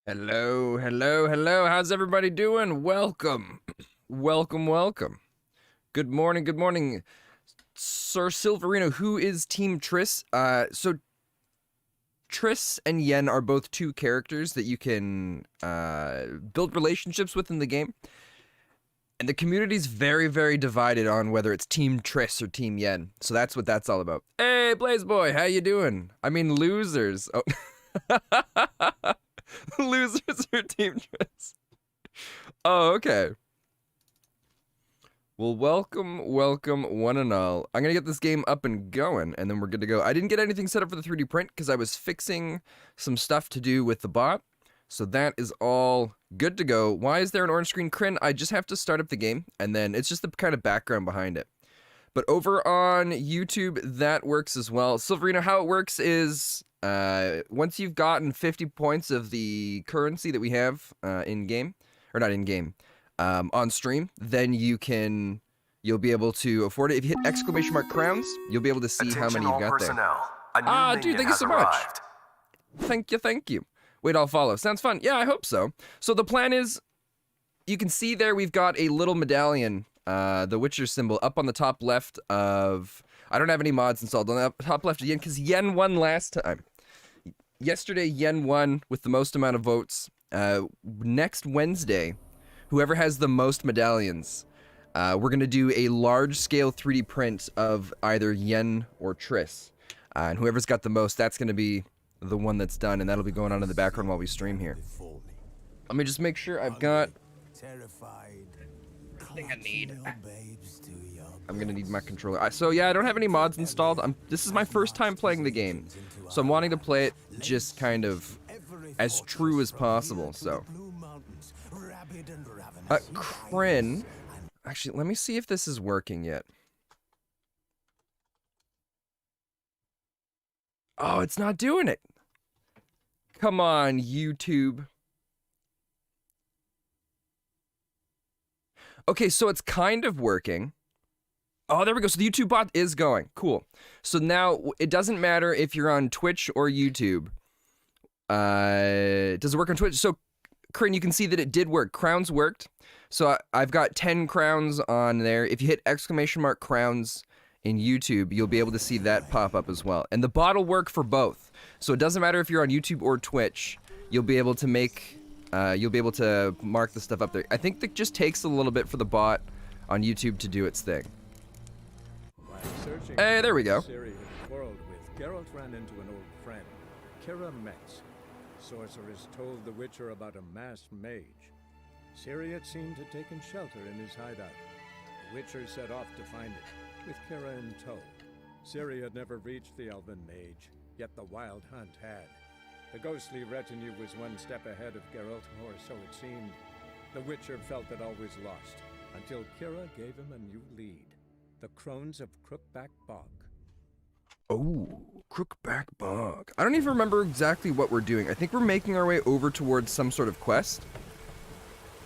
Hello, hello, hello. How's everybody doing? Welcome. Welcome. Good morning. Sir Silverino, who is Team Triss? So Triss and Yen are both two characters that you can build relationships with in the game. And the community's very divided on whether it's Team Triss or Team Yen. So that's what that's all about. Hey, Blaze Boy, how you doing? I mean, losers. Oh. Losers are Team Triss. Oh, okay. Well, welcome one and all. I'm gonna get this game up and going, and then we're good to go. I didn't get anything set up for the 3D print because I was fixing some stuff to do with the bot. So that is all good to go. Why is there an orange screen? Kryn, I just have to start up the game, and then it's just the kind of background behind it. But over on YouTube, that works as well. Silverino, how it works is once you've gotten 50 points of the currency that we have in-game, or not in-game, on stream, then you'll be able to afford it. If you hit ! crowns, you'll be able to see how many you've got there. Dude, thank you so much. Thank you. Wait, I'll follow. Sounds fun. Yeah, I hope so. So the plan is, you can see there we've got a little medallion, the Witcher symbol, up on the top left of... I don't have any mods installed. On the top left of Yen, because Yen won last time. Yesterday, Yen won with the most amount of votes. Next Wednesday, whoever has the most medallions, we're going to do a large-scale 3D print of either Yen or Triss. And whoever's got the most, that's going to be the one that's done, and that'll be going on in the background while we stream here. Let me just make sure I've got everything I need. I'm gonna need my controller. So yeah, I don't have any mods installed. This is my first time playing the game, so I'm wanting to play it just kind of as true as possible. So, Kryn, actually, let me see if this is working yet. Oh, it's not doing it. Come on, YouTube. Okay, so it's kind of working. Oh, there we go. So the YouTube bot is going. Cool. So now it doesn't matter if you're on Twitch or YouTube. Does it work on Twitch? So, Kryn, you can see that it did work. Crowns worked. So I've got 10 crowns on there. If you hit ! crowns in YouTube, you'll be able to see that pop up as well. And the bot will work for both. So it doesn't matter if you're on YouTube or Twitch. You'll be able to make... you'll be able to mark the stuff up there. I think it just takes a little bit for the bot on YouTube to do its thing. Hey, there we go. Ciri had quarreled with, Geralt ran into an old friend, Kira Metz. Sorceress told the Witcher about a masked mage. Ciri had seemed to have taken shelter in his hideout. The Witcher set off to find it, with Kira in tow. Ciri had never reached the elven mage, yet the wild hunt had. The ghostly retinue was one step ahead of Geralt, or so it seemed. The Witcher felt that all was lost, until Kira gave him a new lead. The Crones of Crookback Bog. Oh, Crookback Bog. I don't even remember exactly what we're doing. I think we're making our way over towards some sort of quest.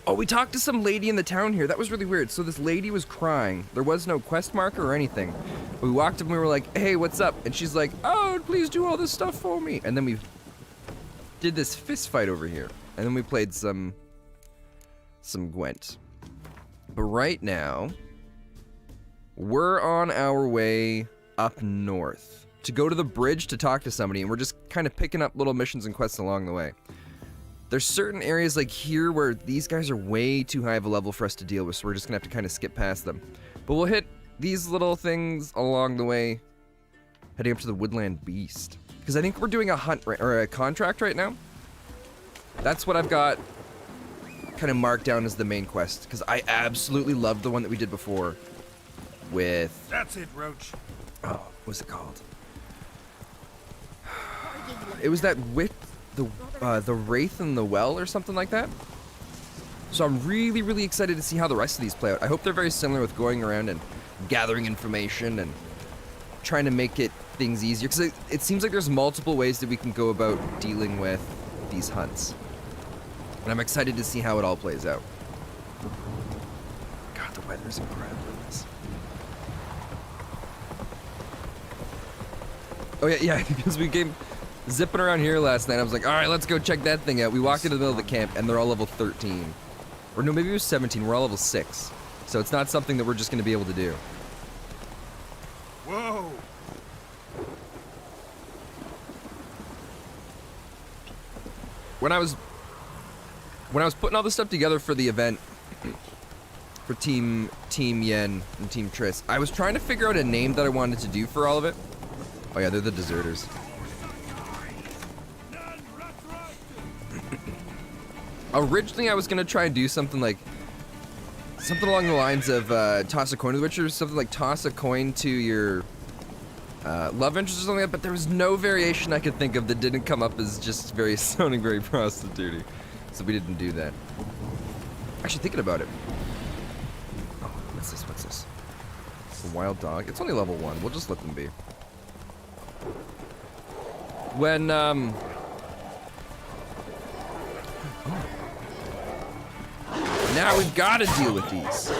Oh, we talked to some lady in the town here. That was really weird. So this lady was crying. There was no quest marker or anything. We walked up and we were like, hey, what's up? And she's like, oh, please do all this stuff for me. And then we did this fist fight over here. And then we played some Gwent. But right now, we're on our way up north to go to the bridge to talk to somebody, and we're just kind of picking up little missions and quests along the way. There's certain areas like here where these guys are way too high of a level for us to deal with, so we're just gonna have to kind of skip past them. But we'll hit these little things along the way, heading up to the Woodland Beast. Because I think we're doing a hunt, or a contract right now. That's what I've got kind of marked down as the main quest, because I absolutely loved the one that we did before with... That's it, Roach. Oh, what's it called? It was that with the Wraith in the Well or something like that. So I'm really excited to see how the rest of these play out. I hope they're very similar with going around and gathering information and trying to make things easier, because it seems like there's multiple ways that we can go about dealing with these hunts. And I'm excited to see how it all plays out. God, the weather's incredible in this. Oh yeah, because we gave zipping around here last night. I was like, all right, let's go check that thing out. We walked into the middle of the camp, and they're all level 13. Or no, maybe it was 17. We're all level 6. So it's not something that we're just going to be able to do. Whoa! When I was putting all this stuff together for the event, for Team Yen and Team Triss, I was trying to figure out a name that I wanted to do for all of it. Oh yeah, they're the deserters. Originally, I was gonna try and do something along the lines of toss a coin to the Witcher, something like toss a coin to your love interest or something like that, but there was no variation I could think of that didn't come up as just sounding very prostitute-y. So we didn't do that. Actually, thinking about it. Oh, what's this? A wild dog? It's only level 1. We'll just let them be. When, now we've got to deal with these.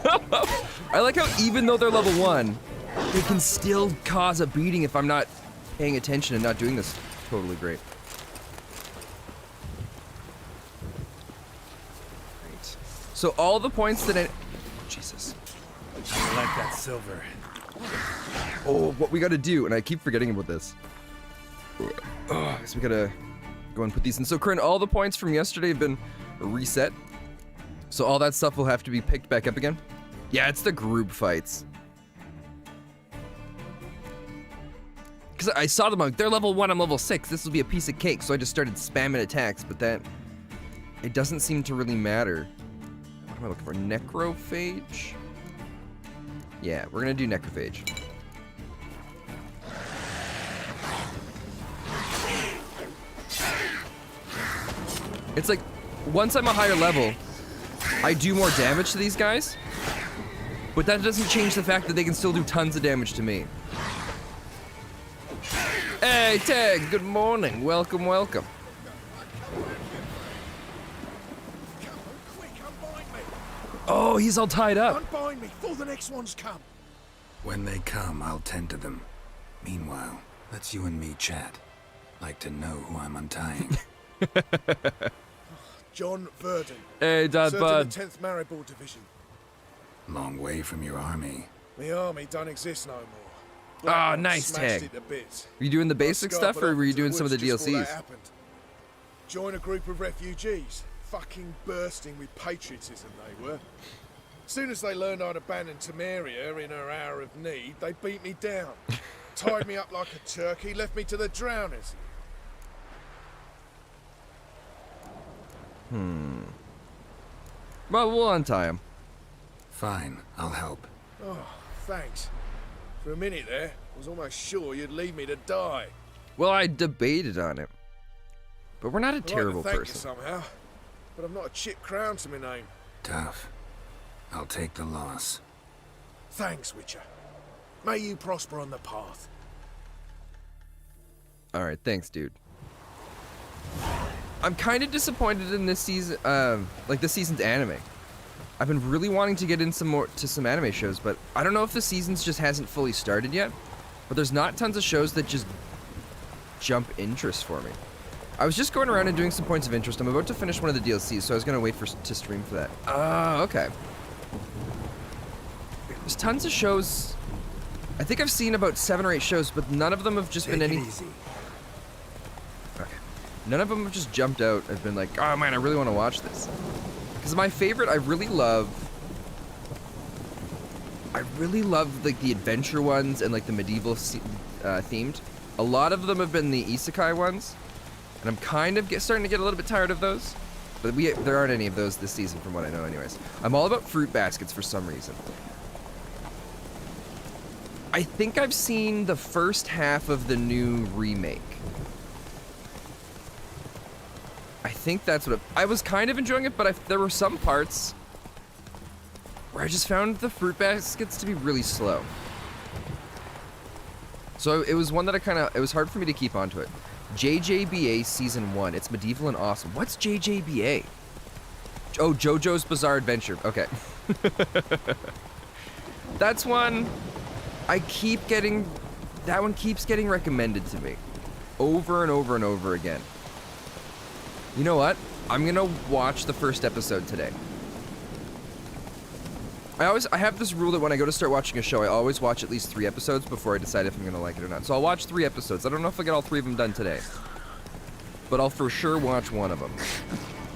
No! I like how even though they're level 1, they can still cause a beating if I'm not paying attention and not doing this totally great. Great. So all the points that Jesus. I like that silver. Oh, what we gotta do, and I keep forgetting about this. Oh, so we gotta go and put these in. So, Corinne, all the points from yesterday have been reset. So all that stuff will have to be picked back up again. Yeah, it's the group fights. Because I saw them, like, they're level 1, I'm level 6. This will be a piece of cake, so I just started spamming attacks, but it doesn't seem to really matter. What am I looking for? Necrophage? Yeah, we're gonna do Necrophage. It's like, once I'm a higher level, I do more damage to these guys, but that doesn't change the fact that they can still do tons of damage to me. Hey, Tag, good morning. Welcome, welcome. Oh, he's all tied up. Unbind me before the next ones come. When they come, I'll tend to them. Meanwhile, let's you and me chat. Like to know who I'm untying. John Verdon. Hey, Dad Bud. The 10th Maribor Division. Long way from your army. The army don't exist no more. Ah, nice, Tag. It to bits. Were you doing the basic stuff, or were you doing some of the DLCs? Join a group of refugees. Fucking bursting with patriotism they were. Soon as they learned I'd abandoned Temeria in her hour of need, they beat me down. Tied me up like a turkey, left me to the drowners. Well, we'll untie him. Fine, I'll help. Oh, thanks. For a minute there, I was almost sure you'd leave me to die. Well, I debated on it. But we're not a terrible thank person. You somehow, but I've not a chip crown to my name. Tough. I'll take the loss. Thanks, Witcher. May you prosper on the path. Alright, thanks, dude. I'm kind of disappointed in this season, like this season's anime. I've been really wanting to get in some anime shows, but I don't know if the season's just hasn't fully started yet. But there's not tons of shows that just jump interest for me. I was just going around and doing some points of interest. I'm about to finish one of the DLCs, so I was gonna wait to stream for that. Okay. There's tons of shows. I think I've seen about 7 or 8 shows, but none of them have just been any. Easy. Okay. None of them have just jumped out and been like, oh man, I really want to watch this. Because my favorite, I really love like the adventure ones and like the medieval themed. A lot of them have been the isekai ones, and I'm kind of starting to get a little bit tired of those. But there aren't any of those this season, from what I know, anyways. I'm all about fruit baskets for some reason. I think I've seen the first half of the new remake. I think that's what I was kind of enjoying it, but there were some parts where I just found the fruit baskets to be really slow. So it was one that it was hard for me to keep onto it. JJBA Season 1. It's medieval and awesome. What's JJBA? Oh, JoJo's Bizarre Adventure. Okay. That's one That one keeps getting recommended to me. Over and over and over again. You know what? I'm gonna watch the first episode today. I have this rule that when I go to start watching a show, I always watch at least 3 episodes before I decide if I'm gonna like it or not. So I'll watch 3 episodes. I don't know if I get all 3 of them done today. But I'll for sure watch one of them.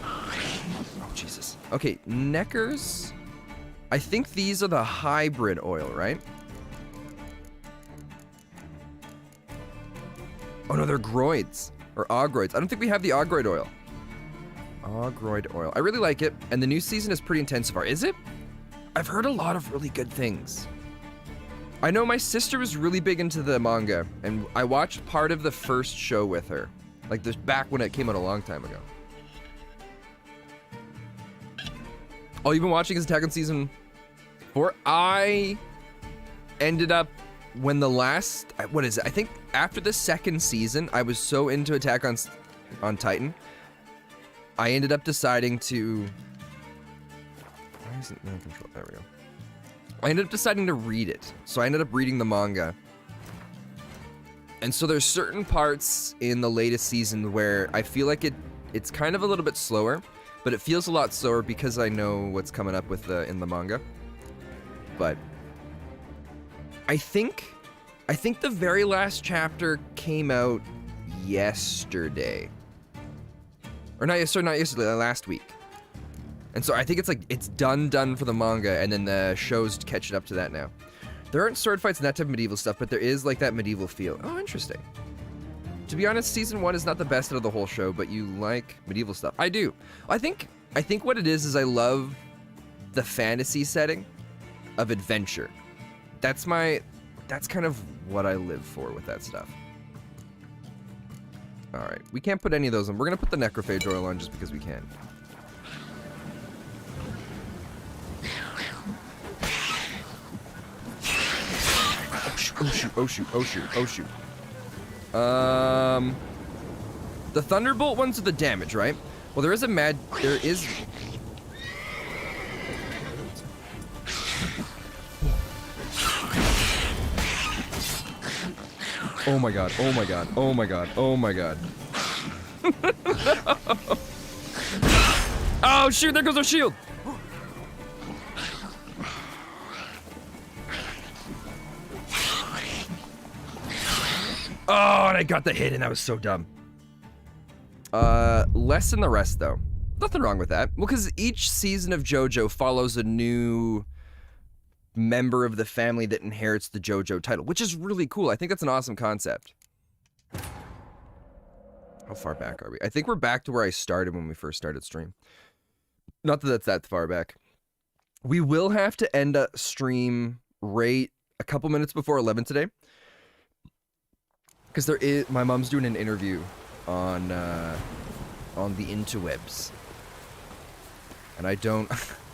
Oh, Jesus. Okay, Neckers. I think these are the hybrid oil, right? Oh no, they're groids. Or ogroids. I don't think we have the ogroid oil. Ogroid oil. I really like it, and the new season is pretty intense so far. Is it? I've heard a lot of really good things. I know my sister was really big into the manga, and I watched part of the first show with her. Like, this back when it came out a long time ago. Oh, you've been watching Attack on Season 4? I ended up, when the last, what is it? I think after the 2nd season, I was so into Attack on Titan, I ended up deciding to... Why isn't it control? There we go. I ended up deciding to read it. So I ended up reading the manga. And so there's certain parts in the latest season where I feel like it's kind of a little bit slower, but it feels a lot slower because I know what's coming up with in the manga. But I think the very last chapter came out yesterday. Or not yesterday, last week. And so I think it's done for the manga, and then the show's catching up to that now. There aren't sword fights and that type of medieval stuff, but there is like that medieval feel. Oh, interesting. To be honest, season 1 is not the best out of the whole show, but you like medieval stuff. I do. I think what it is I love the fantasy setting of adventure. That's kind of what I live for with that stuff. Alright, we can't put any of those on. We're gonna put the necrophage oil on just because we can. Oh shoot, oh shoot, oh shoot, oh shoot. The Thunderbolt ones are the damage, right? Well, there is Oh my god, oh my god, oh my god, oh my god. No. Oh shoot, there goes our shield! Oh, and I got the hit, and that was so dumb. Less than the rest, though. Nothing wrong with that. Well, because each season of JoJo follows a new member of the family that inherits the JoJo title, which is really cool. I think that's an awesome concept. How far back are we? I think we're back to where I started when we first started stream. Not that that's that far back. We will have to end a stream right a couple minutes before 11 today. Because my mom's doing an interview on the interwebs, and I don't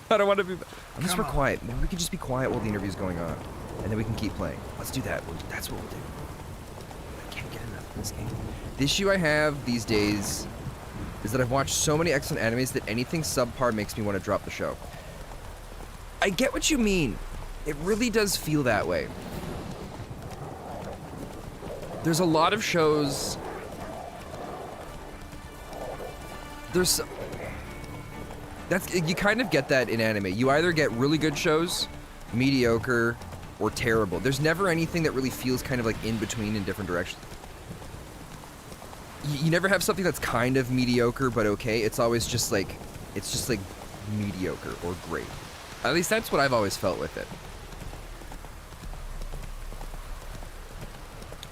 want to be. Unless we're quiet, maybe we can just be quiet while the interview's going on, and then we can keep playing. Let's do that. That's what we'll do. I can't get enough of this game. The issue I have these days is that I've watched so many excellent animes that anything subpar makes me want to drop the show. I get what you mean. It really does feel that way. There's a lot of shows. You kind of get that in anime. You either get really good shows, mediocre, or terrible. There's never anything that really feels kind of like in between in different directions. You never have something that's kind of mediocre but okay. It's always just like mediocre or great. At least that's what I've always felt with it.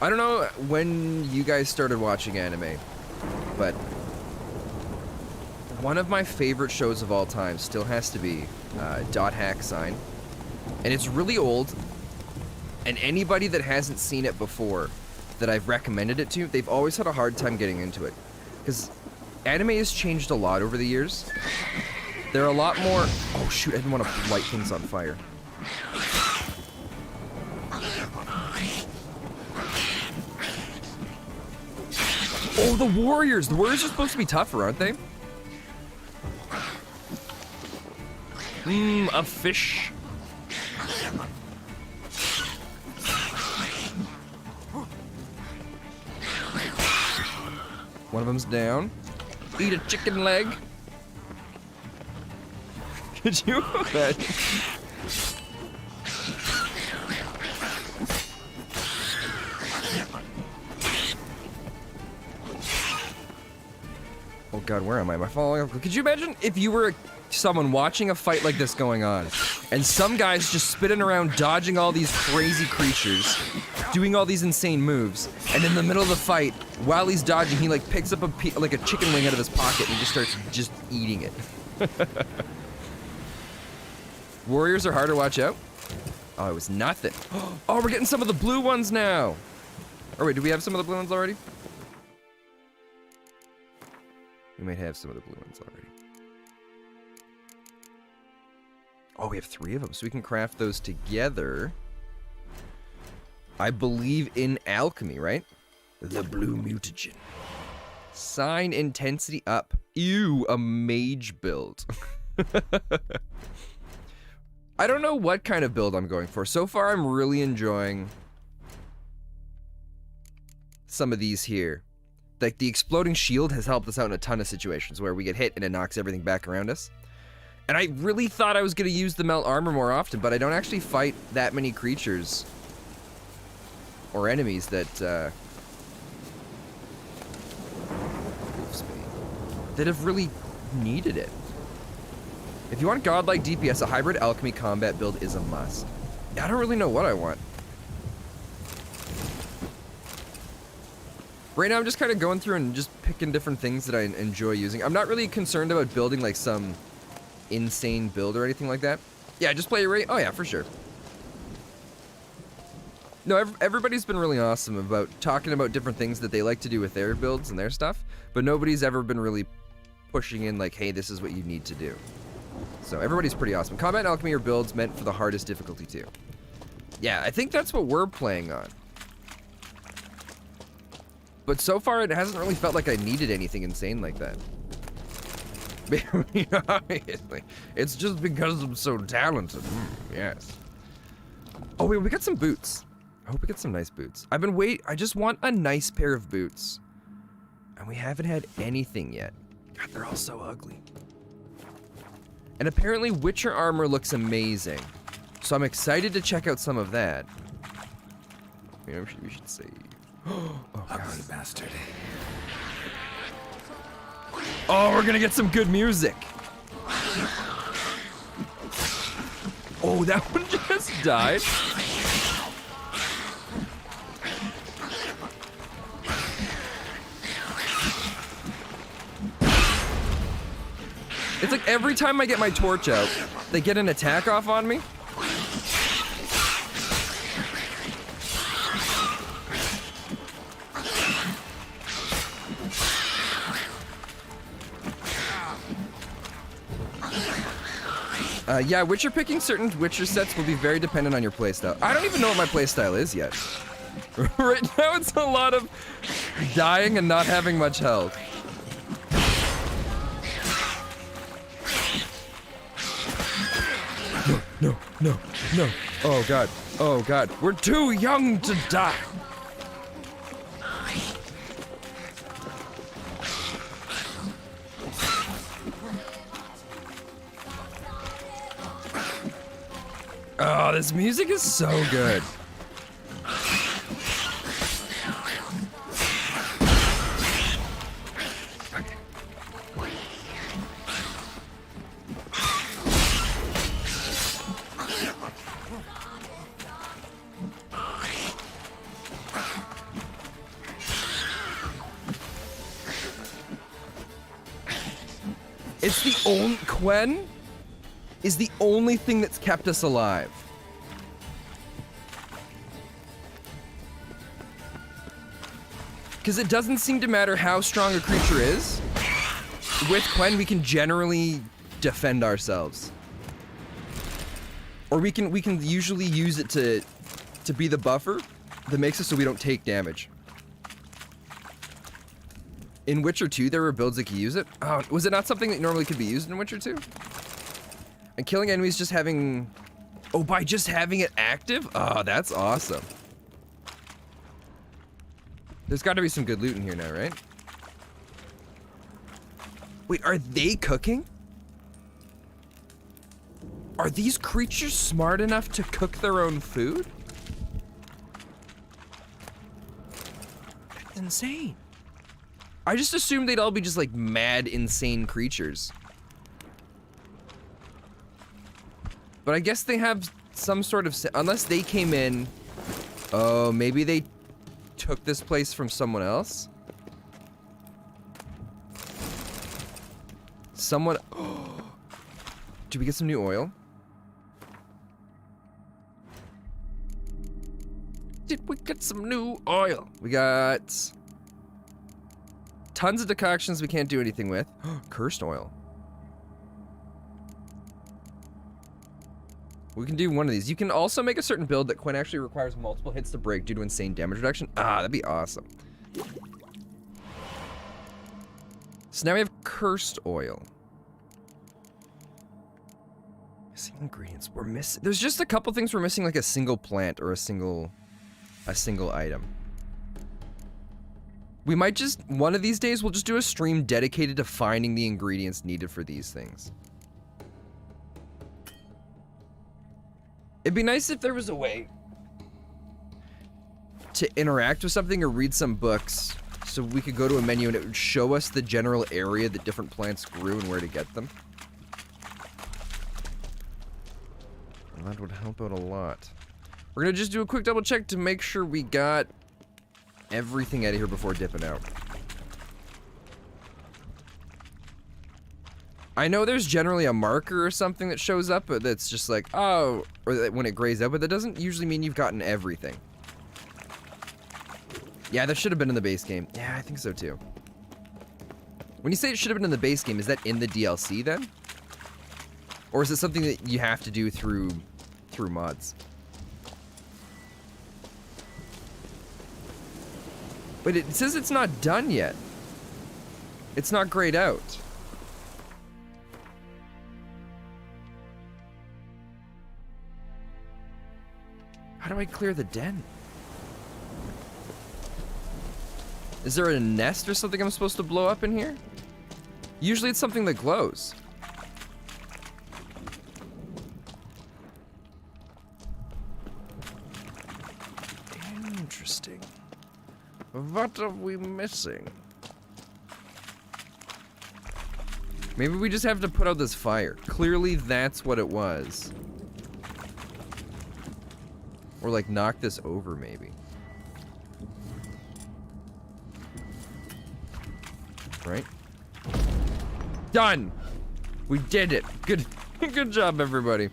I don't know when you guys started watching anime, but one of my favorite shows of all time still has to be Dot Hack Sign. And it's really old, and anybody that hasn't seen it before that I've recommended it to, they've always had a hard time getting into it. Because anime has changed a lot over the years. There are a lot more... Oh shoot, I didn't want to light things on fire. Oh, the warriors! The warriors are supposed to be tougher, aren't they? A fish. One of them's down. Eat a chicken leg. Could you imagine? Oh god, where am I? Am I following up? Could you imagine if you were someone watching a fight like this going on, and some guy's just spinning around dodging all these crazy creatures, doing all these insane moves, and in the middle of the fight, while he's dodging, he like picks up like a chicken wing out of his pocket and just starts just eating it. Warriors are hard to watch out. Oh, it was nothing. Oh, we're getting some of the blue ones now. Oh wait, do we have some of the blue ones already? We might have some of the blue ones already. Oh, we have 3 of them, so we can craft those together. I believe in alchemy, right? The blue mutagen. Sign intensity up. Ew, a mage build. I don't know what kind of build I'm going for. So far, I'm really enjoying some of these here. Like, the exploding shield has helped us out in a ton of situations where we get hit and it knocks everything back around us. And I really thought I was going to use the melt armor more often, but I don't actually fight that many creatures or enemies that, that have really needed it. If you want godlike DPS, a hybrid alchemy combat build is a must. I don't really know what I want. Right now, I'm just kind of going through and just picking different things that I enjoy using. I'm not really concerned about building like some insane build or anything like that. Yeah, just play your rate. Oh yeah, for sure. No, everybody's been really awesome about talking about different things that they like to do with their builds and their stuff, but nobody's ever been really pushing in like, hey, this is what you need to do. So everybody's pretty awesome. Combat alchemy or builds meant for the hardest difficulty too. Yeah, I think that's what we're playing on. But so far, it hasn't really felt like I needed anything insane like that. Obviously, it's just because I'm so talented. Yes. Oh wait, we got some boots. I hope we get some nice boots. I just want a nice pair of boots. And we haven't had anything yet. God, they're all so ugly. And apparently Witcher armor looks amazing. So I'm excited to check out some of that. Maybe we should say... Oh, Ugly bastard. Oh, we're gonna get some good music. Oh, that one just died. It's like every time I get my torch out, they get an attack off on me. Yeah, Witcher picking certain Witcher sets will be very dependent on your playstyle. I don't even know what my playstyle is yet. Right now it's a lot of dying and not having much health. No, no, no, no. Oh god, oh god. We're too young to die. Oh, this music is so good. It's the only... Quen is the only thing that's kept us alive. Because it doesn't seem to matter how strong a creature is. With Quen, we can generally defend ourselves. Or we can usually use it to be the buffer that makes it so we don't take damage. In Witcher 2, there were builds that could use it. Oh, was it not something that normally could be used in Witcher 2? And killing enemies just having... Oh, by just having it active? Oh, that's awesome. There's got to be some good loot in here now, right? Wait, are they cooking? Are these creatures smart enough to cook their own food? That's insane. I just assumed they'd all be just like mad, insane creatures. But I guess they have some sort of, unless they came in, oh, maybe they took this place from someone else? Someone, did we get some new oil? Did we get some new oil? We got tons of decoctions we can't do anything with. Cursed oil. We can do one of these. You can also make a certain build that Quinn actually requires multiple hits to break due to insane damage reduction. Ah, that'd be awesome. So now we have cursed oil. Missing ingredients. We're missing. There's just a couple things we're missing, like a single plant or a single item. We might just, one of these days, we'll just do a stream dedicated to finding the ingredients needed for these things. It'd be nice if there was a way to interact with something or read some books so we could go to a menu and it would show us the general area that different plants grew and where to get them. And that would help out a lot. We're gonna just do a quick double check to make sure we got everything out of here before dipping out. I know there's generally a marker or something that shows up, but that's just like, oh, or that when it grays out, but that doesn't usually mean you've gotten everything. Yeah, that should have been in the base game. Yeah, I think so too. When you say it should have been in the base game, is that in the DLC then? Or is it something that you have to do through mods? But it says it's not done yet. It's not grayed out. How do I clear the den? Is there a nest or something I'm supposed to blow up in here? Usually it's something that glows. Interesting. What are we missing? Maybe we just have to put out this fire. Clearly that's what it was. Or like knock this over maybe. Right? Done! We did it! Good good job everybody.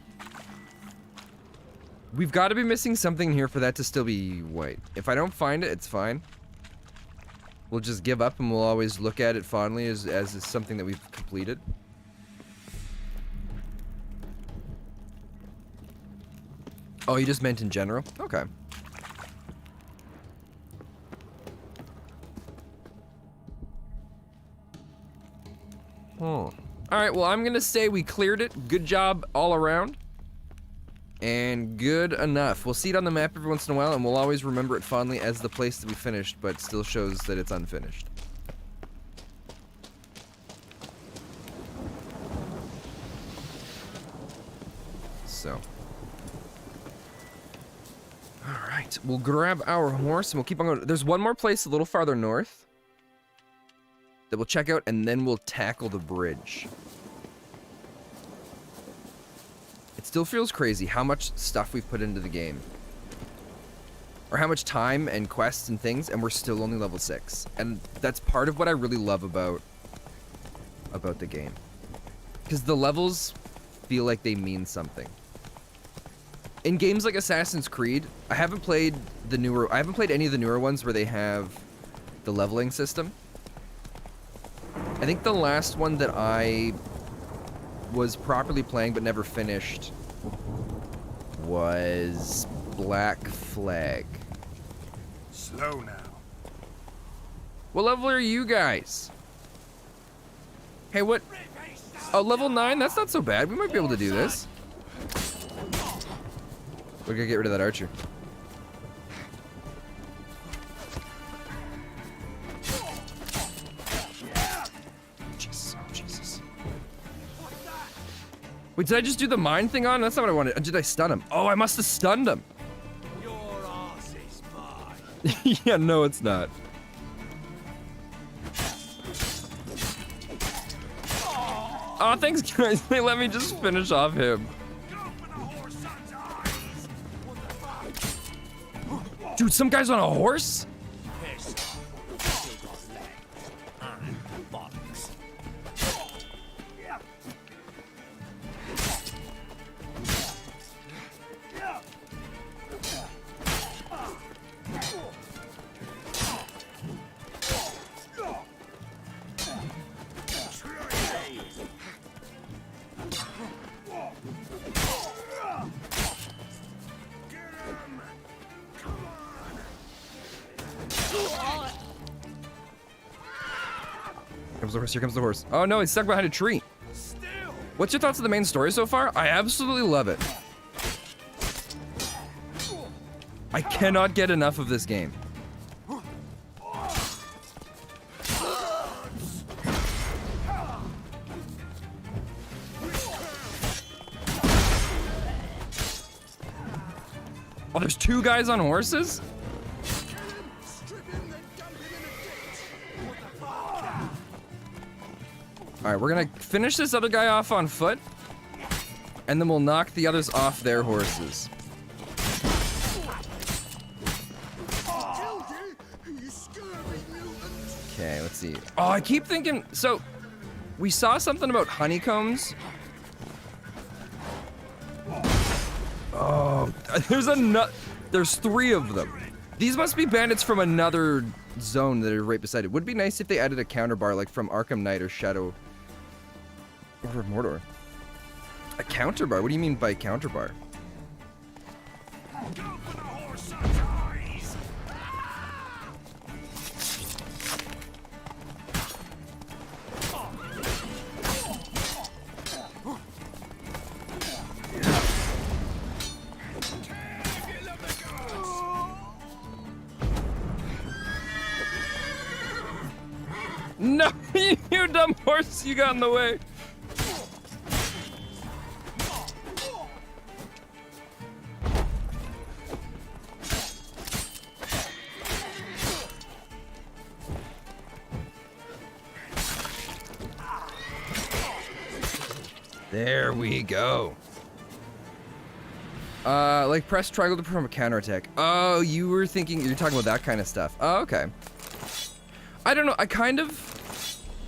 We've got to be missing something here for that to still be white. If I don't find it, it's fine. We'll just give up and we'll always look at it fondly as something that we've completed. Oh, you just meant in general? Okay. Alright, well, I'm gonna say we cleared it. Good job all around. And good enough. We'll see it on the map every once in a while, and we'll always remember it fondly as the place that we finished, but still shows that it's unfinished. So. Alright, we'll grab our horse and we'll keep on going. There's one more place a little farther north that we'll check out, and then we'll tackle the bridge. It still feels crazy how much stuff we've put into the game. Or how much time and quests and things, and we're still only level 6. And that's part of what I really love about the game. Because the levels feel like they mean something. In games like Assassin's Creed, I haven't played any of the newer ones where they have the leveling system. I think the last one that I was properly playing but never finished was Black Flag. Slow now. What level are you guys? Hey, what? Oh, level 9? That's not so bad. We might be able to do this. We're gonna get rid of that archer. Jeez, oh jeez. Wait, did I just do the mine thing on? That's not what I wanted. Did I stun him? Oh, I must have stunned him. Your ass is mine. Yeah, no, it's not. Oh, thanks, guys. They let me just finish off him. Dude, some guy's on a horse? Here comes the horse. Oh no, he's stuck behind a tree. What's your thoughts on the main story so far? I absolutely love it. I cannot get enough of this game. Oh, there's two guys on horses? Alright, we're gonna finish this other guy off on foot, and then we'll knock the others off their horses. Okay, let's see. Oh, I keep thinking, so, we saw something about honeycombs. Oh, there's 3 of them. These must be bandits from another zone that are right beside it. Would be nice if they added a counter bar, like from Arkham Knight or Shadow of Mordor. A counter bar? What do you mean by counter bar? No, you dumb horse, you got in the way. There we go. Like press triangle to perform a counterattack. Oh, you're talking about that kind of stuff. Oh, okay. I don't know,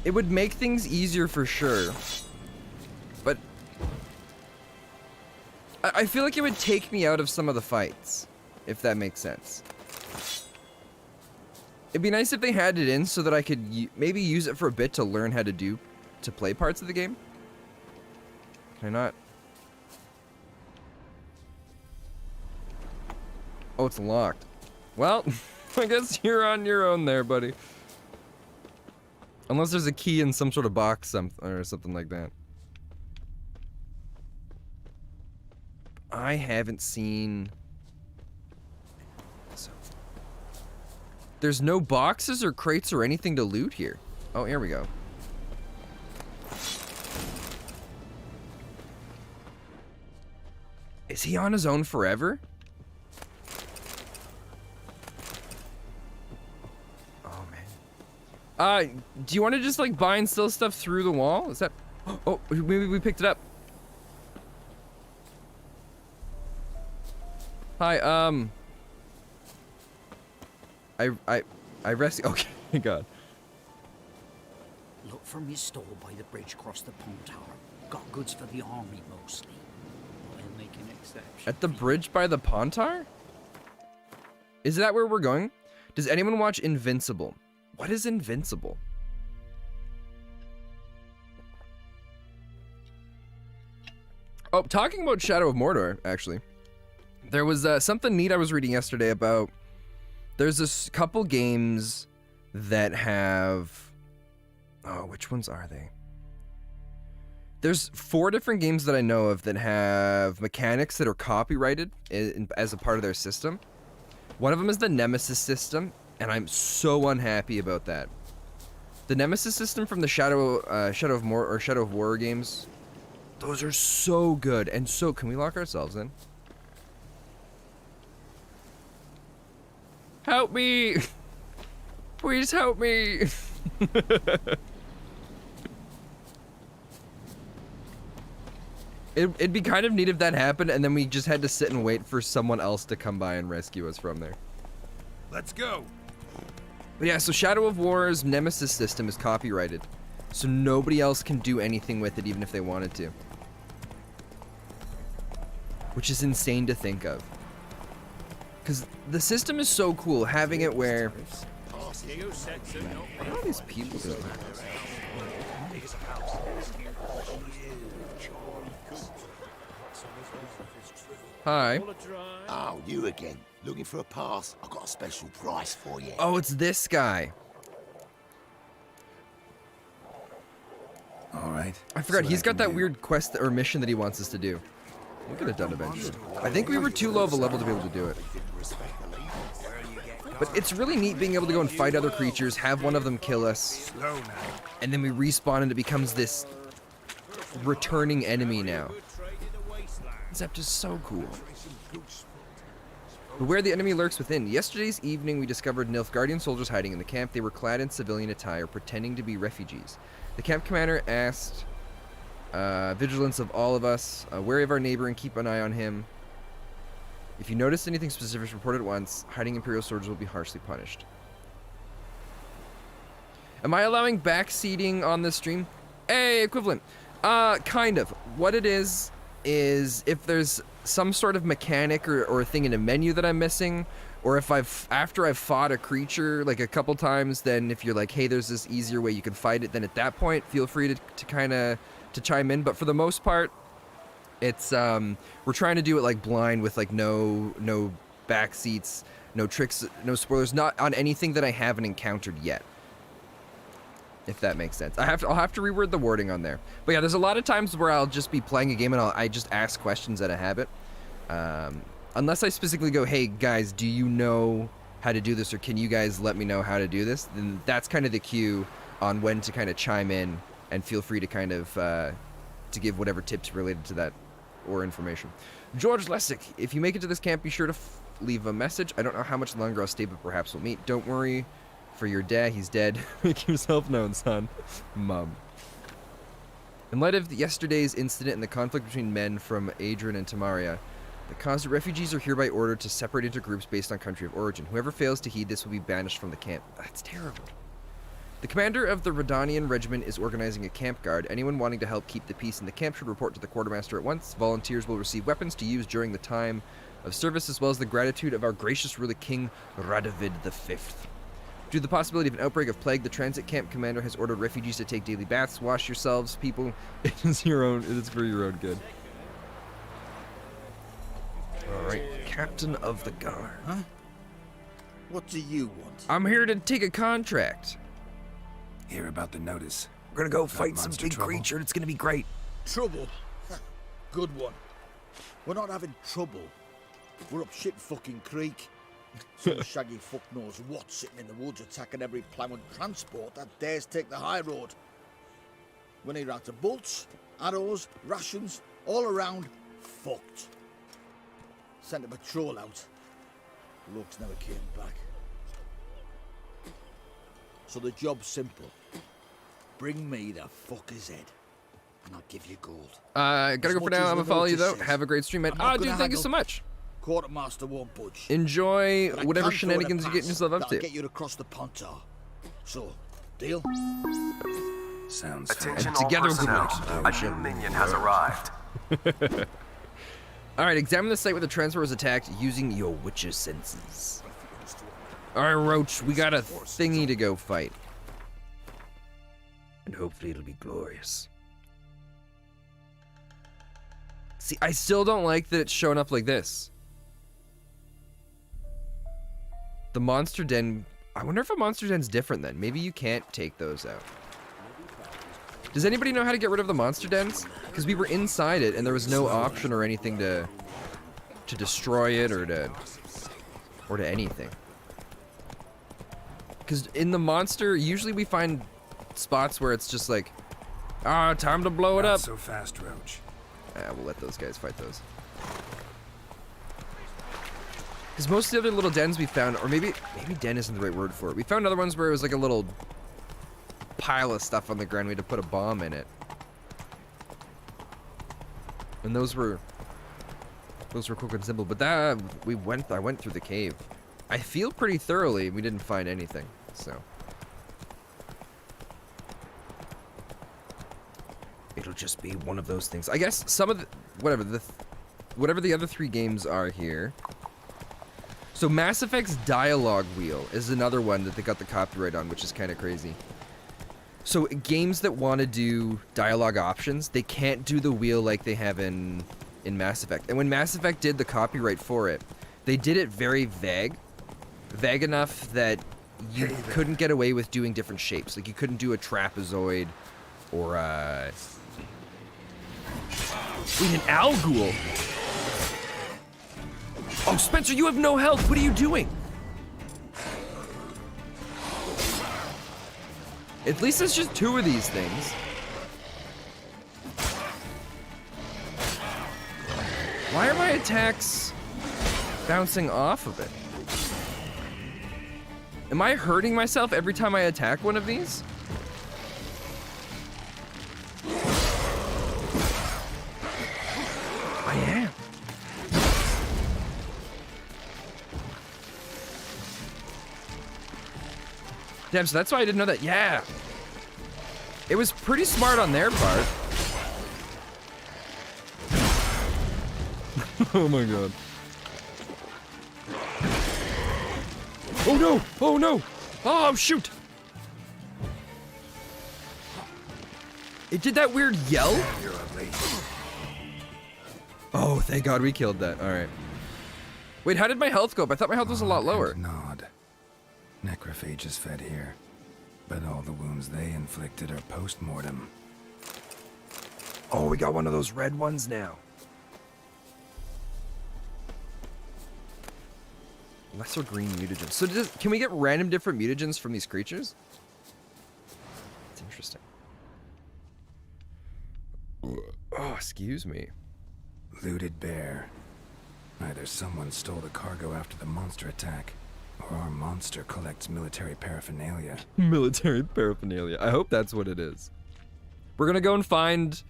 it would make things easier for sure. But I feel like it would take me out of some of the fights, if that makes sense. It'd be nice if they had it in so that I could maybe use it for a bit to learn how to play parts of the game. Can I not? Oh, it's locked. Well, I guess you're on your own there, buddy. Unless there's a key in some sort of box or something like that. I haven't seen... There's no boxes or crates or anything to loot here. Oh, here we go. Is he on his own forever? Oh, man. Do you want to just, like, buy and sell stuff through the wall? Is that... Oh, maybe we picked it up. Hi, I rescue... Okay, God. Look for me store by the bridge across the pond tower. Got goods for the army mostly. I'll make an exception. At the bridge by the Pontar? Is that where we're going? Does anyone watch Invincible? What is Invincible? Oh, talking about Shadow of Mordor, actually. There was something neat I was reading yesterday about... There's this couple games that have... Oh, which ones are they? There's 4 different games that I know of that have mechanics that are copyrighted as a part of their system. One of them is the Nemesis system, and I'm so unhappy about that. The Nemesis system from the Shadow of War games Those are so good. And so, can we lock ourselves in? Help me! Please help me! It'd be kind of neat if that happened and then we just had to sit and wait for someone else to come by and rescue us from there. Let's go. But yeah, so Shadow of War's Nemesis system is copyrighted. So nobody else can do anything with it even if they wanted to. Which is insane to think of. Because the system is so cool, having it where... What are all these people doing? Hi. Oh, you again. Looking for a pass? I've got a special price for you. Oh, it's this guy. All right. I forgot, So he's got can that do. weird quest or mission that he wants us to do. We could have done eventually. I think we were too low of a level to be able to do it. But it's really neat being able to go and fight other creatures, have one of them kill us, and then we respawn and it becomes this returning enemy now. Except is so cool. Beware the enemy lurks within. Yesterday's evening, we discovered Nilfgaardian soldiers hiding in the camp. They were clad in civilian attire, pretending to be refugees. The camp commander asked vigilance of all of us, wary of our neighbor and keep an eye on him. If you notice anything specific, report it at once. Hiding Imperial soldiers will be harshly punished. Am I allowing backseating on this stream? Hey, equivalent. Kind of. What it is if there's some sort of mechanic or thing in a menu that I'm missing, or if after I've fought a creature like a couple times, then if you're like, hey, there's this easier way you can fight it, then at that point, feel free to kind of chime in. But for the most part, it's we're trying to do it like blind with like no back seats, no tricks, no spoilers, not on anything that I haven't encountered yet. If that makes sense. I'll have to reword the wording on there. But yeah, there's a lot of times where I'll just be playing a game and I just ask questions out of habit. Unless I specifically go, hey guys, do you know how to do this, or can you guys let me know how to do this? Then that's kind of the cue on when to kind of chime in, and feel free to kind of to give whatever tips related to that or information. George Lessick, if you make it to this camp, be sure to leave a message. I don't know how much longer I'll stay, but perhaps we'll meet. Don't worry for your dad, he's dead. Make yourself known, son. Mom. In light of yesterday's incident and the conflict between men from Adrian and Tamaria, the cause that refugees are hereby ordered to separate into groups based on country of origin. Whoever fails to heed this will be banished from the camp. That's terrible. The commander of the Redanian regiment is organizing a camp guard. Anyone wanting to help keep the peace in the camp should report to the quartermaster at once. Volunteers will receive weapons to use during the time of service, as well as the gratitude of our gracious ruler King Radovid V. Due to the possibility of an outbreak of plague, the transit camp commander has ordered refugees to take daily baths. Wash yourselves, people. It is your own. It is for your own good. All right, captain of the guard. Huh? What do you want? I'm here to take a contract. Hear about the notice. We're gonna go Got fight some monster big trouble? creature. It's gonna be great. Trouble? Good one. We're not having trouble. We're up shit fucking creek. Some shaggy fuck knows what sitting in the woods attacking every plough and transport that dares take the high road. We're near out of bolts, arrows, rations, all around, fucked. Sent a patrol out. Looks never came back. So the job's simple. Bring me the fucker's head, and I'll give you gold. Gotta go As for much now. as I'm the gonna follow you though. notice says, Have a great stream, man. I'm not Oh, dude, gonna thank you so haggle. much. Quartermaster won't budge. Enjoy But I whatever can throw in a shenanigans you're getting pass yourself up that'll to. get you across the Pontar. So, deal? Sounds fair. And Attention all together we'll personnel. go. A new minion has arrived. All right, examine the site where the transfer was attacked using your witch's senses. All right, Roach, we got a thingy to go fight. And hopefully it'll be glorious. See, I still don't like that it's showing up like this. The monster den... I wonder if a monster den's different then. Maybe you can't take those out. Does anybody know how to get rid of the monster dens? Because we were inside it and there was no option or anything to destroy it or to anything. Because in the monster, usually we find spots where it's just like Ah, time to blow it Not up. so fast, Roach. We'll let those guys fight those. Because most of the other little dens we found, or maybe den isn't the right word for it. We found other ones where it was like a little pile of stuff on the ground. We had to put a bomb in it. And those were quick and simple. But that I went through the cave. I feel pretty thoroughly. We didn't find anything, so it'll just be one of those things. I guess some of the whatever the other 3 games are here. So Mass Effect's dialogue wheel is another one that they got the copyright on, which is kind of crazy. So games that want to do dialogue options, they can't do the wheel like they have in Mass Effect. And when Mass Effect did the copyright for it, they did it very vague. Vague enough that you couldn't get away with doing different shapes. Like you couldn't do a trapezoid or wait, an owl ghoul. Oh, Spencer, you have no health. What are you doing? At least it's just 2 of these things. Why are my attacks bouncing off of it? Am I hurting myself every time I attack one of these? I am. Damn, so that's why I didn't know that. Yeah. It was pretty smart on their part. Oh my god. Oh no! Oh no! Oh shoot! It did that weird yell? You're ugly. Oh, thank god we killed that. Alright. Wait, how did my health go up? I thought my health was a lot lower. Nod. Necrophages fed here, but all the wounds they inflicted are post-mortem. Oh, we got one of those red ones now. Lesser green mutagens. So can we get random different mutagens from these creatures? That's interesting. Oh, excuse me. Looted bear. Either someone stole the cargo after the monster attack, or our monster collects military paraphernalia. Military paraphernalia. I hope that's what it is. We're gonna go and find...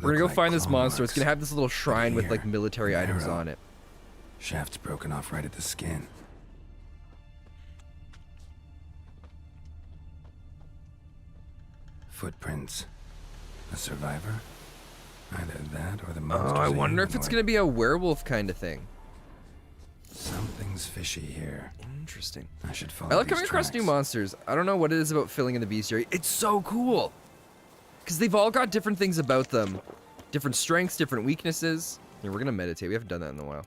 We're gonna go find this monster. It's gonna have this little shrine with like military items on it. Shaft's broken off right at the skin. Footprints. A survivor? Either that or the Oh, monster's I wonder if it's humanoid. gonna be a werewolf kind of thing. Something's fishy here. Interesting. I should follow I like these coming across new tracks. monsters. I don't know what it is about filling in the bestiary. It's so cool. Because they've all got different things about them. Different strengths, different weaknesses. Yeah, we're gonna meditate. We haven't done that in a while.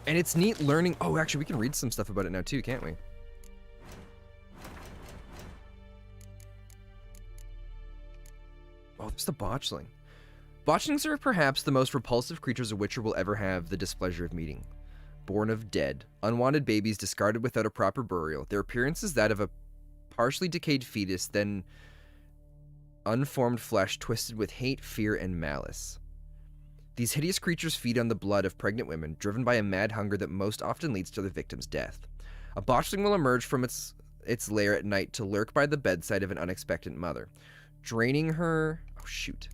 And it's neat learning. Oh, actually, we can read some stuff about it now too, can't we? Oh, there's the botchling. Botchlings are perhaps the most repulsive creatures a witcher will ever have the displeasure of meeting. Born of dead, unwanted babies discarded without a proper burial, their appearance is that of a partially decayed fetus, then unformed flesh twisted with hate, fear, and malice. These hideous creatures feed on the blood of pregnant women, driven by a mad hunger that most often leads to their victim's death. A botchling will emerge from its lair at night to lurk by the bedside of an unexpected mother, draining her... Oh, shoot.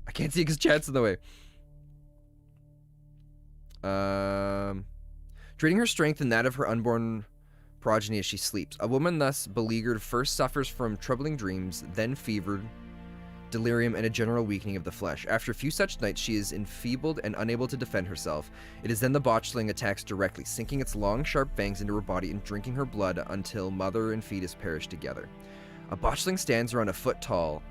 I can't see because chat's in the way. Draining her strength and that of her unborn progeny as she sleeps. A woman thus beleaguered first suffers from troubling dreams, then fever, delirium, and a general weakening of the flesh. After a few such nights, she is enfeebled and unable to defend herself. It is then the botchling attacks directly, sinking its long, sharp fangs into her body and drinking her blood until mother and fetus perish together. A botchling stands around a foot tall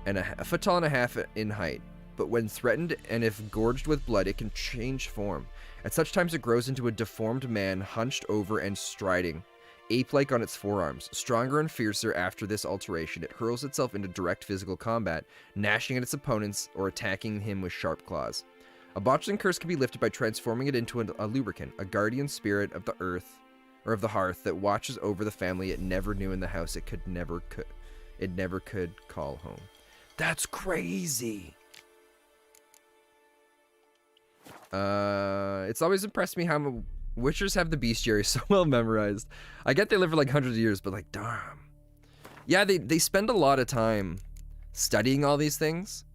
and a half in height, but when threatened and if gorged with blood, it can change form. At such times, it grows into a deformed man, hunched over and striding, ape-like on its forearms. Stronger and fiercer after this alteration, it hurls itself into direct physical combat, gnashing at its opponents or attacking him with sharp claws. A botchling curse can be lifted by transforming it into a lubricant, a guardian spirit of the earth, or of the hearth that watches over the family it never knew in the house it never could call home. That's crazy. It's always impressed me how witchers have the bestiary so well memorized. I get they live for like hundreds of years, but like, damn. Yeah, they spend a lot of time studying all these things.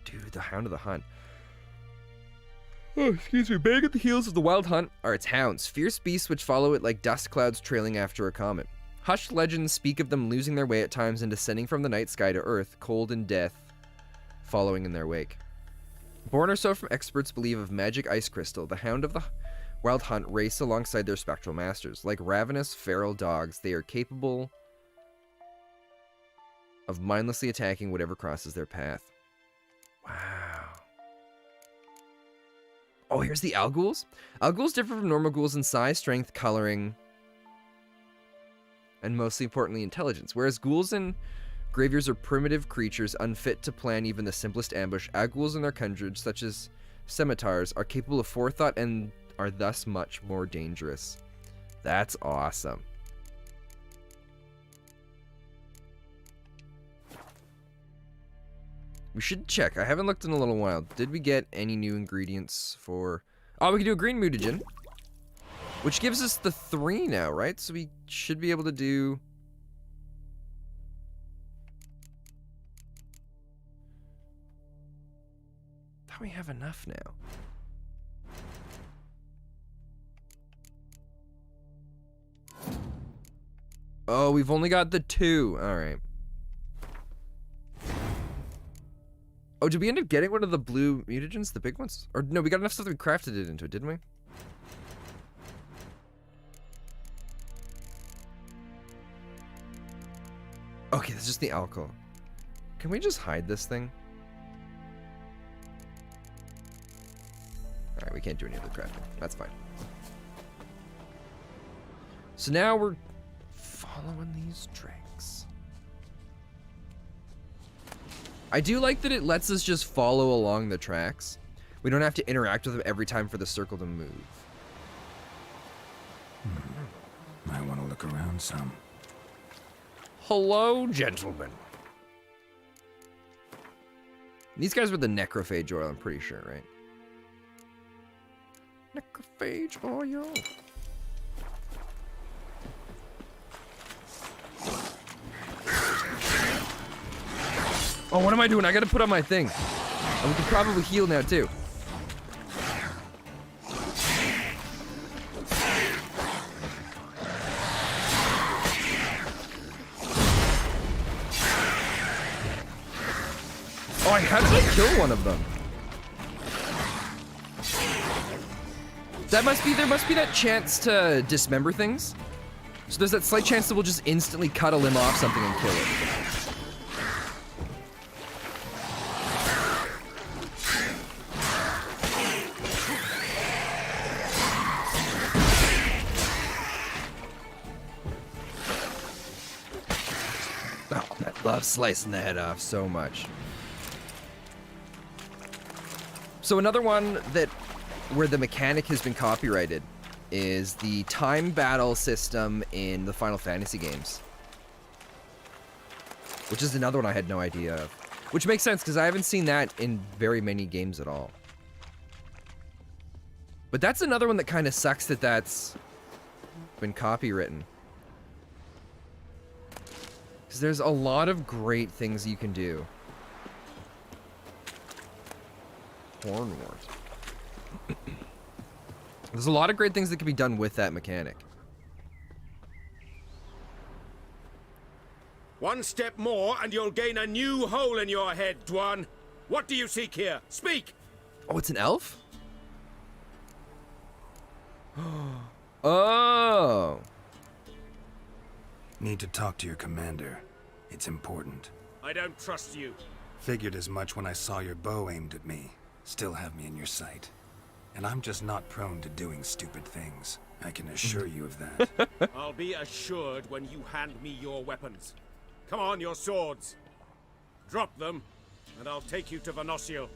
Dude, the Hound of the Hunt. Oh, excuse me. Bang at the heels of the Wild Hunt are its hounds, fierce beasts which follow it like dust clouds trailing after a comet. Hushed legends speak of them losing their way at times and descending from the night sky to earth, cold and death following in their wake. Born or so from experts believe of magic ice crystal, the Hound of the Wild Hunt race alongside their spectral masters. Like ravenous, feral dogs, they are capable of mindlessly attacking whatever crosses their path. Wow. Oh, here's the Alguls. Alguls differ from normal ghouls in size, strength, coloring, and mostly importantly, intelligence. Whereas ghouls and graveers are primitive creatures unfit to plan even the simplest ambush, Alguls and their kindred, such as scimitars, are capable of forethought and are thus much more dangerous. That's awesome. We should check. I haven't looked in a little while. Did we get any new ingredients for... Oh, we can do a green mutagen, which gives us the 3 now, right? So we should be able to do... Thought we have enough now. Oh, we've only got the 2. All right. Oh, did we end up getting one of the blue mutagens, the big ones? Or no, we got enough stuff that we crafted it into it, didn't we? Okay, that's just the alcohol. Can we just hide this thing? Alright, we can't do any other crafting. That's fine. So now we're following these tracks. I do like that it lets us just follow along the tracks. We don't have to interact with them every time for the circle to move. I want to look around some. Hello, gentlemen. These guys were the necrophage oil, I'm pretty sure, right? Necrophage oil. Oh, what am I doing? I gotta put on my thing. And we can probably heal now, too. Oh, how did I kill one of them? That must be, there must be that chance to dismember things. So there's that slight chance that we'll just instantly cut a limb off something and kill it. Oh, I love slicing the head off so much. So another one that where the mechanic has been copyrighted is the time battle system in the Final Fantasy games. Which is another one I had no idea of. Which makes sense because I haven't seen that in very many games at all. But that's another one that kind of sucks that that's been copywritten. Because there's a lot of great things you can do. Hornwort. There's a lot of great things that can be done with that mechanic. One step more and you'll gain a new hole in your head, Dwan. What do you seek here? Speak! Oh, it's an elf? Oh! Need to talk to your commander. It's important. I don't trust you. Figured as much when I saw your bow aimed at me. Still have me in your sight. And I'm just not prone to doing stupid things. I can assure you of that. I'll be assured when you hand me your weapons. Come on, your swords. Drop them, and I'll take you to Venosio.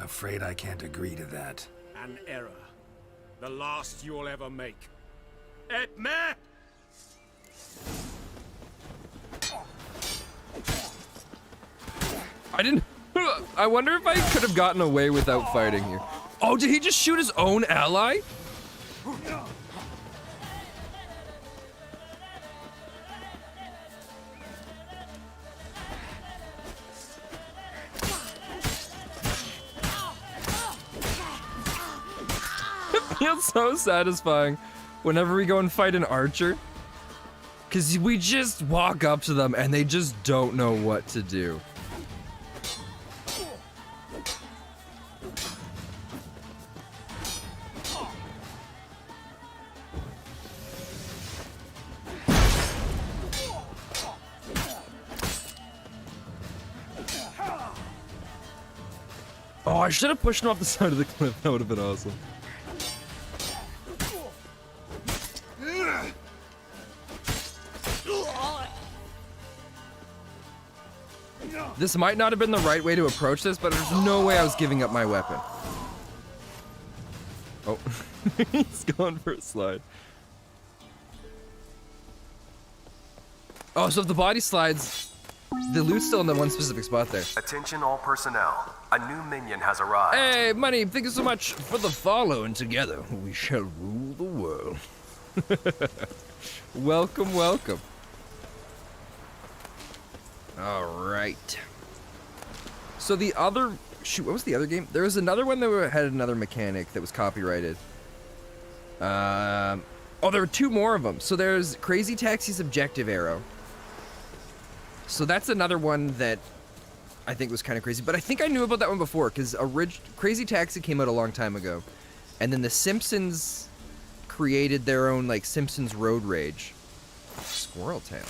Afraid I can't agree to that. An error. The last you'll ever make. Et me! I didn't... I wonder if I could have gotten away without fighting here. Oh, did he just shoot his own ally? It feels so satisfying whenever we go and fight an archer. Because we just walk up to them and they just don't know what to do. Oh, I should have pushed him off the side of the cliff. That would have been awesome. This might not have been the right way to approach this, but there's no way I was giving up my weapon. Oh, he's going for a slide. Oh, so if the body slides, the loot's still in the one specific spot there. Attention all personnel. A new minion has arrived. Hey, Money, thank you so much for the follow, and together we shall rule the world. Welcome, welcome. All right. So the other... Shoot, what was the other game? There was another one that had another mechanic that was copyrighted. Oh, there were two more of them. So there's Crazy Taxi's Objective Arrow. So that's another one that I think was kind of crazy. But I think I knew about that one before, because Crazy Taxi came out a long time ago. And then The Simpsons created their own, like, Simpsons Road Rage. Squirrel Tail.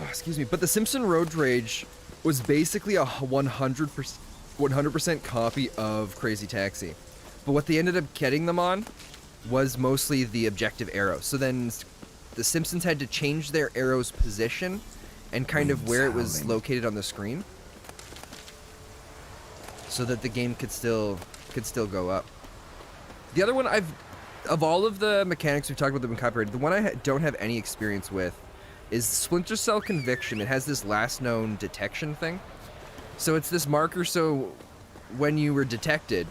Excuse me, but the Simpson Road Rage was basically a 100% copy of Crazy Taxi. But what they ended up getting them on was mostly the objective arrow. So then the Simpsons had to change their arrow's position and kind of where it was located on the screen so that the game could still go up. The other one of all of the mechanics we've talked about that have been copyrighted, the one I don't have any experience with is Splinter Cell Conviction. It has this last known detection thing. So it's this marker, so when you were detected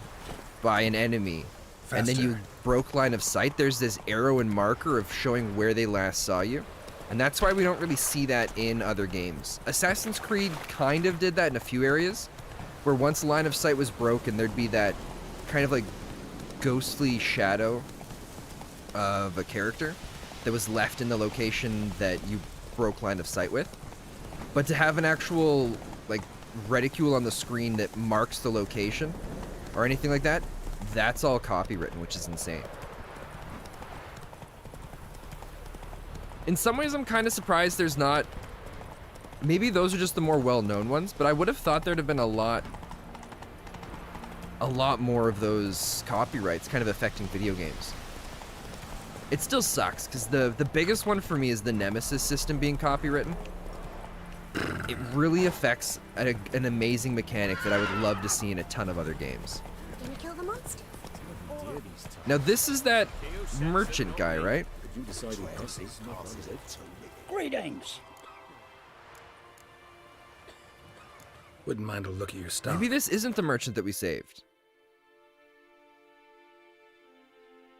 by an enemy, and then you broke line of sight, there's this arrow and marker of showing where they last saw you. And that's why we don't really see that in other games. Assassin's Creed kind of did that in a few areas, where once line of sight was broken, there'd be that kind of like ghostly shadow of a character that was left in the location that you broke line of sight with. But to have an actual, like, reticule on the screen that marks the location or anything like that, that's all copywritten, which is insane. In some ways, I'm kind of surprised there's not... Maybe those are just the more well-known ones, but I would have thought there'd have been a lot more of those copyrights kind of affecting video games. It still sucks, because the biggest one for me is the Nemesis system being copywritten. It really affects an amazing mechanic that I would love to see in a ton of other games. Gonna kill the monster? Now this is that merchant guy, right? Greetings. Wouldn't mind a look at your stuff. Maybe this isn't the merchant that we saved.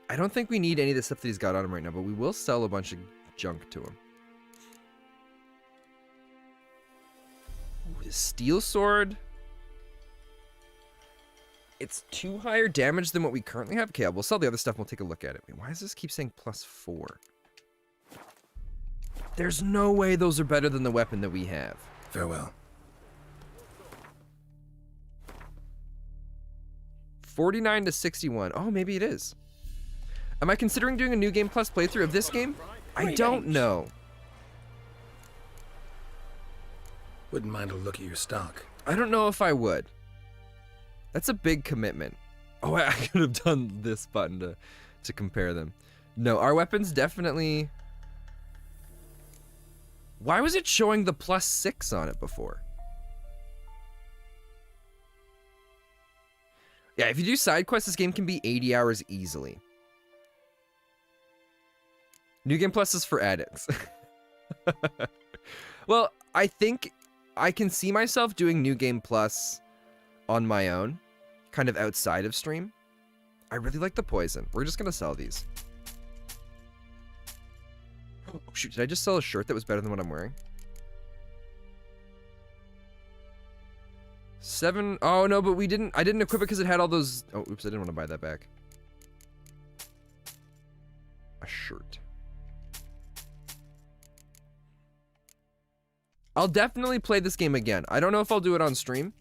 I don't think we need any of the stuff that he's got on him right now, but we will sell a bunch of junk to him. Ooh, the steel sword. It's 2 higher damage than what we currently have. Okay, we'll sell the other stuff and we'll take a look at it. Wait, why does this keep saying +4? There's no way those are better than the weapon that we have. Farewell. 49 to 61. Oh, maybe it is. Am I considering doing a New Game Plus playthrough of this game? I don't know. Wouldn't mind a look at your stock. I don't know if I would. That's a big commitment. Oh, I could have done this button to compare them. No, our weapons definitely... Why was it showing the +6 on it before? Yeah, if you do side quests, this game can be 80 hours easily. New Game Plus is for addicts. Well, I think I can see myself doing New Game Plus on my own, kind of outside of stream. I really like the poison. We're just gonna sell these. Oh shoot, did I just sell a shirt that was better than what I'm wearing? 7, oh no, but I didn't equip it because it had all those, oh oops, I didn't want to buy that back. A shirt. I'll definitely play this game again. I don't know if I'll do it on stream,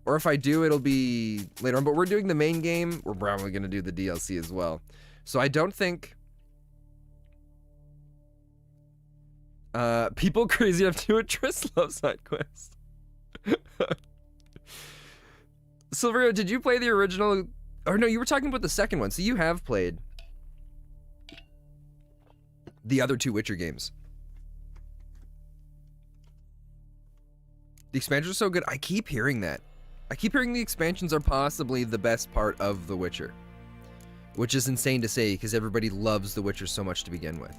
or if I do, it'll be later on, but we're doing the main game. We're probably going to do the DLC as well. So I don't think people crazy enough to do a Triss Love side quest. Silverio, did you play the original? Or no, you were talking about the second one. So you have played the other 2 Witcher games. The expansions are so good. I keep hearing that. I keep hearing the expansions are possibly the best part of The Witcher. Which is insane to say because everybody loves The Witcher so much to begin with.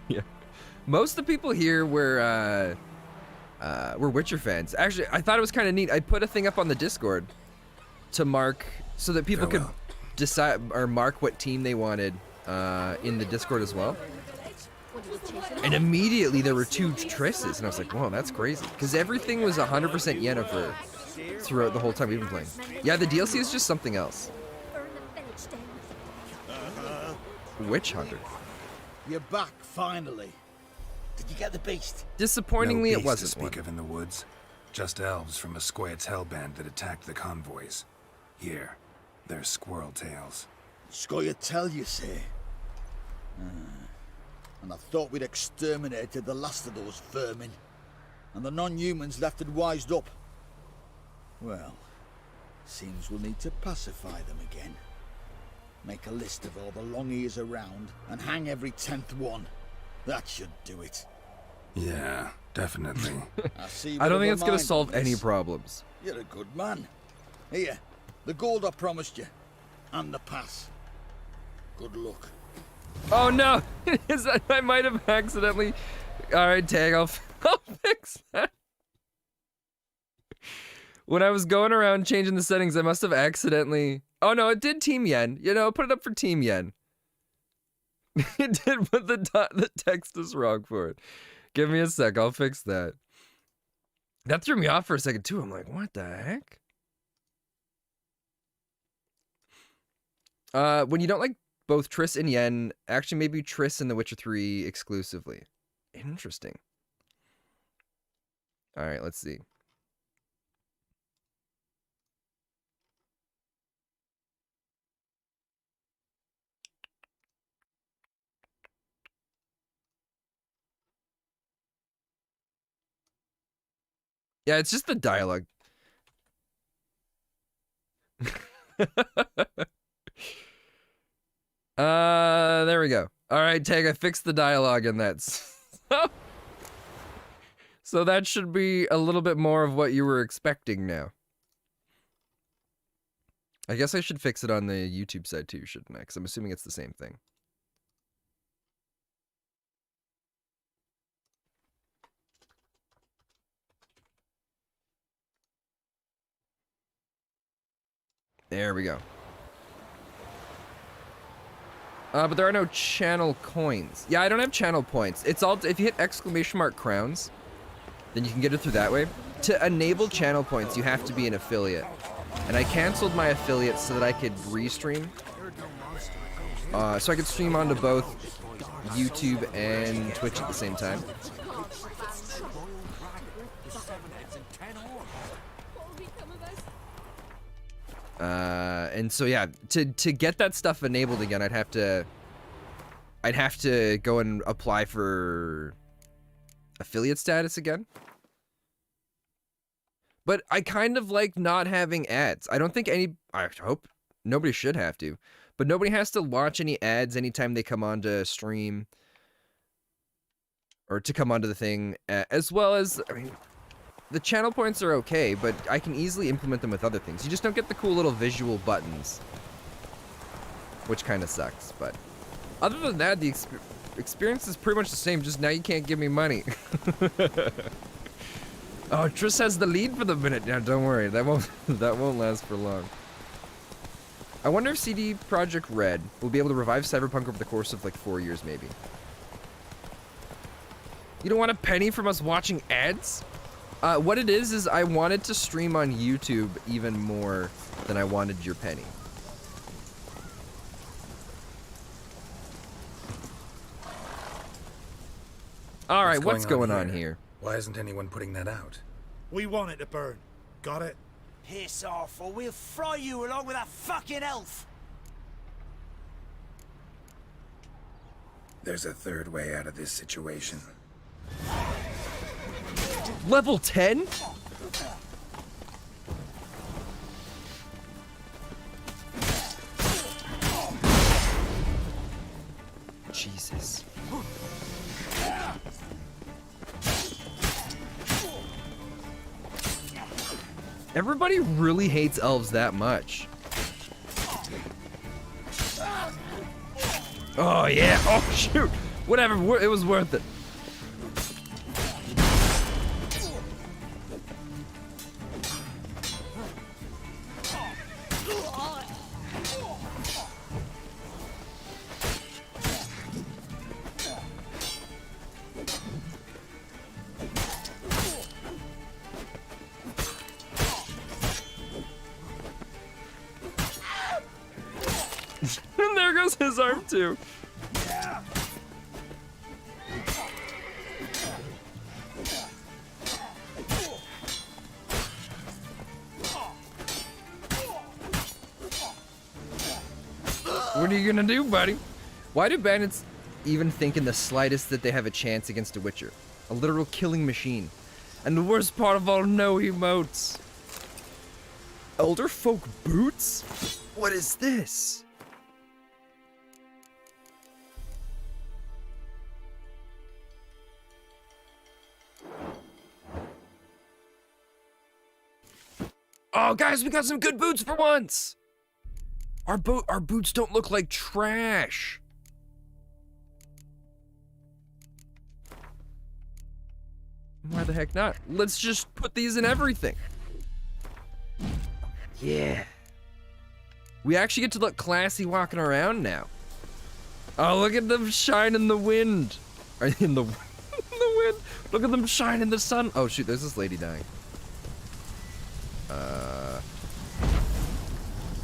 Yeah. Most of the people here were Witcher fans. Actually, I thought it was kind of neat. I put a thing up on the Discord to mark so that people could decide or mark what team they wanted in the Discord as well. And immediately there were 2 Trisses, and I was like, whoa, that's crazy. Because everything was 100% Yennefer throughout the whole time we've been playing. Yeah, the DLC is just something else. Witch Hunter. You're back, finally. Did you get the beast? Disappointingly, No it beast to wasn't speak of in the woods. Just elves from a Square's hellband that attacked the convoys. Here, they're squirrel tails. Scoia'tael, you say? And I thought we'd exterminated the last of those vermin. And the non-humans left and wised up. Well, seems we'll need to pacify them again. Make a list of all the long ears around and hang every 10th one. That should do it. Yeah, definitely. I don't think it's going to solve any problems. You're a good man. Here, the gold I promised you. And the pass. Good luck. Oh no! I might have accidentally... Alright, Tag, I'll fix that. When I was going around changing the settings, I must have accidentally... Oh no, it did Team Yen. You know, put it up for Team Yen. It did, but the text is wrong for it. Give me a sec, I'll fix that. That threw me off for a second too. I'm like, what the heck? When you don't like both Triss and Yen, actually maybe Triss and The Witcher 3 exclusively. Interesting. Alright, let's see. Yeah, it's just the dialogue. There we go. Alright, Tag, I fixed the dialogue in that. So that should be a little bit more of what you were expecting now. I guess I should fix it on the YouTube side too, shouldn't I? Because I'm assuming it's the same thing. There we go. But there are no channel coins. Yeah, I don't have channel points. It's all, if you hit ! crowns, then you can get it through that way. To enable channel points, you have to be an affiliate. And I canceled my affiliate so that I could restream. So I could stream onto both YouTube and Twitch at the same time. And so yeah, to get that stuff enabled again, I'd have to go and apply for affiliate status again. But I kind of like not having ads. I don't think I hope nobody should have to, but nobody has to watch any ads anytime they come onto stream or to come onto the thing, as well as, I mean, the channel points are okay, but I can easily implement them with other things. You just don't get the cool little visual buttons, which kind of sucks, but other than that, the experience is pretty much the same, just now you can't give me money. Oh, Triss has the lead for the minute. Now, don't worry, that won't last for long. I wonder if CD Projekt Red will be able to revive Cyberpunk over the course of like 4 years, maybe. You don't want a penny from us watching ads? What it is I wanted to stream on YouTube even more than I wanted your penny. All right, what's going on here? Why isn't anyone putting that out? We want it to burn. Got it? Piss off, or we'll fry you along with a fucking elf. There's a third way out of this situation. Level 10? Jesus. Everybody really hates elves that much. Oh yeah, oh shoot. Whatever, it was worth it. And there goes his arm too. What are you gonna do, buddy? Why do bandits even think in the slightest that they have a chance against a Witcher? A literal killing machine. And the worst part of all, no emotes. Elder folk boots? What is this? Oh, guys, we got some good boots for once. Our boots don't look like trash. Why the heck not? Let's just put these in everything. Yeah. We actually get to look classy walking around now. Oh, look at them shine in the wind. Are they in the, in the wind? Look at them shine in the sun. Oh shoot, there's this lady dying.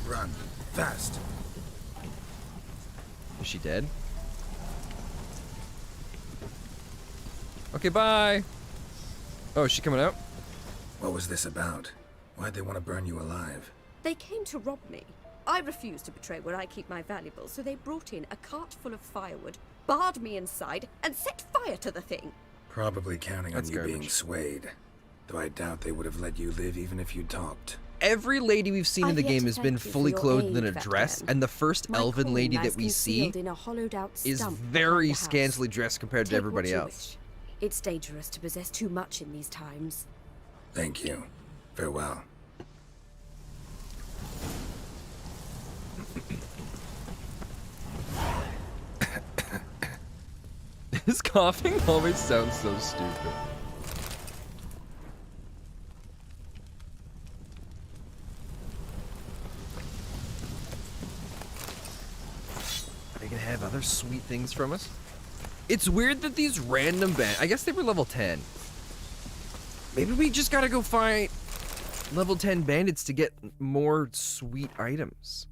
Run. Fast. Is she dead? Okay, bye. Oh, is she coming out? What was this about? Why'd they want to burn you alive? They came to rob me. I refused to betray where I keep my valuables, so they brought in a cart full of firewood, barred me inside, and set fire to the thing. Probably counting on That's you being garbage. swayed. Though I doubt they would have let you live even if you talked. Every lady we've seen in the I've yet game to has been thank you fully for your clothed in a aid, dress, Vatman. and the first My elven coin lady lies that we see concealed in a hollowed-out is stump very behind the house. scantily dressed compared to Take everybody what you else. wish. It's dangerous to possess too much in these times. Thank you. Farewell. His coughing always sounds so stupid. Are they gonna have other sweet things from us? It's weird that these random I guess they were level 10. Maybe we just gotta go fight level 10 bandits to get more sweet items.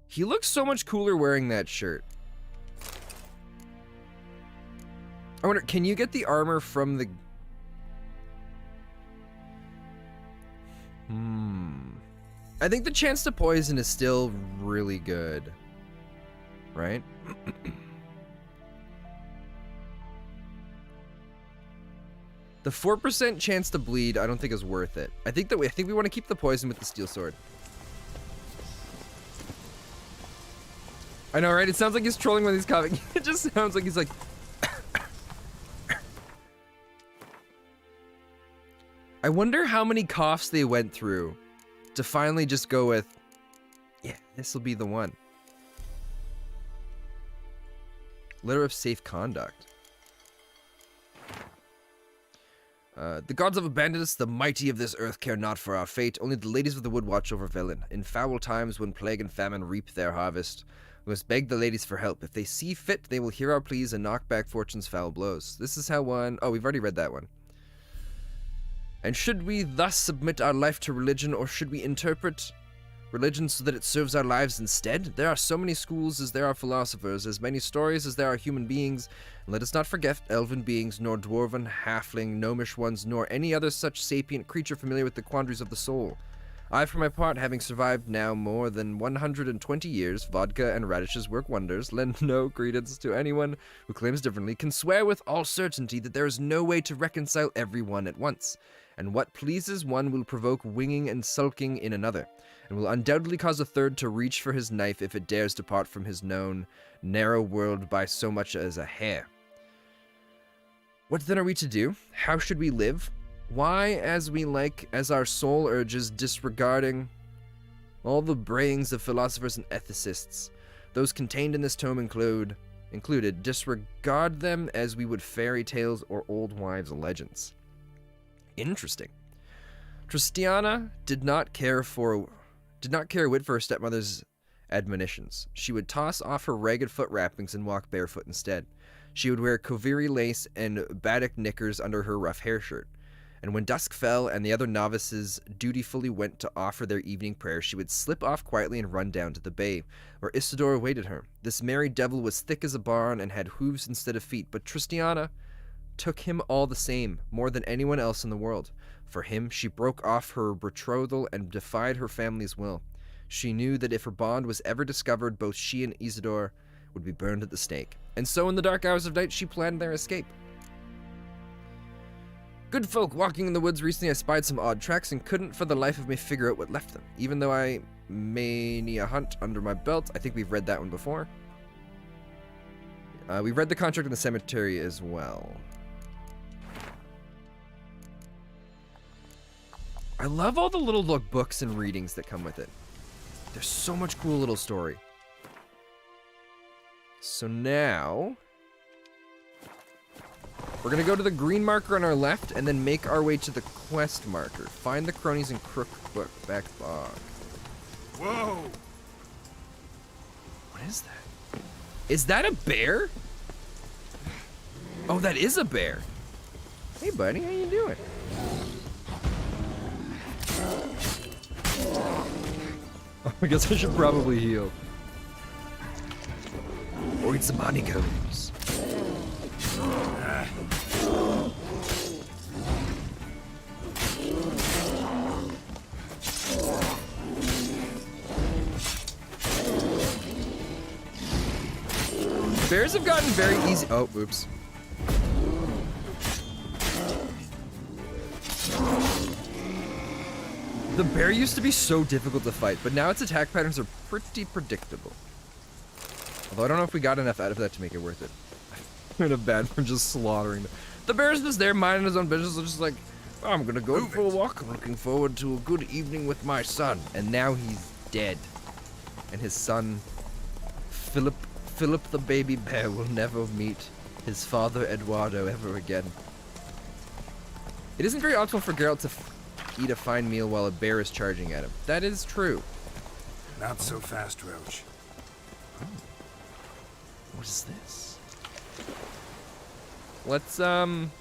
He looks so much cooler wearing that shirt. I wonder, can you get the armor from the... I think the chance to poison is still really good. Right? The 4% chance to bleed, I don't think is worth it. I think we want to keep the poison with the steel sword. I know, right? It sounds like he's trolling when he's coughing. It just sounds like he's like... I wonder how many coughs they went through to finally just go with, yeah, this will be the one. Letter of safe conduct. The gods have abandoned us, the mighty of this earth care not for our fate. Only the ladies of the wood watch over villain. In foul times when plague and famine reap their harvest, we must beg the ladies for help. If they see fit, they will hear our pleas and knock back fortune's foul blows. This is how one... Oh, we've already read that one. And should we thus submit our life to religion, or should we interpret religion so that it serves our lives instead? There are so many schools as there are philosophers, as many stories as there are human beings. And let us not forget elven beings, nor dwarven, halfling, gnomish ones, nor any other such sapient creature familiar with the quandaries of the soul. I, for my part, having survived now more than 120 years, vodka and radishes work wonders, lend no credence to anyone who claims differently, can swear with all certainty that there is no way to reconcile everyone at once, and what pleases one will provoke winging and sulking in another, and will undoubtedly cause a third to reach for his knife if it dares depart from his known, narrow world by so much as a hair. What then are we to do? How should we live? Why, as we like, as our soul urges, disregarding all the brayings of philosophers and ethicists, those contained in this tome included, disregard them as we would fairy tales or old wives' legends. Interesting. Tristiana did not care a whit for her stepmother's admonitions. She would toss off her ragged foot wrappings and walk barefoot instead. She would wear Koviri lace and batik knickers under her rough hair shirt. And when dusk fell and the other novices dutifully went to offer their evening prayer, she would slip off quietly and run down to the bay, where Isidore awaited her. This merry devil was thick as a barn and had hooves instead of feet, but Tristiana took him all the same, more than anyone else in the world. For him, she broke off her betrothal and defied her family's will. She knew that if her bond was ever discovered, both she and Isidore would be burned at the stake. And so in the dark hours of night, she planned their escape. Good folk walking in the woods recently, I spied some odd tracks and couldn't for the life of me figure out what left them. Even though I mania hunt under my belt, I think we've read that one before. We read the contract in the cemetery as well. I love all the little books and readings that come with it. There's so much cool little story. So now we're gonna go to the green marker on our left and then make our way to the quest marker. Find the cronies in Crookback Bog. Whoa! What is that? Is that a bear? Oh, that is a bear. Hey, buddy, how you doing? Oh, I guess I should probably heal. Or eat some honeycombs. Bears have gotten very easy. Oh, oops. The bear used to be so difficult to fight, but now its attack patterns are pretty predictable. Although I don't know if we got enough out of that to make it worth it. I'm kind of bad for just slaughtering them. The bear's just there minding his own business, just like, oh, I'm gonna go for a walk. I'm looking forward to a good evening with my son. And now he's dead. And his son, Philip the baby bear, will never meet his father Eduardo ever again. It isn't very optimal for Geralt to eat a fine meal while a bear is charging at him. That is true. Not so fast, Roach. Oh. What is this? Let's, put on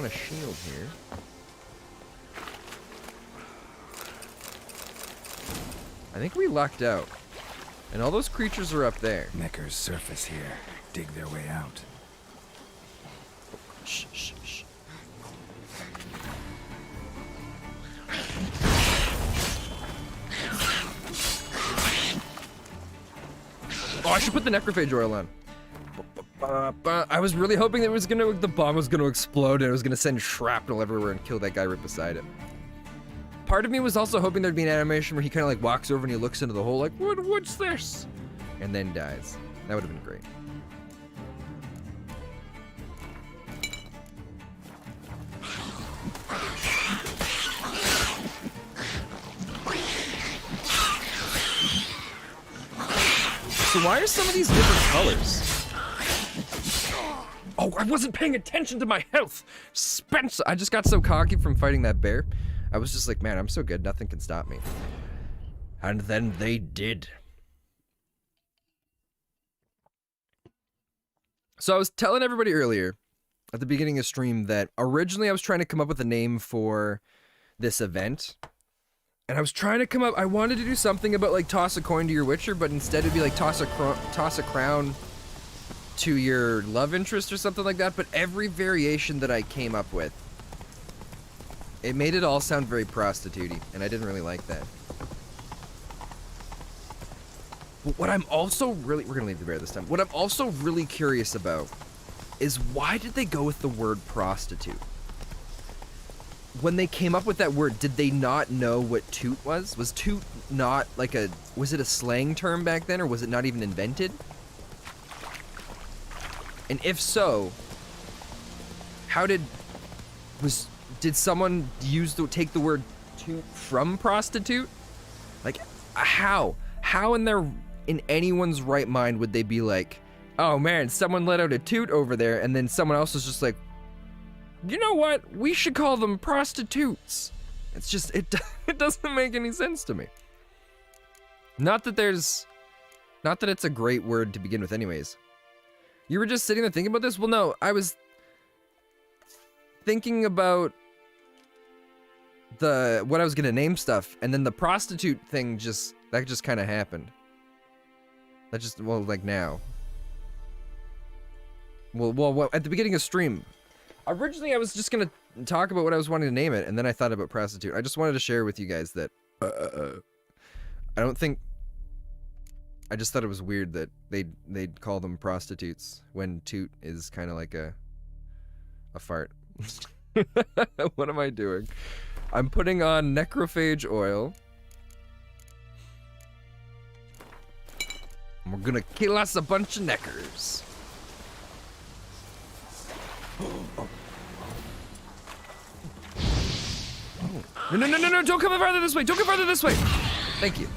a shield here. I think we lucked out. And all those creatures are up there. Neckers surface here. Dig their way out. Shh, shh, shh. Oh, I should put the necrophage oil on. I was really hoping that the bomb was gonna explode and it was gonna send shrapnel everywhere and kill that guy right beside it. Part of me was also hoping there'd be an animation where he kind of like walks over and he looks into the hole like, what's this? And then dies. That would have been great. So why are some of these different colors? Oh, I wasn't paying attention to my health! Spencer! I just got so cocky from fighting that bear. I was just like, man, I'm so good, nothing can stop me. And then they did. So I was telling everybody earlier, at the beginning of stream, that originally I was trying to come up with a name for this event. And I was trying to come up, I wanted to do something about like toss a coin to your Witcher, but instead it'd be like toss a crown to your love interest or something like that. But every variation that I came up with, it made it all sound very prostitute-y, and I didn't really like that. But what I'm also really, we're gonna leave the bear this time. What I'm also really curious about is why did they go with the word prostitute? When they came up with that word, did they not know what toot was? Was toot not like was it a slang term back then, or was it not even invented? And if so, did someone take the word toot from prostitute? Like, how? How in anyone's right mind would they be like, oh man, someone let out a toot over there, and then someone else was just like, you know what? We should call them prostitutes. It's just, it doesn't make any sense to me. Not that it's a great word to begin with anyways. You were just sitting there thinking about this? Well, no, I was thinking about what I was gonna name stuff, and then the prostitute thing just kind of happened. That just, well, like now. Well, at the beginning of stream, originally I was just gonna talk about what I was wanting to name it, and then I thought about prostitute. I just wanted to share with you guys that, I just thought it was weird that they'd call them prostitutes when toot is kind of like a fart. What am I doing? I'm putting on necrophage oil. And we're gonna kill us a bunch of neckers. Oh. No, don't come farther this way! Don't come farther this way! Thank you.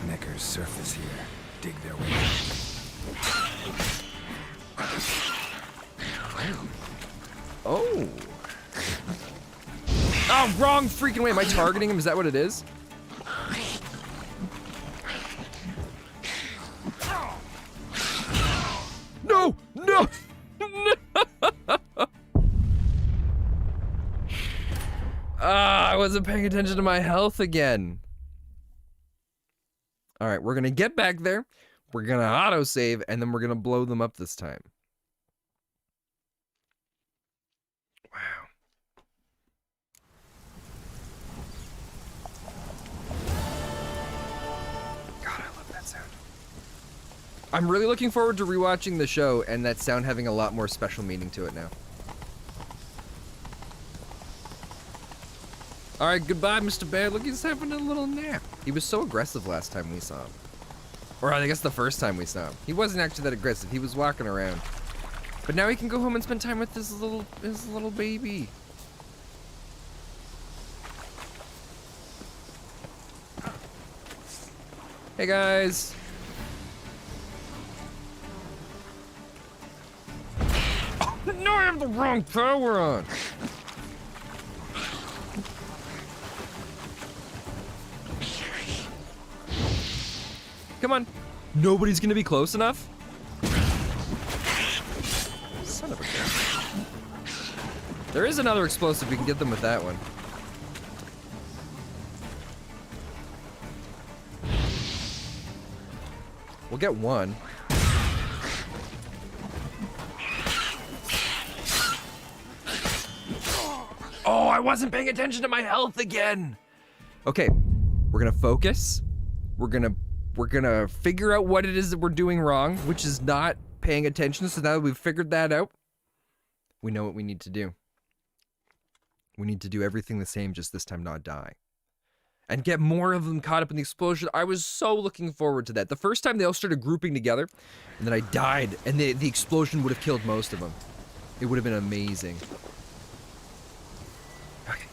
Neckers surface here. Dig their way. Oh. Oh, wrong freaking way. Am I targeting him? Is that what it is? No! No! I wasn't paying attention to my health again. Alright, we're gonna get back there. We're gonna autosave, and then we're gonna blow them up this time. Wow. God, I love that sound. I'm really looking forward to rewatching the show and that sound having a lot more special meaning to it now. Alright, goodbye, Mr. Bear. Look, he's having a little nap. He was so aggressive last time we saw him. Or I guess the first time we saw him. He wasn't actually that aggressive. He was walking around. But now he can go home and spend time with his little baby. Hey, guys. Oh, no, I have the wrong power on. Come on. Nobody's gonna be close enough? Son of a gun. There is another explosive. We can get them with that one. We'll get one. Oh, I wasn't paying attention to my health again. Okay, we're gonna focus. We're gonna figure out what it is that we're doing wrong, which is not paying attention, so now that we've figured that out, we know what we need to do. We need to do everything the same, just this time not die. And get more of them caught up in the explosion. I was so looking forward to that. The first time they all started grouping together, and then I died, and the explosion would have killed most of them. It would have been amazing. Okay.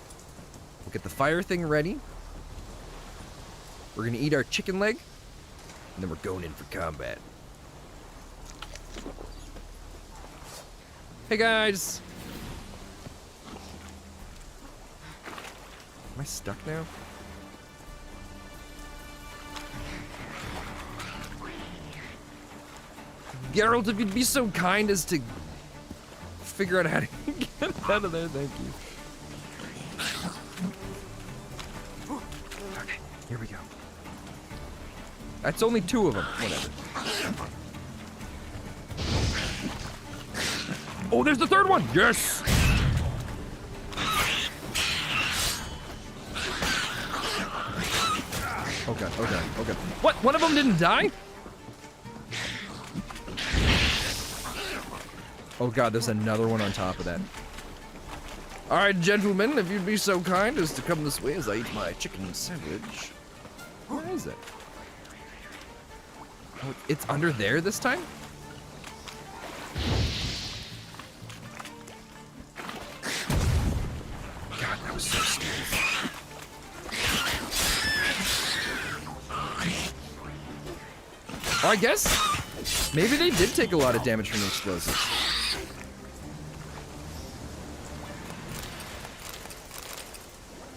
We'll get the fire thing ready. We're gonna eat our chicken leg, and then we're going in for combat. Hey guys! Am I stuck now? Geralt, if you'd be so kind as to figure out how to get out of there, thank you. Okay, here we go. That's only 2 of them. Whatever. Oh, there's the 3rd one! Yes! Oh god, oh god, oh god. What? One of them didn't die? Oh god, there's another one on top of that. Alright, gentlemen, if you'd be so kind as to come this way as I eat my chicken sandwich. Where is it? Oh, it's under there this time? God, that was so stupid. Oh, I guess maybe they did take a lot of damage from the explosives.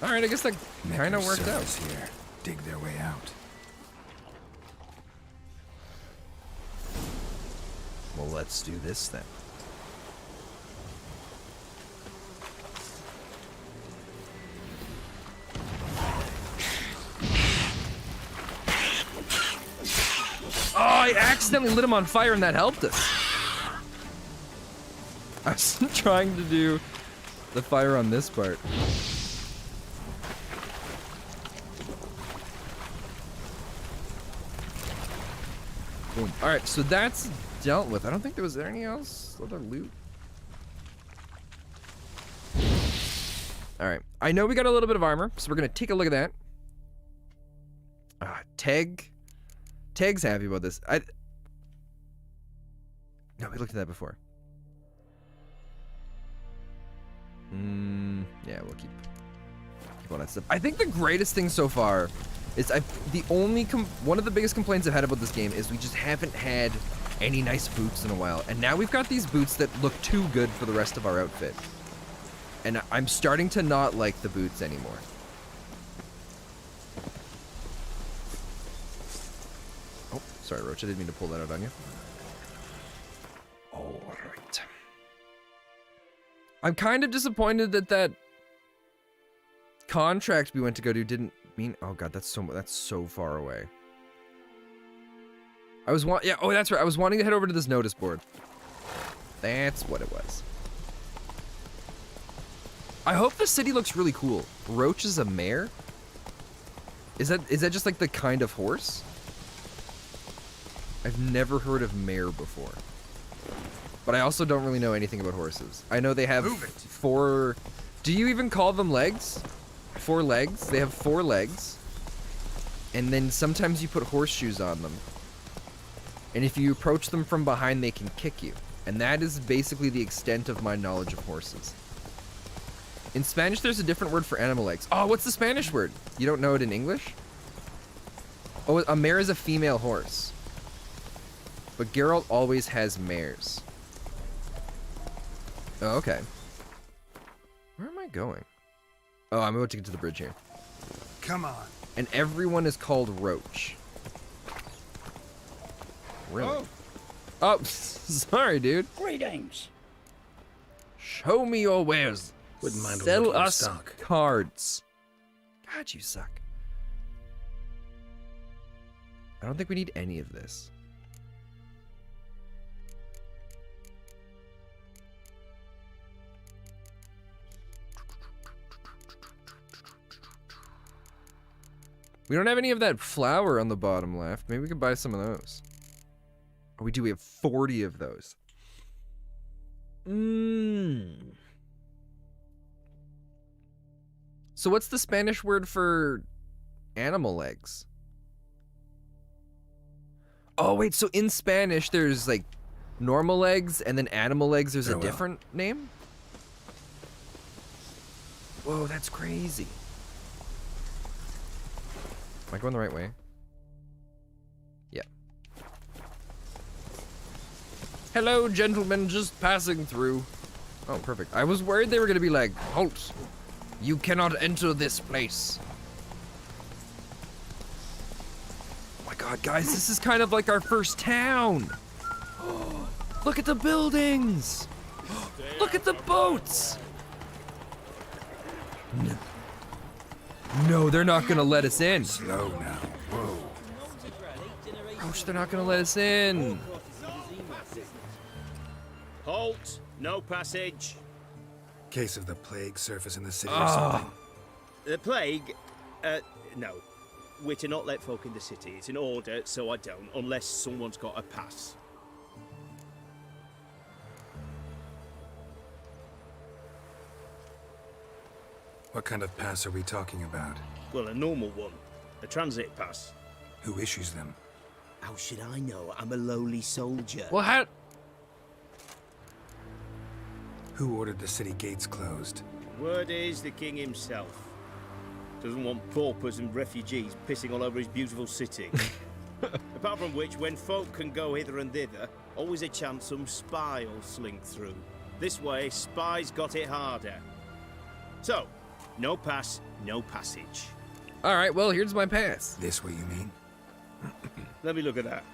Alright, I guess that kind of worked out. Here. Dig their way out. Well, let's do this then. Oh, I accidentally lit him on fire and that helped us. I was trying to do the fire on this part. Boom. Alright, so that's dealt with. I don't think there was any else other loot. Alright. I know we got a little bit of armor, so we're gonna take a look at that. Tag's happy about this. No, we looked at that before. Yeah, we'll keep all that stuff. I think the greatest thing so far is one of the biggest complaints I've had about this game is we just haven't had any nice boots in a while. And now we've got these boots that look too good for the rest of our outfit. And I'm starting to not like the boots anymore. Oh, sorry, Roach. I didn't mean to pull that out on you. All right. I'm kind of disappointed that contract we went to go to didn't mean. Oh god, that's so far away. Oh, that's right. I was wanting to head over to this notice board. That's what it was. I hope the city looks really cool. Roach is a mare? Is that just like the kind of horse? I've never heard of mare before. But I also don't really know anything about horses. I know they have 4... Do you even call them legs? 4 legs? They have 4 legs. And then sometimes you put horseshoes on them. And if you approach them from behind, they can kick you. And that is basically the extent of my knowledge of horses. In Spanish, there's a different word for animal legs. Oh, what's the Spanish word? You don't know it in English? Oh, a mare is a female horse. But Geralt always has mares. Oh, okay. Where am I going? Oh, I'm about to get to the bridge here. Come on. And everyone is called Roach. Really? Oh, sorry, dude. Greetings. Show me your wares. Wouldn't mind a Sell little us stock. cards. God, you suck. I don't think we need any of this. We don't have any of that flour on the bottom left. Maybe we could buy some of those. Oh, we do. We have 40 of those. So what's the Spanish word for animal legs? Oh, wait. So in Spanish, there's like normal legs and then animal legs. There's a different name? Whoa, that's crazy. Am I going the right way? Yeah. Hello, gentlemen, just passing through. Oh, perfect. I was worried they were gonna be like, halt. You cannot enter this place. Oh my god, guys, this is kind of like our first town. Look at the buildings. Look at the boats. No. No, they're not gonna let us in. Slow now. Whoa. Ouch, they're not gonna let us in. Halt! No passage. Case of the plague surface in the city or something. The plague? No. We're to not let folk in the city. It's an order, so I don't, unless someone's got a pass. What kind of pass are we talking about? Well, a normal one. A transit pass. Who issues them? How should I know? I'm a lowly soldier. Well, how... Who ordered the city gates closed? Word is the king himself. Doesn't want paupers and refugees pissing all over his beautiful city. Apart from which, when folk can go hither and thither, always a chance some spy will slink through. This way, spies got it harder. So, no pass, no passage. All right, well, here's my pass. This way, you mean? Let me look at that.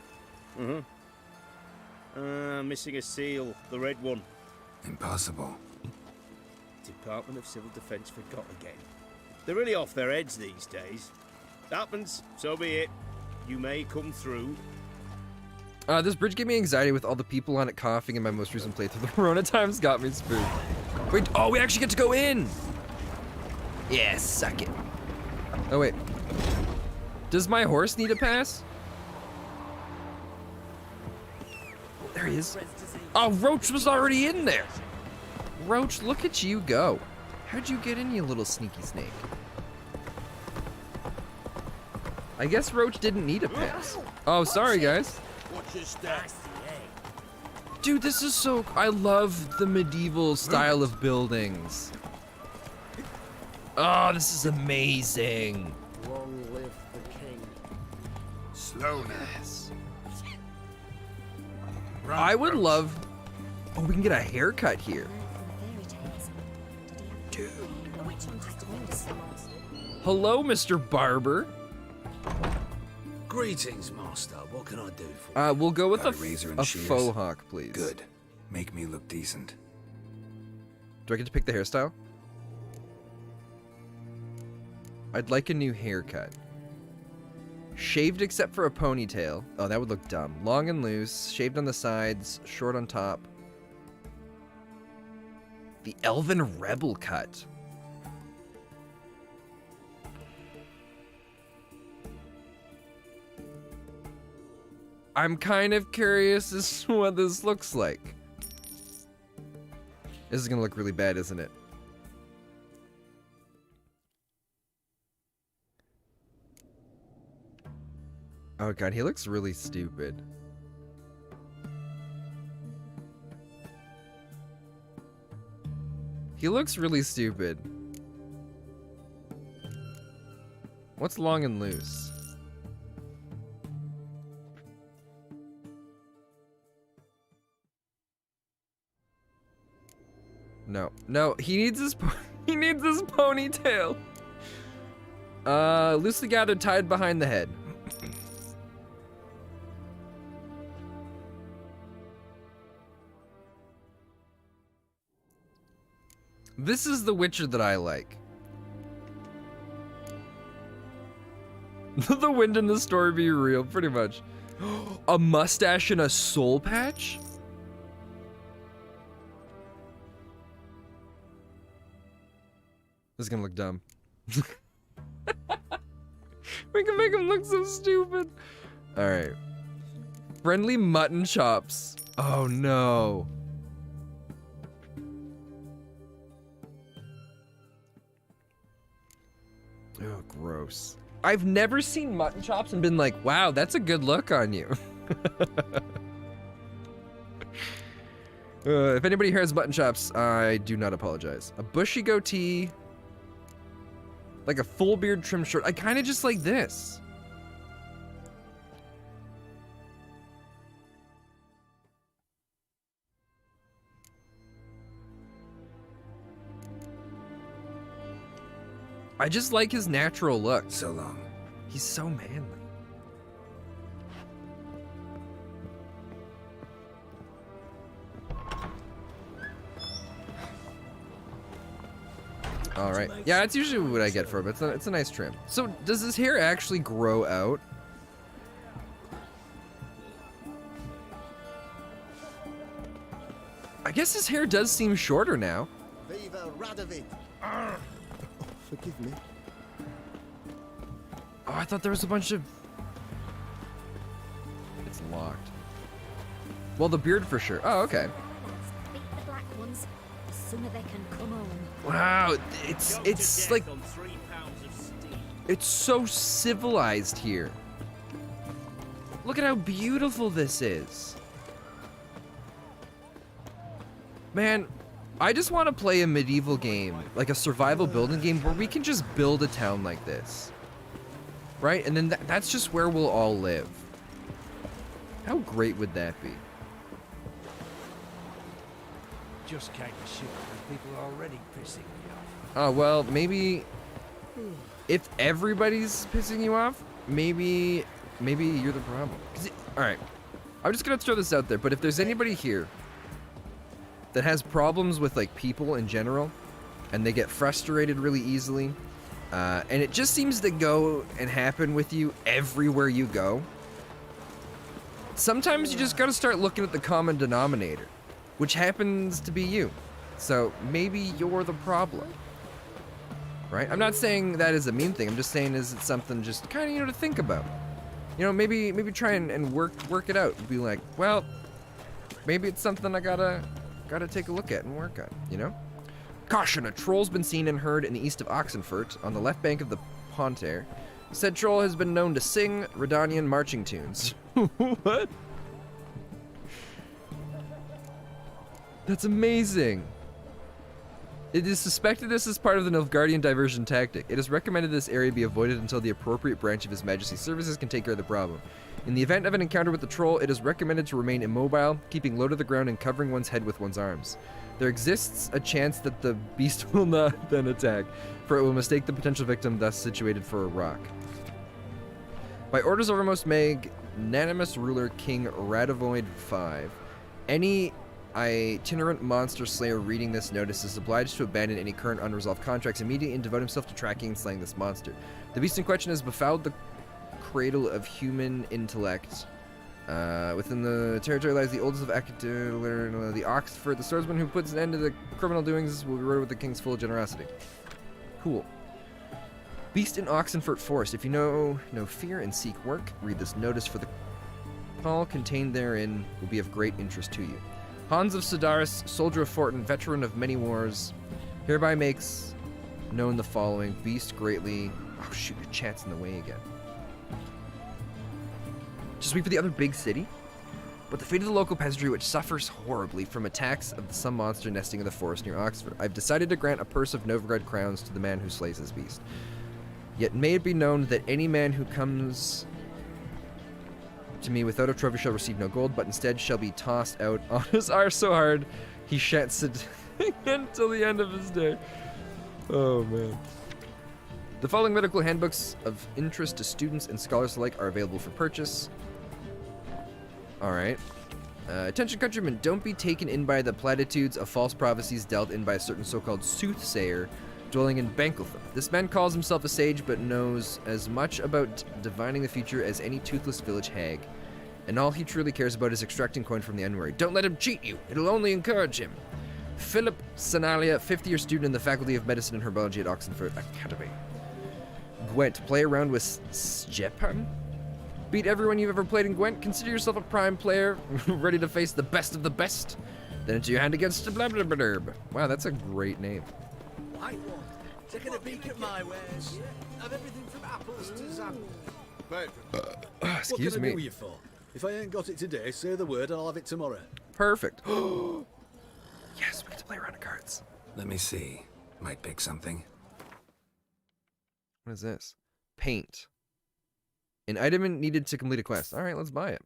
Missing a seal, the red one. Impossible. Department of Civil Defense forgot again. They're really off their heads these days. Happens, so be it. You may come through. This bridge gave me anxiety with all the people on it coughing in my most recent playthrough. The Rona times got me spooked. Wait, oh, we actually get to go in! Yeah, suck it. Oh, wait. Does my horse need a pass? There he is. Oh, Roach was already in there. Roach, look at you go. How'd you get in, you little sneaky snake? I guess Roach didn't need a pass. Oh, sorry, guys. Dude, this is so... I love the medieval style of buildings. Oh, this is amazing. Long live the king. Slow now. Yes. Run, I would Roach. love... Oh, we can get a haircut here. Dude. Hello, Mr. Barber. Greetings, master. What can I do for you? We'll go with Got a razor and a shears? faux hawk, please. Good. Make me look decent. Do I get to pick the hairstyle? I'd like a new haircut. Shaved except for a ponytail. Oh, that would look dumb. Long and loose, shaved on the sides, short on top. The Elven Rebel cut. I'm kind of curious as to what this looks like. This is gonna look really bad, isn't it? Oh god, he looks really stupid. He looks really stupid. What's long and loose? No, no, he needs his he needs his ponytail. Loosely gathered, tied behind the head. This is the Witcher that I like. The wind in the story be real, pretty much. A mustache and a soul patch? This is gonna look dumb. We can make him look so stupid. Alright. Friendly mutton chops. Oh no. Oh, gross. I've never seen mutton chops and been like, wow, that's a good look on you. If anybody here has mutton chops, I do not apologize. A bushy goatee, like a full beard trim shirt. I kind of just like this. I just like his natural look. So long. He's so manly. All right. Yeah, that's usually what I get for him. It's a nice trim. So, does his hair actually grow out? I guess his hair does seem shorter now. Viva Radovid! Forgive me. Oh, I thought there was a bunch of... It's locked. Well, the beard for sure. Oh, okay. Beat the black ones. The sooner they can come home. Wow, it's like... It's so civilized here. Look at how beautiful this is. Man, I just want to play a medieval game, like a survival building game where we can just build a town like this. Right? And then that's just where we'll all live. How great would that be? Just came to shit when people are already pissing me off. Oh, well, maybe if everybody's pissing you off, maybe you're the problem. All right, I'm just gonna throw this out there, but if there's anybody here that has problems with like people in general, and they get frustrated really easily, and it just seems to go and happen with you everywhere you go, sometimes you just gotta start looking at the common denominator, which happens to be you. So maybe you're the problem, right? I'm not saying that is a mean thing. I'm just saying is it something just kind of, to think about. Maybe try and work it out. Be like, well, maybe it's something I gotta take a look at and work on, Caution, a troll's been seen and heard in the east of Oxenfurt on the left bank of the Pontaire. Said troll has been known to sing Redanian marching tunes. What? That's amazing. It is suspected this is part of the Nilfgaardian diversion tactic. It is recommended this area be avoided until the appropriate branch of His Majesty's services can take care of the problem. In the event of an encounter with the troll, it is recommended to remain immobile, keeping low to the ground and covering one's head with one's arms. There exists a chance that the beast will not then attack, for it will mistake the potential victim thus situated for a rock. By orders of our most magnanimous ruler, King Radovoid V, any itinerant monster slayer reading this notice is obliged to abandon any current unresolved contracts immediately and devote himself to tracking and slaying this monster. The beast in question has befouled the cradle of human intellect. Within the territory lies the oldest of the Oxford. The swordsman who puts an end to the criminal doings will be rewarded with the king's full generosity. Cool. Beast in Oxenfurt Forest. If you know no fear and seek work, read this notice, for the call contained therein will be of great interest to you. Hans of Sidaris, soldier of Fortin, veteran of many wars, hereby makes known the following. Beast greatly... Oh shoot, your chat's in the way again. Just wait for the other big city? But the fate of the local peasantry, which suffers horribly from attacks of some monster nesting in the forest near Oxford. I've decided to grant a purse of Novigrad crowns to the man who slays this beast. Yet may it be known that any man who comes to me without a trophy shall receive no gold, but instead shall be tossed out on his arse so hard he shan't sit until the end of his day. Oh man. The following medical handbooks of interest to students and scholars alike are available for purchase. Alright. Attention countrymen, don't be taken in by the platitudes of false prophecies dealt in by a certain so-called soothsayer dwelling in Bankeltham. This man calls himself a sage, but knows as much about divining the future as any toothless village hag. And all he truly cares about is extracting coin from the unwary. Don't let him cheat you. It'll only encourage him. Philip Sanalia, 50-year student in the Faculty of Medicine and Herbology at Oxenford Academy. Gwent, play around with Stepan? Beat everyone you've ever played in Gwent. Consider yourself a prime player, ready to face the best of the best. Then into your hand against blah blah blah blah. Wow, that's a great name. White one. Taking a peek at my wares. Have everything from apples to zam. Excuse what can me. I do you for? If I ain't got it today, say the word and I'll have it tomorrow. Perfect. Yes, we get to play a round of cards. Let me see. Might pick something. What is this? Paint. An item needed to complete a quest. All right, let's buy it.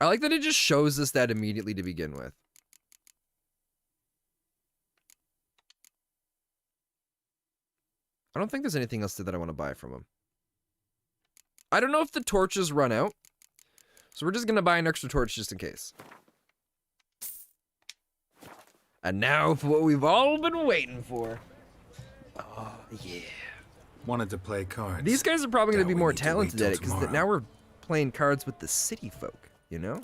I like that it just shows us that immediately to begin with. I don't think there's anything else that I want to buy from him. I don't know if the torches run out, so we're just going to buy an extra torch just in case. And now for what we've all been waiting for. Oh, yeah. Wanted to play cards. These guys are probably going to be Doubt we more need to wait talented till at it, because tomorrow. now we're playing cards with the city folk, you know?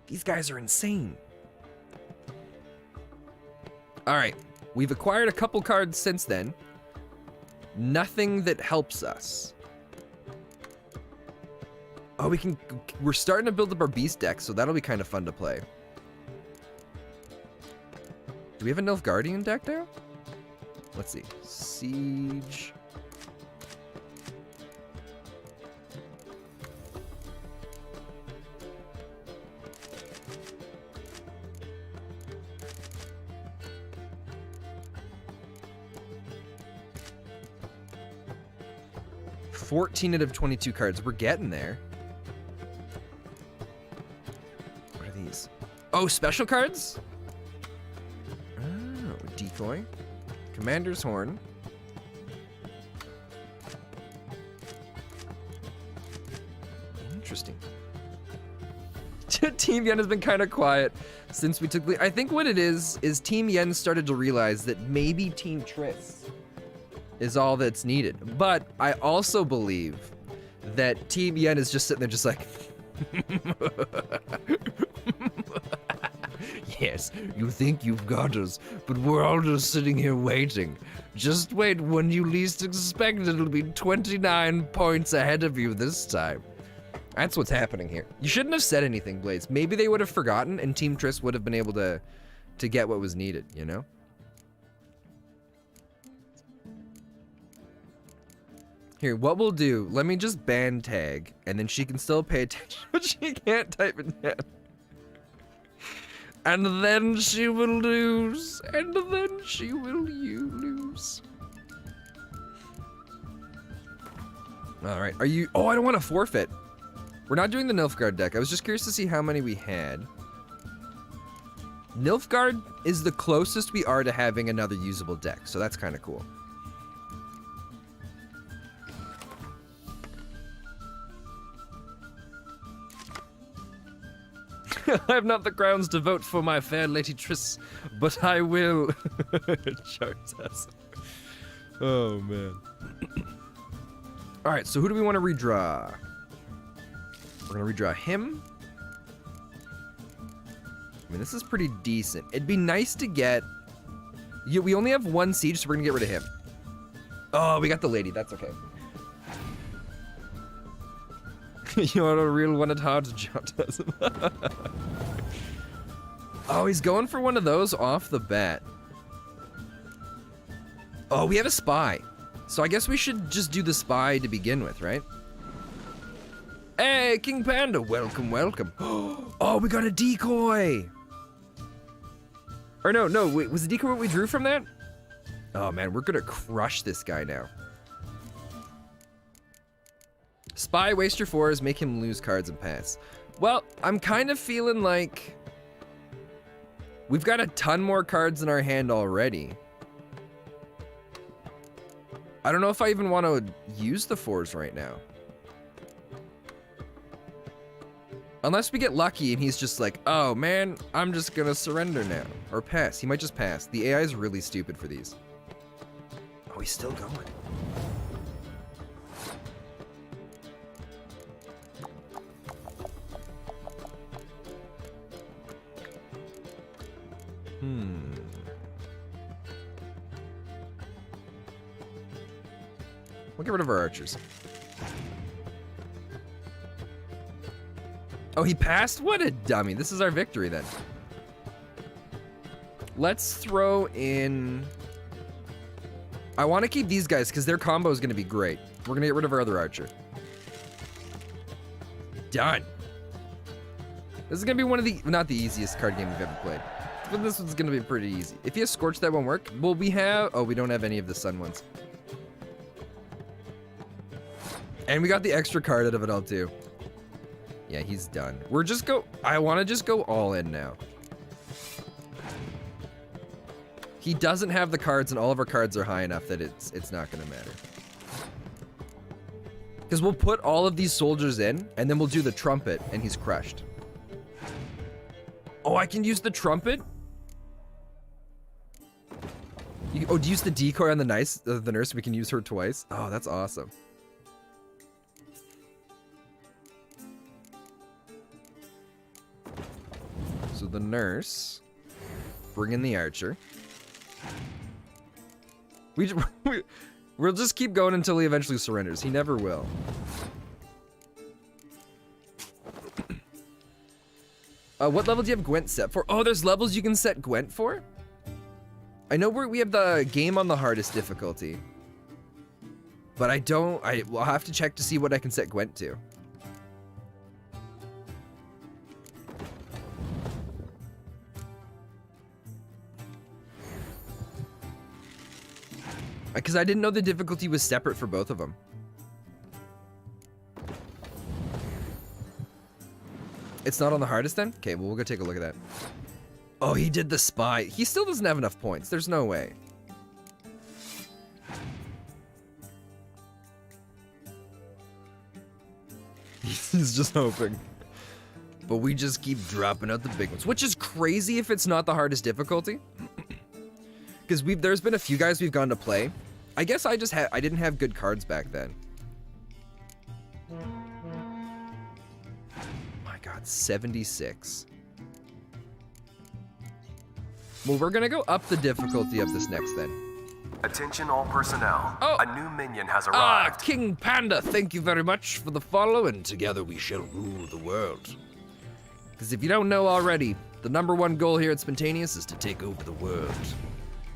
These guys are insane. Alright, we've acquired a couple cards since then. Nothing that helps us. Oh, we're starting to build up our beast deck, so that'll be kind of fun to play. Do we have a Nilfgaardian deck now? Let's see. Siege. $14 out of 22 cards. We're getting there. What are these? Oh, special cards? Oh, decoy. Commander's Horn. Interesting. Team Yen has been kind of quiet since we took the... I think what it is Team Yen started to realize that maybe Team Triss is all that's needed. But I also believe that Team Yen is just sitting there just like... Yes, you think you've got us, but we're all just sitting here waiting. Just wait, when you least expect it, it'll be 29 points ahead of you this time. That's what's happening here. You shouldn't have said anything, Blaze. Maybe they would have forgotten and Team Triss would have been able to get what was needed, you know? Here, what we'll do, let me just ban tag, and then she can still pay attention, but she can't type it down. And then she will lose, and then she will lose. All right, are you, oh, I don't want to forfeit. We're not doing the Nilfgaard deck. I was just curious to see how many we had. Nilfgaard is the closest we are to having another usable deck, so that's kind of cool. I have not the grounds to vote for my fair Lady Triss, but I will. Chartas. Oh, man. All right, so who do we want to redraw? We're going to redraw him. I mean, this is pretty decent. It'd be nice to get... Yeah, we only have one siege, so we're going to get rid of him. Oh, we got the lady. That's okay. You're a real one at heart, Chartas. Oh, he's going for one of those off the bat. Oh, we have a spy. So I guess we should just do the spy to begin with, right? Hey, King Panda, welcome, welcome. Oh, we got a decoy. Or no, wait, was the decoy what we drew from that? Oh man, we're gonna crush this guy now. Spy, waste your fours, make him lose cards and pass. Well, I'm kind of feeling like we've got a ton more cards in our hand already. I don't know if I even want to use the fours right now. Unless we get lucky and he's just like, oh man, I'm just gonna surrender now. Or pass, he might just pass. The AI is really stupid for these. Oh, he's still going. We'll get rid of our archers. Oh, he passed? What a dummy. This is our victory then. Let's throw in... I want to keep these guys because their combo is going to be great. We're going to get rid of our other archer. Done. This is going to be one of the... Not the easiest card game we've ever played. But this one's going to be pretty easy. If he has Scorch, that won't work. Well, we have... Oh, we don't have any of the Sun ones. And we got the extra card out of it all, too. Yeah, he's done. We're just go... I want to just go all in now. He doesn't have the cards, and all of our cards are high enough that it's not going to matter. Because we'll put all of these soldiers in, and then we'll do the trumpet, and he's crushed. Oh, I can use the trumpet? Use the decoy on the nurse. We can use her twice. Oh, that's awesome. So the nurse, bring in the archer. We'll just keep going until he eventually surrenders. He never will. What level do you have Gwent set for? Oh, there's levels you can set Gwent for? I know we have the game on the hardest difficulty. But I'll have to check to see what I can set Gwent to. Because I didn't know the difficulty was separate for both of them. It's not on the hardest then? Okay, well, we'll go take a look at that. Oh, he did the spy. He still doesn't have enough points. There's no way. He's just hoping. But we just keep dropping out the big ones, which is crazy if it's not the hardest difficulty. Because there's been a few guys we've gone to play. I guess I didn't have good cards back then. My God, 76. Well, we're gonna go up the difficulty of this next then. Attention all personnel. Oh. A new minion has arrived. King Panda, thank you very much for the follow, and together we shall rule the world. Because if you don't know already, the #1 goal here at Spentaneous is to take over the world.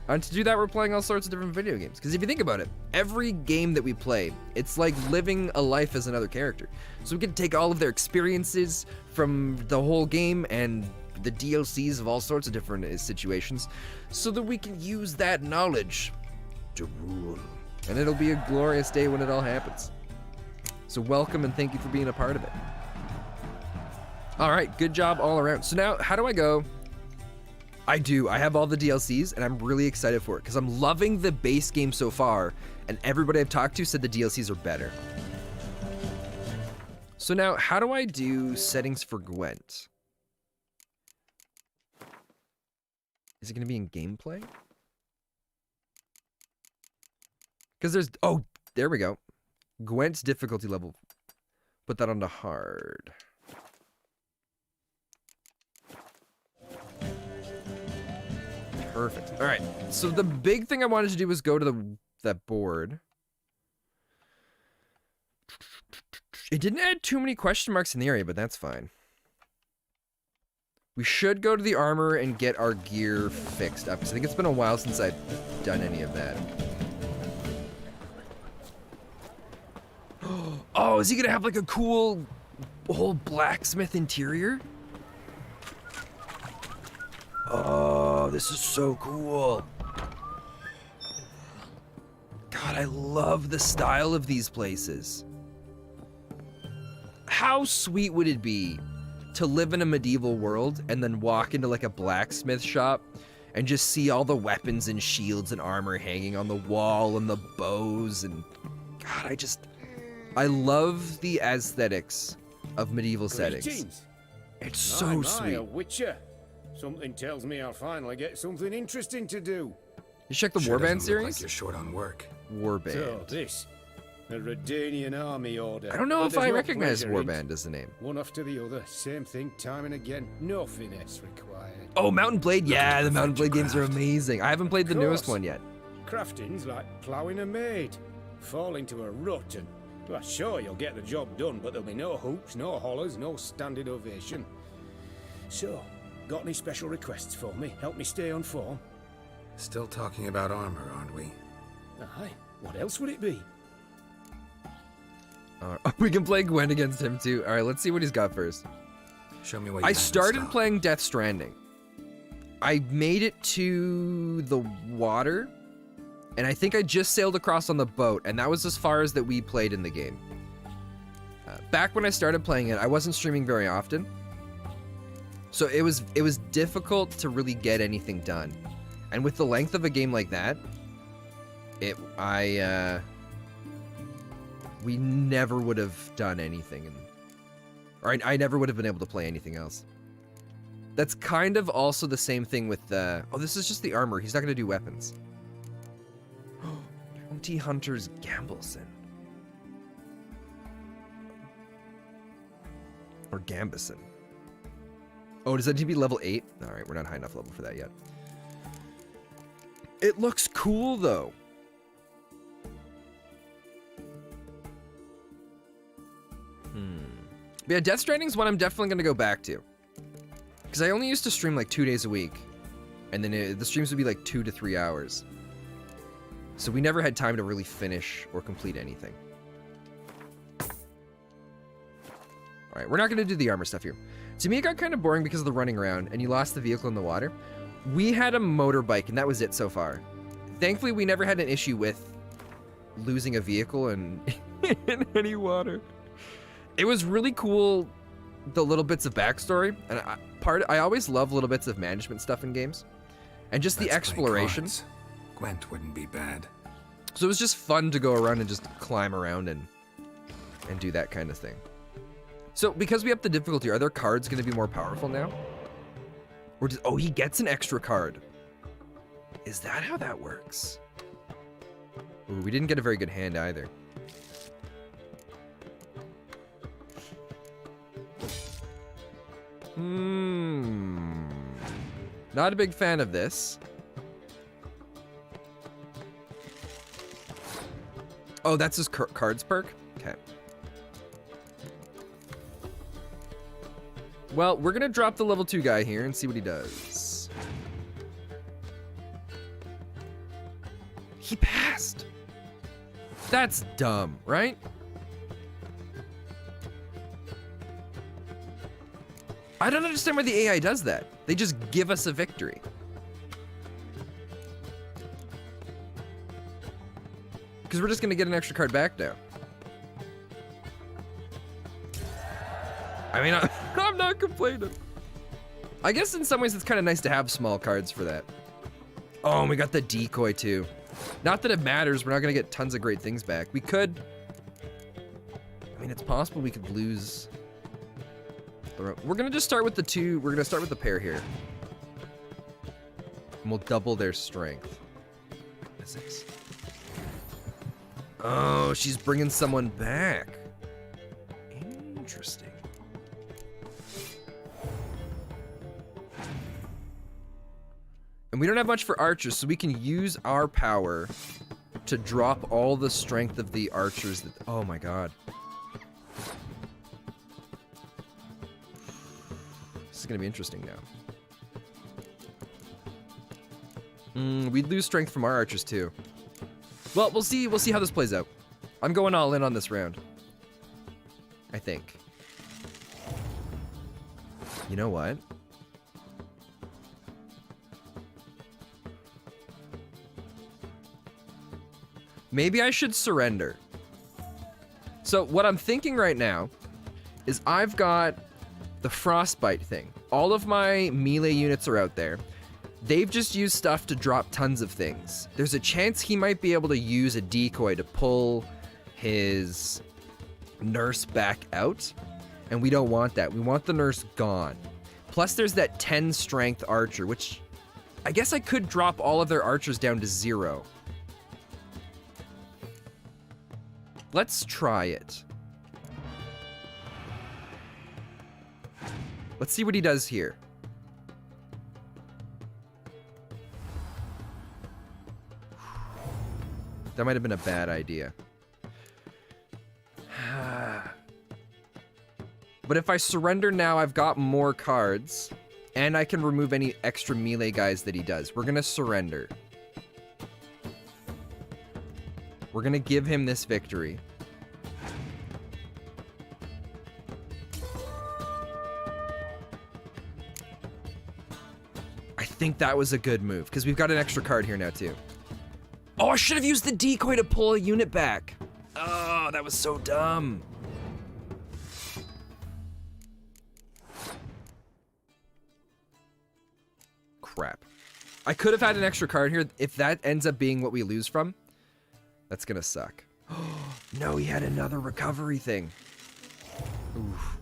And to do that, we're playing all sorts of different video games. Because if you think about it, every game that we play, it's like living a life as another character. So we can take all of their experiences from the whole game and the DLCs of all sorts of different situations, so that we can use that knowledge to rule. And it'll be a glorious day when it all happens. So welcome and thank you for being a part of it. All right, good job all around. So now, how do I go? I have all the DLCs, and I'm really excited for it, because I'm loving the base game so far, and everybody I've talked to said the DLCs are better. So now, how do I do settings for Gwent? Is it going to be in gameplay? Because there's... Oh, there we go. Gwent's difficulty level. Put that on to hard. Perfect. All right. So the big thing I wanted to do was go to that board. It didn't add too many question marks in the area, but that's fine. We should go to the armor and get our gear fixed up, because I think it's been a while since I've done any of that. Oh, is he gonna have like a cool whole blacksmith interior? Oh, this is so cool. God, I love the style of these places. How sweet would it be to live in a medieval world and then walk into like a blacksmith shop and just see all the weapons and shields and armor hanging on the wall and the bows and... God, I love the aesthetics of medieval settings. It's so sweet. A witcher. Something tells me I'll finally get something interesting to do. You check the Sure Warband doesn't look series? like you're short on work. Warband. So this, the Redanian army order. I don't know But if there's I no recognize pleasure in it. Warband as the name. One after the other, same thing time and again. No finesse required. Oh, Mountain Blade. Yeah, the Mountain Blade games are amazing. I haven't played the Of newest course. one yet. Crafting's like ploughing a maid. fall into a rut and... Well, sure, you'll get the job done, but there'll be no hoops, no hollers, no standing ovation. So, got any special requests for me? Help me stay on form? Still talking about armor, aren't we? Aye, what else would it be? We can play Gwen against him too. All right, let's see what he's got first. Show me what you I have in started stock. playing Death Stranding. I made it to the water, and I think I just sailed across on the boat, and that was as far as that we played in the game. Back when I started playing it, I wasn't streaming very often, so it was difficult to really get anything done. And with the length of a game like that, we never would have done anything, or I never would have been able to play anything else. That's kind of also the same thing with the... Oh, this is just the armor. He's not going to do weapons. 20 Hunters Gambleson. Or Gambison. Oh, does that need to be level 8? Alright, we're not high enough level for that yet. It looks cool, though. But yeah, Death Stranding is one I'm definitely going to go back to. Because I only used to stream like 2 days a week. And then the streams would be like 2 to 3 hours. So we never had time to really finish or complete anything. Alright, we're not going to do the armor stuff here. To me, it got kind of boring because of the running around, and you lost the vehicle in the water. We had a motorbike, and that was it so far. Thankfully, we never had an issue with losing a vehicle in any water. It was really cool, the little bits of backstory, and I always love little bits of management stuff in games, and just the exploration. Gwent wouldn't be bad. So it was just fun to go around and just climb around and do that kind of thing. So because we up the difficulty, are their cards going to be more powerful now? Or oh, he gets an extra card. Is that how that works? Ooh, we didn't get a very good hand either. Not a big fan of this. Oh, that's his cards perk? Okay. Well, we're gonna drop the level 2 guy here and see what he does. He passed. That's dumb, right? I don't understand why the AI does that. They just give us a victory. Because we're just going to get an extra card back now. I mean, I'm not complaining. I guess in some ways it's kind of nice to have small cards for that. Oh, and we got the decoy too. Not that it matters. We're not going to get tons of great things back. We could... I mean, it's possible we could lose... We're going to just start with the 2. We're going to start with the pair here. And we'll double their strength. Physics. Oh, she's bringing someone back. Interesting. And we don't have much for archers, so we can use our power to drop all the strength of the archers that... Oh my god. This is going to be interesting now. We'd lose strength from our archers too. Well, we'll see how this plays out. I'm going all in on this round. I think. You know what? Maybe I should surrender. So what I'm thinking right now is I've got the frostbite thing. All of my melee units are out there. They've just used stuff to drop tons of things. There's a chance he might be able to use a decoy to pull his nurse back out, and we don't want that. We want the nurse gone. Plus there's that 10 strength archer, which I guess I could drop all of their archers down to 0. Let's try it. Let's see what he does here. That might have been a bad idea. But if I surrender now, I've got more cards. And I can remove any extra melee guys that he does. We're gonna surrender. We're gonna give him this victory. I think that was a good move, because we've got an extra card here now, too. Oh, I should have used the decoy to pull a unit back. Oh, that was so dumb. Crap. I could have had an extra card here. If that ends up being what we lose from, that's gonna suck. No, he had another recovery thing. Oof.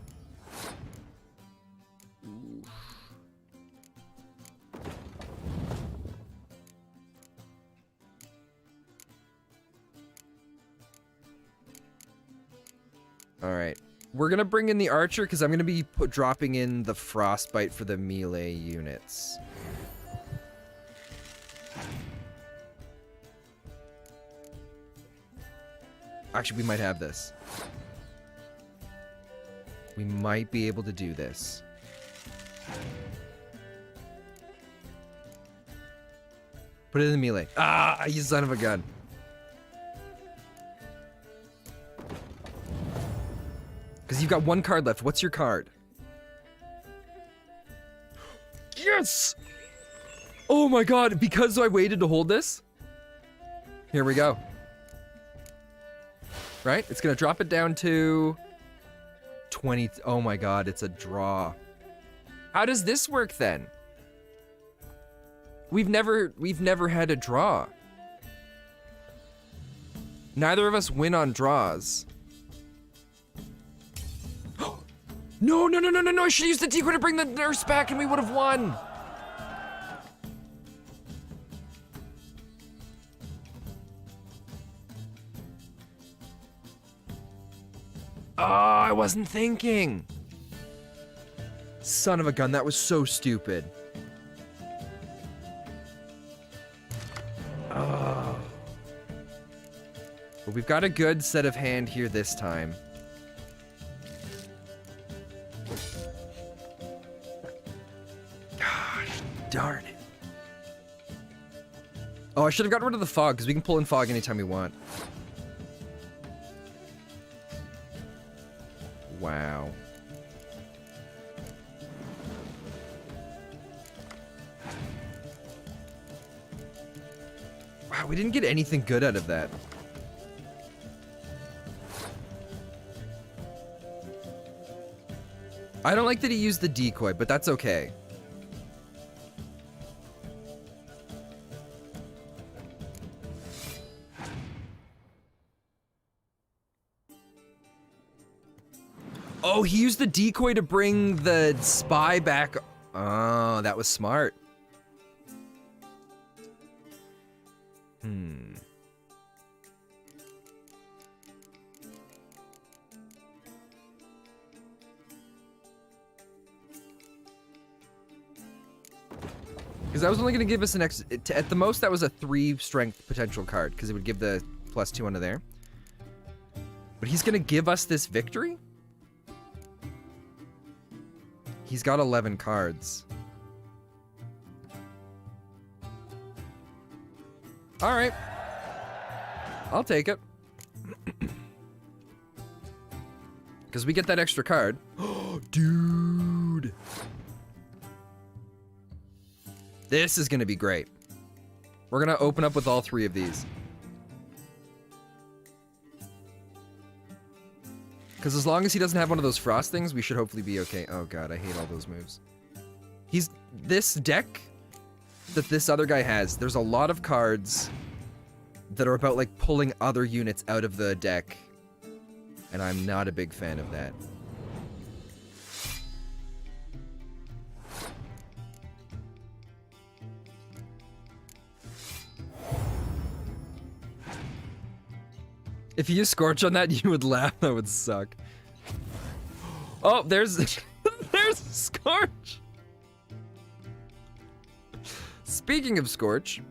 Oof. All right. We're gonna bring in the archer because I'm gonna be dropping in the frostbite for the melee units. Actually, we might have this. We might be able to do this. Put it in the melee. Ah, you son of a gun. Because you've got one card left. What's your card? Yes! Oh my god, because I waited to hold this? Here we go. Right? It's gonna drop it down to 20. Oh my god, it's a draw. How does this work then? We've never had a draw. Neither of us win on draws. No, no, no, no, no, no, I should use the decoy to bring the nurse back and we would have won. Oh, I wasn't thinking. Son of a gun, that was so stupid. Oh. But we've got a good set of hand here this time. Gosh, darn it. Oh, I should have gotten rid of the fog, because we can pull in fog anytime we want. Wow. Wow, we didn't get anything good out of that. I don't like that he used the decoy, but that's okay. Oh, he used the decoy to bring the spy back. Oh, that was smart. Because that was only going to give us an extra... At the most, that was a 3 strength potential card, because it would give the +2 onto there. But he's going to give us this victory? He's got 11 cards. All right. I'll take it. Because we get that extra card. Dude. This is going to be great. We're going to open up with all 3 of these. Because as long as he doesn't have one of those frost things, we should hopefully be okay. Oh god, I hate all those moves. This deck that this other guy has, there's a lot of cards that are about like pulling other units out of the deck. And I'm not a big fan of that. If you use Scorch on that, you would laugh. That would suck. Oh, there's there's Scorch. Speaking of Scorch,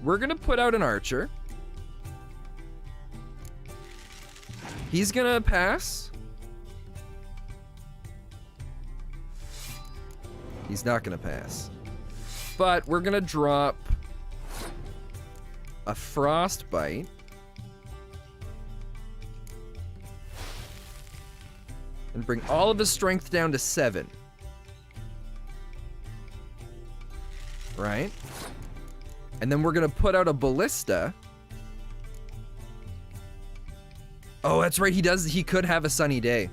we're gonna put out an archer. He's gonna pass. He's not gonna pass. But we're gonna drop a frostbite. And bring all of his strength down to 7. Right? And then we're gonna put out a ballista. Oh, that's right, he could have a sunny day.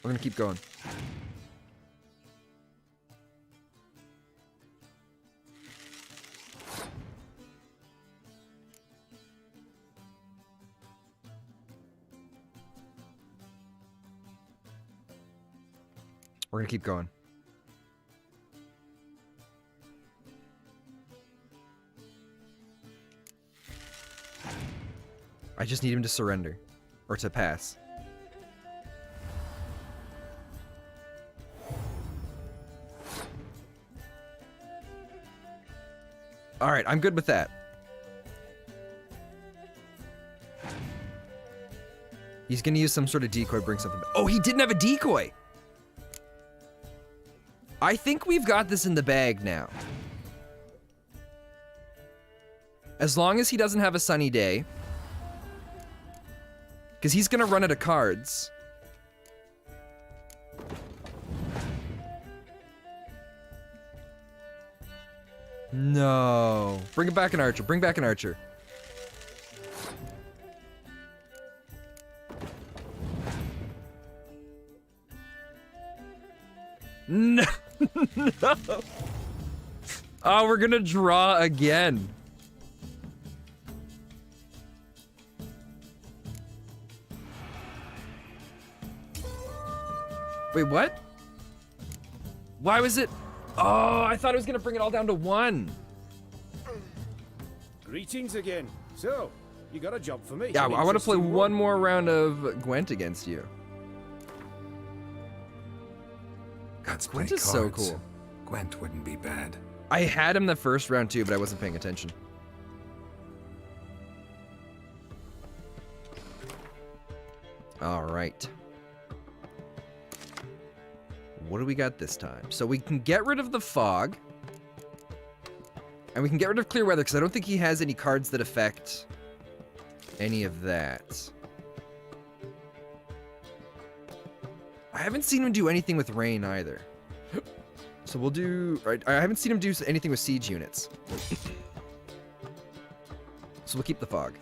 We're gonna keep going. We're gonna keep going. I just need him to surrender. Or to pass. Alright, I'm good with that. He's gonna use some sort of decoy, bring something back. Oh, he didn't have a decoy! I think we've got this in the bag now. As long as he doesn't have a sunny day. Because he's gonna run out of cards. No. Bring back an archer. Bring back an archer. No. No. Oh, we're gonna draw again. Wait, what? Why was it? Oh, I thought it was gonna bring it all down to 1. Greetings again. So, you got a job for me? Yeah, An I want to play interesting one more round of Gwent against you. That's Gwent is so cool. Gwent wouldn't be bad. I had him the first round too, but I wasn't paying attention. All right. What do we got this time? So we can get rid of the fog. And we can get rid of clear weather, because I don't think he has any cards that affect any of that. I haven't seen him do anything with rain either. So we'll do... Right, I haven't seen him do anything with siege units. So we'll keep the fog.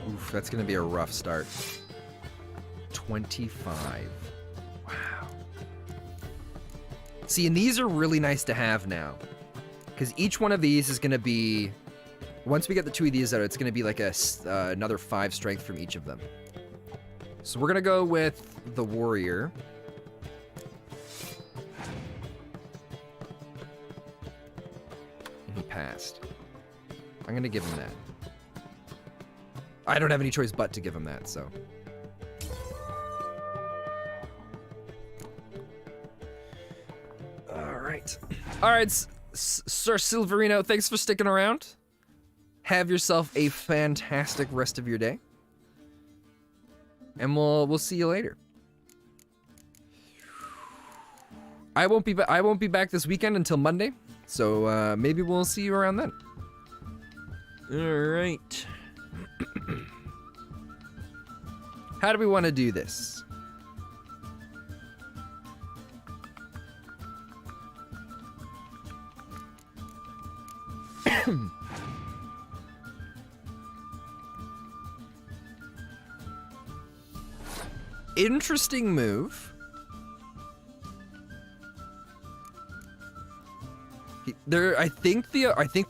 Oof, that's going to be a rough start. 25. Wow. See, and these are really nice to have now. Because each one of these is going to be... Once we get the 2 of these out, it's going to be like another 5 strength from each of them. So we're going to go with the warrior. And he passed. I'm going to give him that. I don't have any choice but to give him that, so. Alright. Alright, Sir Silverino, thanks for sticking around. Have yourself a fantastic rest of your day. And we'll see you later. I won't be back this weekend until Monday, so maybe we'll see you around then. Alright. How do we want to do this? interesting move. I think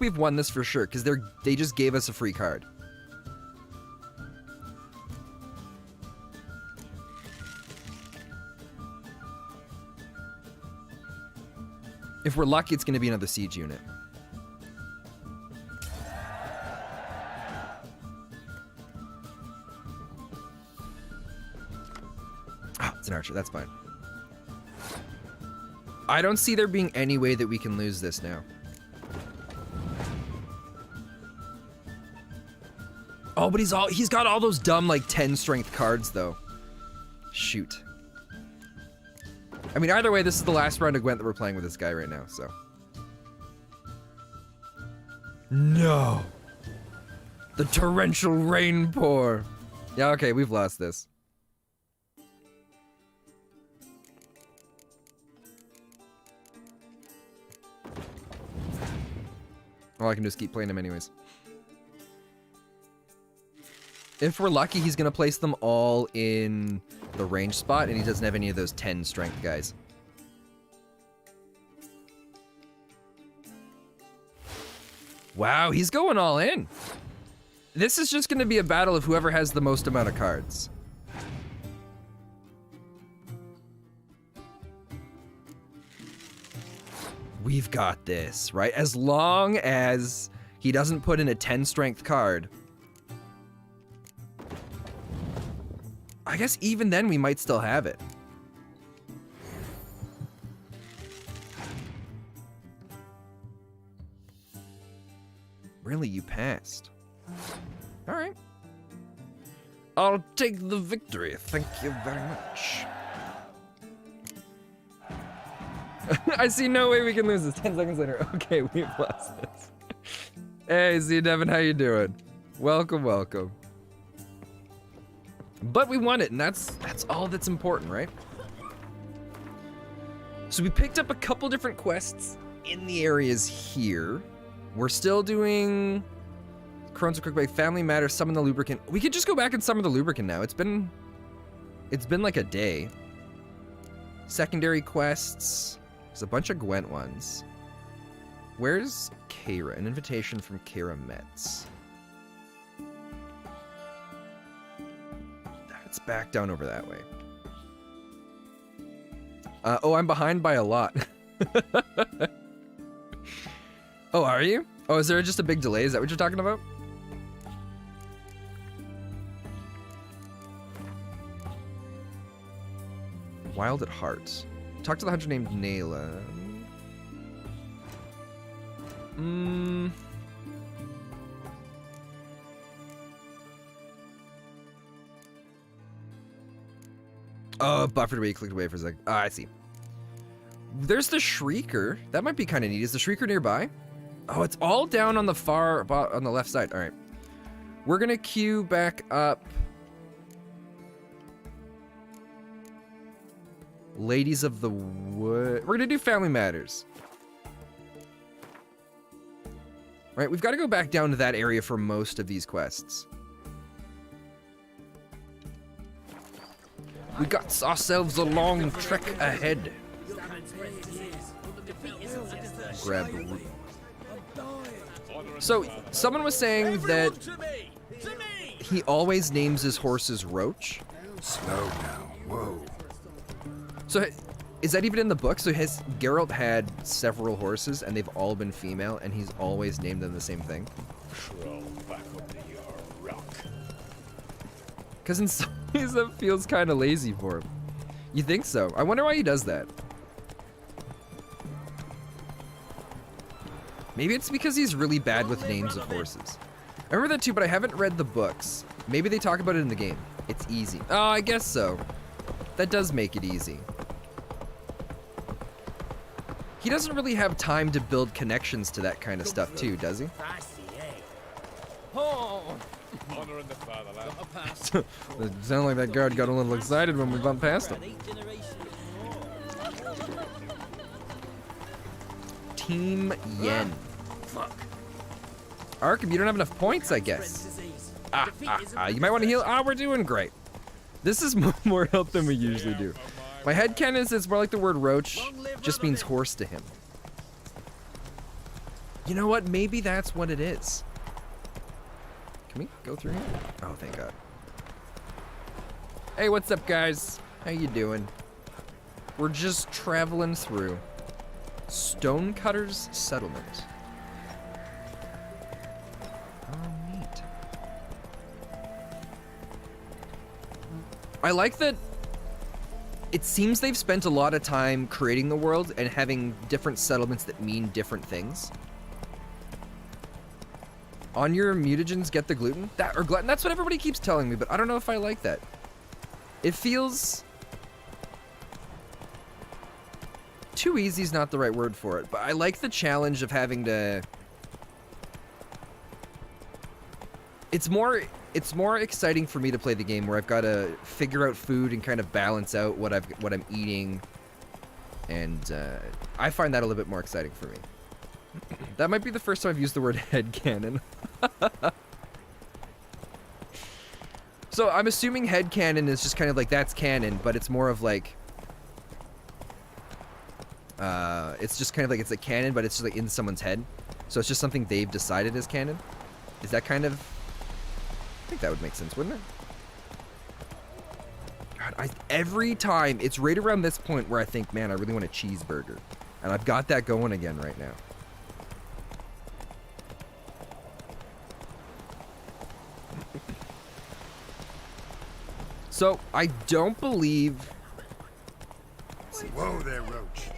we've won this for sure because they just gave us a free card. If we're lucky, it's going to be another siege unit. Oh, it's an archer. That's fine. I don't see there being any way that we can lose this now. Oh, but he's got all those dumb like 10 strength cards though. Shoot. I mean, either way, this is the last round of Gwent that we're playing with this guy right now, so. No. The torrential rain pour. Yeah, okay, we've lost this. All I can do is keep playing him anyways. If we're lucky, he's gonna place them all in the range spot, and he doesn't have any of those 10 strength guys. Wow, he's going all in. This is just gonna be a battle of whoever has the most amount of cards. We've got this, right? As long as he doesn't put in a 10 strength card. I guess even then we might still have it. Really, you passed. All right. I'll take the victory. Thank you very much. I see no way we can lose this. 10 seconds later. Okay, we've lost this. Hey, Z Devin, how you doing? Welcome, welcome. But we won it, and that's all that's important, right? So we picked up a couple different quests in the areas here. We're still doing Crones of Crookbay, Family Matters, Summon the Lubricant. We could just go back and summon the Lubricant now. It's been like a day. Secondary quests. There's a bunch of Gwent ones. Where's Kara? An invitation from Kara Metz. It's back down over that way. Oh, I'm behind by a lot. Oh, are you? Oh, is there just a big delay? Is that what you're talking about? Wild at Heart. Talk to the hunter named Nayla. Oh, buffered away, clicked away for a sec. Ah, I see. There's the Shrieker. That might be kind of neat. Is the Shrieker nearby? Oh, it's all down on the on the left side. All right. We're going to queue back up Ladies of the Wood. We're going to do Family Matters. Right, we've got to go back down to that area for most of these quests. We got ourselves a long trek ahead. Grab the root. So, someone was saying that he always names his horses Roach. Slow now, whoa. So, is that even in the book? So has Geralt had several horses and they've all been female and he's always named them the same thing? Crawl back up to your rock. Because in some ways that feels kind of lazy for him. You think so? I wonder why he does that. Maybe it's because he's really bad with names of horses. I remember that too, but I haven't read the books. Maybe they talk about it in the game. It's easy. Oh, I guess so. That does make it easy. He doesn't really have time to build connections to that kind of stuff too, does he? Oh. Honor in the fatherland. It sounded like that guard got a little excited when we bumped past him. Team Yen. Arkham, you don't have enough points, I guess. You might want to heal. We're doing great. This is more help than we usually do. My headcanon is it's more like the word roach. Just means horse to him. You know what? Maybe that's what it is. Can we go through here? Oh, thank God. Hey, what's up, guys? How you doing? We're just traveling through Stonecutter's Settlement. Oh, neat. I like that it seems they've spent a lot of time creating the world and having different settlements that mean different things. On your mutagens, get the gluten? Or glutton? That's what everybody keeps telling me, but I don't know if I like that. It feels... Too easy is not the right word for it, but I like the challenge of having to... It's more exciting for me to play the game where I've got to figure out food and kind of balance out what I'm eating, and I find that a little bit more exciting for me. That might be the first time I've used the word headcanon. So I'm assuming headcanon is just kind of like that's canon, but it's more of like it's just kind of like it's a canon, but it's just like in someone's head. So it's just something they've decided is canon. Is that kind of... I think that would make sense, wouldn't it? God, every time, it's right around this point where I think, man, I really want a cheeseburger. And I've got that going again right now. So, I don't believe... Whoa there, Roach.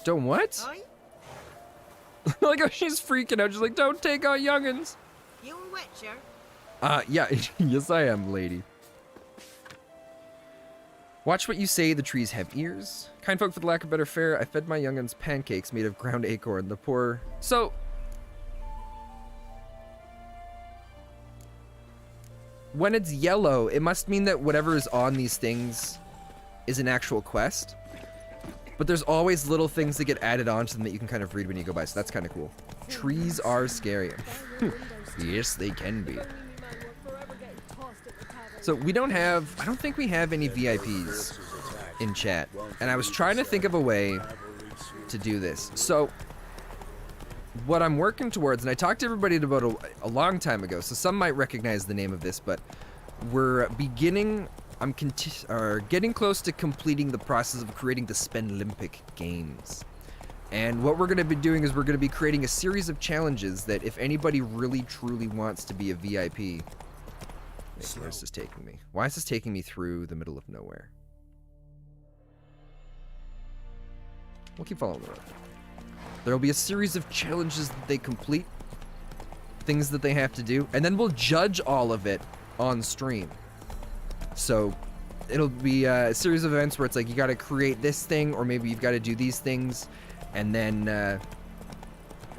Don't what? Like, oh, she's freaking out. She's like, don't take our youngins. You a witcher? Yeah, yes I am, lady. Watch what you say, the trees have ears. Kind folk, for the lack of better fare, I fed my youngins pancakes made of ground acorn. The poor... So... When it's yellow, it must mean that whatever is on these things is an actual quest. But there's always little things that get added onto them that you can kind of read when you go by, so that's kind of cool. Trees are scary. Yes, they can be. So we don't have... I don't think we have any VIPs in chat. And I was trying to think of a way to do this. So what I'm working towards, and I talked to everybody about a long time ago, so some might recognize the name of this, but we're beginning... I'm getting close to completing the process of creating the Spenlympic Games. And what we're going to be doing is we're going to be creating a series of challenges that if anybody really truly wants to be a VIP... Wait, where's this taking me? Why is this taking me through the middle of nowhere? We'll keep following the road. There'll be a series of challenges that they complete, things that they have to do, and then we'll judge all of it on stream. So it'll be a series of events where it's like you got to create this thing, or maybe you've got to do these things, and then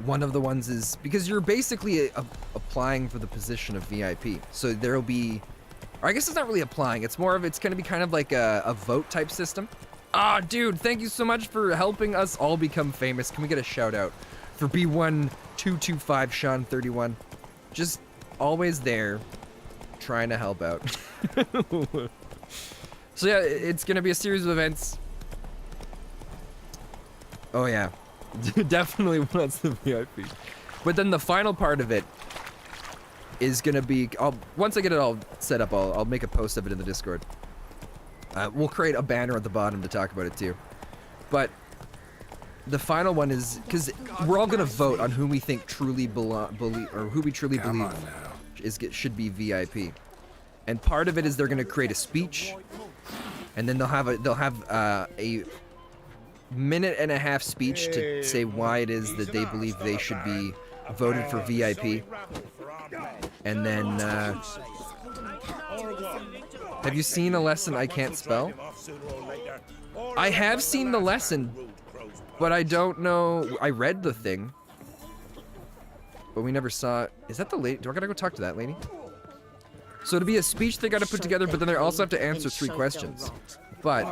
one of the ones is because you're basically applying for the position of VIP. So there'll be, or I guess it's not really applying. It's more of it's going to be kind of like a vote type system. Ah, dude, thank you so much for helping us all become famous. Can we get a shout out for B1225 Sean 31? Just always there, trying to help out. So yeah, it's gonna be a series of events. Oh yeah, definitely wants the VIP. But then the final part of it is gonna be, once I get it all set up, I'll make a post of it in the Discord. We'll create a banner at the bottom to talk about it too. But the final one is, because we're all gonna vote on who we think truly believe should be VIP. And part of it is they're going to create a speech, and then they'll have a minute-and-a-half speech to say why it is that they believe they should be voted for VIP. And then, have you seen a lesson I can't spell? I have seen the lesson, but I don't know. I read the thing, but we never saw it. Is that the lady? Do I gotta go talk to that lady? So it'll be a speech they gotta put together, but then they also have to answer 3 questions. But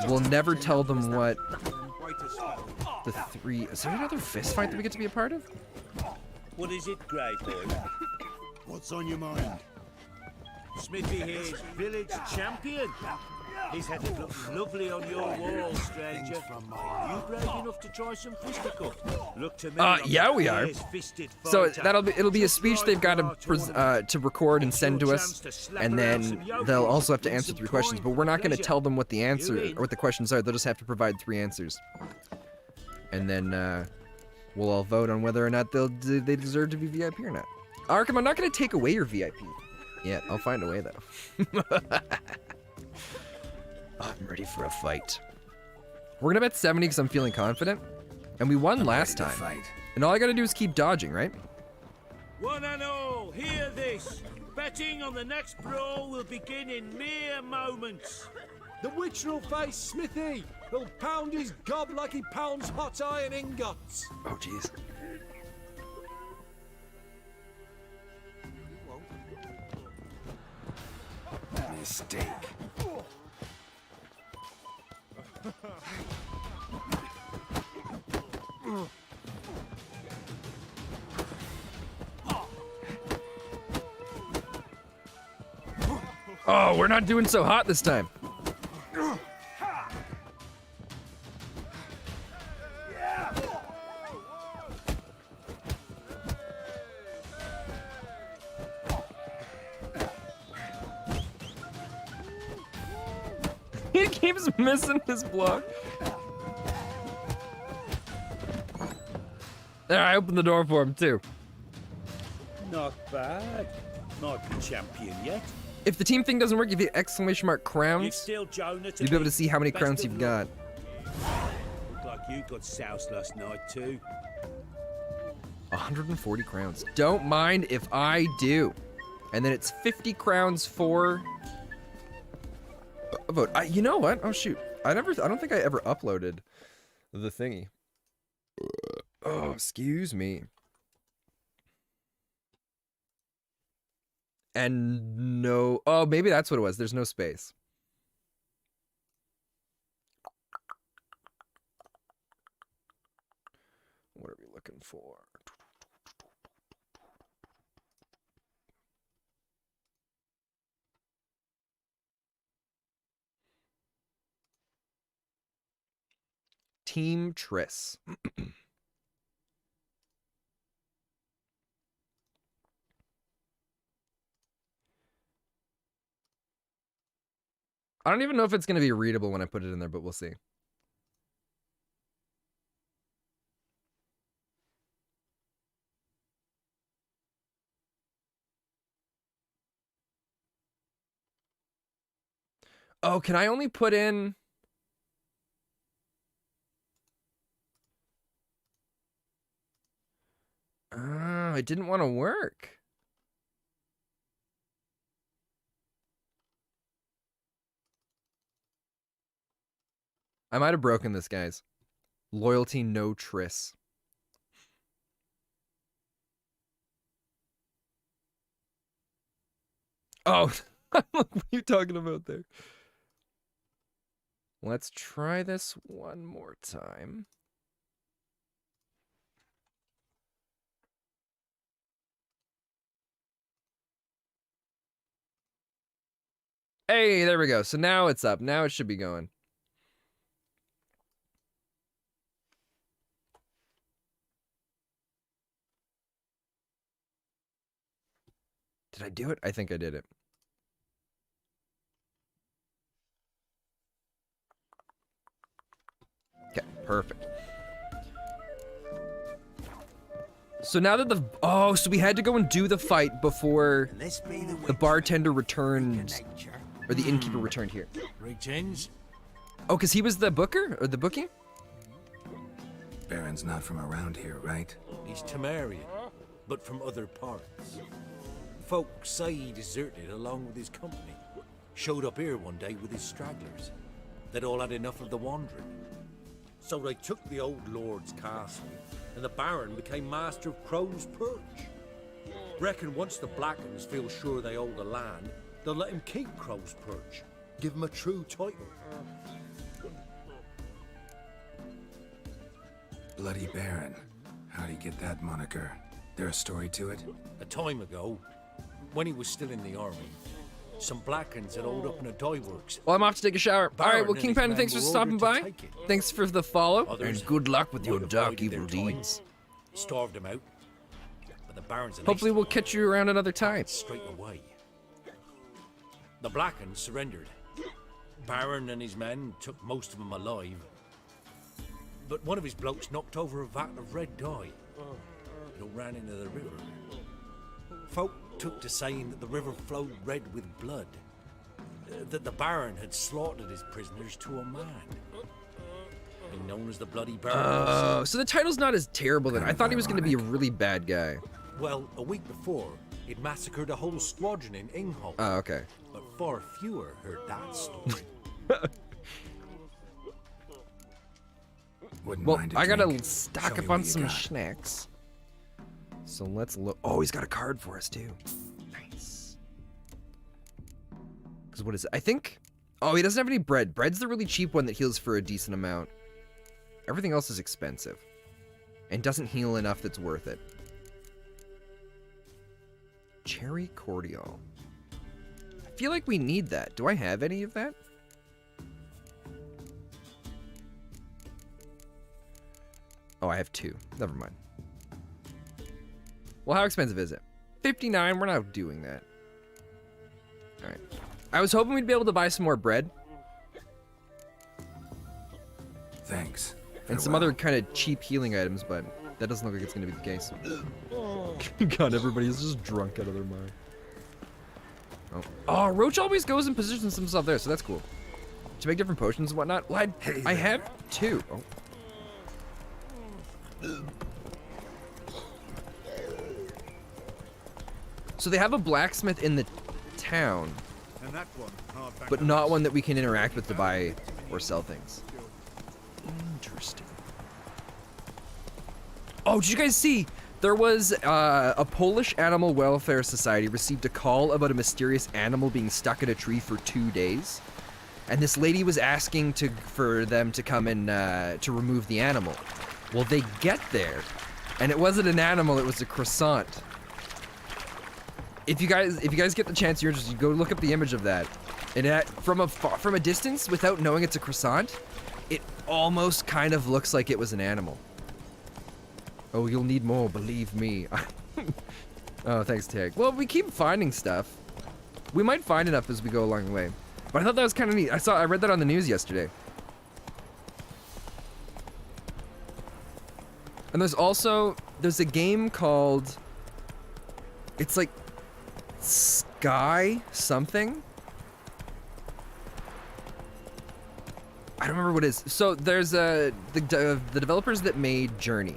we'll never tell them what the 3... Is there another fist fight that we get to be a part of? What is it, Grey Boy? What's on your mind? Smithy here's village champion. His head is looking lovely on your wall, stranger. You brave enough to try some fisticuffs? Look to me. Yeah, we are. So it'll be a speech they've got to record and send to us, and then they'll also have to answer 3 questions. But we're not going to tell them what the answer or what the questions are. They'll just have to provide 3 answers, and then we'll all vote on whether or not they deserve to be VIP or not. Arkham, I'm not going to take away your VIP. Yeah, I'll find a way though. I'm ready for a fight. We're gonna bet 70 because I'm feeling confident. And we won last time. And all I gotta do is keep dodging, right? One and all, hear this. Betting on the next brawl will begin in mere moments. The Witcher will face Smithy. He'll pound his gob like he pounds hot iron ingots. Oh, jeez. Mistake. Oh, we're not doing so hot this time. He keeps missing his block. There, I opened the door for him too. Not bad. Not the champion yet. If the team thing doesn't work, if you exclamation mark crowns, you'll be able to see how many crowns you've got. Looked like you got soused last night too. 140 crowns. Don't mind if I do. And then it's 50 crowns for a vote. You know what? Oh shoot. I don't think I ever uploaded the thingy. Oh, excuse me. And no, oh, maybe that's what it was. There's no space. What are we looking for? Team Triss. I don't even know if it's going to be readable when I put it in there, but we'll see. Oh, can I only put in... Oh, it didn't want to work. I might have broken this, guys. Loyalty, no Triss. Oh, what are you talking about there? Let's try this one more time. Hey, there we go. So now it's up. Now it should be going. Did I do it? I think I did it. Okay, perfect. So now that so we had to go and do the fight before the bartender returned, or the innkeeper returned here. Greetings. Oh, because he was the booker, or the bookie? Baron's not from around here, right? He's Temerian, but from other parts. Folk say he deserted along with his company. Showed up here one day with his stragglers. They'd all had enough of the wandering. So they took the old lord's castle, and the Baron became master of Crone's Perch. Reckon once the Blackens feel sure they own the land, they'll let him keep Crow's Perch. Give him a true title. Bloody Baron. How'd he get that moniker? There a story to it? A time ago, When he was still in the army, some blackens had old up in a dye works. Well, I'm off to take a shower. All right, well, and his Kingpin, men thanks for were stopping ordered to by. take it. Thanks for the follow, Others and good luck with your would have dark bided their evil time, deeds. Starved him out. But the barons Hopefully we'll catch you around another time. straight away. The blackens surrendered. Baron and his men took most of them alive. But one of his blokes knocked over a vat of red dye. It all ran into the river. Folk took to saying that the river flowed red with blood. That the Baron had slaughtered his prisoners to a man. And known as the Bloody Baron. Oh, so the title's not as terrible then. I thought he was going to be a really bad guy. Well, a week before, he'd massacred a whole squadron in Ingholm. Oh, okay. But far fewer heard that story. Well, I gotta stock up on some snacks. So let's look. Oh, he's got a card for us too. Nice. Because what is it? I think. Oh, he doesn't have any bread. Bread's the really cheap one that heals for a decent amount. Everything else is expensive. And doesn't heal enough that's worth it. Cherry cordial. I feel like we need that. Do I have any of that? Oh, I have 2. Never mind. Well, how expensive is it? 59. We're not doing that. All right. I was hoping we'd be able to buy some more bread. Thanks. And some other kind of cheap healing items, but that doesn't look like it's going to be the case. God, everybody's just drunk out of their mind. Oh, Roach always goes and positions himself there, so that's cool. To make different potions and whatnot. Well, I have 2. Oh. So they have a blacksmith in the town, but not one that we can interact with to buy or sell things. Interesting. Oh, did you guys see? There was a Polish Animal Welfare Society received a call about a mysterious animal being stuck in a tree for 2 days. And this lady was asking for them to come in to remove the animal. Well, they get there, and it wasn't an animal, it was a croissant. If you guys get the chance, you're interested, go look up the image of that. And from a distance, without knowing it's a croissant, it almost kind of looks like it was an animal. Oh, you'll need more, believe me. Oh, thanks, Tag. Well, we keep finding stuff. We might find enough as we go along the way. But I thought that was kind of neat. I read that on the news yesterday. And there's a game called, it's like Sky something. I don't remember what it is. So there's the developers that made Journey.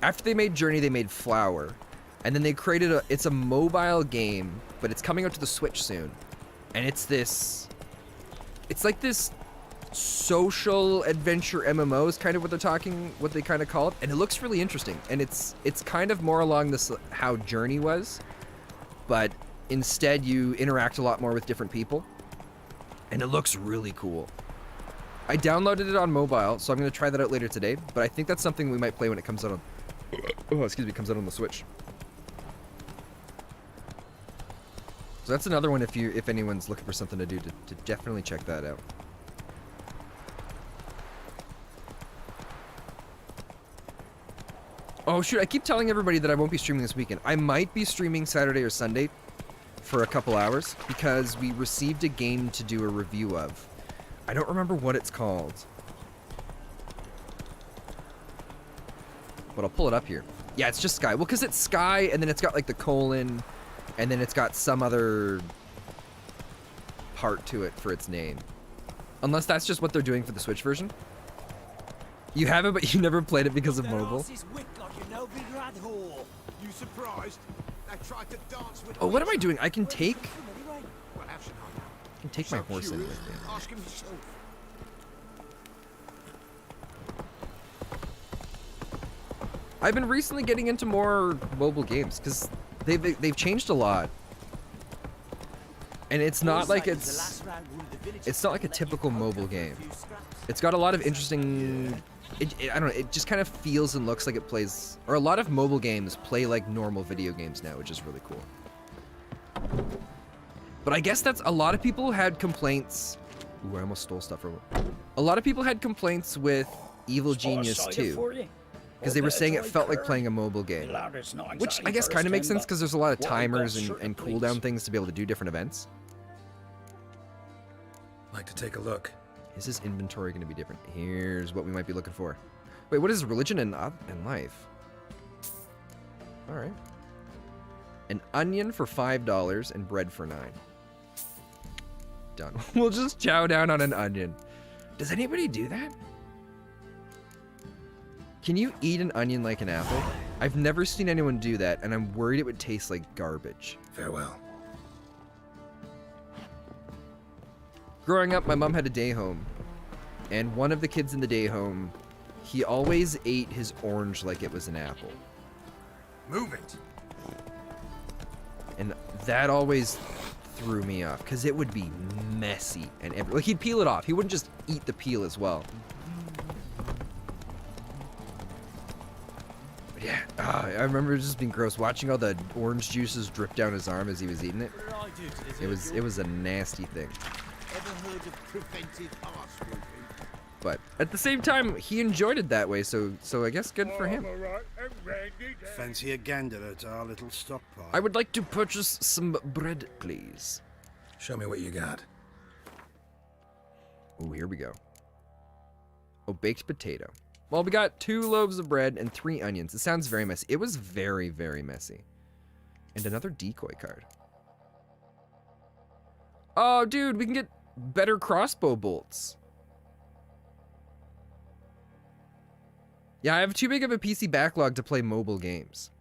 After they made Journey, they made Flower. And then they created it's a mobile game, but it's coming out to the Switch soon. And it's like this social adventure MMO is kind of what they kind of call it. And it looks really interesting. And it's kind of more along this, how Journey was, but instead you interact a lot more with different people. And it looks really cool. I downloaded it on mobile, so I'm going to try that out later today, but I think that's something we might play when it comes out on comes out on the Switch. So that's another one if anyone's looking for something to do, to definitely check that out. Oh shoot, I keep telling everybody that I won't be streaming this weekend. I might be streaming Saturday or Sunday for a couple hours because we received a game to do a review of. I don't remember what it's called. But I'll pull it up here. Yeah, it's just Sky. Well, because it's Sky, and then it's got like the colon, and then it's got some other part to it for its name. Unless that's just what they're doing for the Switch version. You have it, but you never played it because of mobile. Oh, what am I doing? I can take my horse in with me. I've been recently getting into more mobile games because they've changed a lot, and it's not like it's not like a typical mobile game. It's got a lot of interesting. I don't know. It just kind of feels and looks like it plays, or a lot of mobile games play like normal video games now, which is really cool. But I guess that's a lot of people had complaints. Ooh, I almost stole stuff from him. A lot of people had complaints with Evil Genius 2 because they were saying it felt like playing a mobile game, which I guess kind of makes sense because there's a lot of timers and cooldown things to be able to do different events. Like to take a look. Is his inventory going to be different? Here's what we might be looking for. Wait, what is religion and life? All right. An onion for $5 and bread for $9. Done. We'll just chow down on an onion. Does anybody do that? Can you eat an onion like an apple? I've never seen anyone do that, and I'm worried it would taste like garbage. Farewell. Growing up, my mom had a day home, and one of the kids in the day home, he always ate his orange like it was an apple. Move it. And that always threw me off, because it would be messy, and like he'd peel it off. He wouldn't just eat the peel as well. But yeah, I remember it just being gross, watching all the orange juices drip down his arm as he was eating it. It was a nasty thing. Ever heard of preventive arse-whooping? But at the same time, he enjoyed it that way, so I guess good for him. Fancy a gander at our little stockpile? I would like to purchase some bread, please. Show me what you got. Oh, here we go. Oh, baked potato. Well, we got 2 loaves of bread and 3 onions. It sounds very messy. It was very, very messy. And another decoy card. Oh, dude, we can get better crossbow bolts. Yeah, I have too big of a PC backlog to play mobile games.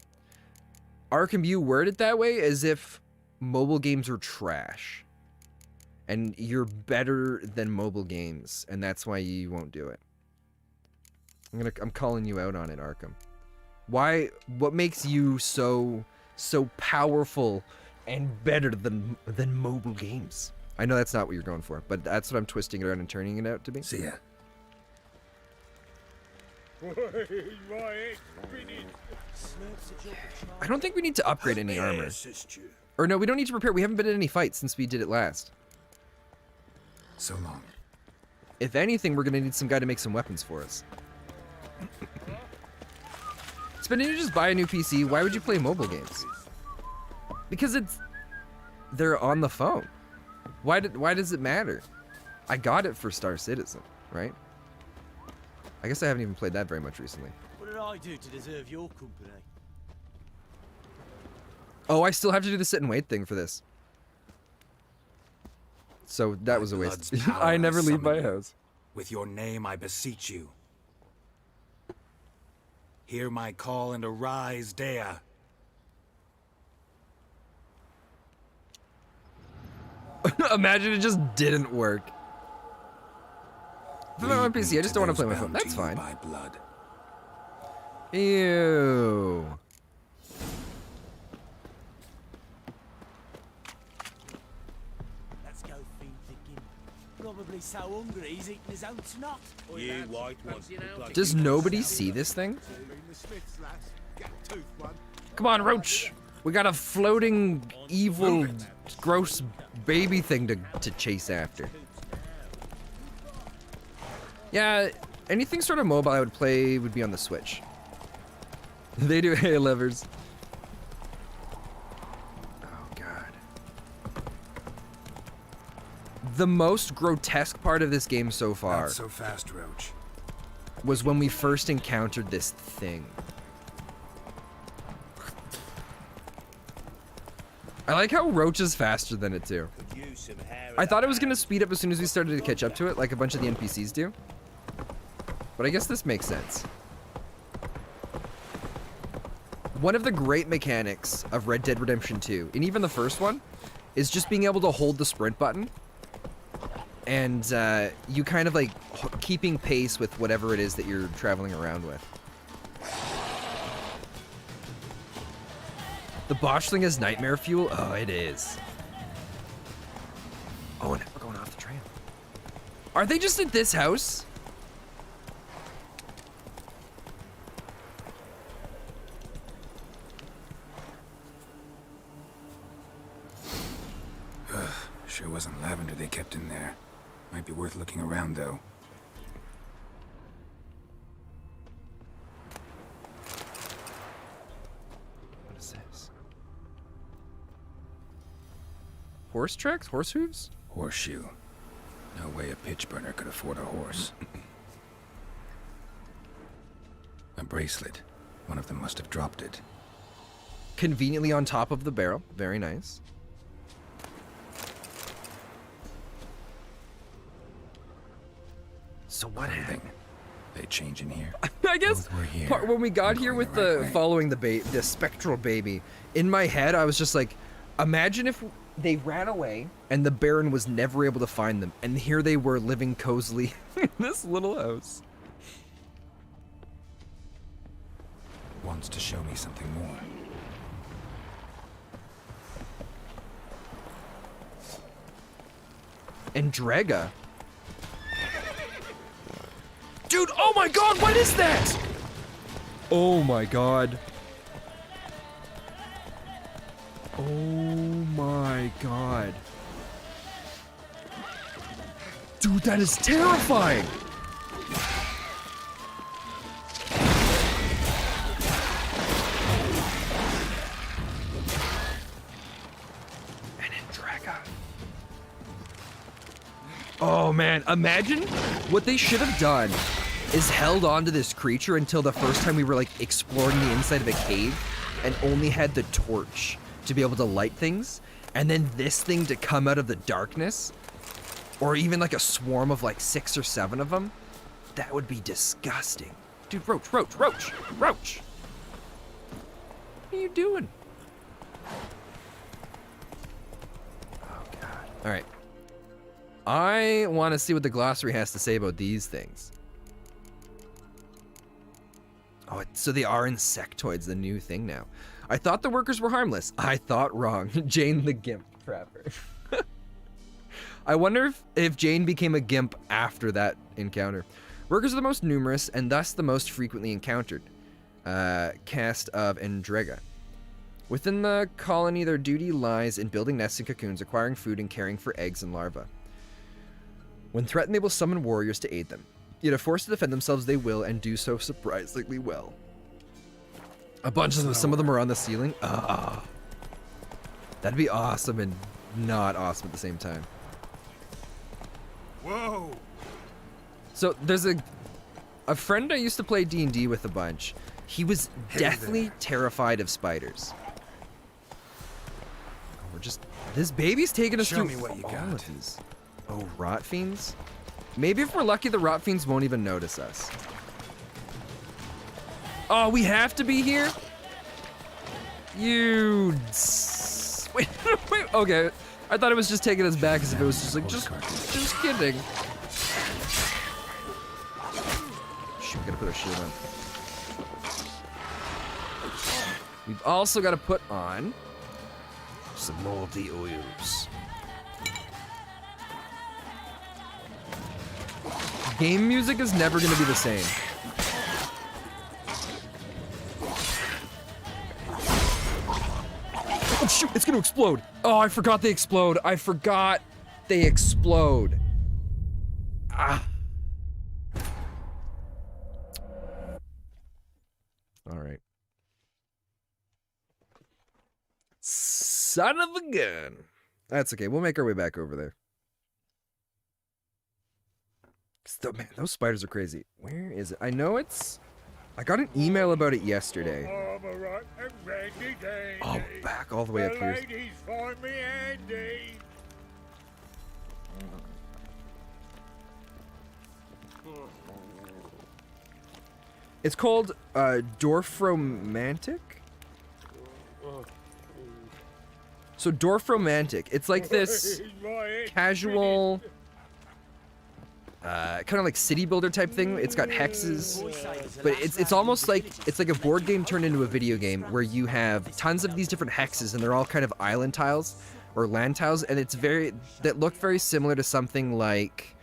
Arkham, you word it that way as if mobile games are trash. And you're better than mobile games, and that's why you won't do it. I'm calling you out on it, Arkham. What makes you so powerful and better than mobile games? I know that's not what you're going for, but that's what I'm twisting it around and turning it out to be. See ya. I don't think we need to upgrade any armor. Or no, we don't need to repair. We haven't been in any fights since we did it last. So long. If anything, we're gonna need some guy to make some weapons for us. Spending, you just buy a new PC. Why would you play mobile games? Because they're on the phone. Why does it matter? I got it for Star Citizen, right? I guess I haven't even played that very much recently. What did I do to deserve your company? Oh, I still have to do the sit and wait thing for this. So that was a waste. I never leave my house. With your name, I beseech you. Hear my call and arise, Dea. Imagine it just didn't work. If I'm on PC, I just don't want to play my phone. That's fine. By blood. Ew. Let's go feed the king. Probably so hungry he's eating his own snot. You white one. Does nobody see this thing? Come on, Roach. We got a floating, evil, gross baby thing to chase after. Yeah, anything sort of mobile I would play would be on the Switch. They do hay levers. Oh, God. The most grotesque part of this game so far Not so fast, Roach. was when we first encountered this thing. I like how Roach is faster than it too. I thought it was gonna speed up as soon as we started to catch up to it, like a bunch of the NPCs do. But I guess this makes sense. One of the great mechanics of Red Dead Redemption 2, and even the first one, is just being able to hold the sprint button. And you kind of like keeping pace with whatever it is that you're traveling around with. The Bosch thing is nightmare fuel? Oh, it is. Oh, and we're going off the trail. Are they just at this house? Sure wasn't lavender they kept in there. Might be worth looking around, though. What is this? Horse tracks? Horse hooves? Horseshoe. No way a pitch burner could afford a horse. A bracelet. One of them must have dropped it. Conveniently on top of the barrel. Very nice. So what happened? They change in here. I guess when we got here with the following the spectral baby, in my head I was just like, imagine if they ran away and the Baron was never able to find them, and here they were living cozily in this little house. Wants to show me something more. Andrega. Dude, oh my god, what is that? Oh my god. Oh my god. Dude, that is terrifying. An Andrega. Oh man, imagine what they should have done is held on to this creature until the first time we were like exploring the inside of a cave and only had the torch to be able to light things, and then this thing to come out of the darkness, or even like a swarm of like 6 or 7 of them. That would be disgusting. Dude, Roach. What are you doing? Oh god. All right. I want to see what the glossary has to say about these things. Oh, so they are insectoids, the new thing now. I thought the workers were harmless. I thought wrong. Jane the Gimp Trapper. I wonder if Jane became a gimp after that encounter. Workers are the most numerous and thus the most frequently encountered caste of Andrega. Within the colony, their duty lies in building nests and cocoons, acquiring food, and caring for eggs and larvae. When threatened, they will summon warriors to aid them. Yet if forced to defend themselves, they will, and do so surprisingly well. A bunch of them, some of them are on the ceiling. Ah, that'd be awesome and not awesome at the same time. Whoa! So there's a friend I used to play D&D with a bunch. He was deathly terrified of spiders. We're just, this baby's taking us Show through me what you all got. of these. Oh, rot fiends? Maybe if we're lucky, the rot fiends won't even notice us. Oh, we have to be here? You... Wait, wait, okay. I thought it was just taking us back as if it was just like, just kidding. Shoot, we gotta put our shield on. We've also got to put on some moldy oils. Game music is never going to be the same. Oh shoot, it's going to explode. Oh, I forgot they explode. I forgot they explode. Ah. All right. Son of a gun. That's okay. We'll make our way back over there. Still, man, those spiders are crazy. Where is it? I know it's... I got an email about it yesterday. Oh, back all the way up here. It's called Dorfromantic? So Dorfromantic, it's like this casual... kind of like city builder type thing. It's got hexes, but it's almost like it's like a board game turned into a video game where you have tons of these different hexes and they're all kind of island tiles or land tiles, and it's that look very similar to something like,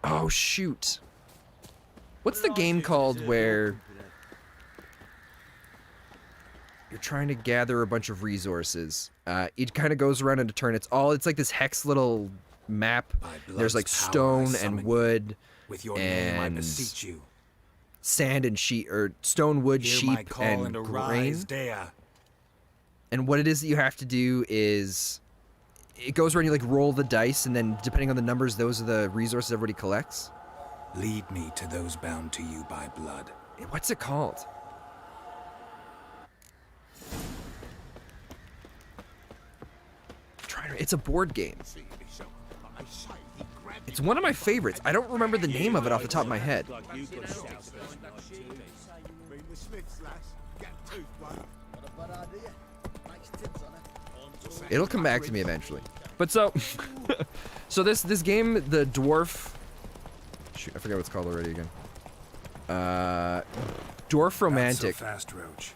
oh shoot, what's the game called where you're trying to gather a bunch of resources. It kind of goes around in a turn. It's like this hex little map. There's like stone and wood With your and name, I beseech you. sand and sheep, or stone, wood, Hear my sheep, call and arise, grain. Dea. And what it is that you have to do is, it goes around, you like roll the dice, and then depending on the numbers, those are the resources everybody collects. Lead me to those bound to you by blood. What's it called? It's a board game. It's one of my favorites. I don't remember the name of it off the top of my head. It'll come back to me eventually. But so, so this game, the dwarf. Shoot, I forgot what it's called already again. Dwarf Romantic. Not so fast, Roach.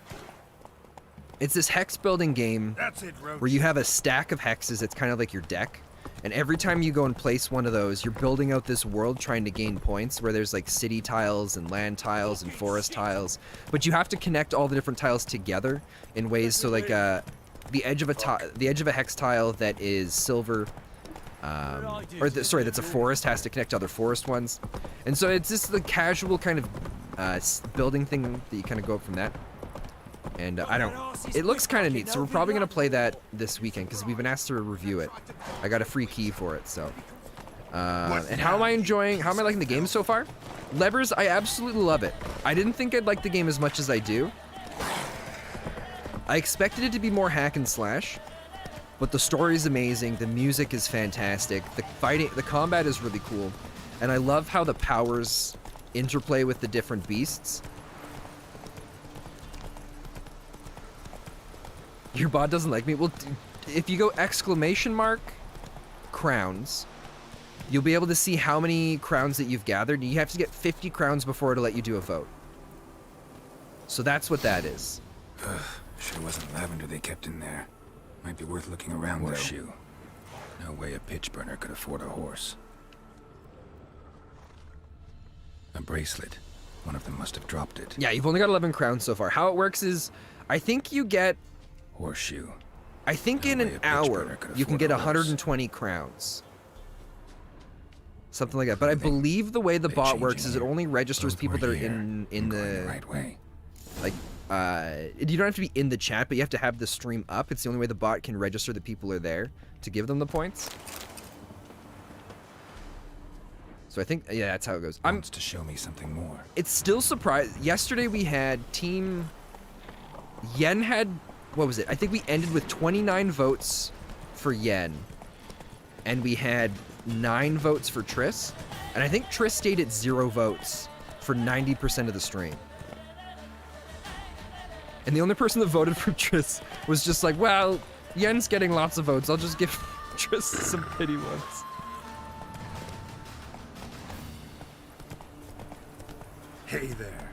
It's this hex building game That's it, Roach. where you have a stack of hexes. It's kind of like your deck. And every time you go and place one of those, you're building out this world trying to gain points, where there's like city tiles and land tiles and forest tiles. But you have to connect all the different tiles together in ways so like the edge of a hex tile that is silver, sorry, that's a forest, has to connect to other forest ones. And so it's just the casual kind of building thing that you kind of go up from that. And it looks kind of neat, so we're probably going to play that this weekend, because we've been asked to review it. I got a free key for it, so. And how am I liking the game so far? Levers, I absolutely love it. I didn't think I'd like the game as much as I do. I expected it to be more hack and slash, but the story is amazing, the music is fantastic, the combat is really cool, and I love how the powers interplay with the different beasts. Your bot doesn't like me? Well, if you go !crowns, you'll be able to see how many crowns that you've gathered. You have to get 50 crowns before it'll let you do a vote. So that's what that is. Sure wasn't lavender they kept in there. Might be worth looking around, Horseshoe. No way a pitch burner could afford a horse. A bracelet. One of them must have dropped it. Yeah, you've only got 11 crowns so far. How it works is, I think you get... Horseshoe. I think in an hour, you can get 120 crowns. Something like that. But I believe the way the bot works is it only registers people that are in the... right way. Like, you don't have to be in the chat, but you have to have the stream up. It's the only way the bot can register that people are there to give them the points. So I think, yeah, that's how it goes. Wants to show me something more. It's still surprised. Yesterday we had Team Yen had, what was it? I think we ended with 29 votes for Yen, and we had 9 votes for Triss, and I think Triss stayed at 0 votes for 90% of the stream. And the only person that voted for Triss was just like, well, Yen's getting lots of votes. I'll just give Triss some pity ones. Hey there.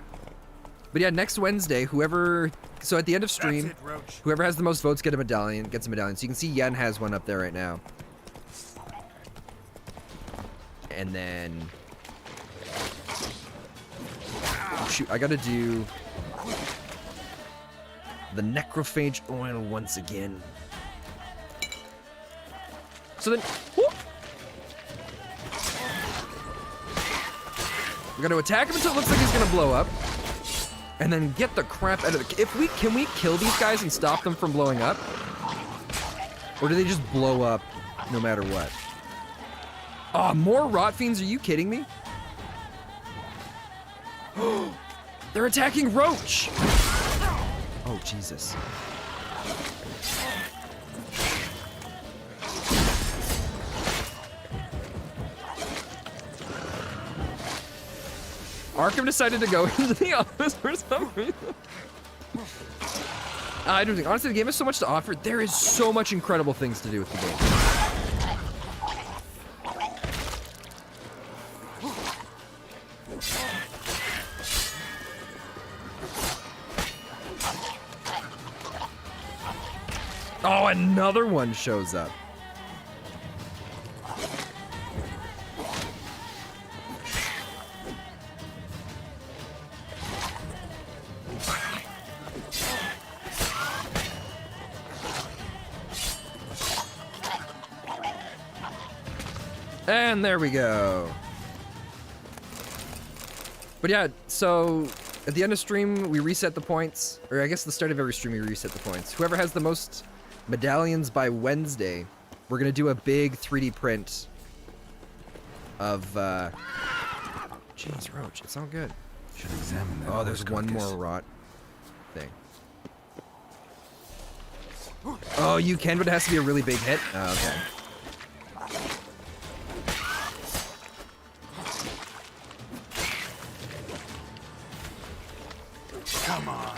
But yeah, next Wednesday, so at the end of stream, whoever has the most votes gets a medallion. So you can see Yen has one up there right now. And then, oh shoot, I gotta do the necrophage oil once again. So then, whoop. We're gonna attack him until it looks like he's gonna blow up, and then get the crap out of the. Can we kill these guys and stop them from blowing up, or do they just blow up no matter what? Oh, more rot fiends? Are you kidding me? They're attacking Roach. Oh Jesus. Arkham decided to go into the office for some reason. I don't think, honestly, the game has so much to offer. There is so much incredible things to do with the game. Oh, another one shows up. And there we go. But yeah, so at the end of stream, we reset the points. Or I guess the start of every stream, we reset the points. Whoever has the most medallions by Wednesday, we're going to do a big 3D print of... Jeez, Roach, it's all good. Should examine that. Oh, there's one more rot thing. Oh, you can, but it has to be a really big hit? Oh, okay. Come on.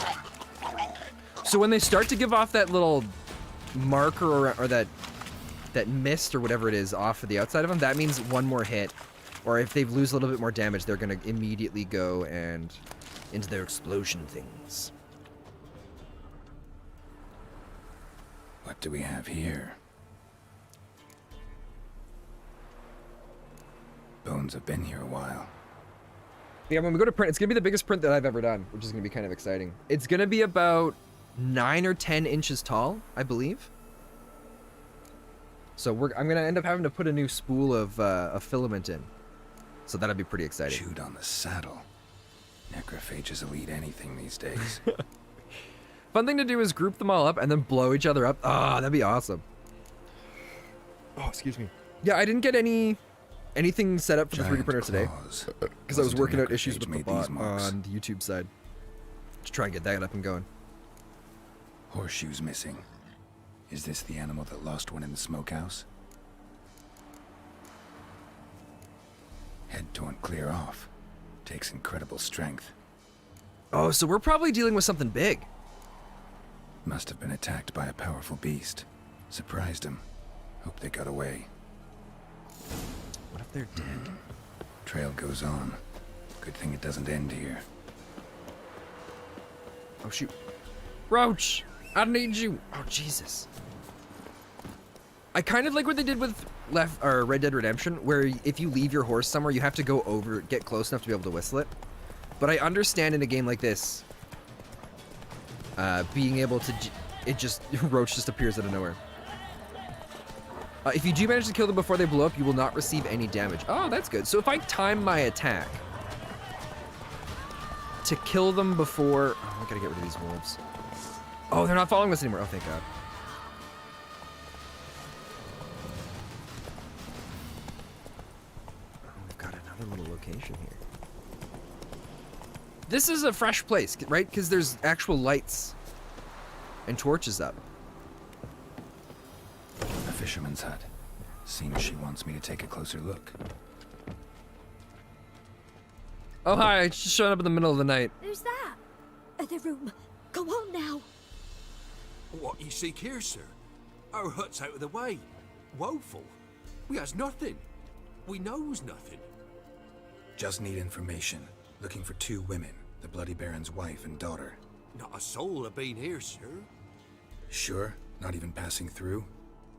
So when they start to give off that little marker or that mist or whatever it is off of the outside of them, that means one more hit. Or if they lose a little bit more damage, they're going to immediately go and into their explosion things. What do we have here? Bones have been here a while. Yeah, when we go to print, it's going to be the biggest print that I've ever done, which is going to be kind of exciting. It's going to be about 9 or 10 inches tall, I believe. So I'm going to end up having to put a new spool of filament in. So that'll be pretty exciting. Chewed on the saddle. Necrophages will eat anything these days. Fun thing to do is group them all up and then blow each other up. Ah, that'd be awesome. Oh, excuse me. Yeah, I didn't get anything set up for the 3D printer today because I was working out issues with the bot on the YouTube side to try and get that up and going. Horseshoes missing. Is this the animal that lost one in the smokehouse? Head torn clear off. Takes incredible strength. Oh, so we're probably dealing with something big. Must have been attacked by a powerful beast. Surprised him. Hope they got away. What if they're dead? Trail goes on. Good thing it doesn't end here. Oh, shoot. Roach! I need you! Oh, Jesus. I kind of like what they did with Red Dead Redemption, where if you leave your horse somewhere, you have to go over, get close enough to be able to whistle it. But I understand in a game like this, being able to, Roach just appears out of nowhere. If you do manage to kill them before they blow up, you will not receive any damage. Oh, that's good. So if I time my attack to kill them before... Oh, I gotta get rid of these wolves. Oh, they're not following us anymore. Oh, thank God. Oh, we've got another little location here. This is a fresh place, right? Because there's actual lights and torches up. A fisherman's hut. Seems she wants me to take a closer look. Oh, hi. I just showed up in the middle of the night. Who's that? The room. Go on now. What you seek here, sir? Our hut's out of the way. Woeful. We has nothing. We knows nothing. Just need information. Looking for 2 women. The Bloody Baron's wife and daughter. Not a soul have been here, sir. Sure? Not even passing through?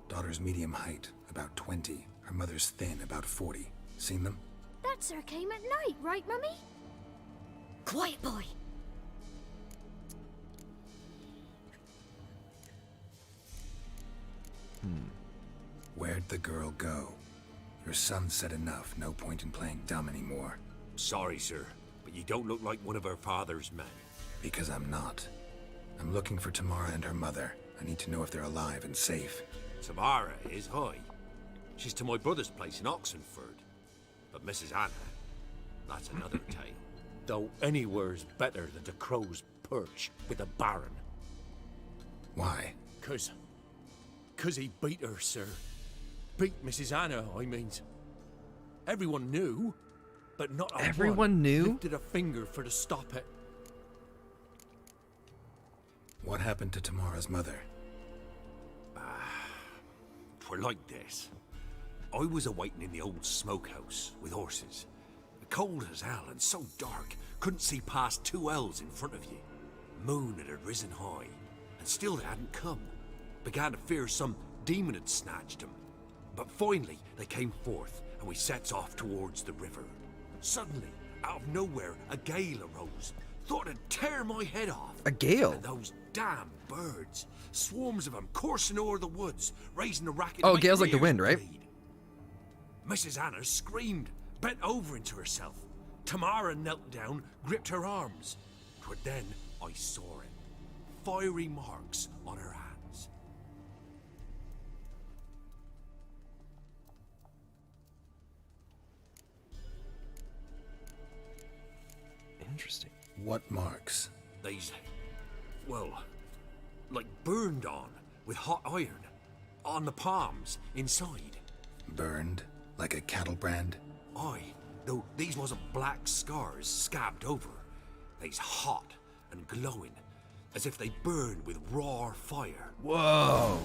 Daughter's medium height, about 20. Her mother's thin, about 40. Seen them? That sir came at night, right, Mummy? Quiet, boy. Where'd the girl go? Your son said enough. No point in playing dumb anymore. Sorry, sir, but you don't look like one of our father's men. Because I'm not. I'm looking for Tamara and her mother. I need to know if they're alive and safe. Tamara is high. She's to my brother's place in Oxenford. But Mrs. Anna, that's another tale. Though anywhere's better than the crow's perch with a baron. Why? Cause he beat her, sir. Beat Mrs. Anna, I means. Everyone knew, but not a Everyone one knew? lifted a finger for to stop it. What happened to Tamara's mother? Twere like this. I was awaiting in the old smokehouse with horses. Cold as hell and so dark, couldn't see past 2 ells in front of you. Moon had risen high, and still they hadn't come. Began to fear some demon had snatched them. But finally, they came forth, and we sets off towards the river. Suddenly, out of nowhere, a gale arose. Thought it'd tear my head off. A gale? And those damn birds. Swarms of them coursing o'er the woods, raising a racket. Oh, to make gale's like the your wind, ears right? bleed. Mrs. Anna screamed, bent over into herself. Tamara knelt down, gripped her arms. 'Twas then I saw it. Fiery marks on her hands. Interesting. What marks? These, well, like burned on with hot iron. On the palms, inside. Burned? Like a cattle brand? Aye, though these wasn't black scars scabbed over. They's hot and glowing, as if they burned with raw fire. Whoa.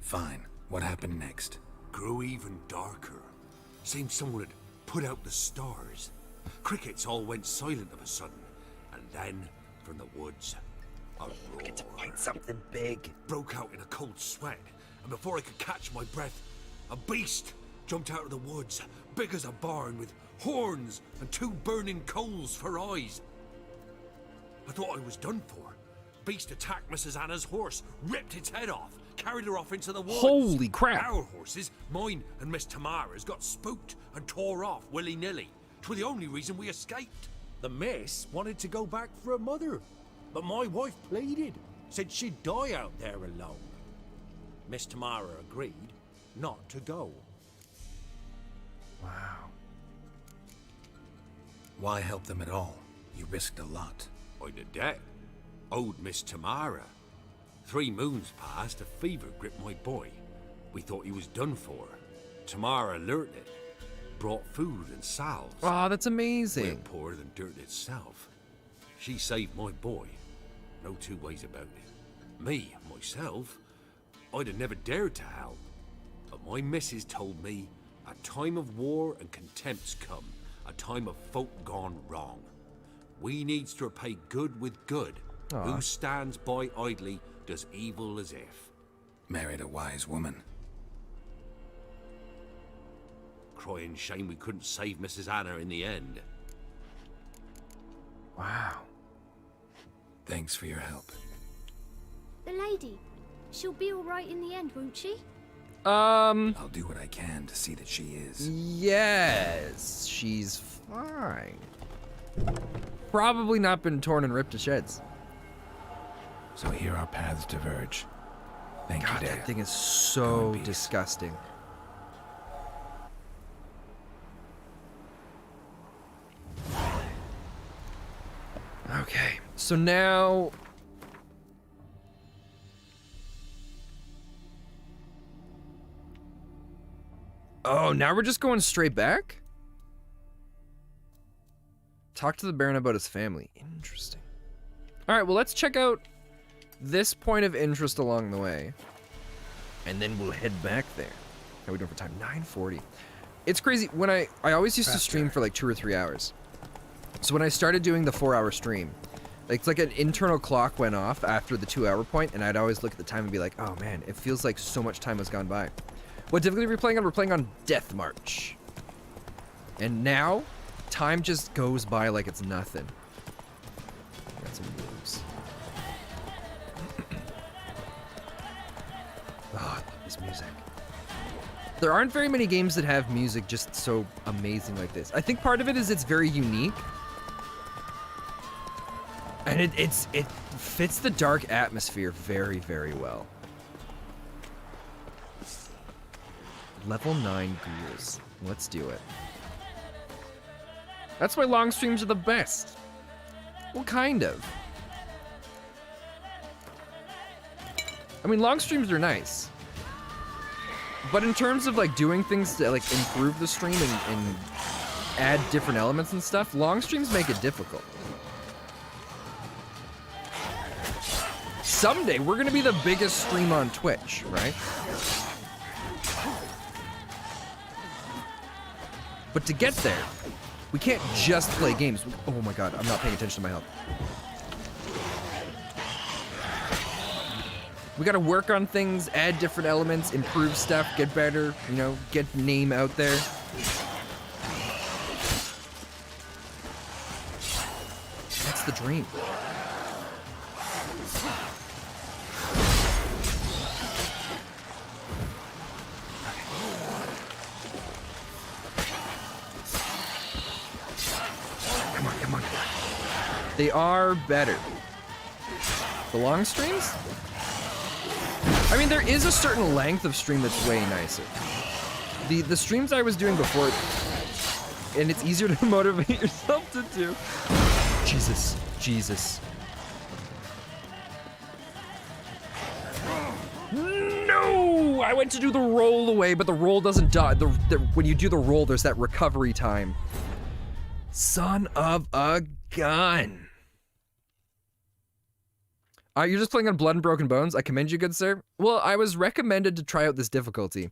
Fine. What happened next? Grew even darker. Seemed someone had put out the stars. Crickets all went silent of a sudden, and then, from the woods, a roar. Get to find something big. Broke out in a cold sweat, and before I could catch my breath, a beast jumped out of the woods, big as a barn, with horns and 2 burning coals for eyes. I thought I was done for. Beast attacked Mrs. Anna's horse, ripped its head off, carried her off into the woods. Holy crap. Our horses, mine and Miss Tamara's, got spooked and tore off willy-nilly. 'Twas the only reason we escaped. The miss wanted to go back for her mother, but my wife pleaded, said she'd die out there alone. Miss Tamara agreed not to go. Wow. Why help them at all? You risked a lot. I'd a debt. Owed Miss Tamara. 3 moons passed, a fever gripped my boy. We thought he was done for. Tamara learnt it. Brought food and salves. Oh, that's amazing. We're poorer than dirt itself. She saved my boy. No 2 ways about it. Me, myself, I'd have never dared to help. But my missus told me a time of war and contempt's come. A time of folk gone wrong. We needs to repay good with good. Aw. Who stands by idly does evil as if. Married a wise woman. Crying shame we couldn't save Mrs. Anna in the end. Wow. Thanks for your help. The lady, she'll be all right in the end, won't she? I'll do what I can to see that she is. Yes, she's fine. Probably not been torn and ripped to shreds. So here our paths diverge. Thank God, you, Dad. that thing is so disgusting. Okay, so now... Oh, now we're just going straight back? Talk to the Baron about his family. Interesting. Alright, well, let's check out this point of interest along the way. And then we'll head back there. How are we doing for time? 9:40. It's crazy. When I always used to stream for like 2 or 3 hours. So when I started doing the 4-hour stream, it's like an internal clock went off after the 2-hour point, and I'd always look at the time and be like, oh man, it feels like so much time has gone by. What difficulty are we playing on? We're playing on Death March. And now, time just goes by like it's nothing. Got some moves. Oh, I love this music. There aren't very many games that have music just so amazing like this. I think part of it is it's very unique. And it fits the dark atmosphere very, very well. Level 9 ghouls. Let's do it. That's why long streams are the best. Well, kind of. I mean, long streams are nice. But in terms of like doing things to like improve the stream and add different elements and stuff, long streams make it difficult. Someday we're gonna be the biggest stream on Twitch, right? But to get there, we can't just play games. Oh my god, I'm not paying attention to my health. We gotta work on things, add different elements, improve stuff, get better, you know, get name out there. That's the dream. Okay. They are better. The long streams? I mean, there is a certain length of stream that's way nicer. The streams I was doing before, and it's easier to motivate yourself to do. Jesus, Jesus. No! I went to do the roll away, but the roll doesn't die. When you do the roll, there's that recovery time. Son of a gun. You're just playing on Blood and Broken Bones. I commend you, good sir. Well, I was recommended to try out this difficulty,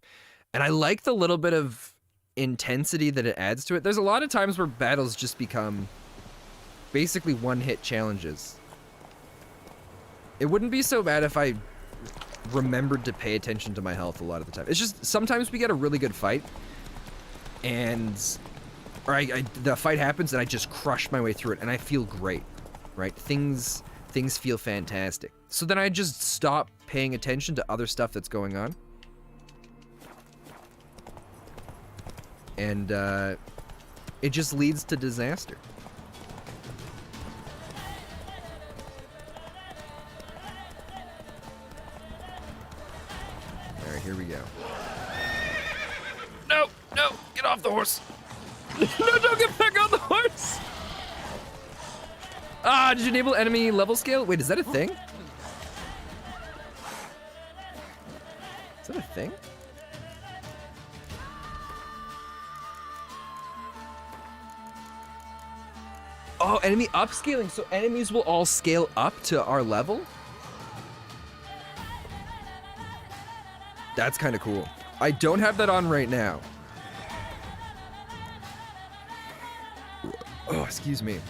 and I like the little bit of intensity that it adds to it. There's a lot of times where battles just become basically one-hit challenges. It wouldn't be so bad if I remembered to pay attention to my health a lot of the time. It's just sometimes we get a really good fight, and the fight happens and I just crush my way through it, and I feel great, right? Things feel fantastic. So then I just stop paying attention to other stuff that's going on. And it just leads to disaster. All right, here we go. No, no, get off the horse. No, don't get back on the horse. Ah, did you enable enemy level scale? Wait, is that a thing? Is that a thing? Oh, enemy upscaling. So enemies will all scale up to our level? That's kind of cool. I don't have that on right now. Oh, excuse me.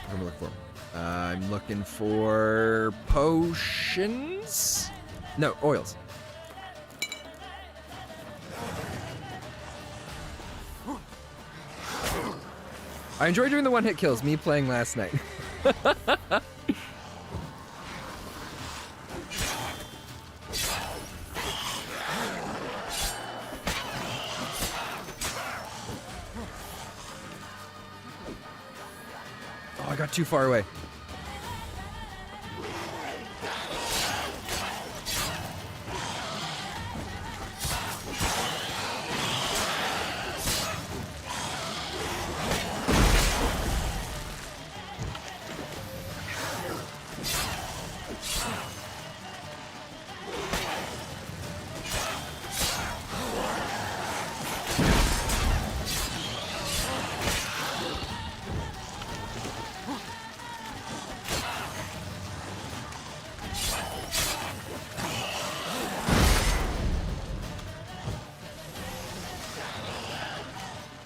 What am I looking for? I'm looking for potions? No, oils. I enjoy doing the one-hit kills, me playing last night. Oh, I got too far away.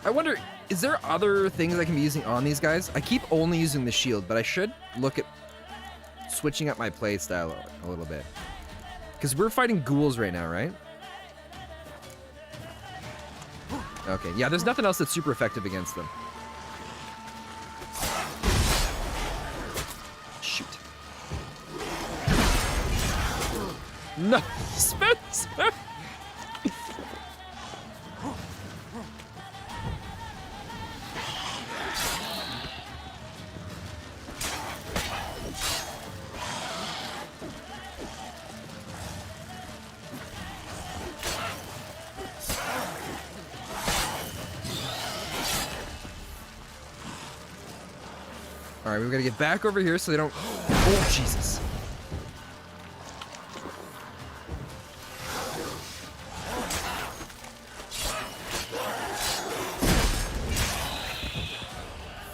I wonder, is there other things I can be using on these guys? I keep only using the shield, but I should look at switching up my playstyle a little bit. Because we're fighting ghouls right now, right? Okay, yeah, there's nothing else that's super effective against them. Shoot. No, Spencer! All right, we've got to get back over here so they don't... Oh, Jesus.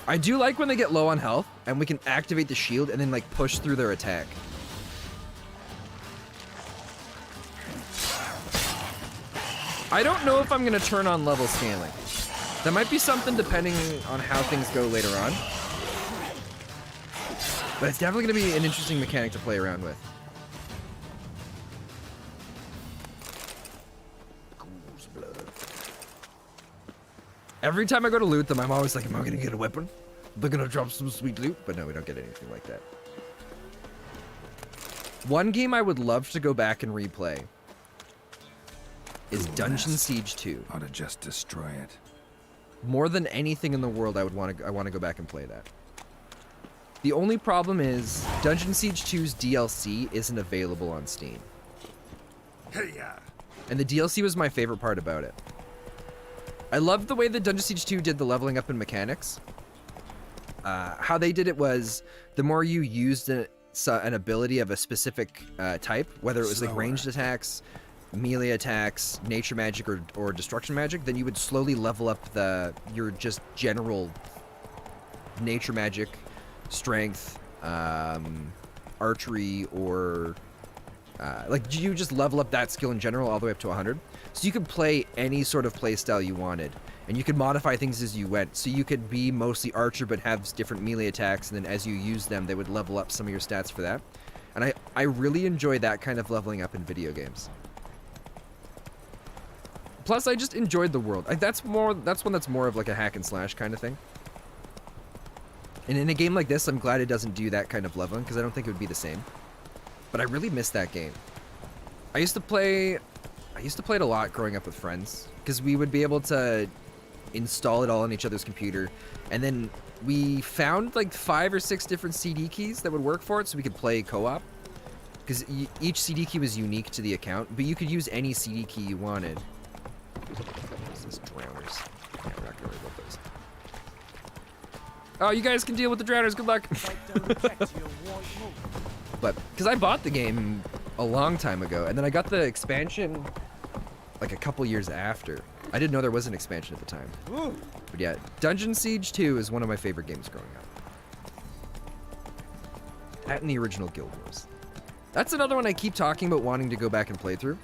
I do like when they get low on health and we can activate the shield and then like push through their attack. I don't know if I'm going to turn on level scaling. That might be something depending on how things go later on. But it's definitely going to be an interesting mechanic to play around with. Ghoul's blood. Every time I go to loot them, I'm always like, am I going to get a weapon? They're going to drop some sweet loot? But no, we don't get anything like that. One game I would love to go back and replay is Dungeon Siege 2. Ought to just destroy it. More than anything in the world, I want to go back and play that. The only problem is Dungeon Siege 2's DLC isn't available on Steam. And the DLC was my favorite part about it. I loved the way that Dungeon Siege 2 did the leveling up and mechanics. How they did it was the more you used an ability of a specific type, whether it was like ranged attacks, melee attacks, nature magic, or destruction magic, then you would slowly level up your just general nature magic, strength, archery, or like you just level up that skill in general all the way up to 100. So you could play any sort of play style you wanted, and you could modify things as you went. So you could be mostly archer but have different melee attacks, and then as you use them, they would level up some of your stats for that. And I really enjoy that kind of leveling up in video games. Plus, I just enjoyed the world. That's one that's more of like a hack and slash kind of thing. And in a game like this, I'm glad it doesn't do that kind of leveling, because I don't think it would be the same. But I really miss that game. I used to play it a lot growing up with friends, because we would be able to install it all on each other's computer, and then we found like 5 or 6 different CD keys that would work for it, so we could play co-op. Because each CD key was unique to the account, but you could use any CD key you wanted. What's this? Drowners. Yeah, we're not gonna worry about those. Oh, you guys can deal with the drowners. Good luck. But because I bought the game a long time ago, and then I got the expansion like a couple years after. I didn't know there was an expansion at the time. But yeah, Dungeon Siege 2 is one of my favorite games growing up. That and the original Guild Wars. That's another one I keep talking about wanting to go back and play through.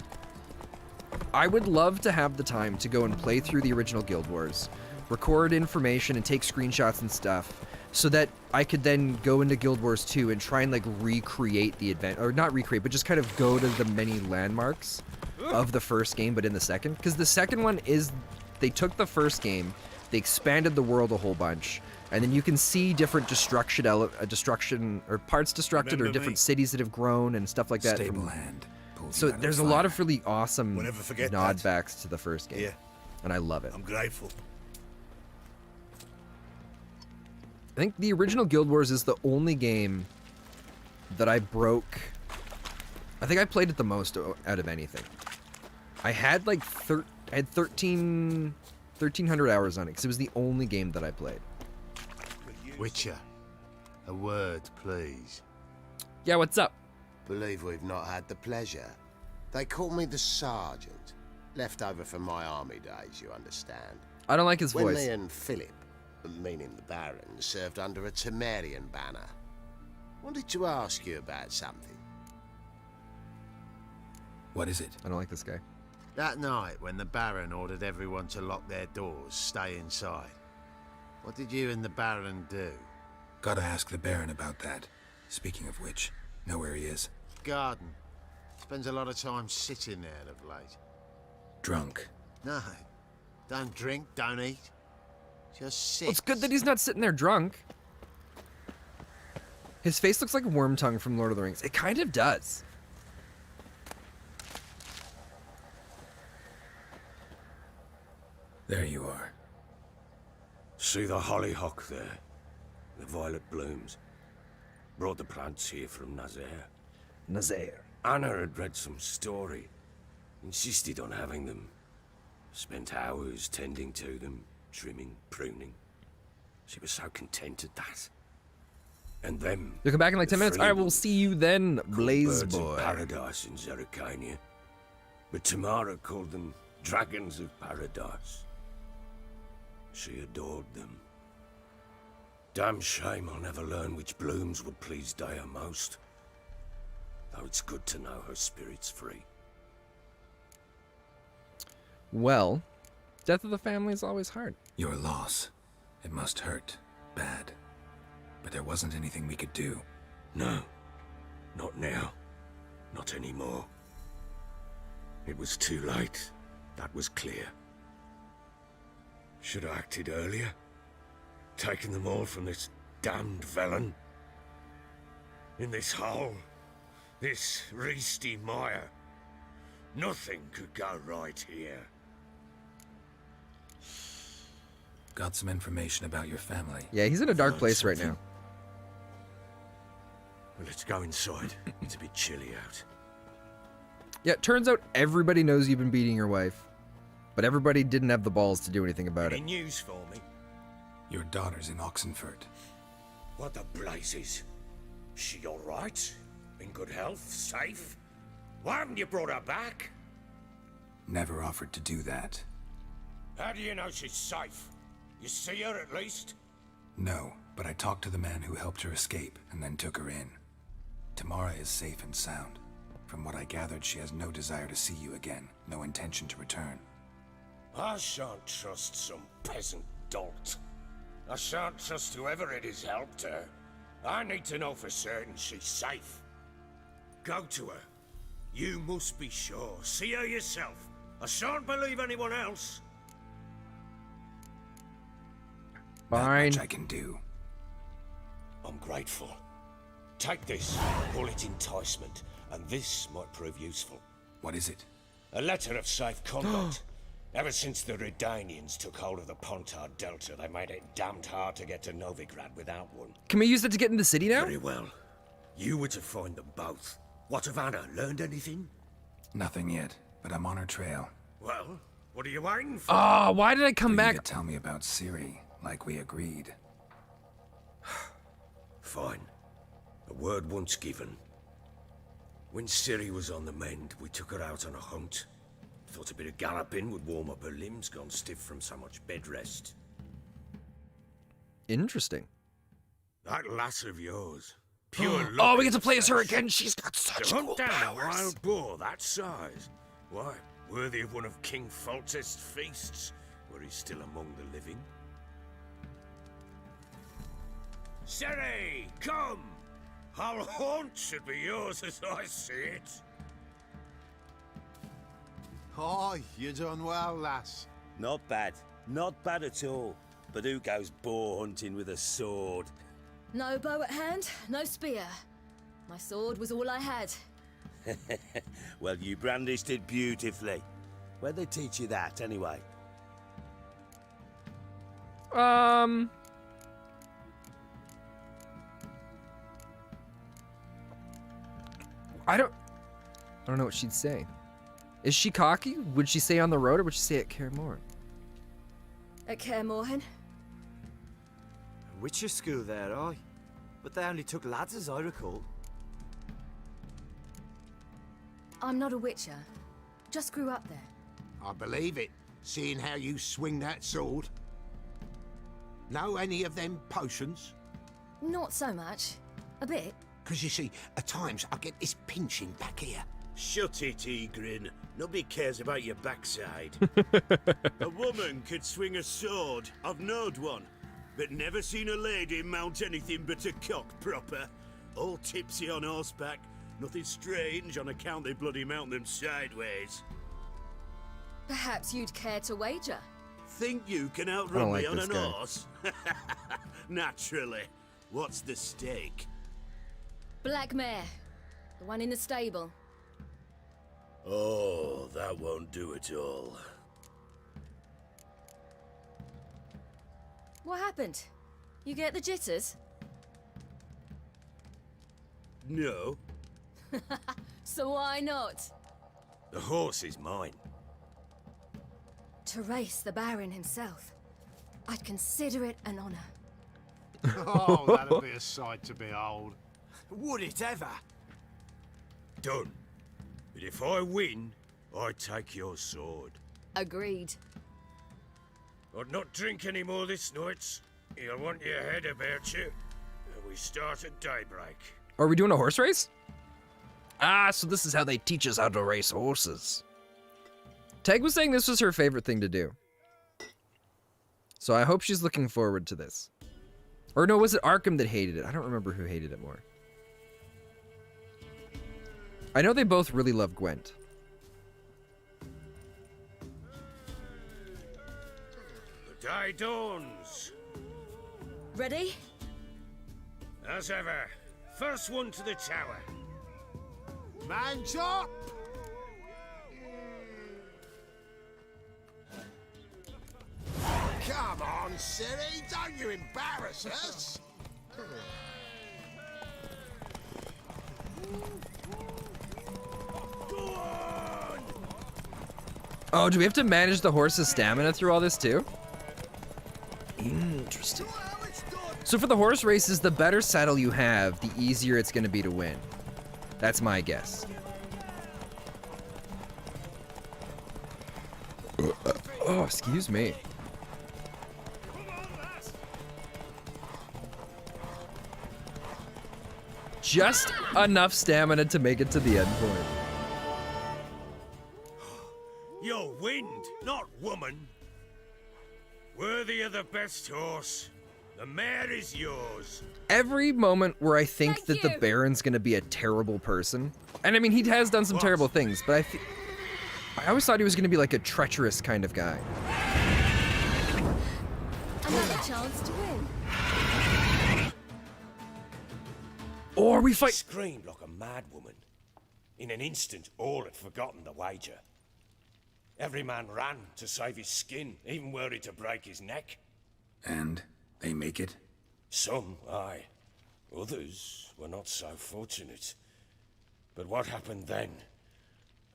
I would love to have the time to go and play through the original Guild Wars, record information and take screenshots and stuff, so that I could then go into Guild Wars 2 and try and like recreate the event, or not recreate, but just kind of go to the many landmarks of the first game, but in the second. Because the second one is, they took the first game, they expanded the world a whole bunch, and then you can see different destruction or parts destructed, or different cities that have grown and stuff like that. Stable hand. So there's a lot of really awesome nod-backs to the first game, and I love it. I'm grateful. I think the original Guild Wars is the only game that I broke. I think I played it the most out of anything. I had like 1,300 hours on it, because it was the only game that I played. Witcher, a word, please. Yeah, what's up? Believe we've not had the pleasure. They call me the Sergeant. Left over from my army days, you understand. I don't like his when voice. Me and Philip, meaning the Baron, served under a Temerian banner. Wanted to ask you about something. What is it? I don't like this guy. That night when the Baron ordered everyone to lock their doors, stay inside. What did you and the Baron do? Gotta ask the Baron about that. Speaking of which, know where he is. Garden. Spends a lot of time sitting there of late. Drunk. No. Don't drink, don't eat. Just sit. Well, it's good that he's not sitting there drunk. His face looks like Wormtongue from Lord of the Rings. It kind of does. There you are. See the hollyhock there? The violet blooms. Brought the plants here from Nazaire. Nazaire. Anna had read some story. Insisted on having them. Spent hours tending to them, trimming, pruning. She was so content at that. And them... You'll come back in like 10 minutes? Alright, we'll see you then, Blaze birds Boy. of paradise in Zerrikania. But Tamara called them dragons of paradise. She adored them. Damn shame I'll never learn which blooms would please Dea most. Though it's good to know her spirit's free. Well, death of the family is always hard. Your loss. It must hurt. Bad. But there wasn't anything we could do. No. Not now. Not anymore. It was too late. That was clear. Should have acted earlier. Taken them all from this damned Velen. In this hole. This reesty mire. Nothing could go right here. Got some information about your family. Yeah, he's in a dark place right now. Let's go inside. It's a bit chilly out. Yeah, it turns out everybody knows you've been beating your wife, but everybody didn't have the balls to do anything about Any it. news for me? Your daughter's in Oxenford. What the blazes? She all right? In good health? Safe? Why haven't you brought her back? Never offered to do that. How do you know she's safe? You see her at least? No, but I talked to the man who helped her escape and then took her in. Tamara is safe and sound. From what I gathered, she has no desire to see you again, no intention to return. I shan't trust some peasant dolt. I shan't trust whoever it is helped her. I need to know for certain she's safe. Go to her. You must be sure. See her yourself. I shan't believe anyone else. Fine. Not much I can do. I'm grateful. Take this. Call it enticement, and this might prove useful. What is it? A letter of safe conduct. Ever since the Redanians took hold of the Pontar Delta, they made it damned hard to get to Novigrad without one. Can we use it to get in the city now? Very well. You were to find them both. What of Anna? Learned anything? Nothing yet, but I'm on her trail. Well, what are you waiting for? Oh, why did I come back? You to tell me about Ciri, like we agreed. Fine. A word once given. When Ciri was on the mend, we took her out on a hunt. Thought a bit of galloping would warm up her limbs, gone stiff from so much bed rest. Interesting. That lass of yours. Pure luck. Oh, we get to play as her again. She's got such to cool hunt down powers. a wild boar that size. Why, worthy of one of King Foltest's feasts, where he's still among the living. Ciri, come! Our haunt should be yours as I see it. Oh, you done well, lass. Not bad. Not bad at all. But who goes boar hunting with a sword? No bow at hand, no spear. My sword was all I had. Well, you brandished it beautifully. Where'd they teach you that, anyway? I don't know what she'd say. Is she cocky? Would she say on the road, or would she say at Kaer Morhen? At Kaer Morhen? Witcher school there, aye. But they only took lads, as I recall. I'm not a witcher. Just grew up there. I believe it, seeing how you swing that sword. Know any of them potions? Not so much. A bit. Because you see, at times I get this pinching back here. Shut it, Egrin. Nobody cares about your backside. A woman could swing a sword. I've knowed one. But never seen a lady mount anything but a cock proper. All tipsy on horseback. Nothing strange on account they bloody mount them sideways. Perhaps you'd care to wager? Think you can outrun me on an horse? Naturally. What's the stake? Black mare. The one in the stable. Oh, that won't do it all. What happened? You get the jitters? No. So why not? The horse is mine. To race the Baron himself. I'd consider it an honor. Oh, that'll be a sight to behold. Would it ever? Done. But if I win, I take your sword. Agreed. I'd not drink any more this night. You'll want your head about you. And we start at daybreak. Are we doing a horse race? Ah, so this is how they teach us how to race horses. Teg was saying this was her favorite thing to do. So I hope she's looking forward to this. Or no, was it Arkham that hated it? I don't remember who hated it more. I know they both really love Gwent. The day dawns. Ready? As ever. First one to the tower. Man's up! Come on, Ciri, don't you embarrass us! Oh, do we have to manage the horse's stamina through all this too? Interesting. So for the horse races, the better saddle you have, the easier it's going to be to win. That's my guess. Oh, excuse me. Just enough stamina to make it to the end point. You're wind, not woman. Worthy of the best horse. The mare is yours. Every moment where I think that the Baron's gonna be a terrible person, and I mean, he has done some terrible things, but I always thought he was gonna be like a treacherous kind of guy. Another chance to win. Or we fight. Screamed like a mad woman. In an instant, all had forgotten the wager. Every man ran to save his skin, even worried to break his neck. And they make it? Some, aye. Others were not so fortunate. But what happened then?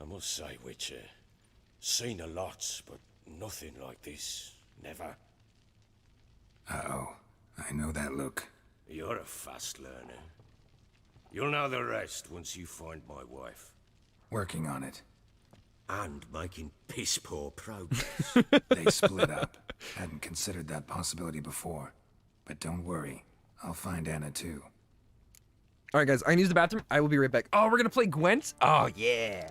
I must say, Witcher, seen a lot, but nothing like this. Never. Uh-oh. I know that look. You're a fast learner. You'll know the rest once you find my wife. Working on it. And making piss-poor progress. They split up. Hadn't considered that possibility before. But don't worry. I'll find Anna too. All right, guys, I can use the bathroom. I will be right back. Oh, we're gonna play Gwent? Oh, yeah.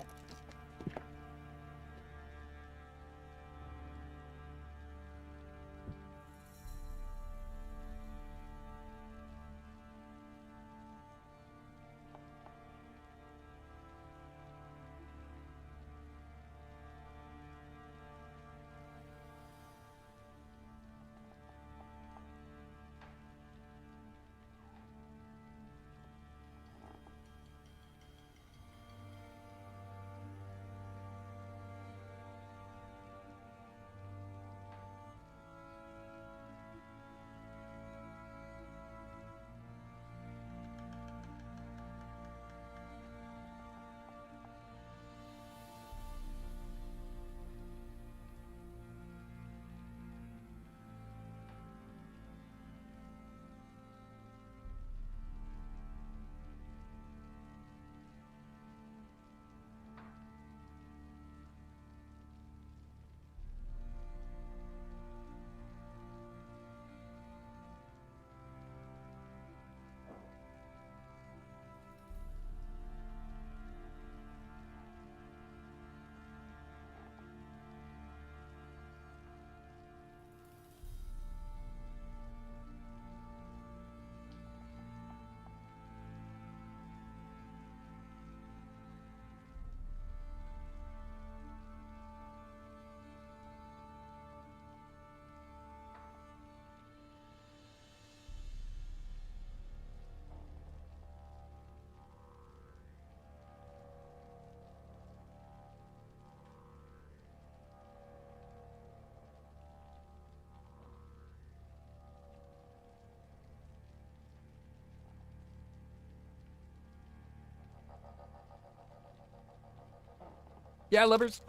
Yeah, lovers,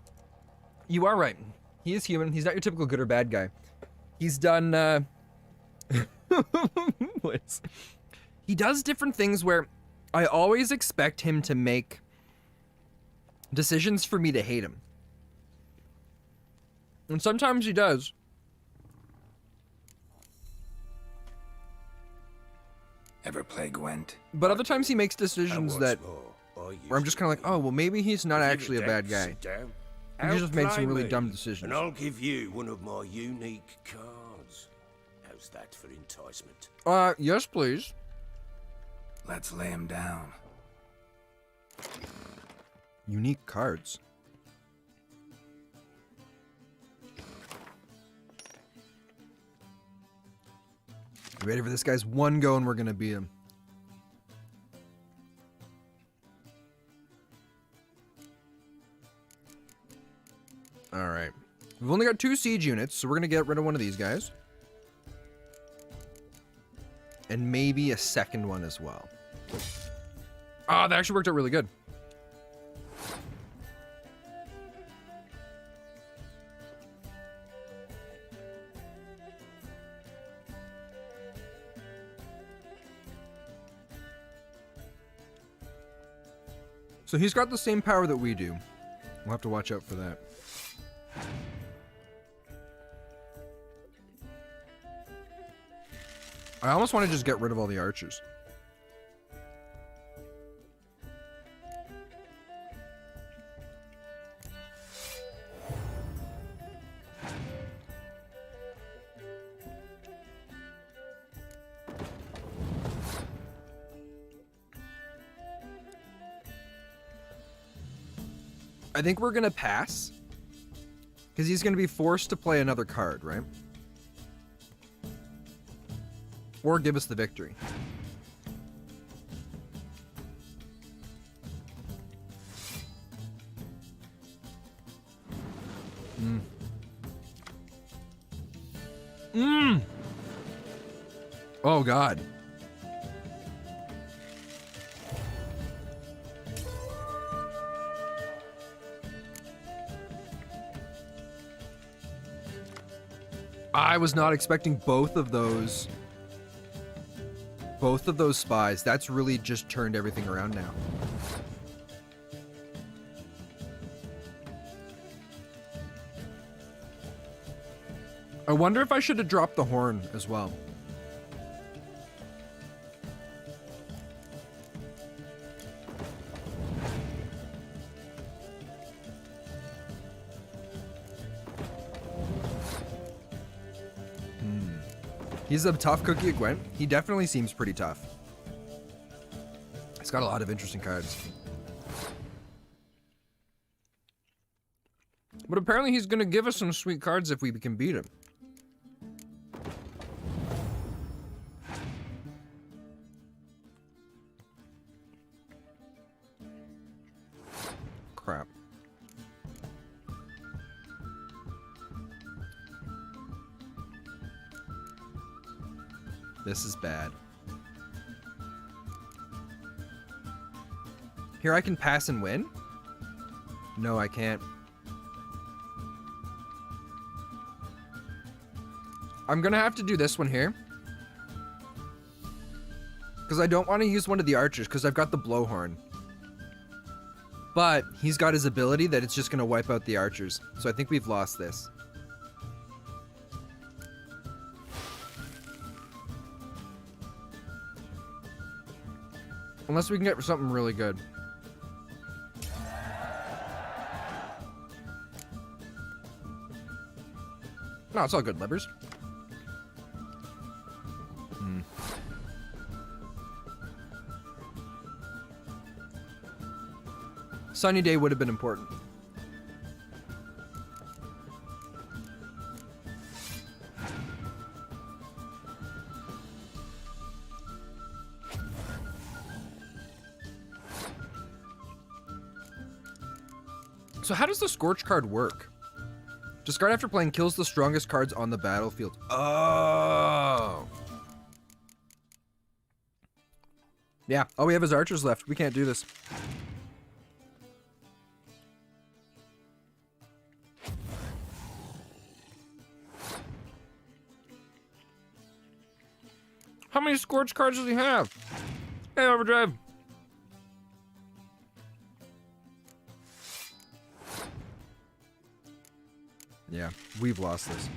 you are right. He is human. He's not your typical good or bad guy. He's done, he does different things where I always expect him to make decisions for me to hate him. And sometimes he does. Ever play Gwent? But other times he makes decisions that where I'm just kind of like, oh, well, maybe he's not actually a bad guy. He just made some really dumb decisions. And I'll give you one of my unique cards. How's that for enticement? Yes, please. Let's lay him down. Unique cards. You ready for this, guys? One go and we're gonna beat him. Alright. We've only got 2 siege units, so we're gonna get rid of one of these guys. And maybe a second one as well. Ah, that actually worked out really good. So he's got the same power that we do. We'll have to watch out for that. I almost want to just get rid of all the archers. I think we're gonna pass because he's gonna be forced to play another card, right? Or give us the victory. Oh God. I was not expecting both of those spies. That's really just turned everything around now. I wonder if I should have dropped the horn as well. He's a tough cookie at Gwent. He definitely seems pretty tough. He's got a lot of interesting cards. But apparently he's going to give us some sweet cards if we can beat him. Crap. This is bad. Here I can pass and win? No, I can't. I'm gonna have to do this one here. Because I don't want to use one of the archers because I've got the blowhorn. But he's got his ability that it's just gonna wipe out the archers. So I think we've lost this. Unless we can get something really good. No, it's all good, Livers. Sunny day would have been important. So how does the Scorch card work? Discard after playing kills the strongest cards on the battlefield. Oh. Yeah. Oh, we have his archers left. We can't do this. How many Scorch cards does he have? Hey, Overdrive. Yeah, we've lost this.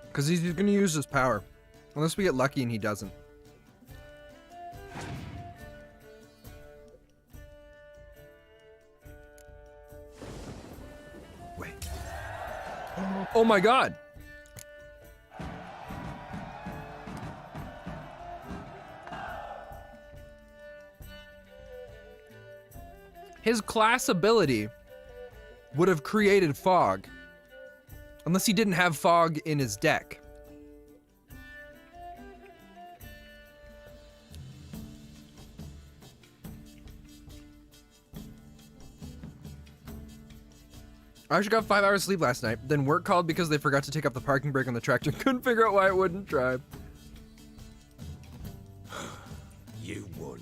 Because he's going to use his power. Unless we get lucky and he doesn't. Wait. Oh my God. His class ability would have created fog. Unless he didn't have fog in his deck. I actually got 5 hours sleep last night, then work called because they forgot to take up the parking brake on the tractor. Couldn't figure out why it wouldn't drive. You won.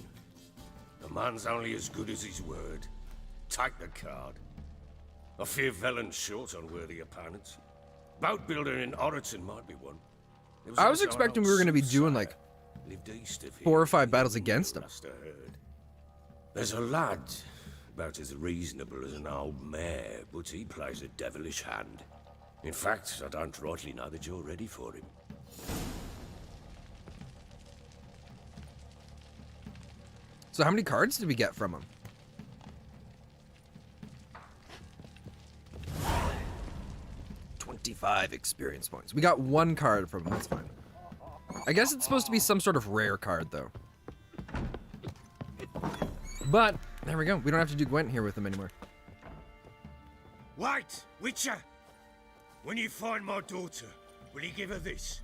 A man's only as good as his word. Take the card. I fear Velen's short on worthy opponents. Boat building in Oroton might be one. I was expecting we were going to be doing like 4 or 5 battles against him. There's a lad, about as reasonable as an old mare, but he plays a devilish hand. In fact, I don't rightly know that you're ready for him. So how many cards did we get from him? $25 experience points. We got 1 card from him, that's fine. I guess it's supposed to be some sort of rare card, though. But, there we go. We don't have to do Gwent here with him anymore. Wait, Witcher! When you find my daughter, will you give her this?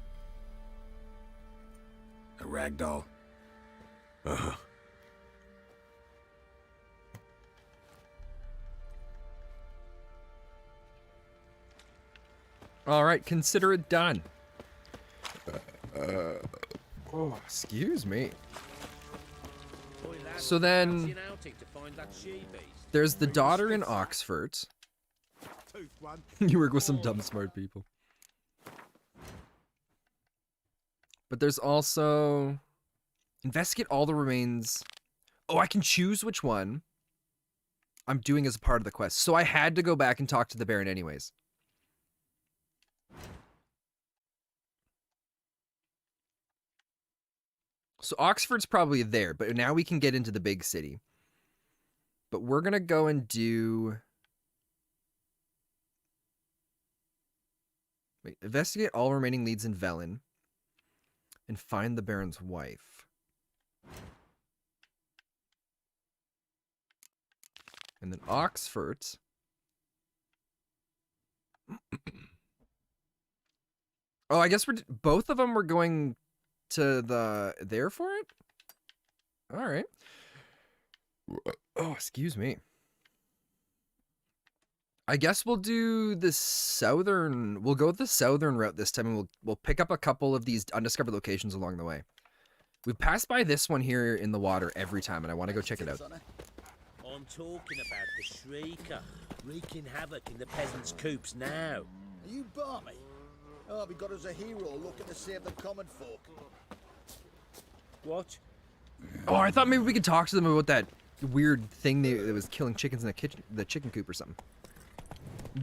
A ragdoll. Uh-huh. All right, consider it done. Oh, excuse me. So then, there's the daughter in Oxford. You work with some dumb smart people. But there's also investigate all the remains. Oh, I can choose which one I'm doing as a part of the quest. So I had to go back and talk to the Baron anyways. So Oxford's probably there, but now we can get into the big city. But we're going to go and do... Wait, investigate all remaining leads in Velen. And find the Baron's wife. And then Oxford. Oh, I guess both of them were going to there for it? All right. Oh, excuse me. I guess we'll do the southern... We'll go the southern route this time, and we'll pick up a couple of these undiscovered locations along the way. We've passed by this one here in the water every time, and I want to go check it out. I'm talking about the Shrieker, wreaking havoc in the peasants' coops now. Are you balmy? Oh, we got us a hero looking to save the common folk. What? Oh, I thought maybe we could talk to them about that weird thing that was killing chickens in the chicken coop or something.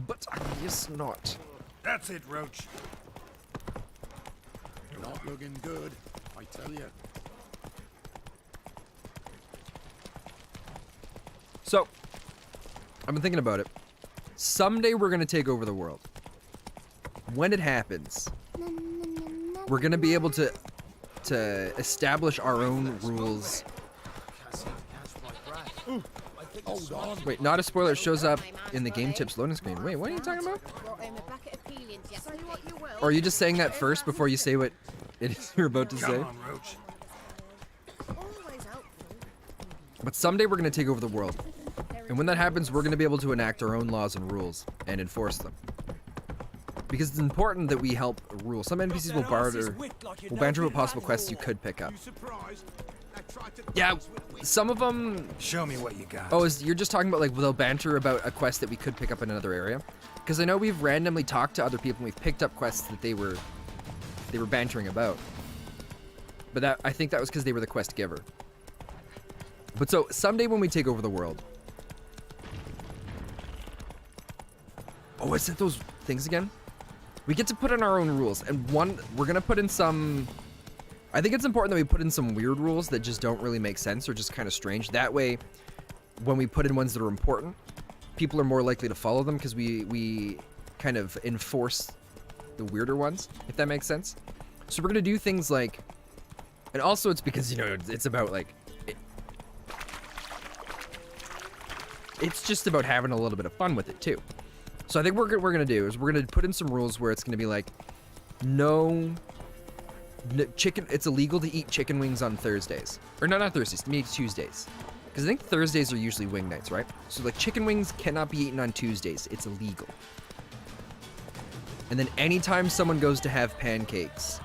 But I guess not. That's it, Roach. Not looking good, I tell you. So, I've been thinking about it. Someday we're going to take over the world. When it happens, we're going to be able to establish our own rules. Hold on. Wait, not a spoiler. It shows up in the game tips loading screen. Wait, what are you talking about? Or are you just saying that first before you say what it is you're about to say? Come on, Roach. But someday we're going to take over the world. And when that happens, we're going to be able to enact our own laws and rules and enforce them. Because it's important that we help rule. Some NPCs will banter about possible quests you could pick up. Yeah, some of them... Show me what you got. Oh, you're just talking about, like, they'll banter about a quest that we could pick up in another area? Because I know we've randomly talked to other people and we've picked up quests that they were bantering about. But I think that was because they were the quest giver. But so, someday when we take over the world... Oh, is it those things again? We get to put in our own rules, and we're gonna put in some... I think it's important that we put in some weird rules that just don't really make sense or just kind of strange. That way, when we put in ones that are important, people are more likely to follow them because we kind of enforce the weirder ones, if that makes sense. So we're gonna do things like... And also it's because, you know, it's about, like... It's just about having a little bit of fun with it, too. So I think what we're gonna do is we're gonna put in some rules where it's gonna be like, no chicken. It's illegal to eat chicken wings on Thursdays, or not Thursdays, maybe Tuesdays, because I think Thursdays are usually wing nights, right? So like chicken wings cannot be eaten on Tuesdays. It's illegal. And then anytime someone goes to have pancakes,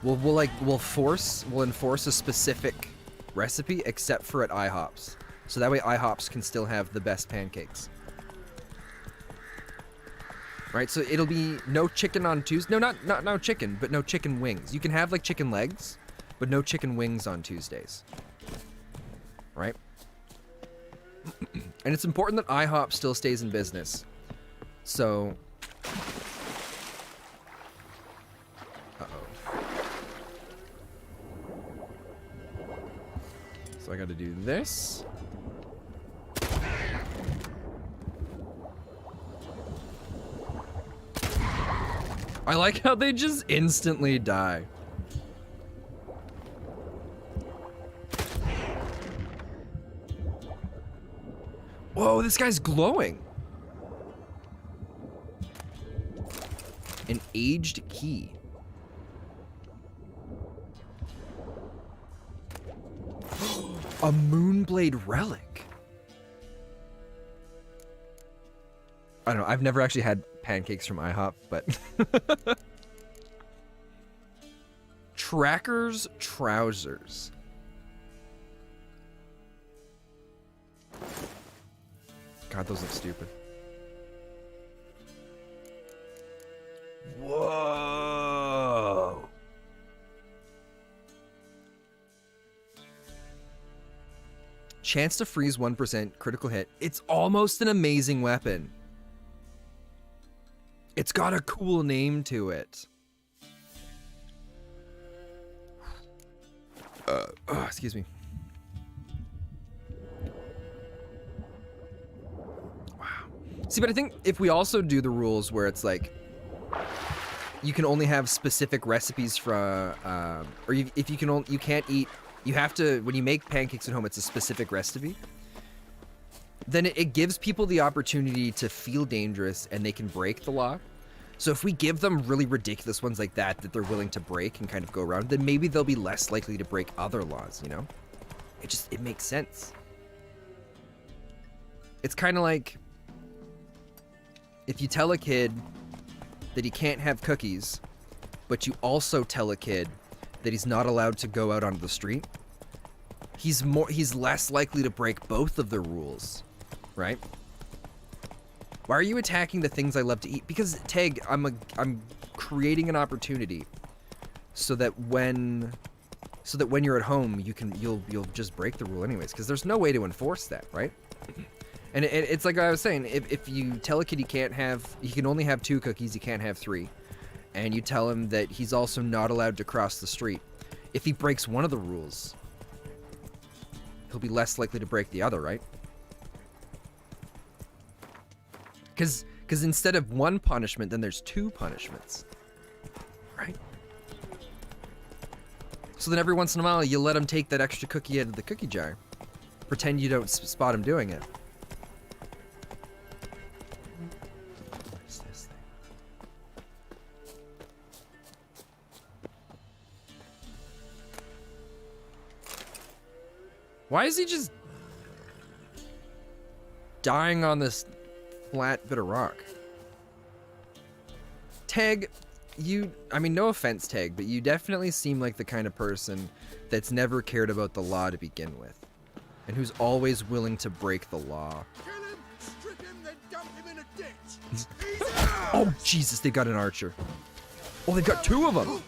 we'll enforce a specific recipe, except for at IHOPs. So that way IHOPs can still have the best pancakes. Right, so it'll be no chicken on Tuesday. No, not no chicken, but no chicken wings. You can have like chicken legs, but no chicken wings on Tuesdays. Right? And it's important that IHOP still stays in business. So... So I gotta do this. I like how they just instantly die. Whoa, this guy's glowing. An aged key. A Moonblade relic. I don't know. I've never actually had pancakes from IHOP, but Tracker's trousers. God, those look stupid. Whoa. Chance to freeze 1%, critical hit. It's almost an amazing weapon. It's got a cool name to it. Excuse me. Wow. See, but I think if we also do the rules where it's like, you can only have specific recipes for, or if you can, you can't eat. You have to, when you make pancakes at home, it's a specific recipe. Then it gives people the opportunity to feel dangerous and they can break the law. So if we give them really ridiculous ones like that they're willing to break and kind of go around, then maybe they'll be less likely to break other laws, you know? It makes sense. It's kind of like if you tell a kid that he can't have cookies, but you also tell a kid that he's not allowed to go out onto the street, he's less likely to break both of the rules, right? Why are you attacking the things I love to eat? Because Teg, I'm creating an opportunity so that when you're at home, you'll just break the rule anyways, because there's no way to enforce that, right? And it's like I was saying, if you tell a kid he can only have 2 cookies, he can't have 3. And you tell him that he's also not allowed to cross the street. If he breaks one of the rules, he'll be less likely to break the other, right? Because instead of 1 punishment, then there's 2 punishments, right? So then every once in a while, you let him take that extra cookie out of the cookie jar. Pretend you don't spot him doing it. Why is he just dying on this flat bit of rock? Teg, I mean, no offense, Teg, but you definitely seem like the kind of person that's never cared about the law to begin with, and who's always willing to break the law. Kill him, strip him, then dump him in a ditch. Oh, Jesus, they got an archer. Oh, they've got 2 of them.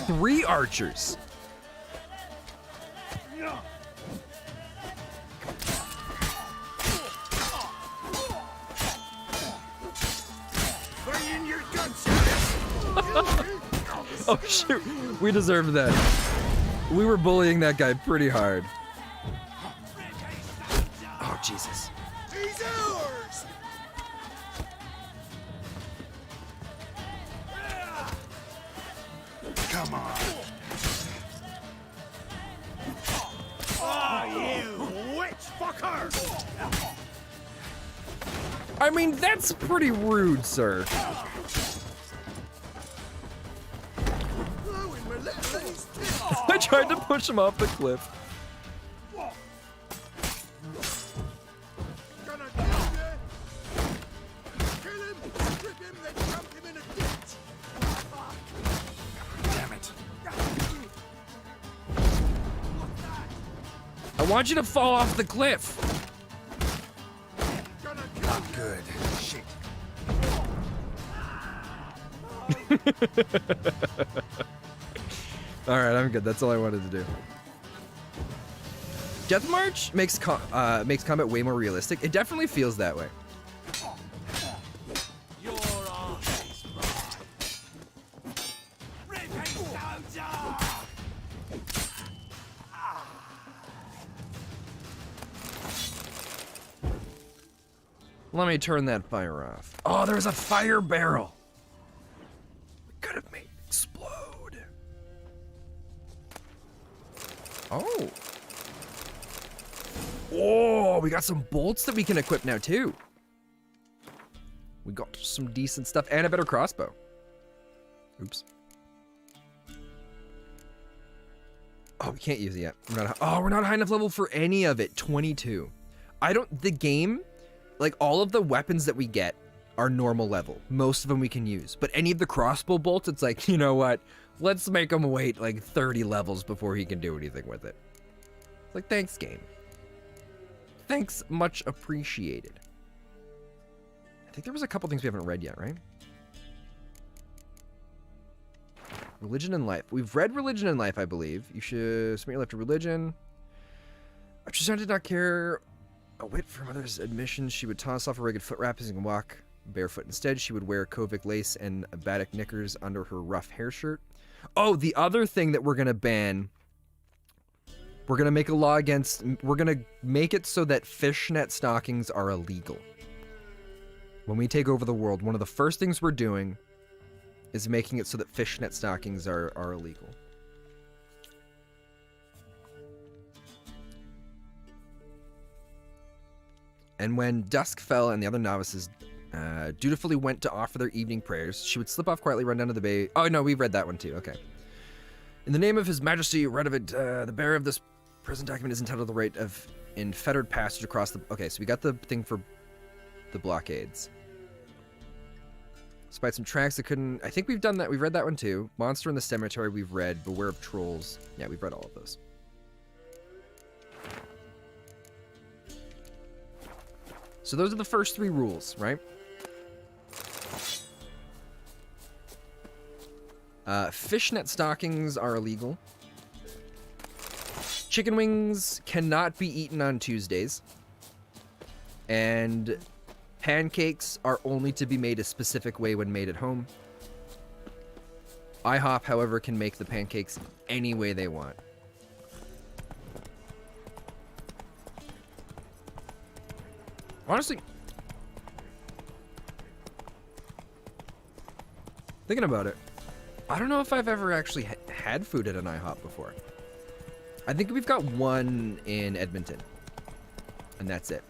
3 archers. Bring in your guns. Oh shoot, we deserved that. We were bullying that guy pretty hard. Oh Jesus. He's ours. Come on. I mean, that's pretty rude, sir. I tried to push him off the cliff. Damn it. I want you to fall off the cliff. Not good. Shit. Alright, I'm good. That's all I wanted to do. Death March makes combat way more realistic. It definitely feels that way. Let me turn that fire off. Oh, there's a fire barrel. We could have made it explode. Oh. Oh, we got some bolts that we can equip now too. We got some decent stuff and a better crossbow. Oops. Oh, we can't use it yet. We're not high enough level for any of it. 22. The game, like all of the weapons that we get are normal level. Most of them we can use. But any of the crossbow bolts, it's like, you know what? Let's make him wait like 30 levels before he can do anything with it. It's like, thanks, game. Thanks, much appreciated. I think there was a couple things we haven't read yet, right? Religion and life. We've read religion and life, I believe. You should submit your life to religion. Tristan did not care a whit for her mother's admission. She would toss off her ragged foot wrappings and walk barefoot. Instead, she would wear Kovic lace and batik knickers under her rough hair shirt. Oh, the other thing that we're going to ban, we're going to make a law against, we're going to make it so that fishnet stockings are illegal. When we take over the world, one of the first things we're doing is making it so that fishnet stockings are illegal. And when dusk fell and the other novices dutifully went to offer their evening prayers, she would slip off quietly, run down to the bay. Oh, no, we've read that one too. Okay. In the name of His Majesty, Redovit, the bearer of this present document is entitled to the right of unfettered passage across the... Okay, so we got the thing for the blockades. Despite some tracks that couldn't... I think we've done that. We've read that one too. Monster in the Cemetery we've read. Beware of Trolls. Yeah, we've read all of those. So those are the first 3 rules, right? Fishnet stockings are illegal. Chicken wings cannot be eaten on Tuesdays. And pancakes are only to be made a specific way when made at home. IHOP, however, can make the pancakes any way they want. Honestly, thinking about it, I don't know if I've ever actually had food at an IHOP before. I think we've got one in Edmonton, and that's it.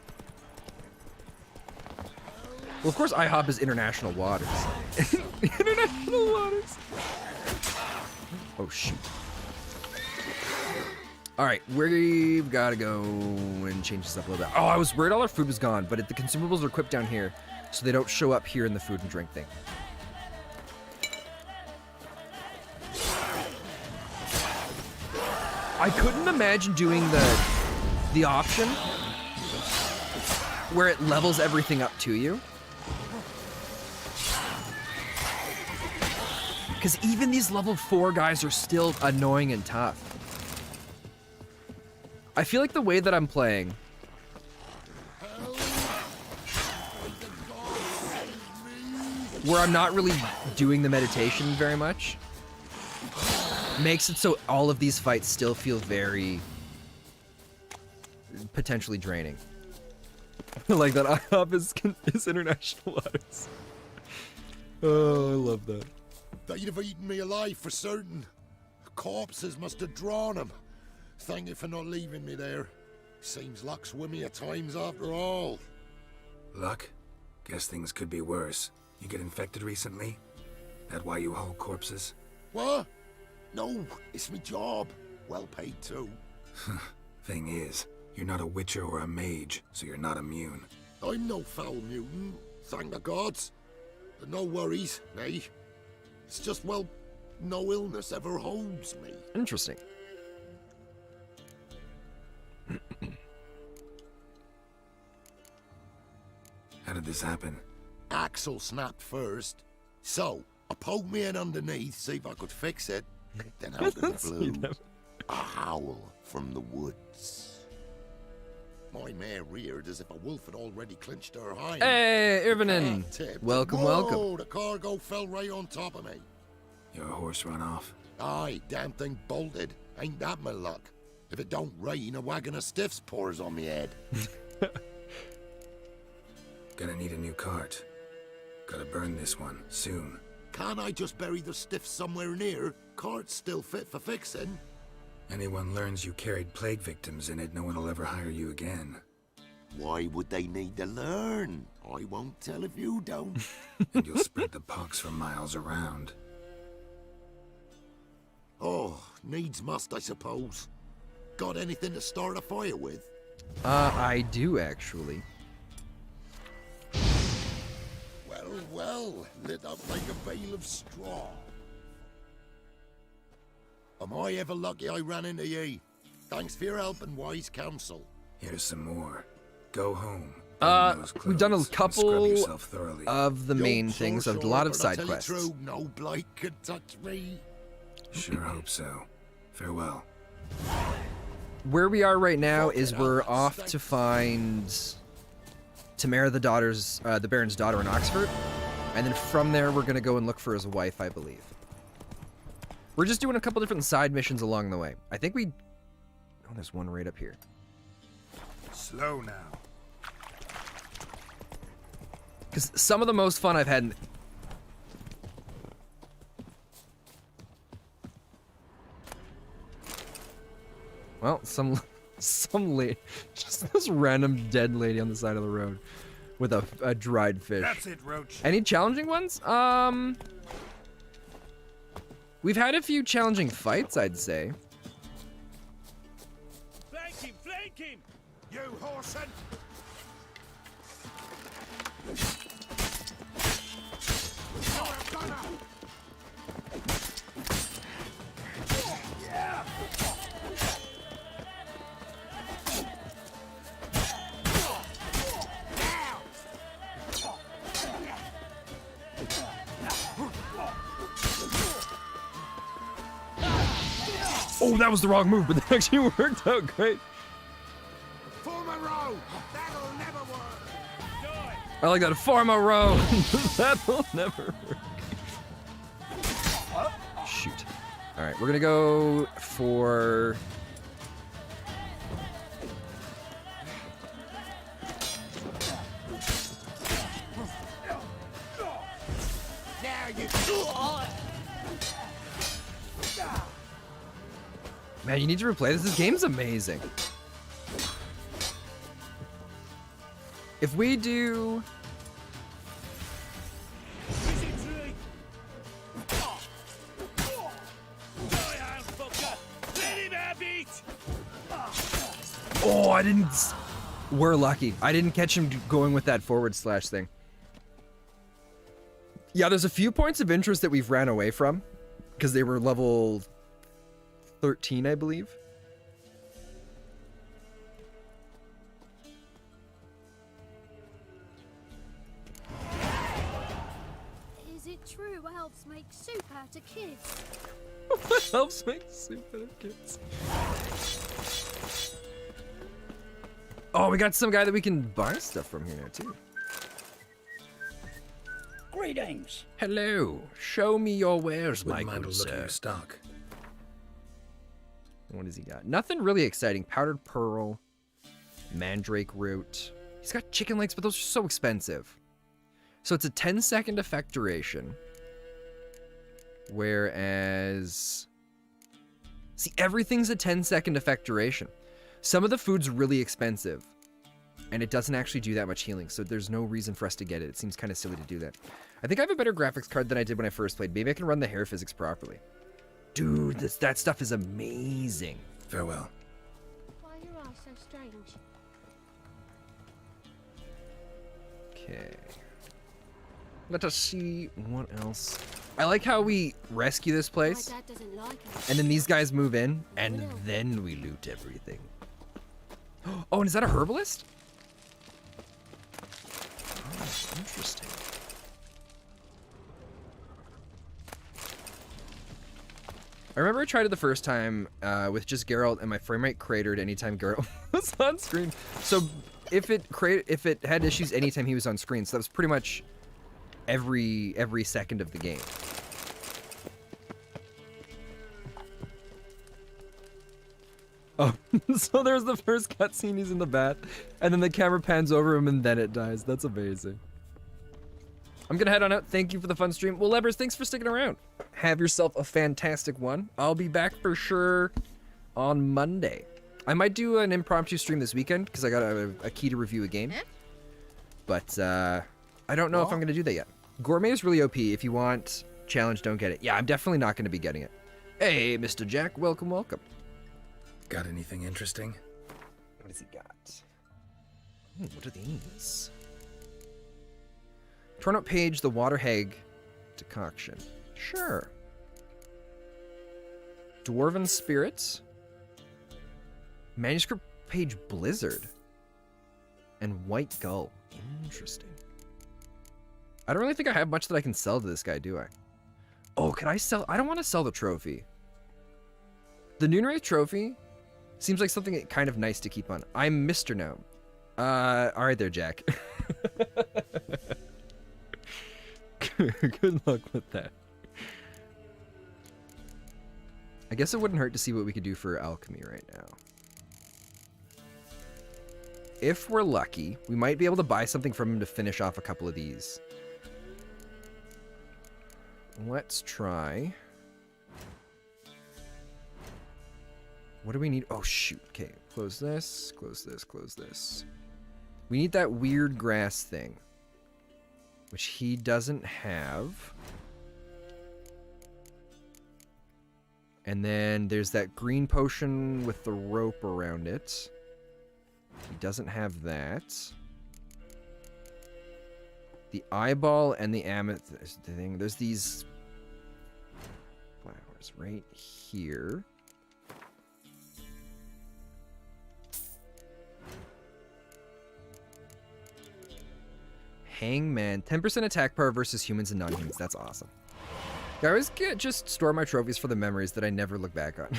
Well, of course, IHOP is international waters. International waters. Oh, shoot. All right, we've got to go and change this up a little bit. Oh, I was worried all our food was gone, but the consumables are equipped down here, so they don't show up here in the food and drink thing. I couldn't imagine doing the option where it levels everything up to you. Because even these level 4 guys are still annoying and tough. I feel like the way that I'm playing... where I'm not really doing the meditation very much... makes it so all of these fights still feel very... potentially draining. Like that IHOP is international waters. Oh, I love that. They'd have eaten me alive for certain. Corpses must have drawn them. Thank you for not leaving me there. Seems luck's with me at times after all. Luck? Guess things could be worse. You get infected recently? That why you haul corpses? What? No, it's my job. Well paid too. Thing is, you're not a witcher or a mage, so you're not immune. I'm no foul mutant, thank the gods. But no worries, me. It's just, well, no illness ever holds me. Interesting. How did this happen? Axle snapped first. So, I poked me in underneath, see if I could fix it. Then out of the blue, a howl from the woods. My mare reared as if a wolf had already clinched her hind. Hey, Irvinin! Welcome, welcome. Whoa, the cargo fell right on top of me. Your horse run off? Aye, damn thing bolted. Ain't that my luck? If it don't rain, a wagon of stiffs pours on me head. Gonna need a new cart. Gotta burn this one, soon. Can't I just bury the stiffs somewhere near? Cart's still fit for fixing. Anyone learns you carried plague victims in it, no one will ever hire you again. Why would they need to learn? I won't tell if you don't. And you'll spread the pox for miles around. Oh, needs must, I suppose. Got anything to start a fire with? I do, actually. Well, well, lit up like a bale of straw. Am I ever lucky I ran into ye? Thanks for your help and wise counsel. Here's some more. Go home. We've done a couple thoroughly. of the main things, a lot of side quests. True, no blight could touch me. Sure hope so. Farewell. Where we are right now is we're off to find Tamara, the Baron's daughter in Oxford, and then from there we're gonna go and look for his wife, I believe. We're just doing a couple different side missions along the way. I think we... Oh, there's one right up here. Slow now. Because some of the most fun I've had in... Well, some lady, just this random dead lady on the side of the road with a dried fish. That's it, Roach. Any challenging ones? We've had a few challenging fights, I'd say. Flank him! Flank him! You horseman! Oh, that was the wrong move, but that actually worked out great. Form a row! That'll never work! I like that. Form a row. That'll never work. Shoot. All right, we're gonna go for... Now you... Man, you need to replay this. This game's amazing. If we do... Oh, I didn't... We're lucky. I didn't catch him going with that forward slash thing. Yeah, there's a few points of interest that we've ran away from because they were level 13, I believe. Is it true elves make soup out of kids? Elves make soup out of kids. Oh, we got some guy that we can buy stuff from here too. Greetings. Hello. Show me your wares, my Wouldn't mind good a look at sir. your stock. What has he got? Nothing really exciting. Powdered pearl, mandrake root. He's got chicken legs, but those are so expensive. So it's a 10-second effect duration. Whereas... See, everything's a 10-second effect duration. Some of the food's really expensive, and it doesn't actually do that much healing, so there's no reason for us to get it. It seems kind of silly to do that. I think I have a better graphics card than I did when I first played. Maybe I can run the hair physics properly. Dude, that stuff is amazing. Farewell. Why are your eyes so strange? Okay. Let us see what else. I like how we rescue this place, My dad doesn't like it. and then these guys move in, and then we loot everything. Oh, and is that a herbalist? Oh, interesting. I remember I tried it the first time with just Geralt, and my frame rate cratered anytime Geralt was on screen. So if it had issues anytime he was on screen, so that was pretty much every second of the game. Oh, so there's the first cutscene, he's in the bat, and then the camera pans over him and then it dies. That's amazing. I'm gonna head on out. Thank you for the fun stream. Well, Levers, thanks for sticking around. Have yourself a fantastic one. I'll be back for sure on Monday. I might do an impromptu stream this weekend because I got a key to review a game. But I don't know if I'm gonna do that yet. Gourmet is really OP. If you want challenge, don't get it. Yeah, I'm definitely not gonna be getting it. Hey, Mr. Jack, welcome, welcome. Got anything interesting? What has he got? Ooh, what are these? Torn up page, the water hag decoction. Sure. Dwarven spirits. Manuscript page blizzard. And white gull. Interesting. I don't really think I have much that I can sell to this guy, do I? Oh, can I sell? I don't want to sell the trophy. The Noonwraith trophy seems like something kind of nice to keep on. I'm Mr. Gnome. Alright there, Jack. Good luck with that. I guess it wouldn't hurt to see what we could do for alchemy right now. If we're lucky, we might be able to buy something from him to finish off a couple of these. Let's try. What do we need? Oh, shoot. Okay, close this, close this, close this. We need that weird grass thing, which he doesn't have. And then there's that green potion with the rope around it. He doesn't have that. The eyeball and the amethyst thing. There's these flowers right here. Hangman. 10% attack power versus humans and non-humans. That's awesome. I always just store my trophies for the memories that I never look back on.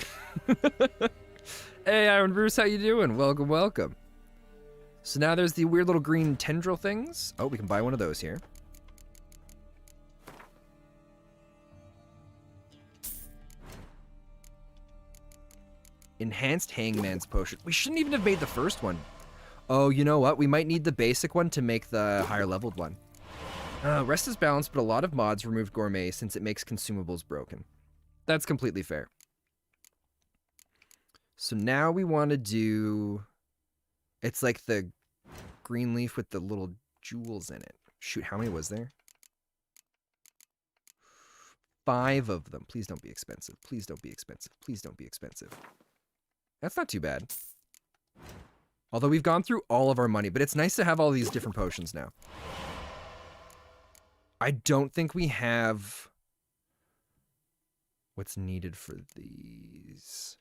Hey, Iron Bruce, how you doing? Welcome, welcome. So now there's the weird little green tendril things. Oh, we can buy one of those here. Enhanced Hangman's Potion. We shouldn't even have made the first one. Oh, you know what? We might need the basic one to make the higher leveled one. Rest is balanced, but a lot of mods removed Gourmet since it makes consumables broken. That's completely fair. So now we want to do... It's like the green leaf with the little jewels in it. Shoot, how many was there? 5 of them. Please don't be expensive. Please don't be expensive. Please don't be expensive. That's not too bad. Although we've gone through all of our money, but it's nice to have all these different potions now. I don't think we have what's needed for these.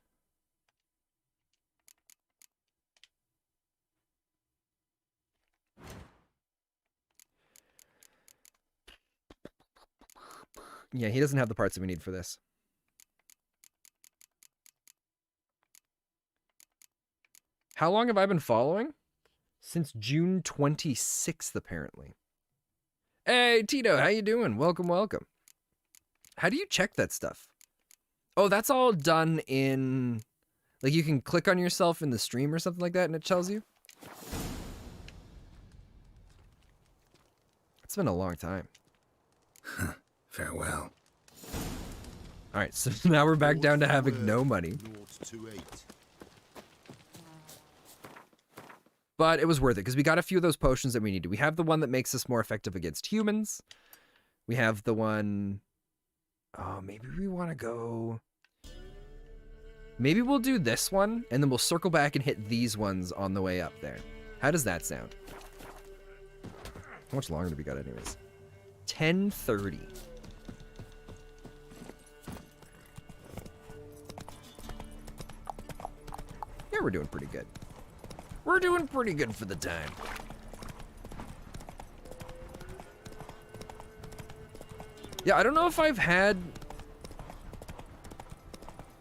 Yeah, he doesn't have the parts that we need for this. How long have I been following? Since June 26th, apparently. Hey, Tito, how you doing? Welcome, welcome. How do you check that stuff? Oh, that's all done in... Like, you can click on yourself in the stream or something like that, and it tells you? It's been a long time. Farewell. Alright, so now we're back down to having no money. But it was worth it because we got a few of those potions that we needed. We have the one that makes us more effective against humans. We have the one... Oh, maybe we want to go... Maybe we'll do this one, and then we'll circle back and hit these ones on the way up there. How does that sound? How much longer do we got anyways? 10:30. Yeah, we're doing pretty good. We're doing pretty good for the time. Yeah, I don't know if I've had...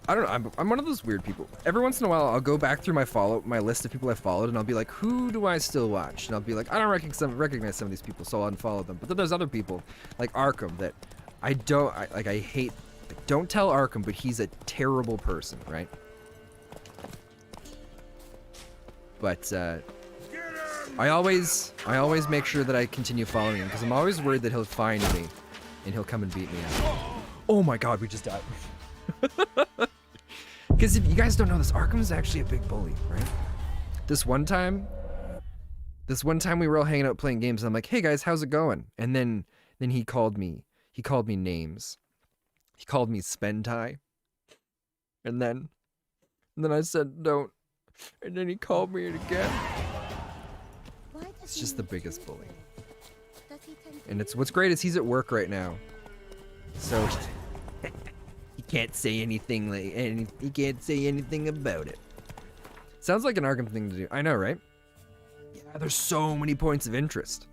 I don't know, I'm one of those weird people. Every once in a while, I'll go back through my list of people I followed, and I'll be like, who do I still watch? And I'll be like, I don't recognize some of these people, so I'll unfollow them. But then there's other people, like Arkham, that I hate. Like, don't tell Arkham, but he's a terrible person, right? But I always make sure that I continue following him, because I'm always worried that he'll find me, and he'll come and beat me up. Oh my god, we just died. Because if you guys don't know this, Arkham is actually a big bully, right? This one time we were all hanging out playing games, and I'm like, hey guys, how's it going? And then he called me names. He called me Spentai. And then I said, don't. And then he called me it again. It's just the biggest bully. And what's great is he's at work right now. So he can't say anything he can't say anything about it. Sounds like an Arkham thing to do. I know, right? Yeah, there's so many points of interest.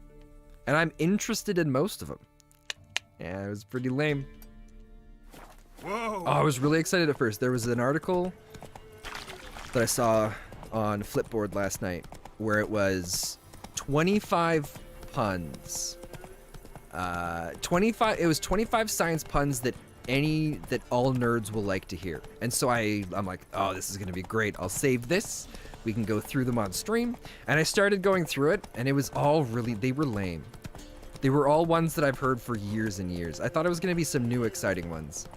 And I'm interested in most of them. Yeah, it was pretty lame. Whoa. Oh, I was really excited at first. There was an article that I saw on Flipboard last night where it was 25 puns. It was 25 science puns that all nerds will like to hear. And so I'm like, oh, this is gonna be great. I'll save this. We can go through them on stream. And I started going through it, and it was all they were lame. They were all ones that I've heard for years and years. I thought it was gonna be some new exciting ones.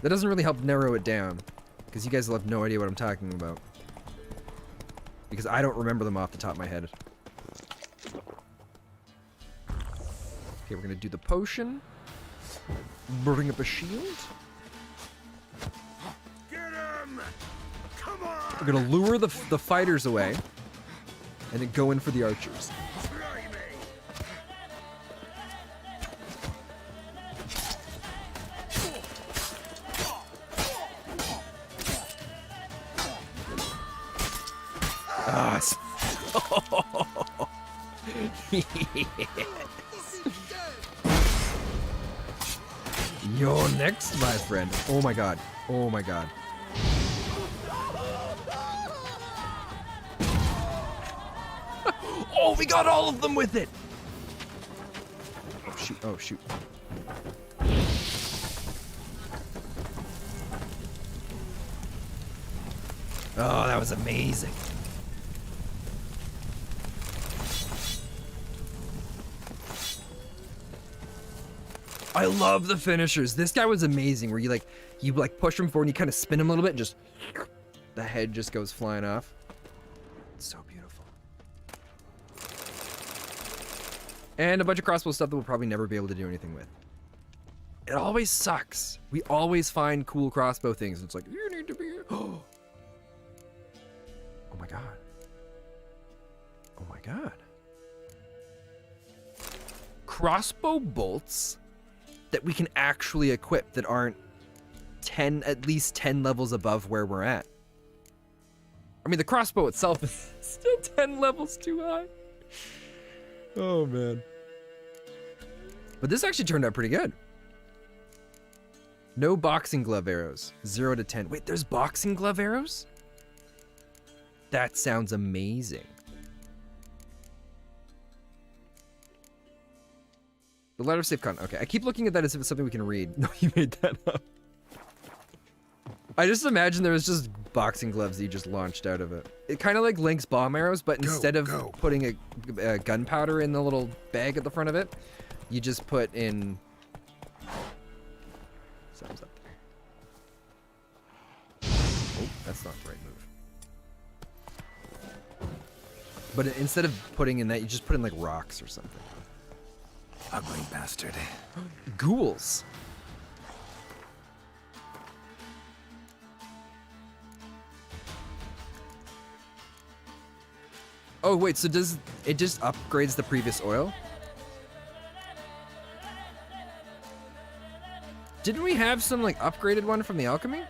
That doesn't really help narrow it down, because you guys will have no idea what I'm talking about. Because I don't remember them off the top of my head. Okay, we're gonna do the potion. Bring up a shield. Get him! Come on! We're gonna lure the fighters away, and then go in for the archers. Ah, You're next, my friend. Oh my god. Oh my god. Oh, we got all of them with it! Oh shoot, oh shoot. Oh, that was amazing. I love the finishers. This guy was amazing, where you push him forward and you kind of spin him a little bit, and just the head just goes flying off. It's so beautiful. And a bunch of crossbow stuff that we'll probably never be able to do anything with. It always sucks. We always find cool crossbow things. It's like, you need to be... Oh my god. Oh my god. Crossbow bolts that we can actually equip that aren't at least 10 levels above where we're at. I mean, the crossbow itself is still 10 levels too high. Oh, man. But this actually turned out pretty good. No boxing glove arrows. 0 to 10. Wait, there's boxing glove arrows? That sounds amazing. The letter of safe con. Okay, I keep looking at that as if it's something we can read. No, you made that up. I just imagine there was just boxing gloves that you just launched out of it. It kind of like Link's bomb arrows, but instead of putting a gunpowder in the little bag at the front of it, you just put in... Something's up there. Oh, that's not the right move. But instead of putting in that, you just put in like rocks or something. Ugly bastard. Ghouls. Oh wait, so does it just upgrades the previous oil? Didn't we have some like upgraded one from the alchemy?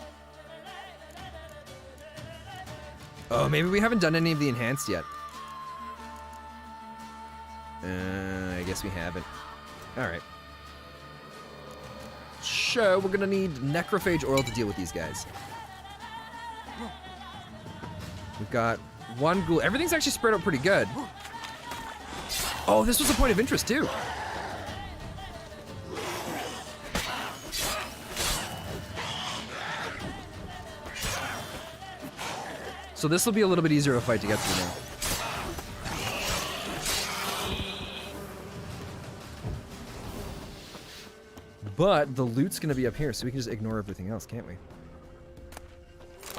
Oh, maybe we haven't done any of the enhanced yet. I guess we haven't. Alright. So, we're gonna need necrophage oil to deal with these guys. We've got one ghoul. Everything's actually spread out pretty good. Oh, this was a point of interest too. So this will be a little bit easier of a fight to get through now. But the loot's gonna be up here, so we can just ignore everything else, can't we?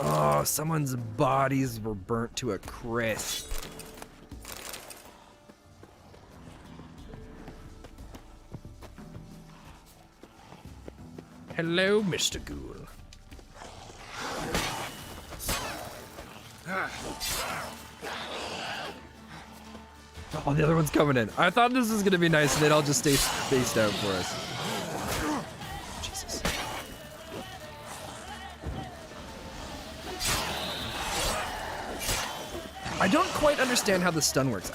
Oh, someone's bodies were burnt to a crisp. Hello, Mr. Ghoul. Oh, the other one's coming in. I thought this was gonna be nice and they'd all just stay spaced out for us. Jesus. I don't quite understand how the stun works.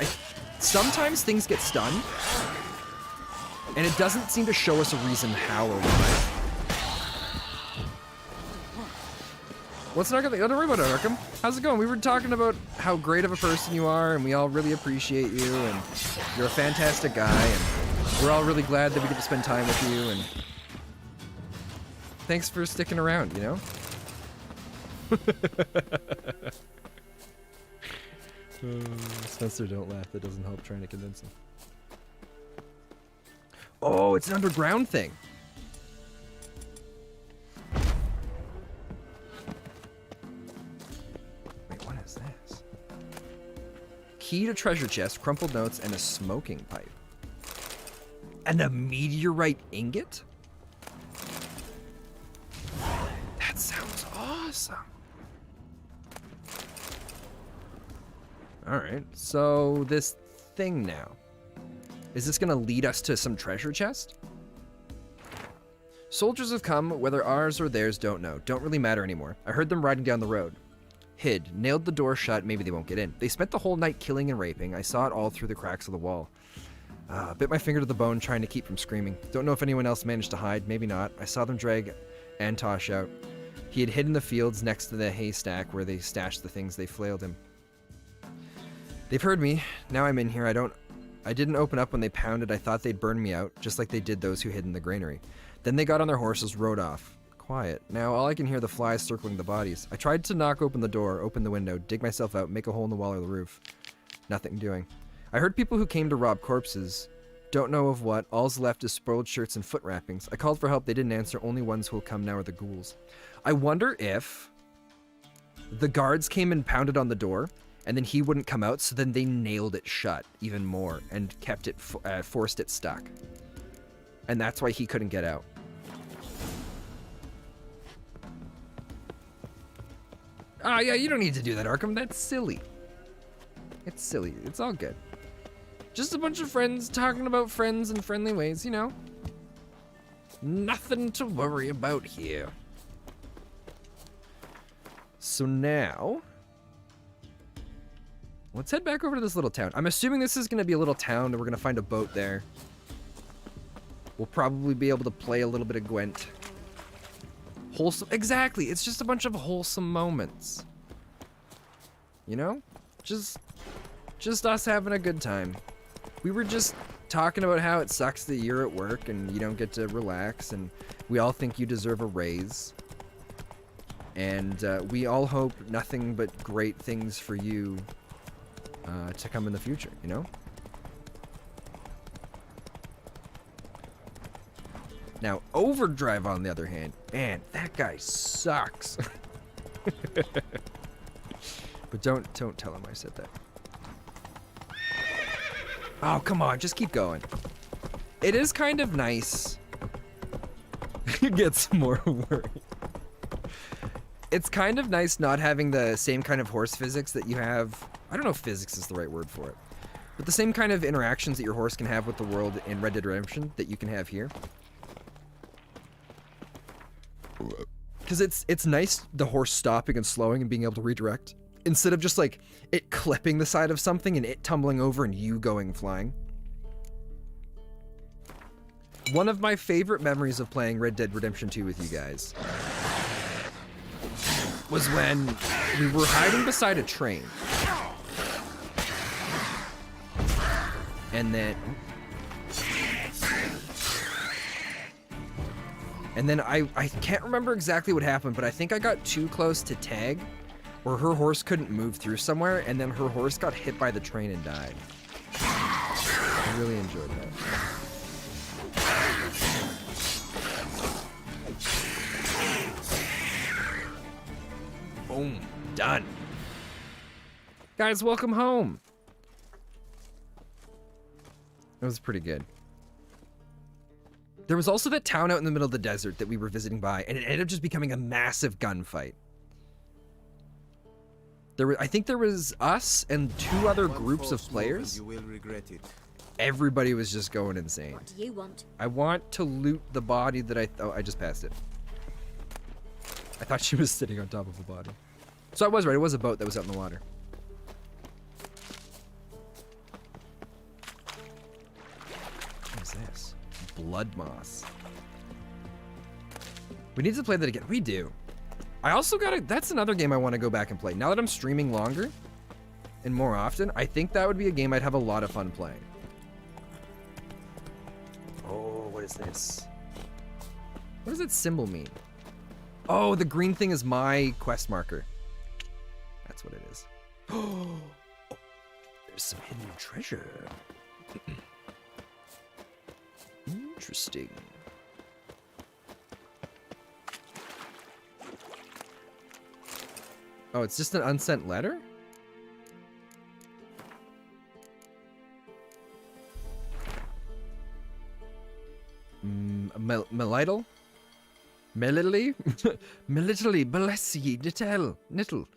Sometimes things get stunned, and it doesn't seem to show us a reason how or why. Let's not don't worry about it, Arkham. How's it going? We were talking about how great of a person you are, and we all really appreciate you, and you're a fantastic guy, and we're all really glad that we get to spend time with you, and thanks for sticking around, you know? Spencer, don't laugh. That doesn't help trying to convince him. Oh, it's an underground thing. Key to treasure chest, crumpled notes, and a smoking pipe. And a meteorite ingot? That sounds awesome. Alright, so this thing now. Is this gonna lead us to some treasure chest? Soldiers have come, whether ours or theirs, don't know. Don't really matter anymore. I heard them riding down the road. Hid, nailed the door shut, maybe they won't get in. They spent the whole night killing and raping. I saw it all through the cracks of the wall. Bit my finger to the bone trying to keep from screaming. Don't know if anyone else managed to hide, maybe not. I saw them drag Antosh out. He had hid in the fields next to the haystack where they stashed the things. They flailed him. They've heard me. Now I'm in here. I didn't open up when they pounded. I thought they'd burn me out, just like they did those who hid in the granary. Then they got on their horses, rode off. Quiet. Now all I can hear the flies circling the bodies. I tried to knock open the door, open the window, dig myself out, make a hole in the wall or the roof. Nothing doing. I heard people who came to rob corpses. Don't know of what. All's left is spoiled shirts and foot wrappings. I called for help. They didn't answer. Only ones who will come now are the ghouls. I wonder if the guards came and pounded on the door, and then he wouldn't come out, so then they nailed it shut even more and kept it, forced it stuck. And that's why he couldn't get out. Ah, yeah, you don't need to do that, Arkham. That's silly. It's silly. It's all good. Just a bunch of friends talking about friends in friendly ways, you know? Nothing to worry about here. So now, let's head back over to this little town. I'm assuming this is going to be a little town, and we're going to find a boat there. We'll probably be able to play a little bit of Gwent. Wholesome, exactly. It's just a bunch of wholesome moments. You know? Just us having a good time. We were just talking about how it sucks that you're at work and you don't get to relax, and we all think you deserve a raise. And we all hope nothing but great things for you to come in the future, you know? Now, Overdrive, on the other hand, man, that guy sucks. But don't tell him I said that. Oh, come on, just keep going. It is kind of nice. It gets more worried. It's kind of nice not having the same kind of horse physics that you have. I don't know if physics is the right word for it, but the same kind of interactions that your horse can have with the world in Red Dead Redemption that you can have here. Because it's nice the horse stopping and slowing and being able to redirect instead of just like it clipping the side of something and it tumbling over and you going flying. One of my favorite memories of playing Red Dead Redemption 2 with you guys was when we were hiding beside a train. And then I can't remember exactly what happened, but I think I got too close to Tag, where her horse couldn't move through somewhere, and then her horse got hit by the train and died. I really enjoyed that. Boom. Done. Guys, welcome home. That was pretty good. There was also that town out in the middle of the desert that we were visiting by, and it ended up just becoming a massive gunfight. I think there was us and 2 other groups of players. You will regret it. Everybody was just going insane. What do you want? I want to loot the body that I just passed it. I thought she was sitting on top of a body. So I was right, it was a boat that was out in the water. What is this? Blood moss. We need to play that again. We do. I also that's another game I want to go back and play. Now that I'm streaming longer and more often, I think that would be a game I'd have a lot of fun playing. Oh, what is this? What does that symbol mean? Oh, the green thing is my quest marker. That's what it is. Oh, there's some hidden treasure. Interesting. Oh, it's just an unsent letter? Melittle? Melittle? Melittle, bless ye, Nittle.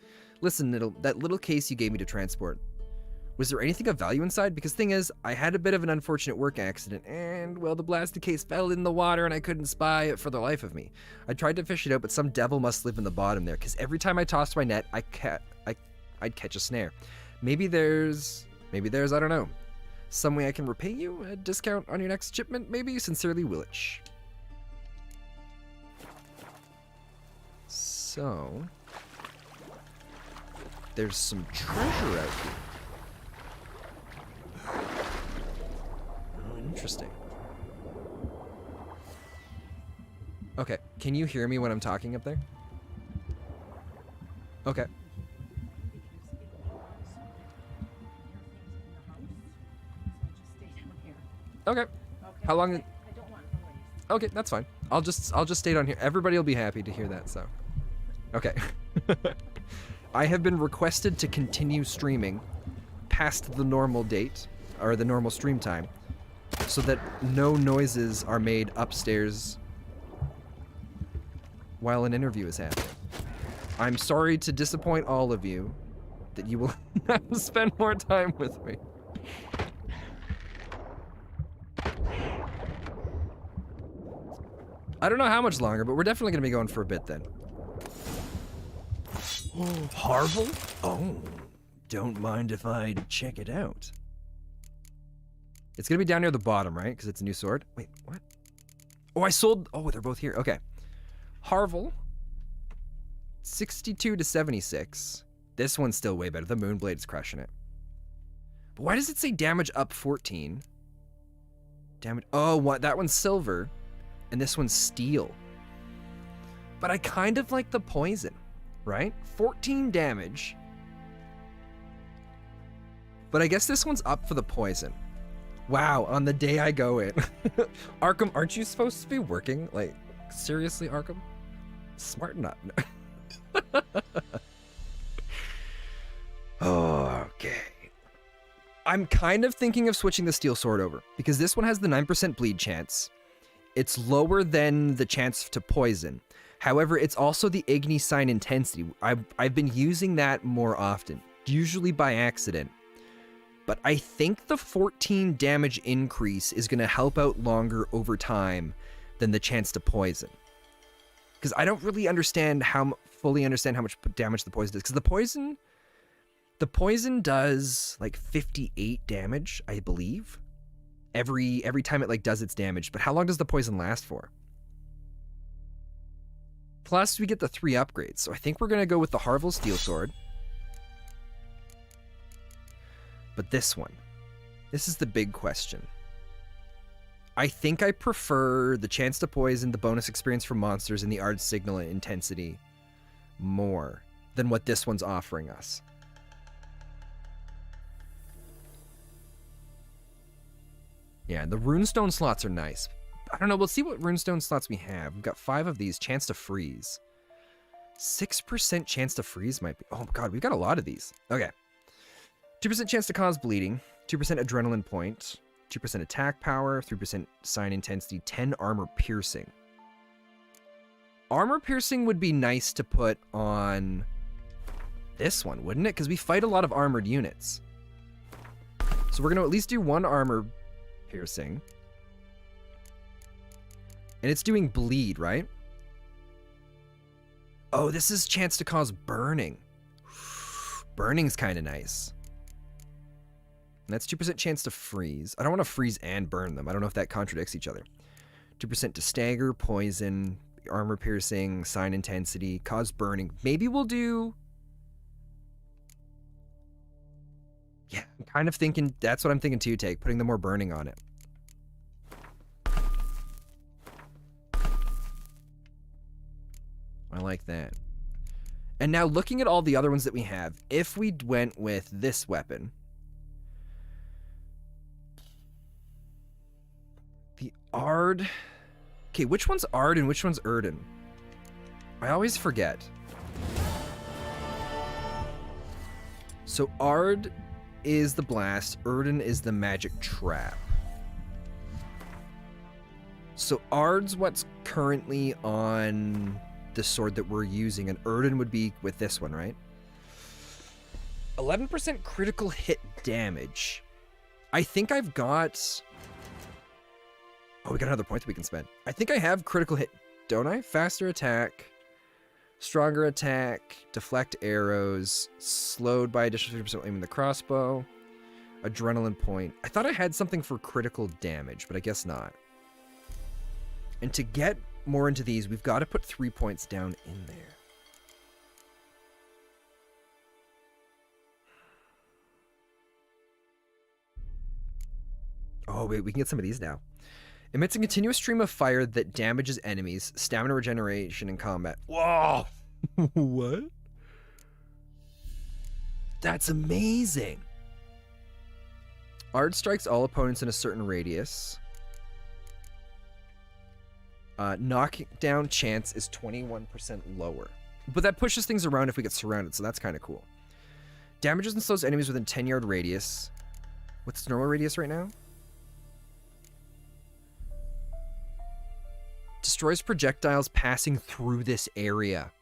Listen, Nittle, that little case you gave me to transport. Was there anything of value inside? Because thing is, I had a bit of an unfortunate work accident, and, well, the blasted case fell in the water and I couldn't spy it for the life of me. I tried to fish it out, but some devil must live in the bottom there, because every time I tossed my net, I'd catch a snare. Maybe there's, I don't know, some way I can repay you? A discount on your next shipment, maybe? Sincerely, Willich. So, there's some treasure out here. Oh, interesting. Okay, can you hear me when I'm talking up there? Okay. Okay. How long? Okay, that's fine. I'll just stay down here. Everybody will be happy to hear that, so. Okay. I have been requested to continue streaming past the normal date, or the normal stream time, so that no noises are made upstairs while an interview is happening. I'm sorry to disappoint all of you that you will have to spend more time with me. I don't know how much longer, but we're definitely going to be going for a bit then. Harvel? Oh, don't mind if I check it out. It's going to be down near the bottom, right? Because it's a new sword. Wait, what? Oh, I sold... Oh, they're both here. Okay. Harvel. 62 to 76. This one's still way better. The Moonblade is crushing it. But why does it say damage up 14? Damage... Oh, what? That one's silver. And this one's steel. But I kind of like the poison, right? 14 damage. But I guess this one's up for the poison. Wow, on the day I go in. Arkham, aren't you supposed to be working? Like, seriously, Arkham? Smarten up. Oh, okay. I'm kind of thinking of switching the steel sword over because this one has the 9% bleed chance. It's lower than the chance to poison. However, it's also the Igni sign intensity. I've been using that more often, usually by accident. But I think the 14 damage increase is going to help out longer over time than the chance to poison. Because I don't really fully understand how much damage the poison does. Because the poison does like 58 damage, I believe. Every time it like does its damage. But how long does the poison last for? Plus, we get the 3 upgrades. So I think we're going to go with the Harville Steel Sword. But this one. This is the big question. I think I prefer the chance to poison, the bonus experience for monsters, and the Ard Signal intensity more than what this one's offering us. Yeah, the runestone slots are nice. I don't know, we'll see what runestone slots we have. We've got 5 of these. Chance to freeze. 6% chance to freeze might be... Oh god, we've got a lot of these. Okay. 2% chance to cause bleeding. 2% adrenaline point. 2% attack power. 3% sign intensity. 10 armor piercing. Armor piercing would be nice to put on this one, wouldn't it? Because we fight a lot of armored units. So we're going to at least do 1 armor piercing. And it's doing bleed, right? Oh, this is chance to cause burning. Burning's kind of nice. And that's 2% chance to freeze. I don't want to freeze and burn them. I don't know if that contradicts each other. 2% to stagger, poison, armor piercing, sign intensity, cause burning. Maybe we'll do... Yeah, I'm kind of thinking... That's what I'm thinking too, Take. Putting the more burning on it. I like that. And now looking at all the other ones that we have, if we went with this weapon... The Ard... Okay, which one's Ard and which one's Erden? I always forget. So Ard is the blast, Erden is the magic trap. So Ard's what's currently on the sword that we're using, and Erden would be with this one, right? 11% critical hit damage. I think I've got... Oh, we got another point that we can spend. I think I have critical hit, don't I? Faster attack, stronger attack, deflect arrows, slowed by additional 50% aiming the crossbow, adrenaline point. I thought I had something for critical damage, but I guess not. And to get more into these, we've got to put 3 points down in there. Oh, wait, we can get some of these now. Emits a continuous stream of fire that damages enemies. Stamina regeneration in combat. Whoa! What? That's amazing! Ard strikes all opponents in a certain radius. Knockdown chance is 21% lower. But that pushes things around if we get surrounded, so that's kind of cool. Damages and slows enemies within 10-yard radius. What's the normal radius right now? Destroys projectiles passing through this area.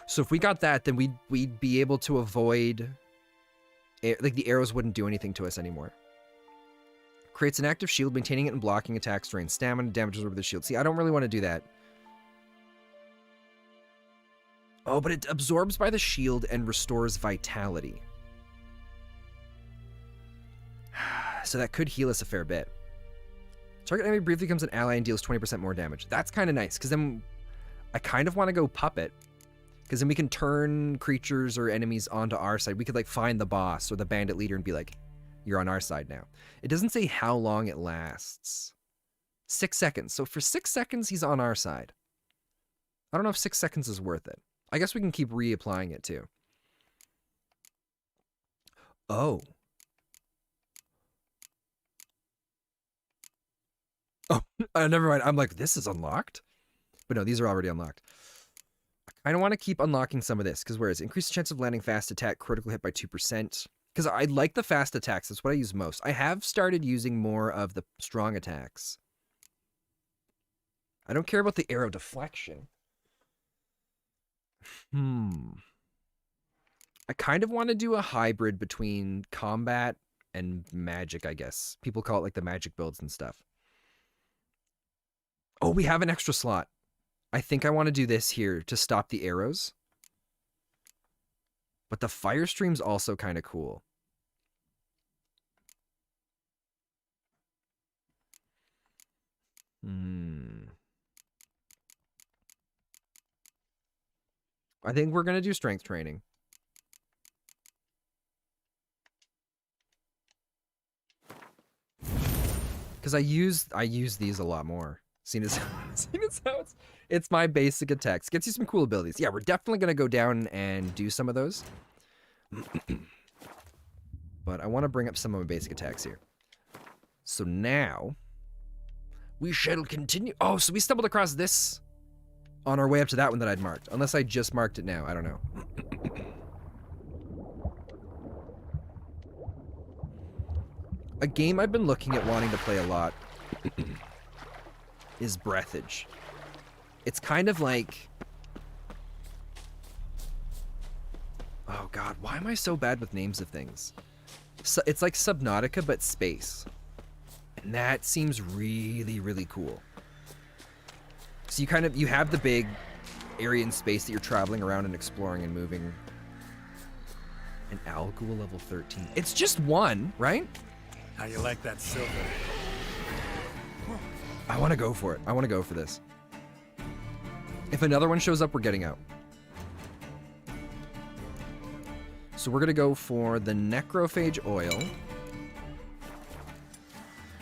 So if we got that, then we'd be able to avoid... Like, the arrows wouldn't do anything to us anymore. Creates an active shield, maintaining it and blocking attacks, drains stamina, damages over the shield. See, I don't really want to do that. Oh, but it absorbs by the shield and restores vitality. So that could heal us a fair bit. Target enemy briefly becomes an ally and deals 20% more damage. That's kind of nice, because then I kind of want to go puppet. Because then we can turn creatures or enemies onto our side. We could, like, find the boss or the bandit leader and be like, you're on our side now. It doesn't say how long it lasts. 6 seconds. So for 6 seconds, he's on our side. I don't know if 6 seconds is worth it. I guess we can keep reapplying it, too. Oh. Oh, never mind. I'm like, this is unlocked? But no, these are already unlocked. I kind of want to keep unlocking some of this, because where is it? Increase the chance of landing fast attack, critical hit by 2%. Because I like the fast attacks. That's what I use most. I have started using more of the strong attacks. I don't care about the arrow deflection. I kind of want to do a hybrid between combat and magic, I guess. People call it like the magic builds and stuff. Oh, we have an extra slot. I think I want to do this here to stop the arrows. But the fire stream's also kind of cool. I think we're going to do strength training. Because I use these a lot more. Seeing as how it's my basic attacks. Gets you some cool abilities. Yeah, we're definitely going to go down and do some of those. But I want to bring up some of my basic attacks here. So now, we shall continue. Oh, so we stumbled across this on our way up to that one that I'd marked. Unless I just marked it now. I don't know. A game I've been looking at wanting to play a lot is Breathage. It's kind of like... Oh god, why am I so bad with names of things? So, it's like Subnautica, but space. And that seems really, really cool. So you have the big area in space that you're traveling around and exploring and moving. An Alghoul level 13. It's just one, right? How you like that silver? I want to go for it. I want to go for this. If another one shows up, we're getting out. So we're going to go for the Necrophage Oil.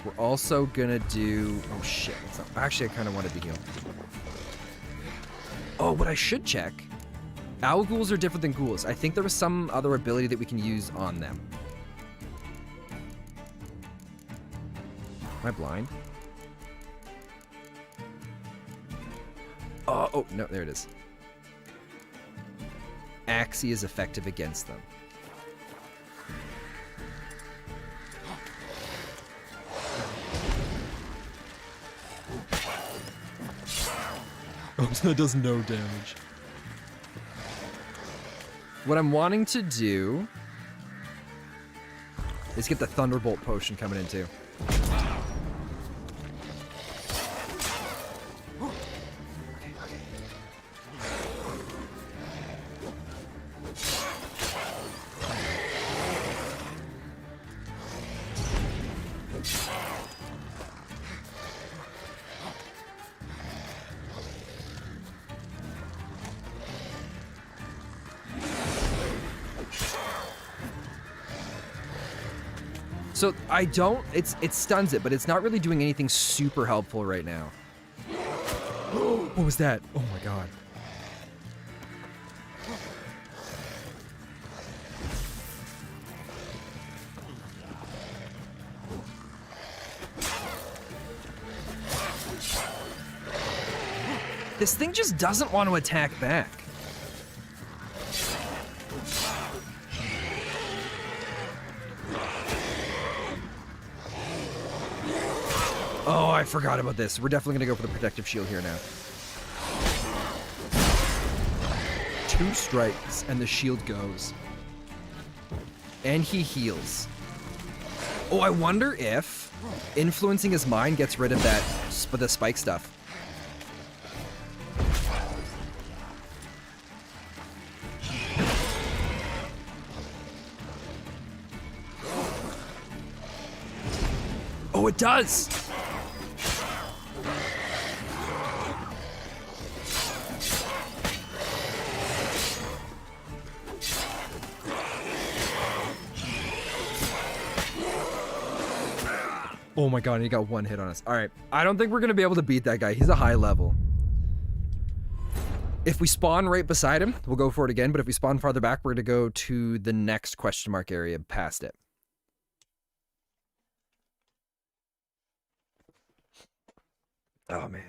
We're also going to do... Oh, shit. Actually, I kind of wanted to heal. Oh, what I should check... Owl ghouls are different than ghouls. I think there was some other ability that we can use on them. Am I blind? Oh, no, there it is. Axie is effective against them. Oh, so that does no damage. What I'm wanting to do is get the Thunderbolt potion coming in too. So it stuns it, but it's not really doing anything super helpful right now. What was that? Oh my god. This thing just doesn't want to attack back. Oh, I forgot about this. We're definitely going to go for the protective shield here now. 2 strikes, and the shield goes. And he heals. Oh, I wonder if influencing his mind gets rid of the spike stuff. Oh, it does! Oh my god, and he got 1 hit on us. Alright, I don't think we're going to be able to beat that guy. He's a high level. If we spawn right beside him, we'll go for it again. But if we spawn farther back, we're going to go to the next question mark area past it. Oh, man.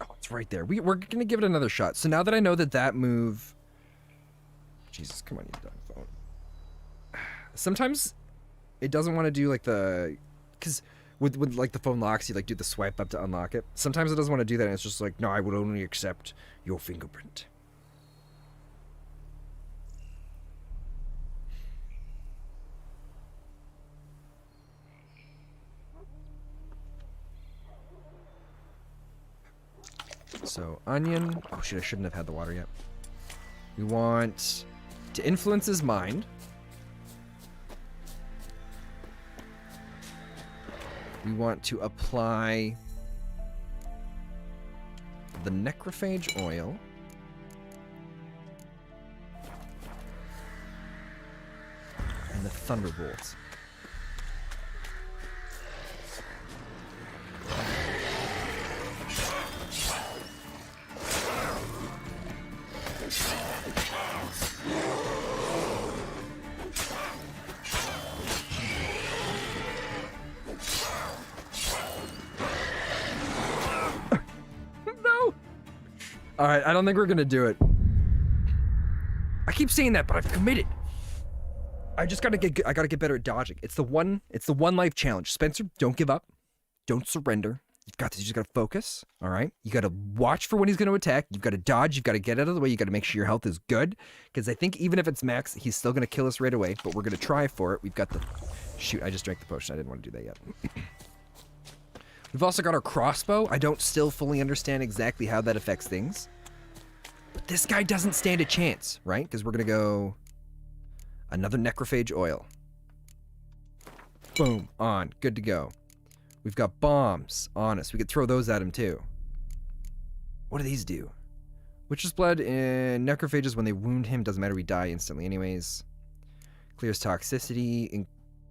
Oh, it's It's right there. We're gonna give it another shot. So now that I know that move... Jesus, come on, you dumb phone. Sometimes it doesn't want to do like the... Because with like the phone locks, you like do the swipe up to unlock it. Sometimes it doesn't want to do that and it's just like, no, I would only accept your fingerprint. So, onion. Oh shit, I shouldn't have had the water yet. We want to influence his mind. We want to apply the necrophage oil. And the thunderbolts. Alright, I don't think we're gonna do it. I keep saying that, but I've committed. I gotta get better at dodging. It's the one life challenge. Spencer, don't give up. Don't surrender. You just gotta focus, alright? You gotta watch for when he's gonna attack. You've gotta dodge, you've gotta get out of the way, you gotta make sure your health is good. Because I think even if it's max, he's still gonna kill us right away, but we're gonna try for it. We've got the... Shoot, I just drank the potion. I didn't want to do that yet. We've also got our crossbow. I don't still fully understand exactly how that affects things. But this guy doesn't stand a chance, right? Because we're going to go another necrophage oil. Boom, on, good to go. We've got bombs on us. We could throw those at him too. What do these do? Witch's blood and necrophages, when they wound him, doesn't matter, we die instantly anyways. Clears toxicity,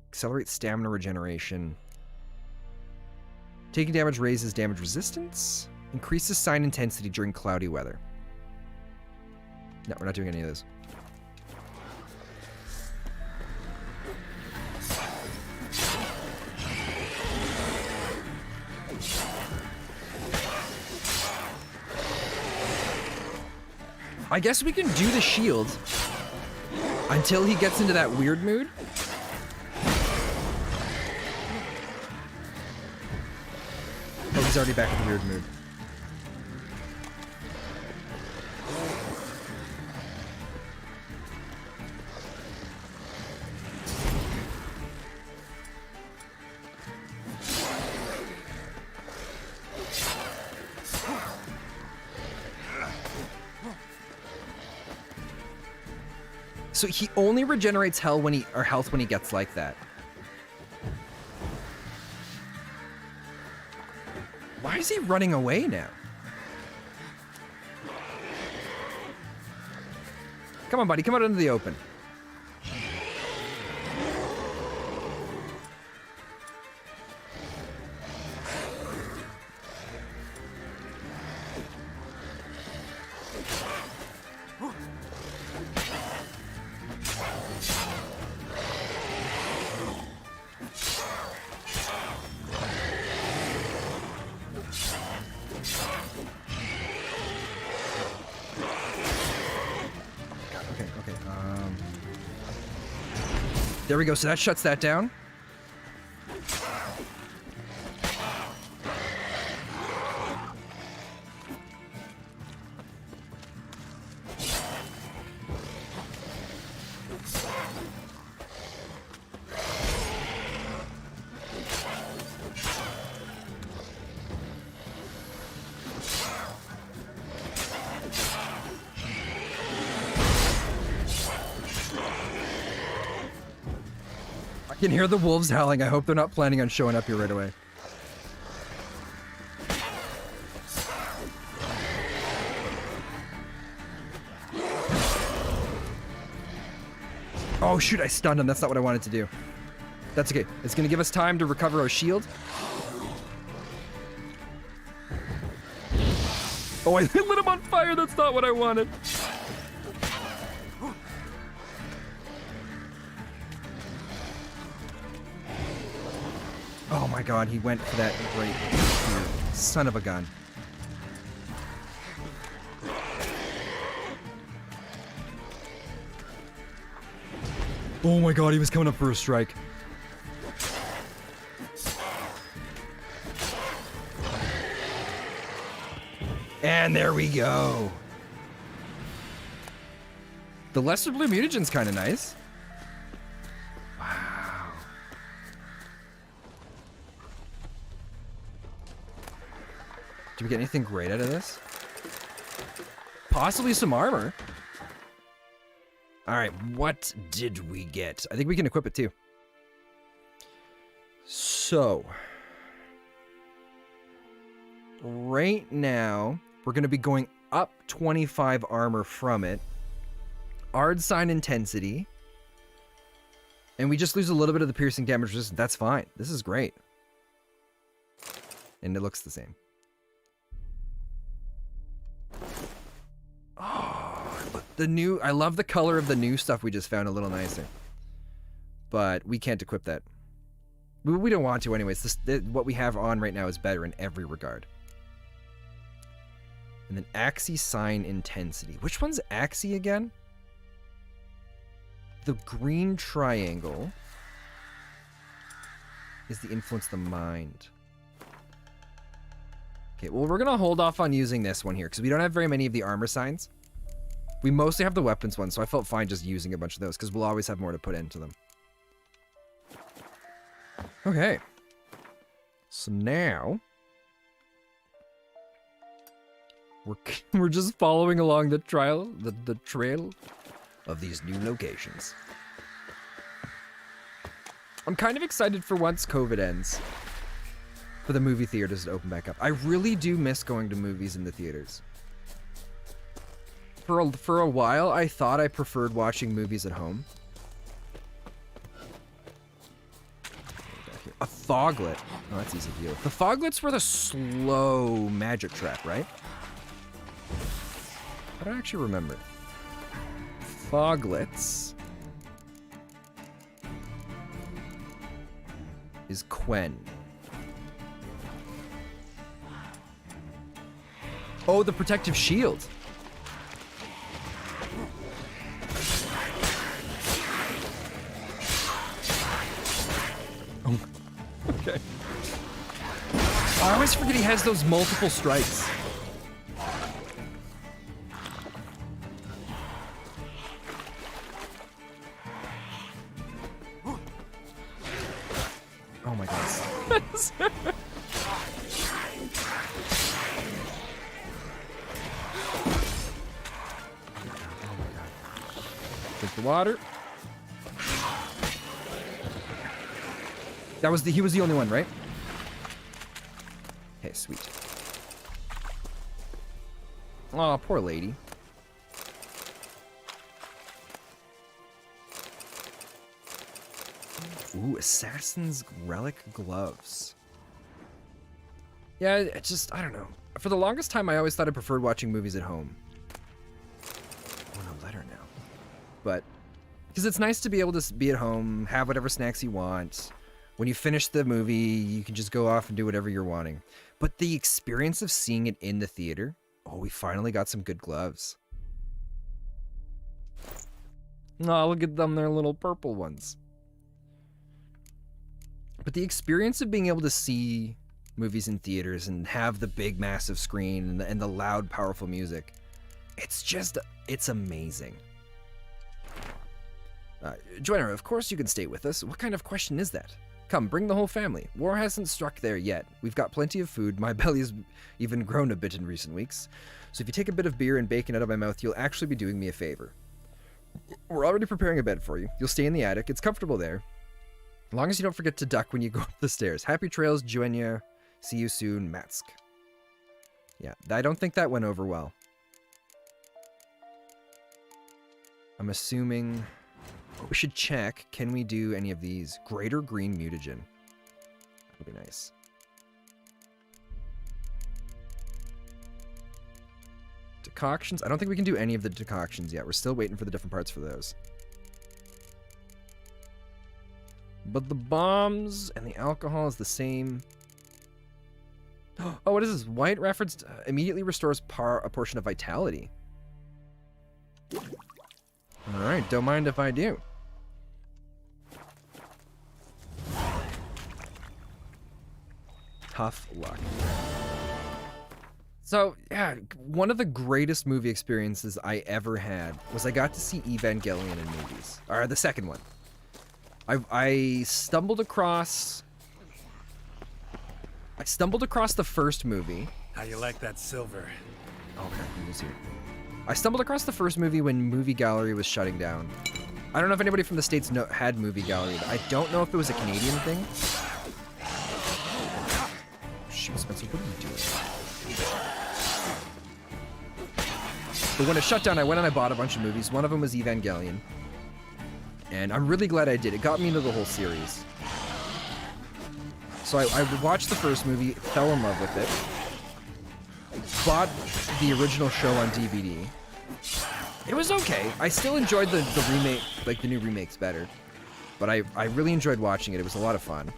accelerates stamina regeneration. Taking damage raises damage resistance. Increases sign intensity during cloudy weather. No, we're not doing any of this. I guess we can do the shield until he gets into that weird mood. Oh, he's already back in the weird mood. So he only regenerates health when he gets like that. Why is he running away now? Come on, buddy. Come out into the open. There we go, so that shuts that down. I can hear the wolves howling. I hope they're not planning on showing up here right away. Oh shoot, I stunned him. That's not what I wanted to do. That's okay. It's gonna give us time to recover our shield. Oh, I lit him on fire. That's not what I wanted. Oh my god, he went for that great son of a gun. Oh my god, he was coming up for a strike. And there we go. The lesser blue mutagen's kind of nice. Wow. Did we get anything great out of this? Possibly some armor. All right, what did we get? I think we can equip it too. So, right now, we're going to be going up 25 armor from it. Ard sign intensity. And we just lose a little bit of the piercing damage resistance. That's fine. This is great. And it looks the same. Oh, look, I love the color of the new stuff we just found a little nicer. But we can't equip that. We don't want to anyways. What we have on right now is better in every regard. And then Axie sign intensity. Which one's Axie again? The green triangle is the influence of the mind. Okay, well, we're going to hold off on using this one here because we don't have very many of the armor signs. We mostly have the weapons one, so I felt fine just using a bunch of those because we'll always have more to put into them. Okay. So now we're just following along the trail of these new locations. I'm kind of excited for once COVID ends for the movie theaters to open back up. I really do miss going to movies in the theaters. For a while, I thought I preferred watching movies at home. A Thoglet. Oh, that's easy to deal with. The Thoglets were the slow magic trap, right? I don't actually remember. Thoglets is Quen. Oh, the protective shield. Oh, okay. I always forget he has those multiple strikes. Oh my god. Drink the water. He was the only one, right? Okay, sweet. Aw, poor lady. Ooh, Assassin's Relic Gloves. Yeah, it just, I don't know. For the longest time, I always thought I preferred watching movies at home. Oh, no letter now. But, because it's nice to be able to be at home, have whatever snacks you want. When you finish the movie, you can just go off and do whatever you're wanting. But the experience of seeing it in the theater, oh, we finally got some good gloves. Oh, look at them, they're little purple ones. But the experience of being able to see movies in theaters and have the big, massive screen and the loud, powerful music, it's amazing. Joiner, of course you can stay with us. What kind of question is that? Come, bring the whole family. War hasn't struck there yet. We've got plenty of food. My belly's even grown a bit in recent weeks. So if you take a bit of beer and bacon out of my mouth, you'll actually be doing me a favor. We're already preparing a bed for you. You'll stay in the attic. It's comfortable there. As long as you don't forget to duck when you go up the stairs. Happy trails, Juenya. See you soon, Matsk. Yeah, I don't think that went over well. I'm assuming... We should check, can we do any of these? Greater green mutagen. That'd be nice. Decoctions? I don't think we can do any of the decoctions yet. We're still waiting for the different parts for those. But the bombs and the alcohol is the same. Oh, what is this? White referenced immediately restores a portion of vitality. Alright, don't mind if I do. Tough luck. So, yeah, one of the greatest movie experiences I ever had was I got to see Evangelion in movies. Or the second one. I stumbled across the first movie. How you like that silver? Okay, he was here. I stumbled across the first movie when Movie Gallery was shutting down. I don't know if anybody from the States had Movie Gallery. I don't know if it was a Canadian thing. Shoot, Spencer, what are you doing? But when it shut down, I went and I bought a bunch of movies. One of them was Evangelion. And I'm really glad I did. It got me into the whole series. So I watched the first movie, fell in love with it. Bought the original show on DVD. It was okay. I still enjoyed the remake, like the new remakes better. But I really enjoyed watching it. It was a lot of fun.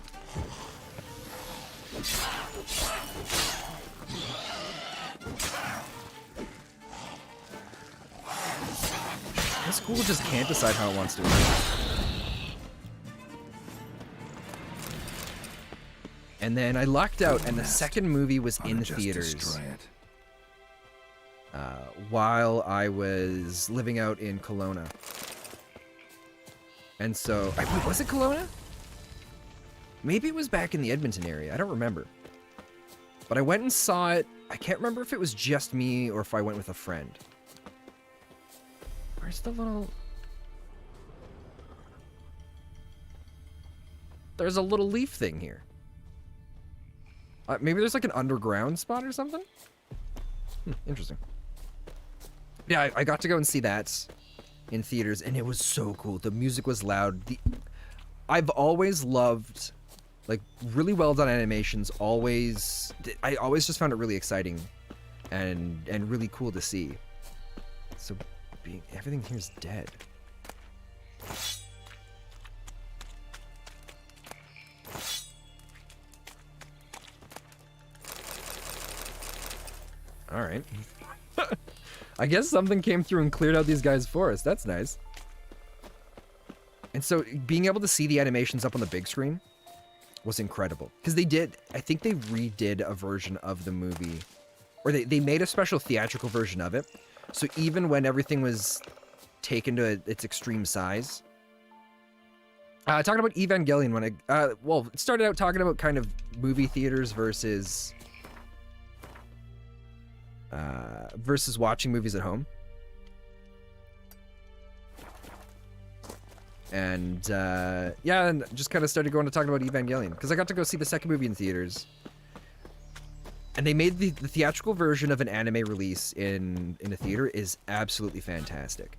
This school just can't decide how it wants to work. And then I lucked out, and the second movie was in theaters. While I was living out in Kelowna. And so, wait, was it Kelowna? Maybe it was back in the Edmonton area. I don't remember. But I went and saw it. I can't remember if it was just me or if I went with a friend. Where's the little... There's a little leaf thing here. Maybe there's like an underground spot or something? Interesting. Yeah, I got to go and see that in theaters, and it was so cool. The music was loud. I've always loved, like, really well done animations. I always just found it really exciting and really cool to see. So, everything here's dead. All right. I guess something came through and cleared out these guys' forest. That's nice. And so being able to see the animations up on the big screen was incredible. Because I think they redid a version of the movie. Or they made a special theatrical version of it. So even when everything was taken to its extreme size. Talking about Evangelion, when it started out talking about kind of movie theaters versus watching movies at home. And yeah, and just kind of started going to talking about Evangelion because I got to go see the second movie in theaters. And they made the theatrical version of an anime release in a theater is absolutely fantastic.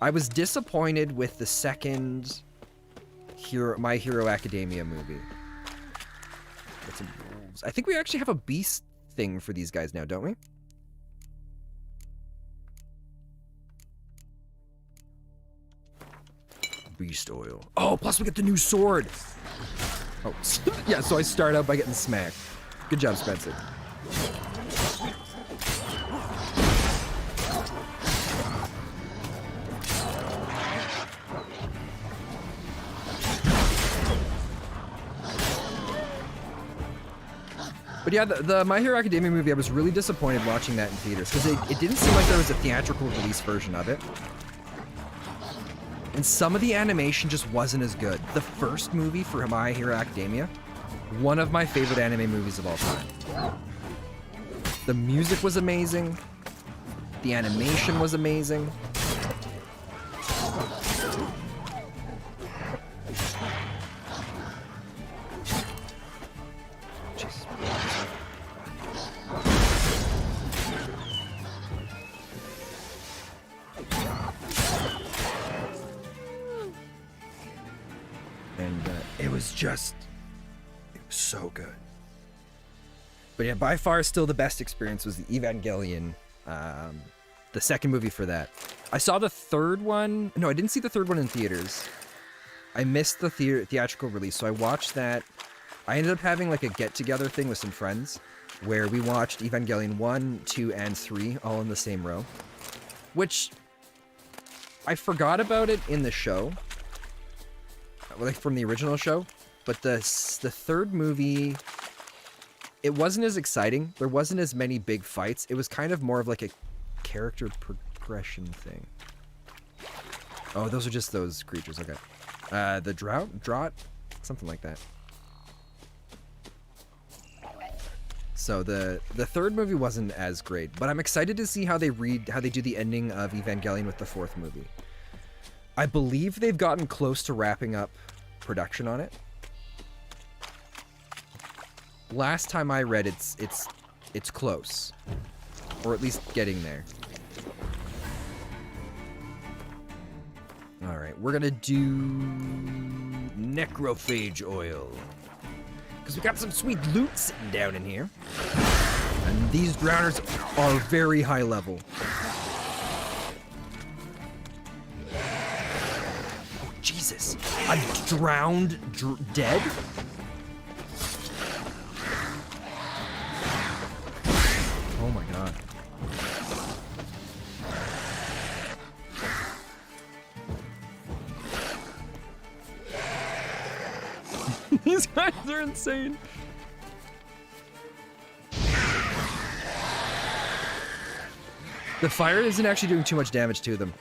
I was disappointed with the second My Hero Academia movie. I think we actually have a beast thing for these guys now, don't we? Beast oil. Oh, plus we get the new sword. Oh, yeah, so I start out by getting smacked. Good job, Spencer. But yeah, the My Hero Academia movie, I was really disappointed watching that in theaters because it didn't seem like there was a theatrical release version of it. And some of the animation just wasn't as good. The first movie for My Hero Academia, one of my favorite anime movies of all time. The music was amazing. The animation was amazing. It was so good. But yeah, by far still the best experience was the Evangelion, the second movie for that. I saw the third one. No, I didn't see the third one in theaters. I missed the theatrical release, so I watched that. I ended up having like a get-together thing with some friends where we watched Evangelion 1, 2, and 3 all in the same row. Which I forgot about it in the show. Like from the original show, but the third movie it wasn't as exciting. There wasn't as many big fights. It was kind of more of like a character progression thing. Oh, those are just those creatures. Okay. The drought, something like that. So the third movie wasn't as great, but I'm excited to see how they do the ending of Evangelion with the fourth movie. I believe they've gotten close to wrapping up production on it. Last time I read, it's close, or at least getting there. All right, we're gonna do necrophage oil because we got some sweet loot sitting down in here, and these drowners are very high level. Oh Jesus! A drowned dead? Oh my god. These guys are insane. The fire isn't actually doing too much damage to them.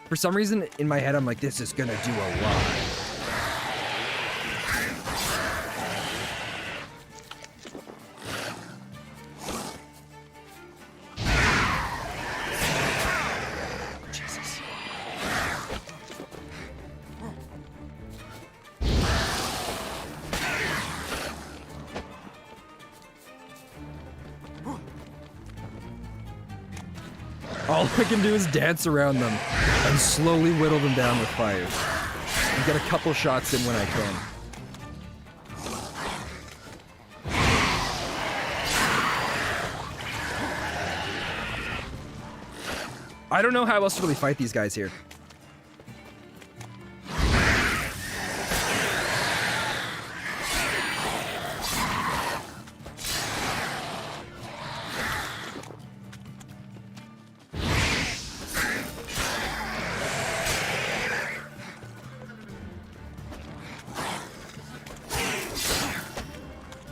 For some reason, in my head, I'm like, this is gonna do a lot. All I can do is dance around them and slowly whittle them down with fire. And get a couple shots in when I can. I don't know how else to really fight these guys here.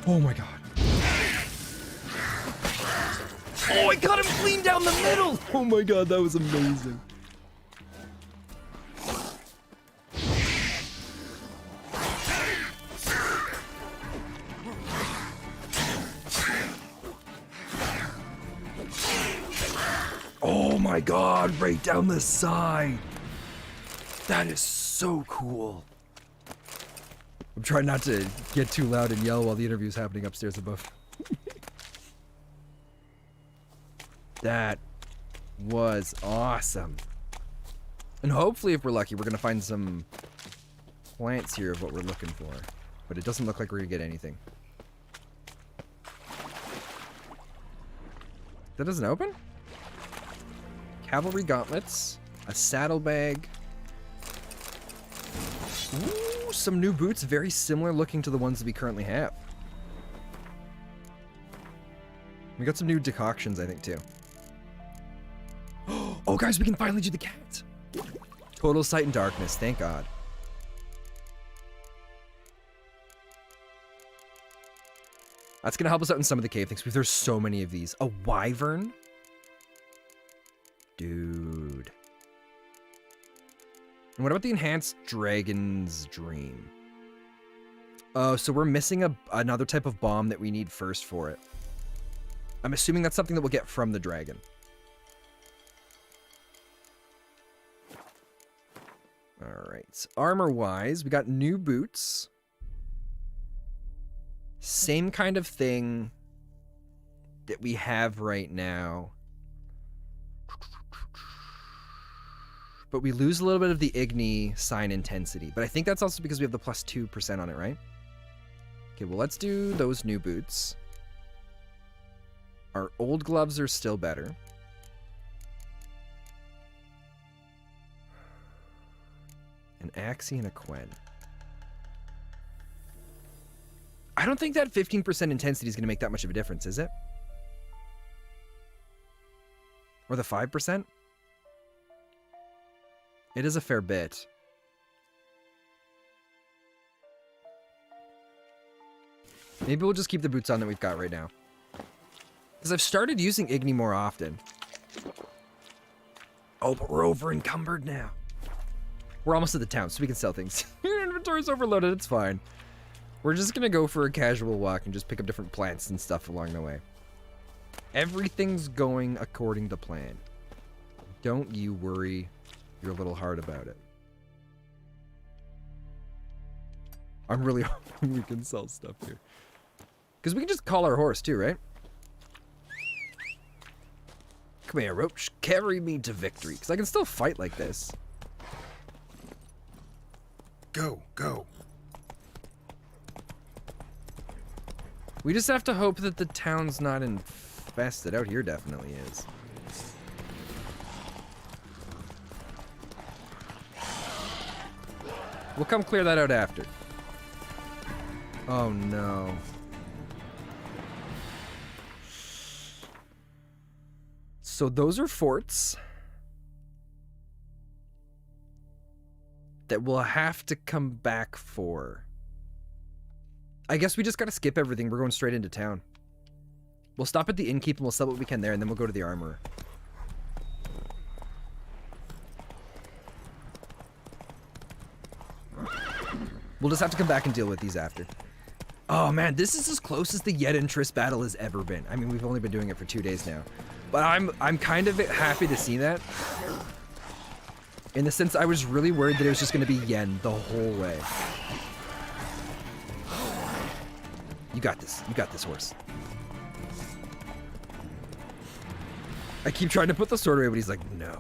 Oh my god. Oh, I got him clean down the middle! Oh my god, that was amazing. Oh my god, right down the side. That is so cool. I'm trying not to get too loud and yell while the interview's happening upstairs above. That was awesome. And hopefully, if we're lucky, we're going to find some plants here of what we're looking for. But it doesn't look like we're going to get anything. That doesn't open? Cavalry gauntlets. A saddlebag. Ooh, some new boots, very similar looking to the ones that we currently have. We got some new decoctions, I think, too. Oh, guys, we can finally do the cat. Total sight and darkness, thank God. That's going to help us out in some of the cave things, because there's so many of these. A wyvern? Dude. And what about the enhanced dragon's dream? Oh, so we're missing another type of bomb that we need first for it. I'm assuming that's something that we'll get from the dragon. Alright. Armor-wise, we got new boots. Same kind of thing that we have right now. But we lose a little bit of the Igni sign intensity. But I think that's also because we have the plus 2% on it, right? Okay, well, let's do those new boots. Our old gloves are still better. An Axie and a Quen. I don't think that 15% intensity is going to make that much of a difference, is it? Or the 5%? It is a fair bit. Maybe we'll just keep the boots on that we've got right now. Because I've started using Igni more often. Oh, but we're over encumbered now. We're almost at the town, so we can sell things. Your inventory's overloaded, it's fine. We're just gonna go for a casual walk and just pick up different plants and stuff along the way. Everything's going according to plan. Don't you worry your little heart about it. I'm really hoping we can sell stuff here. Because we can just call our horse too, right? Come here, Roach. Carry me to victory. Because I can still fight like this. Go, go. We just have to hope that the town's not infested. Out here definitely is. We'll come clear that out after. Oh no. So those are forts that we'll have to come back for. I guess we just gotta skip everything. We're going straight into town. We'll stop at the innkeep and we'll sell what we can there, and then we'll go to the armorer. We'll just have to come back and deal with these after. Oh man, this is as close as the Yed and Triss battle has ever been. I mean, we've only been doing it for 2 days now. But I'm kind of happy to see that. In the sense, I was really worried that it was just going to be Yen the whole way. You got this. You got this, horse. I keep trying to put the sword away, but he's like, no.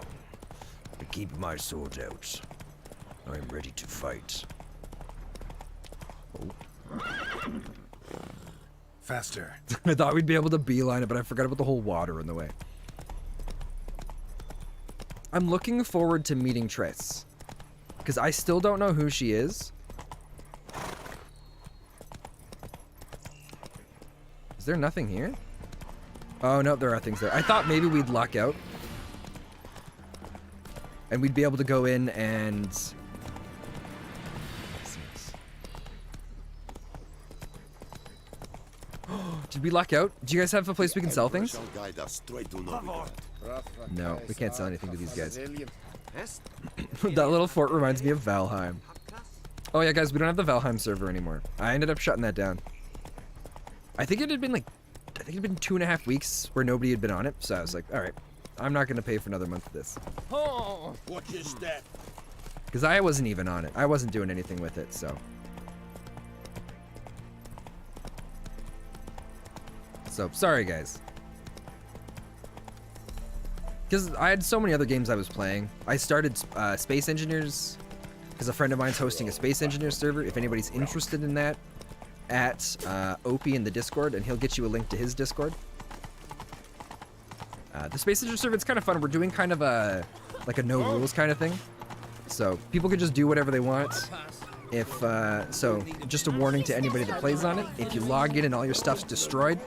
I keep my sword out. I'm ready to fight. Oh. Faster. I thought we'd be able to beeline it, but I forgot about the whole water in the way. I'm looking forward to meeting Triss. Because I still don't know who she is. Is there nothing here? Oh, no, there are things there. I thought maybe we'd luck out. And we'd be able to go in and... Did we luck out? Do you guys have a place we can sell things? No, we can't sell anything to these guys. That little fort reminds me of Valheim. Oh yeah, guys, we don't have the Valheim server anymore. I ended up shutting that down. I think it had been 2.5 weeks where nobody had been on it, so I was like, all right, I'm not gonna pay for another month of this. Oh, what is that? Because I wasn't even on it. I wasn't doing anything with it, so. So, sorry guys. Because I had so many other games I was playing. I started Space Engineers, because a friend of mine's hosting a Space Engineers server. If anybody's interested in that, at Opie in the Discord, and he'll get you a link to his Discord. The Space Engineers server, it's kind of fun. We're doing kind of a no rules kind of thing. So, people can just do whatever they want. If, so, just a warning to anybody that plays on it. If you log in and all your stuff's destroyed,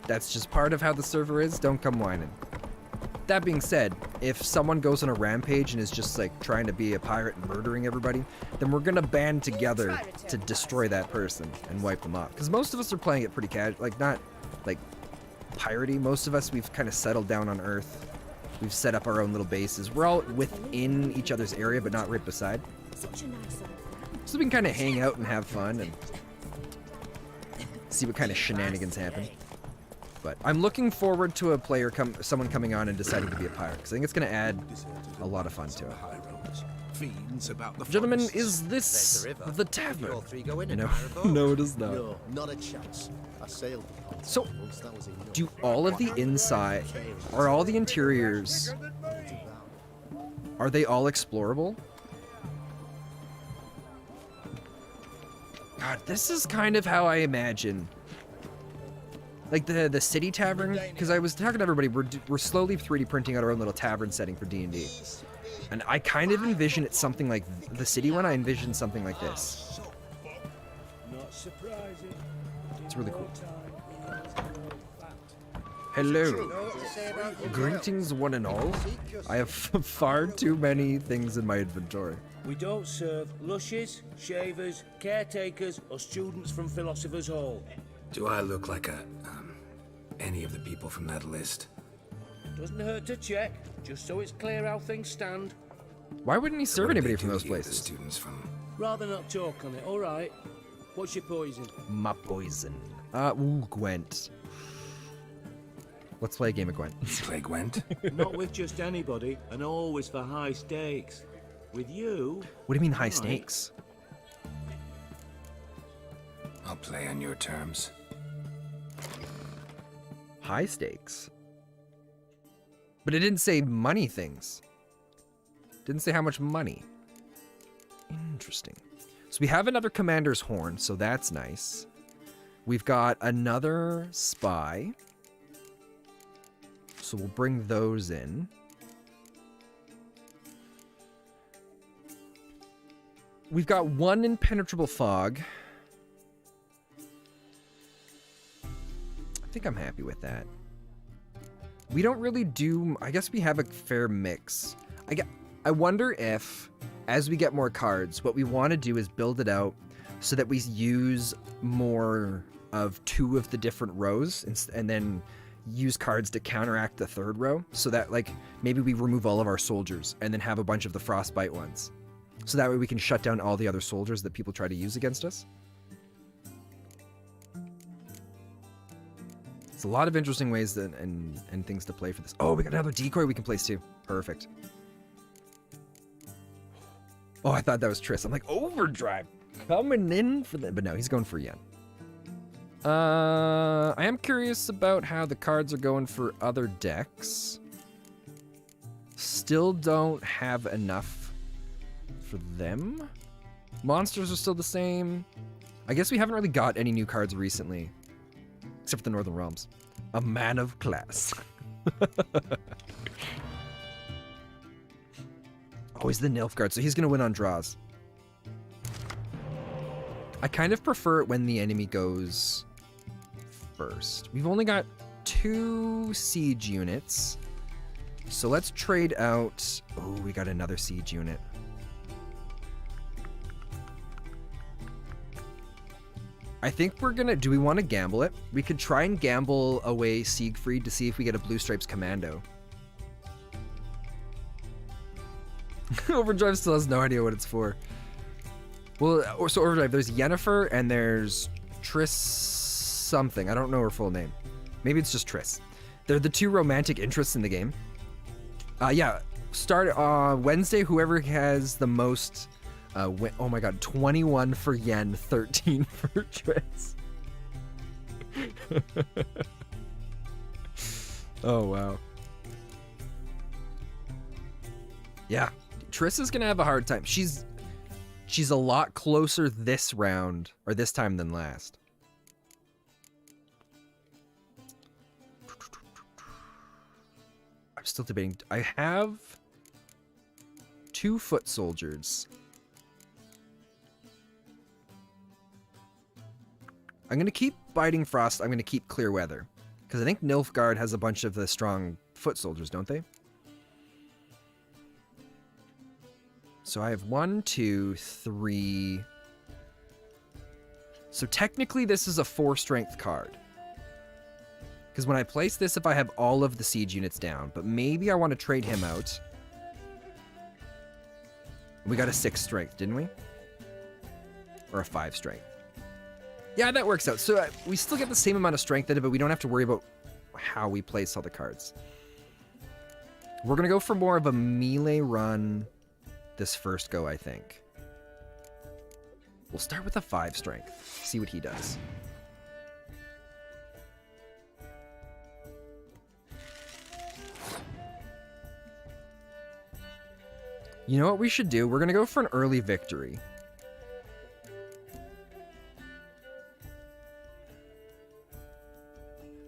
that's just part of how the server is. Don't come whining. That being said, if someone goes on a rampage and is just like trying to be a pirate and murdering everybody, then we're gonna band together to destroy that person and wipe them off. Because most of us are playing it pretty casual, like not like piratey. Most of us, we've kind of settled down on Earth. We've set up our own little bases. We're all within each other's area, but not right beside. So we can kind of hang out and have fun and see what kind of shenanigans happen. But I'm looking forward to someone coming on and deciding to be a pirate, because I think it's going to add a lot of fun to it. Gentlemen, is this the tavern? No, no, it is not. No, not a chance. I sailed. So, do all of the inside, are all the interiors, are they all explorable? God, this is kind of how I imagine. Like the city tavern, because I was talking to everybody, we're slowly 3D printing out our own little tavern setting for D&D. And I kind of envision it something like the city one. I envision something like this. It's really cool. Hello. Greetings one and all. I have far too many things in my inventory. We don't serve lushes, shavers, caretakers, or students from Philosopher's Hall. Do I look like any of the people from that list? Doesn't hurt to check, just so it's clear how things stand. Why wouldn't he serve What do anybody they from do those to you, places? The students from... Rather not talk on it, alright. What's your poison? My poison. Gwent. Let's play a game of Gwent. Play Gwent? Not with just anybody, and always for high stakes. With you... What do you mean high right. stakes? I'll play on your terms. High stakes? But it didn't say money things. Didn't say how much money. Interesting. So we have another commander's horn, so that's nice. We've got another spy. So we'll bring those in. We've got one impenetrable fog. I think I'm happy with that. We don't really do... I guess we have a fair mix. I wonder if, as we get more cards, what we want to do is build it out so that we use more of 2 of the different rows and then use cards to counteract the 3rd row, so that, like, maybe we remove all of our soldiers and then have a bunch of the frostbite ones. So that way we can shut down all the other soldiers that people try to use against us. It's a lot of interesting ways and things to play for this. Oh, we got another decoy we can place too. Perfect. Oh, I thought that was Triss. I'm like, overdrive coming in for that. But no, he's going for Yen. I am curious about how the cards are going for other decks. Still don't have enough for them. Monsters are still the same. I guess we haven't really got any new cards recently. Except for the Northern Realms. A man of class. Oh, he's the Nilfgaard, so he's going to win on draws. I kind of prefer it when the enemy goes first. We've only got 2 siege units. So let's trade out... Oh, we got another siege unit. I think we're gonna... Do we want to gamble it? We could try and gamble away Siegfried to see if we get a Blue Stripes Commando. Overdrive still has no idea what it's for. Well, so Overdrive, there's Yennefer and there's Triss something. I don't know her full name. Maybe it's just Triss. They're the 2 romantic interests in the game. Yeah, start Wednesday, whoever has the most... oh my god, 21 for Yen, 13 for Triss. Oh, wow. Yeah, Triss is gonna have a hard time. She's a lot closer this round, or this time, than last. I'm still debating. I have 2 foot soldiers. I'm going to keep Biting Frost. I'm going to keep Clear Weather. Because I think Nilfgaard has a bunch of the strong foot soldiers, don't they? So I have 1, 2, 3. So technically this is a 4 strength card. Because when I place this, if I have all of the siege units down, but maybe I want to trade him out. We got a 6 strength, didn't we? Or a 5 strength. Yeah, that works out. So we still get the same amount of strength in it, but we don't have to worry about how we place all the cards. We're going to go for more of a melee run this first go, I think. We'll start with a 5 strength. See what he does. You know what we should do? We're going to go for an early victory.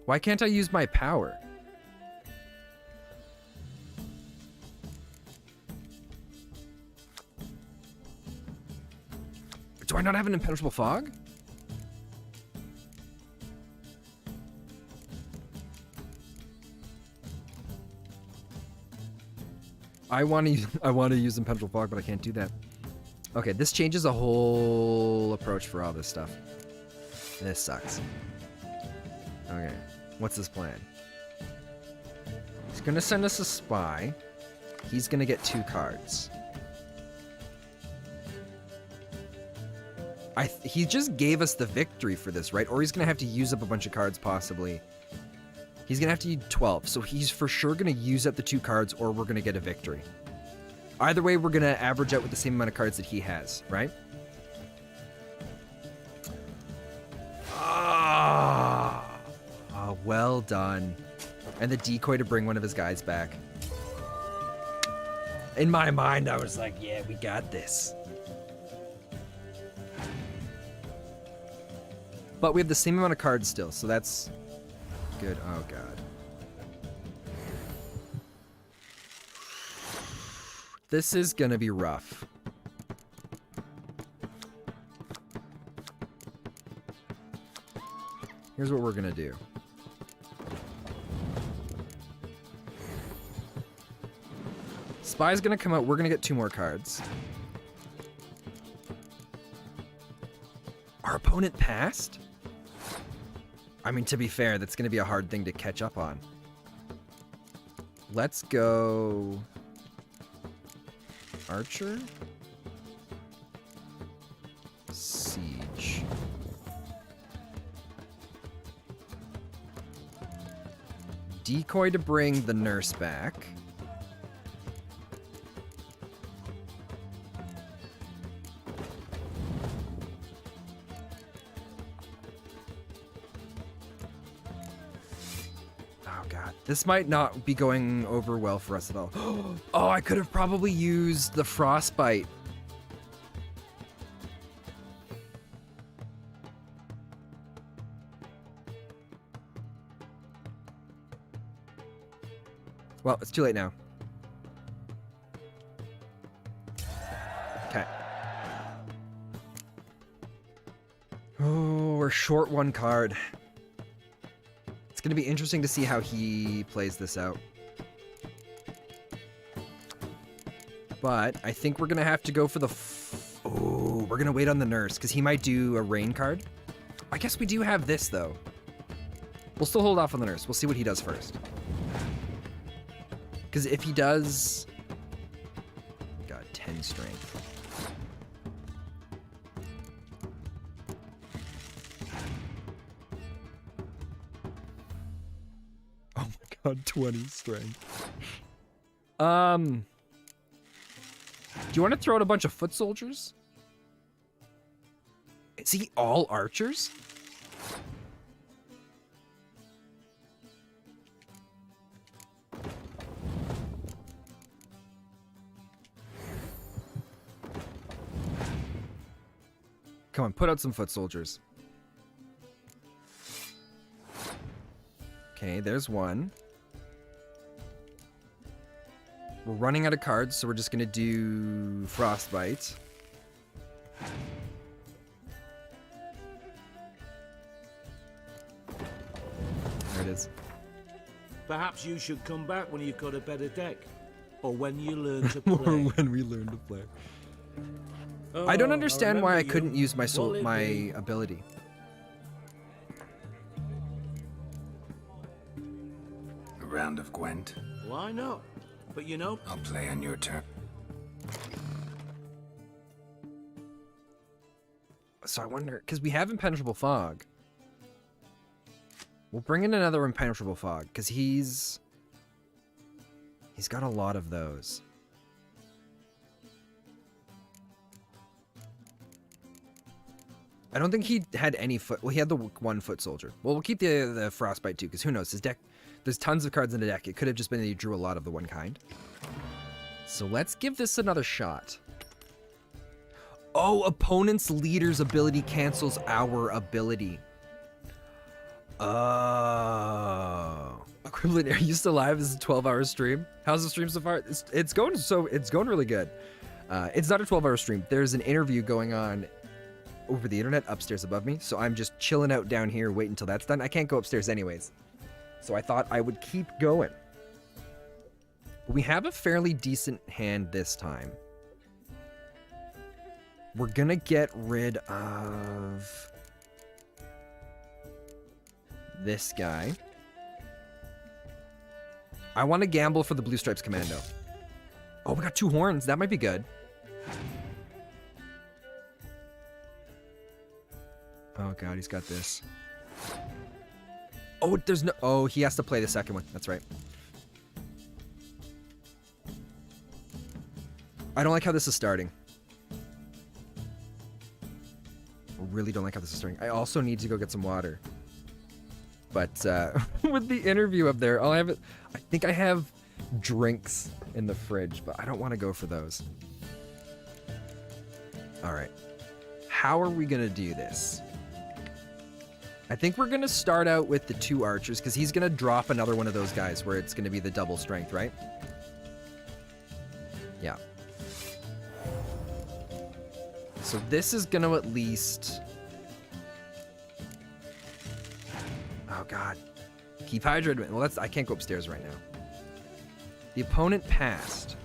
Why can't I use my power? Do I not have an impenetrable fog? I want to use impenetrable fog, but I can't do that. Okay, this changes a whole approach for all this stuff. This sucks. Okay, what's his plan? He's gonna send us a spy. He's gonna get 2 cards. He just gave us the victory for this, right? Or he's gonna have to use up a bunch of cards, possibly. He's gonna have to use 12, so he's for sure gonna use up the 2 cards, or we're gonna get a victory. Either way, we're gonna average out with the same amount of cards that he has, right? Well done. And the decoy to bring one of his guys back. In my mind, I was like, yeah, we got this. But we have the same amount of cards still, so that's good. Oh, God. This is gonna be rough. Here's what we're gonna do. Spy's gonna come out. We're gonna get 2 more cards. Our opponent passed? I mean, to be fair, that's gonna be a hard thing to catch up on. Let's go... Archer? Siege. Decoy to bring the nurse back. Oh god, this might not be going over well for us at all. Oh, I could have probably used the frostbite. Well, it's too late now. Okay. Oh, we're short 1 card. It's gonna be interesting to see how he plays this out. But I think we're gonna have to go for the... Oh, we're gonna wait on the nurse, because he might do a rain card. I guess we do have this, though. We'll still hold off on the nurse. We'll see what he does first. Because if he does... God, 10 strength. Oh my god, 20 strength. Do you want to throw out a bunch of foot soldiers? Is he all archers? Come on, put out some foot soldiers. Okay, there's 1. We're running out of cards, so we're just gonna do frostbite. There it is. Perhaps you should come back when you've got a better deck. Or when you learn to play. Or when we learn to play. I don't understand why I couldn't use my ability. A round of Gwent. Why not? But you know... I'll play on your turn. So I wonder, because we have Impenetrable Fog. We'll bring in another Impenetrable Fog, because he's got a lot of those. I don't think he had any foot... Well, he had the 1 foot soldier. Well, we'll keep the frostbite too, because who knows? His deck... There's tons of cards in the deck. It could have just been that he drew a lot of the 1 kind. So let's give this another shot. Oh, opponent's leader's ability cancels our ability. Oh. Equivalent, are you still live? This is a 12-hour stream. How's the stream so far? It's going really good. It's not a 12-hour stream. There's an interview going on over the internet upstairs above me, so I'm just chilling out down here waiting until that's done. I can't go upstairs anyways, so I thought I would keep going. We have a fairly decent hand this time. We're gonna get rid of this guy. I want to gamble for the Blue Stripes Commando. Oh, we got 2 horns. That might be good. Oh god, he's got this. Oh, there's no... Oh, he has to play the second one. That's right. I don't like how this is starting. I really don't like how this is starting. I also need to go get some water. But with the interview up there, I'll have it. I think I have drinks in the fridge, but I don't want to go for those. All right. How are we going to do this? I think we're going to start out with the 2 archers because he's going to drop another one of those guys where it's going to be the double strength, right? Yeah. So this is going to at least... Oh, God. Keep hydrated. Well, I can't go upstairs right now. The opponent passed.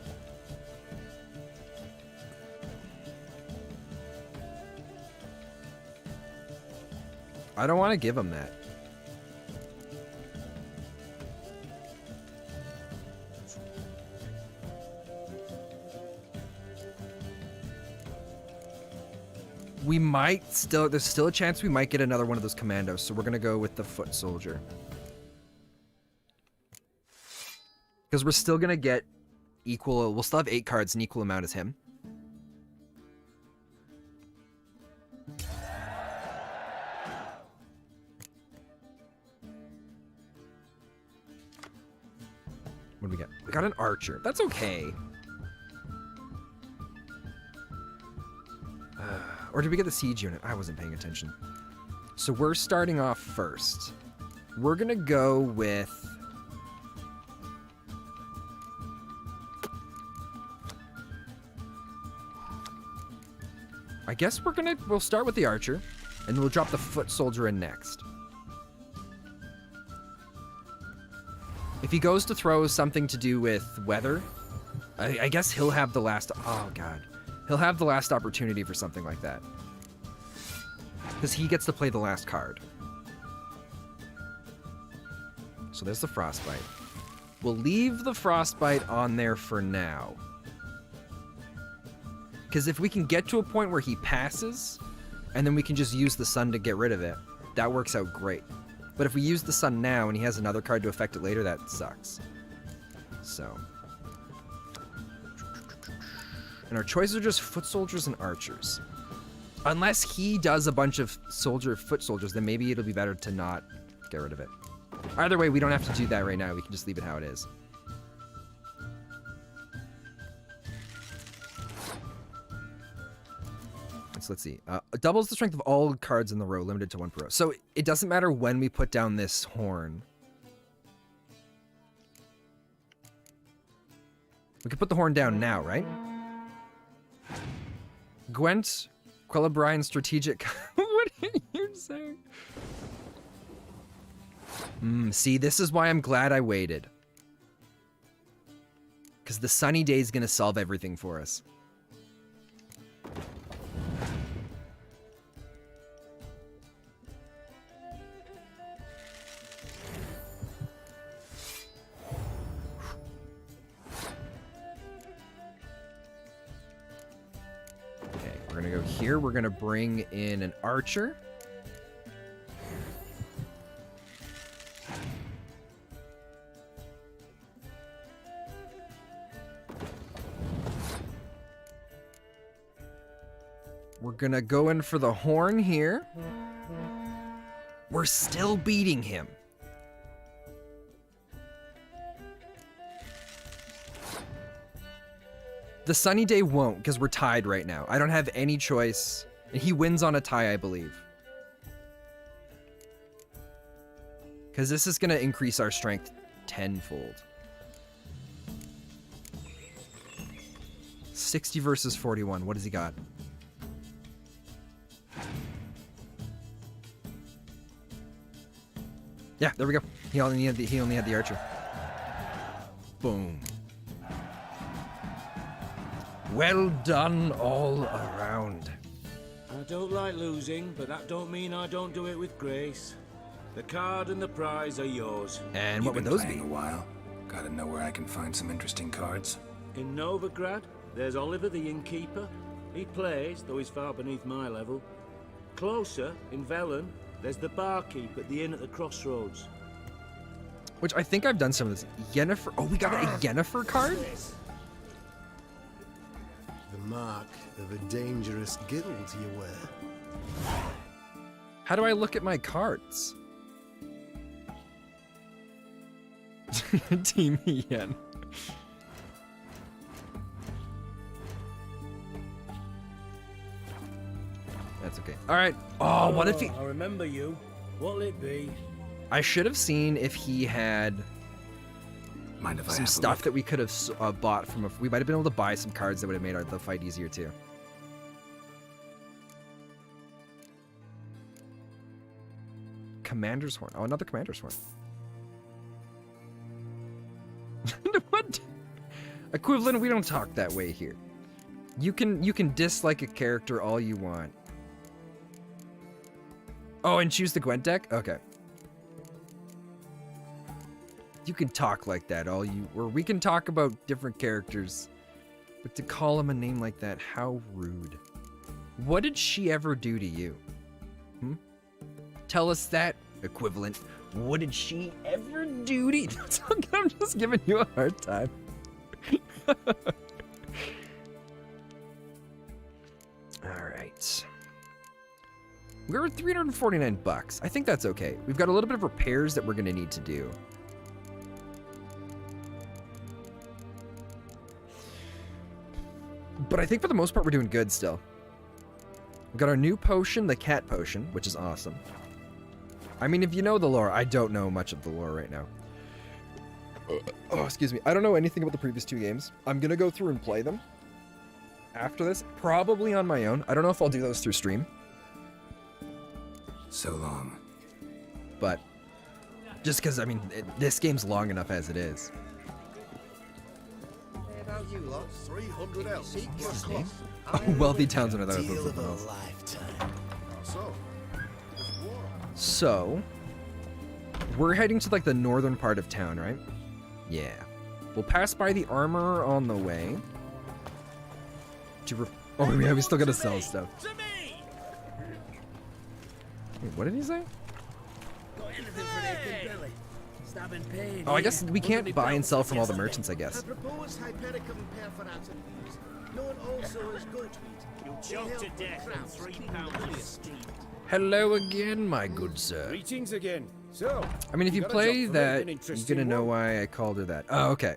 I don't want to give him that. We might still... There's still a chance we might get another one of those commandos, so we're going to go with the foot soldier. Because we're still going to get equal... We'll still have 8 cards, an equal amount as him. What do we get? We got an archer. That's okay. Or did we get the siege unit? I wasn't paying attention. So we're starting off first. We're going to go with... I guess we'll start with the archer, and we'll drop the foot soldier in next. If he goes to throw something to do with weather, I guess he'll have the last... Oh, God. He'll have the last opportunity for something like that. Because he gets to play the last card. So there's the frostbite. We'll leave the frostbite on there for now. Because if we can get to a point where he passes, and then we can just use the sun to get rid of it, that works out great. But if we use the sun now and he has another card to affect it later, that sucks. So... And our choices are just foot soldiers and archers. Unless he does a bunch of foot soldiers, then maybe it'll be better to not get rid of it. Either way, we don't have to do that right now. We can just leave it how it is. So let's see. Doubles the strength of all cards in the row, limited to 1 per row. So it doesn't matter when we put down this horn. We could put the horn down now, right? Gwent, Quellabrian, strategic. What are you saying? See, this is why I'm glad I waited. Because the sunny day is going to solve everything for us. We're gonna go here. We're gonna bring in an archer. We're gonna go in for the horn here. We're still beating him. The sunny day won't, because we're tied right now. I don't have any choice. And he wins on a tie, I believe. Because this is going to increase our strength tenfold. 60 versus 41. What has he got? Yeah, there we go. He only had the archer. Boom. Well done all around. I don't like losing, but that don't mean I don't do it with grace. The card and the prize are yours. And You've what would been those playing be? a while. Gotta know where I can find some interesting cards. In Novigrad, there's Oliver the innkeeper. He plays, though he's far beneath my level. Closer, in Velen, there's the barkeep at the inn at the crossroads. Which I think I've done some of this. Yennefer. Oh, we got a Yennefer card? The mark of a dangerous guild you wear. How do I look at my cards? Team Yen. That's okay. All right. Oh, what if he... I remember you. What'll it be? I should have seen if he had Mind if I some have a stuff look? that we could have bought from a... We might have been able to buy some cards that would have made the fight easier too. Commander's Horn. Oh, another Commander's Horn. What? Equivalent, we don't talk that way here. You can dislike a character all you want. Oh, and choose the Gwent deck? Okay. You can talk like that all you... Or we can talk about different characters. But to call him a name like that, how rude. What did she ever do to you? Hmm? Tell us that, Equivalent. What did she ever do to you? I'm just giving you a hard time. Alright. We're at 349 bucks. I think that's okay. We've got a little bit of repairs that we're going to need to do. But I think for the most part, we're doing good still. We've got our new potion, the cat potion, which is awesome. I mean, if you know the lore, I don't know much of the lore right now. Oh, excuse me. I don't know anything about the previous two games. I'm going to go through and play them after this, probably on my own. I don't know if I'll do those through stream. So long. But just because, I mean, this game's long enough as it is. About you lot, 300 else. What's his name? Oh, Wealthy Townsend. I thought it was something else. So, we're heading to like the northern part of town, right? Yeah. We'll pass by the armor on the way. Oh, yeah, we still gotta sell stuff. Wait, what did he say? Oh, I guess we can't buy and sell from all the merchants, I guess. propose Hypericum perforatum. Known also as goatmeat. You'll choke to death on 3 pounds of steam. Hello again, my good sir. Greetings again. So, I mean, if you got a play job for me, that, an you're interesting gonna know one. why I called her that. Oh, okay.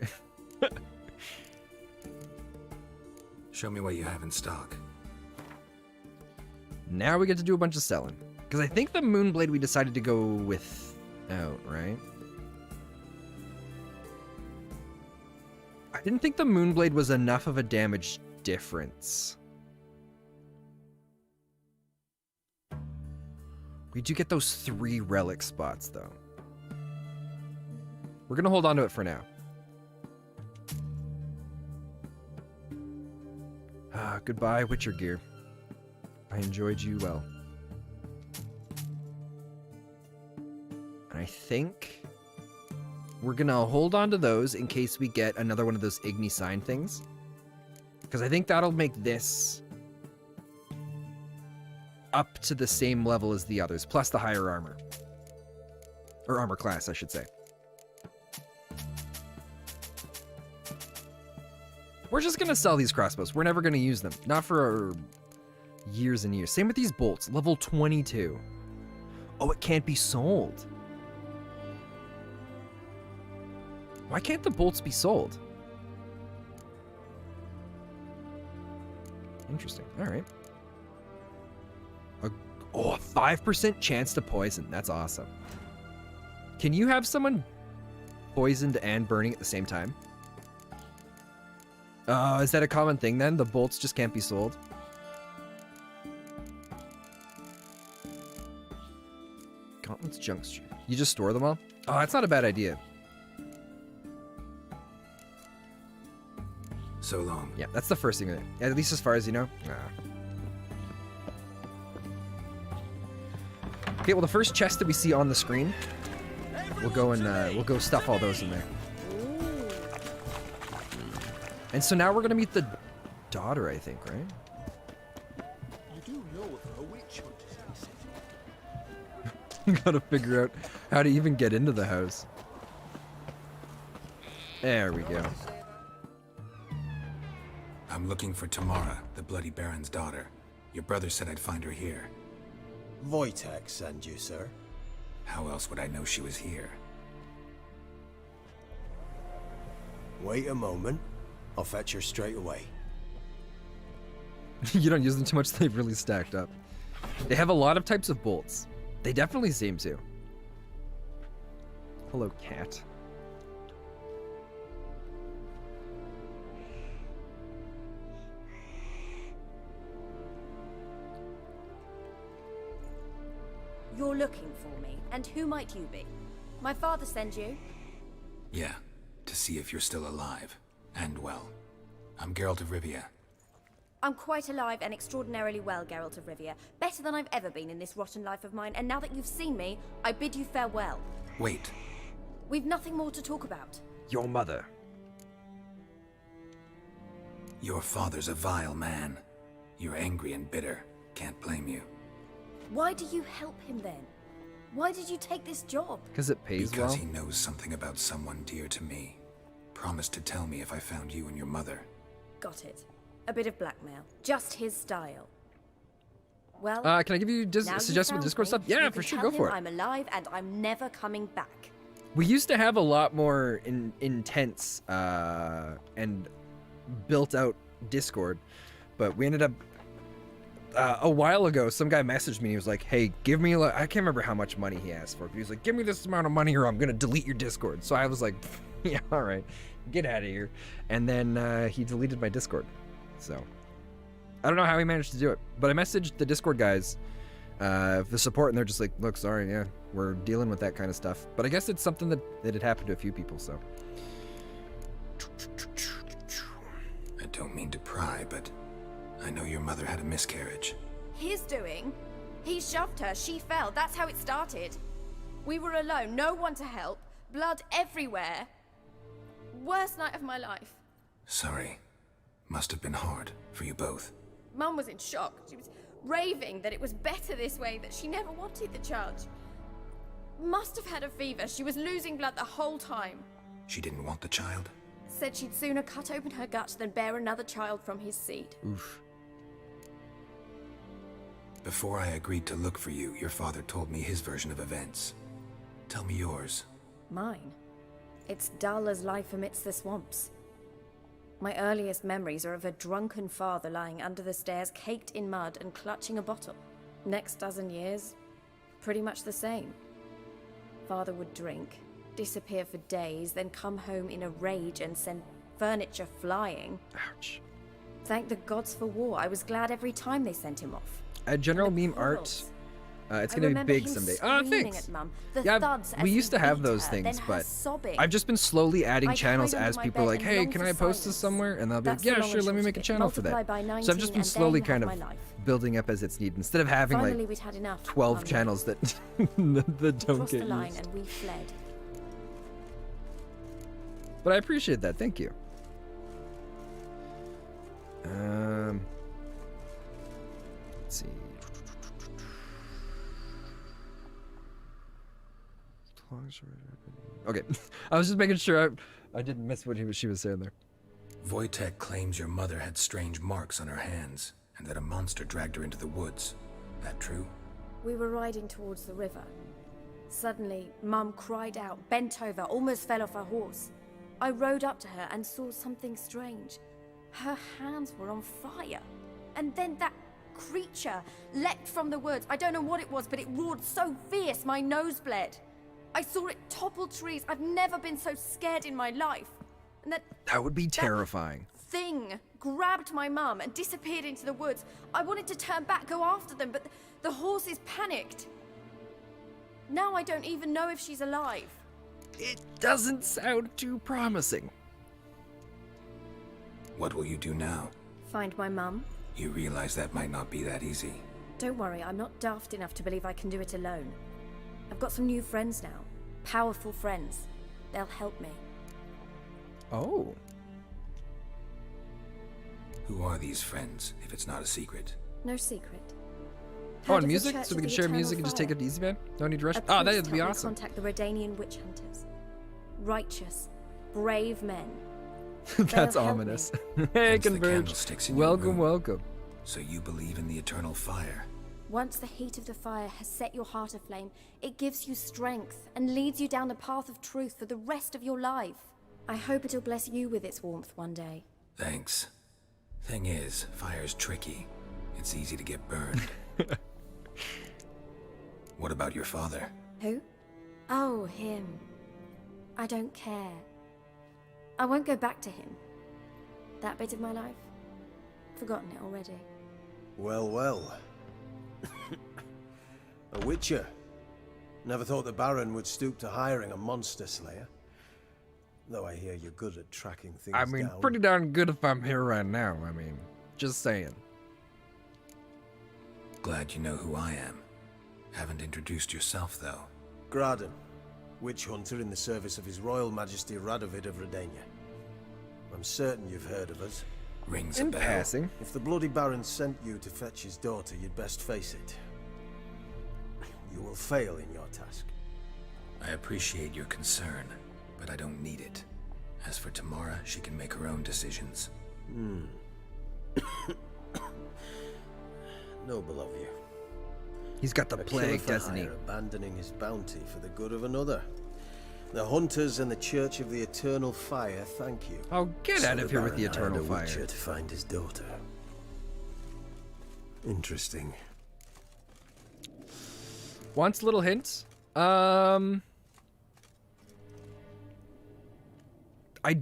Show me what you have in stock. Now we get to do a bunch of selling. Because I think the Moonblade we decided to go without, right? I didn't think the Moonblade was enough of a damage difference. We do get those 3 relic spots, though. We're going to hold on to it for now. Goodbye, Witcher gear. I enjoyed you well. And I think we're going to hold on to those in case we get another one of those Igni sign things. Because I think that'll make this up to the same level as the others, plus the higher armor. Or armor class, I should say. We're just going to sell these crossbows. We're never going to use them. Not for years and years. Same with these bolts. Level 22. Oh, it can't be sold. Why can't the bolts be sold? Interesting. All right. Oh, a 5% chance to poison. That's awesome. Can you have someone poisoned and burning at the same time? Is that a common thing then? The bolts just can't be sold? Gauntlets, Junkster. You just store them all? Oh, that's not a bad idea. So long. Yeah, that's the first thing. At least as far as you know. Okay, well the first chest that we see on the screen, we'll go stuff all those in there. And so now we're gonna meet the daughter, I think, right? You do know there are witch hunters in the city. Gotta figure out how to even get into the house. There we go. I'm looking for Tamara, the Bloody Baron's daughter. Your brother said I'd find her here. Wojtek send you, sir. How else would I know she was here? Wait a moment. I'll fetch her straight away. You don't use them too much, they've really stacked up. They have a lot of types of bolts. They definitely seem to. Hello, cat. You're looking for me, and who might you be? My father sends you? Yeah, to see if you're still alive. And well. I'm Geralt of Rivia. I'm quite alive and extraordinarily well, Geralt of Rivia. Better than I've ever been in this rotten life of mine, and now that you've seen me, I bid you farewell. Wait. We've nothing more to talk about. Your mother. Your father's a vile man. You're angry and bitter. Can't blame you. Why do you help him then? Why did you take this job? Because it pays well. Because he knows something about someone dear to me. Promised to tell me if I found you and your mother. Got it. A bit of blackmail. Just his style. Well, can I give you suggestions with Discord stuff? Yeah, for sure, go for it. I'm alive and I'm never coming back. We used to have a lot more intense and built out Discord, but we ended up a while ago, some guy messaged me. He was like, hey, give me, I can't remember how much money he asked for, but he was like, give me this amount of money or I'm going to delete your Discord. So I was like, yeah, all right, get out of here. And then he deleted my Discord. So I don't know how he managed to do it, but I messaged the Discord guys, the support, and they're just like, look, sorry, yeah, we're dealing with that kind of stuff. But I guess it's something that had happened to a few people, so. I don't mean to pry, but I know your mother had a miscarriage. His doing? He shoved her, she fell, that's how it started. We were alone, no one to help, blood everywhere. Worst night of my life. Sorry. Must have been hard for you both. Mum was in shock. She was raving that it was better this way, that she never wanted the child. Must have had a fever. She was losing blood the whole time. She didn't want the child? Said she'd sooner cut open her gut than bear another child from his seed. Oof. Before I agreed to look for you, your father told me his version of events. Tell me yours. Mine? It's dull as life amidst the swamps. My earliest memories are of a drunken father lying under the stairs, caked in mud and clutching a bottle. Next dozen years, pretty much the same. Father would drink, disappear for days, then come home in a rage and send furniture flying. Ouch. Thank the gods for war. I was glad every time they sent him off. General meme art. It's gonna be big someday. Oh, thanks. Yeah, we used to have those things, but I've just been slowly adding channels as people are like, hey, can I post this somewhere? And they'll be like, yeah, sure, let me make a channel for that. So I've just been slowly kind of building up as it's needed, instead of having like 12 channels that that don't get used. And we fled. But I appreciate that, thank you. Let's see. Okay, I was just making sure I didn't miss what she was saying there. Wojtek claims your mother had strange marks on her hands, and that a monster dragged her into the woods. That true? We were riding towards the river. Suddenly, Mum cried out, bent over, almost fell off her horse. I rode up to her and saw something strange. Her hands were on fire. And then that creature leapt from the woods. I don't know what it was, but it roared so fierce my nose bled. I saw it topple trees. I've never been so scared in my life. And that would be terrifying. Thing grabbed my mum and disappeared into the woods. I wanted to turn back, go after them, but the horses panicked. Now I don't even know if she's alive. It doesn't sound too promising. What will you do now? Find my mum. You realize that might not be that easy. Don't worry, I'm not daft enough to believe I can do it alone. I've got some new friends now. Powerful friends. They'll help me. Oh. Who are these friends, if it's not a secret? No secret. Oh, Heard and of the music? Church So of we can the share Eternal music and just take Fire? it easy, man? No need to rush. A Oh, priest that'd helped be me awesome. contact the Redanian witch hunters. Righteous, brave men. That's They'll help ominous. me. Hey, Hence the Converge. candlesticks in your Welcome, room. welcome. So you believe in the eternal fire? Once the heat of the fire has set your heart aflame, it gives you strength and leads you down the path of truth for the rest of your life. I hope it'll bless you with its warmth one day. Thanks. Thing is, fire's tricky. It's easy to get burned. What about your father? Who? Oh, him. I don't care. I won't go back to him. That bit of my life? Forgotten it already. Well, well. A witcher. Never thought the Baron would stoop to hiring a monster slayer. Though I hear you're good at tracking things I mean, down. pretty darn good if I'm here right now. I mean, just saying. Glad you know who I am. Haven't introduced yourself, though. Graden, witch hunter in the service of His Royal Majesty Radovid of Redania. I'm certain you've heard of us. Rings In a bell. passing. If the Bloody Baron sent you to fetch his daughter, you'd best face it. You will fail in your task. I appreciate your concern, but I don't need it. As for Tamara, she can make her own decisions. Noble of you. He's got the A plague, killer for doesn't he? hire abandoning his bounty for the good of another. The hunters and the Church of the Eternal Fire thank you. Oh, get out of here with the Baron hired Eternal a witcher Fire. to find his daughter. Interesting. Wants little hints? I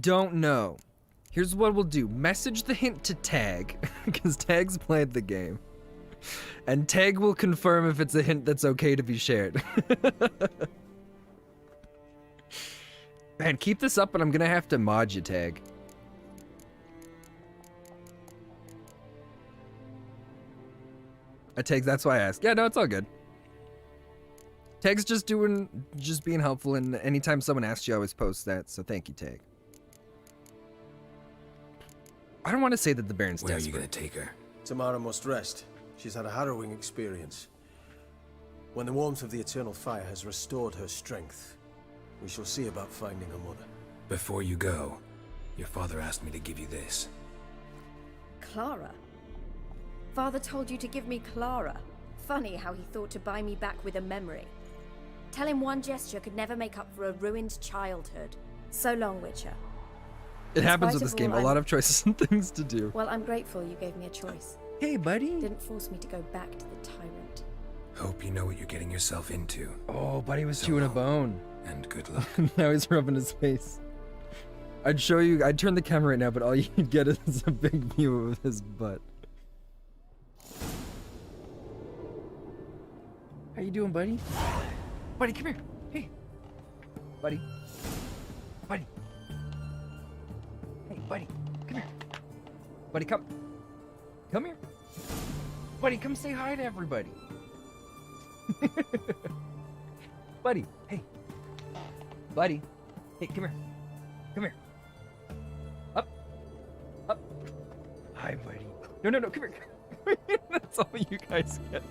don't know. Here's what we'll do. Message the hint to Tag, because Tag's played the game. And Tag will confirm if it's a hint that's okay to be shared. Man, keep this up, and I'm gonna have to mod you, Tag. Tags, that's why I asked. Yeah, no, it's all good. Tag's just being helpful, and anytime someone asks you, I always post that, so thank you, Tag. I don't want to say that the Baron's Where are you desperate. gonna take her? Tamara must rest. She's had a harrowing experience. When the warmth of the Eternal Fire has restored her strength, we shall see about finding her mother. Before you go, your father asked me to give you this. Clara? Father told you to give me Clara. Funny how he thought to buy me back with a memory. Tell him one gesture could never make up for a ruined childhood. So long, Witcher. It In happens spite with this of game. all, A lot I'm- of choices and things to do. Well, I'm grateful you gave me a choice. Hey, buddy. Didn't force me to go back to the tyrant. Hope you know what you're getting yourself into. Oh, buddy was So chewing a long, bone. And good luck. Now he's rubbing his face. I'd show you, I'd turn the camera right now, but all you'd get is a big view of his butt. How you doing, buddy? Buddy, come here. Hey. Buddy. Buddy. Hey, buddy. Come here. Buddy, come. Come here. Buddy, come say hi to everybody. Buddy, hey. Buddy. Hey, come here. Come here. Up. Up. Hi, buddy. No, no, no, come here. That's all you guys get.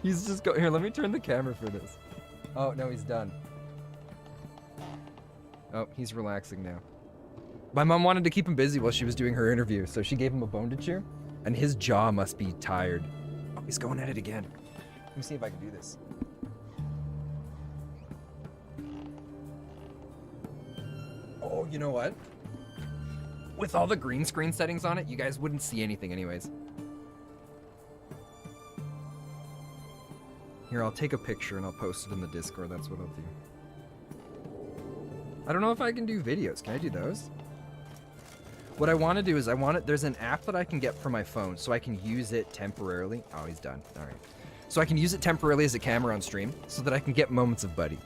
He's just here, let me turn the camera for this. Oh, no, he's done. Oh, he's relaxing now. My mom wanted to keep him busy while she was doing her interview, so she gave him a bone to chew, and his jaw must be tired. Oh, he's going at it again. Let me see if I can do this. Oh, you know what? With all the green screen settings on it, you guys wouldn't see anything anyways. Here, I'll take a picture and I'll post it in the Discord. That's what I'll do. I don't know if I can do videos. Can I do those? What I want to do is there's an app that I can get for my phone so I can use it temporarily. Oh, he's done. All right. So I can use it temporarily as a camera on stream so that I can get moments of Buddy.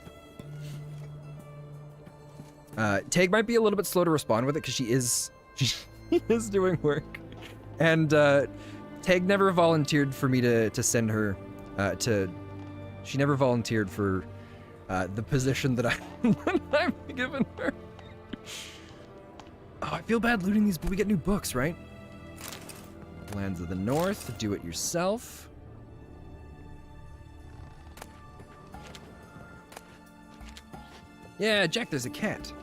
Tag might be a little bit slow to respond with it because she is doing work. And Tag never volunteered for me to send her she never volunteered for the position that I'm given her. Oh, I feel bad looting these, but we get new books, right? Lands of the North, do it yourself. Yeah, Jack, there's a cat.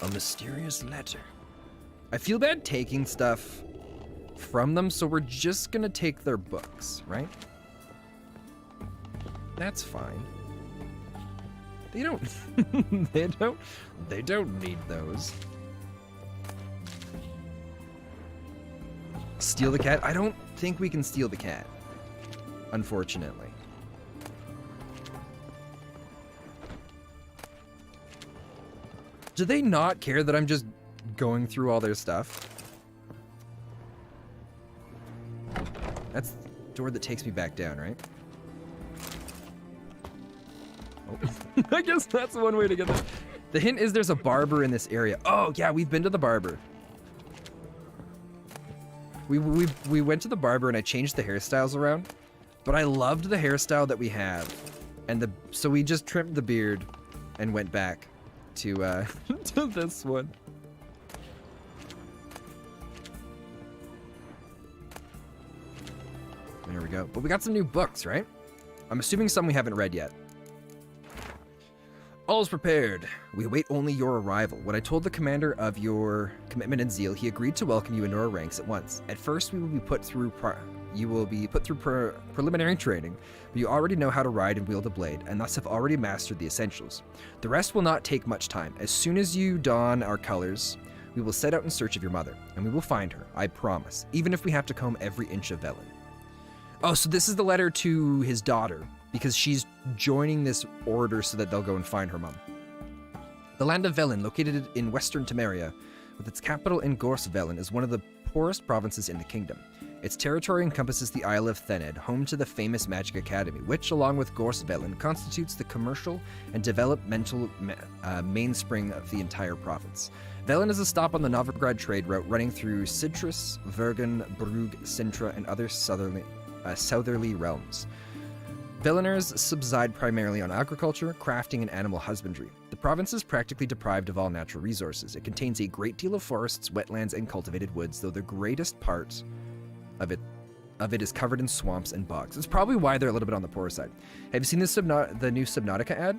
A mysterious letter. I feel bad taking stuff from them, so we're just gonna take their books, right? That's fine. They don't they don't need those. Steal the cat? I don't think we can steal the cat, unfortunately. Do they not care that I'm just going through all their stuff? That's the door that takes me back down, right? Oh. I guess that's one way to get there. The hint is there's a barber in this area. Oh, yeah, we've been to the barber. We went to the barber and I changed the hairstyles around, but I loved the hairstyle that we have. And so we just trimmed the beard and went back to to this one. There we go. But we got some new books, right? I'm assuming some we haven't read yet. All is prepared. We await only your arrival. When I told the commander of your commitment and zeal, he agreed to welcome you into our ranks at once. At first, you will be put through preliminary training, but you already know how to ride and wield a blade, and thus have already mastered the essentials. The rest will not take much time. As soon as you don our colors, we will set out in search of your mother, and we will find her, I promise, even if we have to comb every inch of Velen. Oh, so this is the letter to his daughter, because she's joining this order so that they'll go and find her mom. The land of Velen, located in western Temeria, with its capital in Gors Velen, is one of the poorest provinces in the kingdom. Its territory encompasses the Isle of Thened, home to the famous Magic Academy, which, along with Gors Velen, constitutes the commercial and developmental mainspring of the entire province. Velen is a stop on the Novigrad trade route running through Citrus, Vergen, Brugge, Sintra, and other southerly realms. Veleners subside primarily on agriculture, crafting, and animal husbandry. The province is practically deprived of all natural resources. It contains a great deal of forests, wetlands, and cultivated woods, though the greatest part of it is covered in swamps and bogs. It's probably why they're a little bit on the poor side. Have you seen the new Subnautica ad?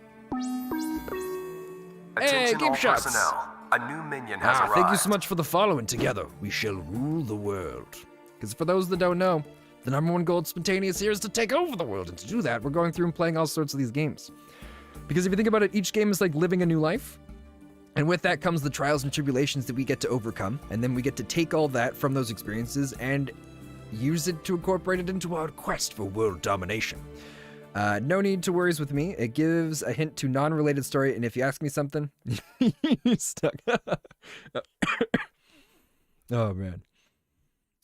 Attention game all shots. personnel. A new minion has arrived. Thank you so much for the follow, and together we shall rule the world. Because for those that don't know, the #1 goal at Spentaneous here is to take over the world, and to do that, we're going through and playing all sorts of these games. Because if you think about it, each game is like living a new life, and with that comes the trials and tribulations that we get to overcome, and then we get to take all that from those experiences and use it to incorporate it into our quest for world domination. No need to worries with me. It gives a hint to non-related story, and if you ask me something, you're stuck. Oh, man.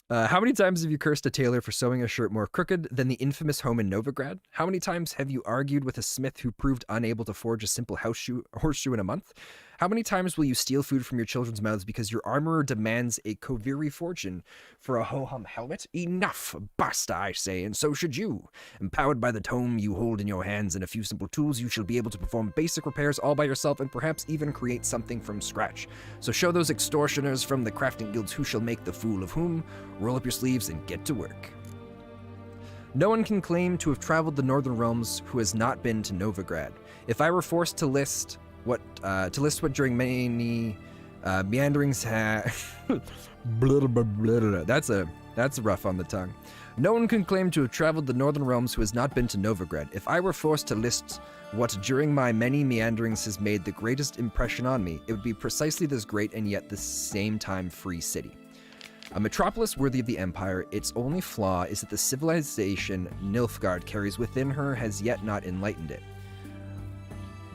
How many times have you cursed a tailor for sewing a shirt more crooked than the infamous home in Novigrad? How many times have you argued with a smith who proved unable to forge a simple horseshoe in a month? How many times will you steal food from your children's mouths because your armorer demands a Koviri fortune for a ho-hum helmet? Enough! Basta, I say, and so should you. Empowered by the tome you hold in your hands and a few simple tools, you shall be able to perform basic repairs all by yourself and perhaps even create something from scratch. So show those extortioners from the crafting guilds who shall make the fool of whom. Roll up your sleeves and get to work. No one can claim to have traveled the Northern Realms who has not been to Novigrad. If I were forced to list what during many meanderings that's rough on the tongue. No one can claim to have traveled the Northern Realms who has not been to Novigrad. If I were forced to list what during my many meanderings has made the greatest impression on me, it would be precisely this great and yet the same time free city. A metropolis worthy of the Empire, its only flaw is that the civilization Nilfgaard carries within her has yet not enlightened it.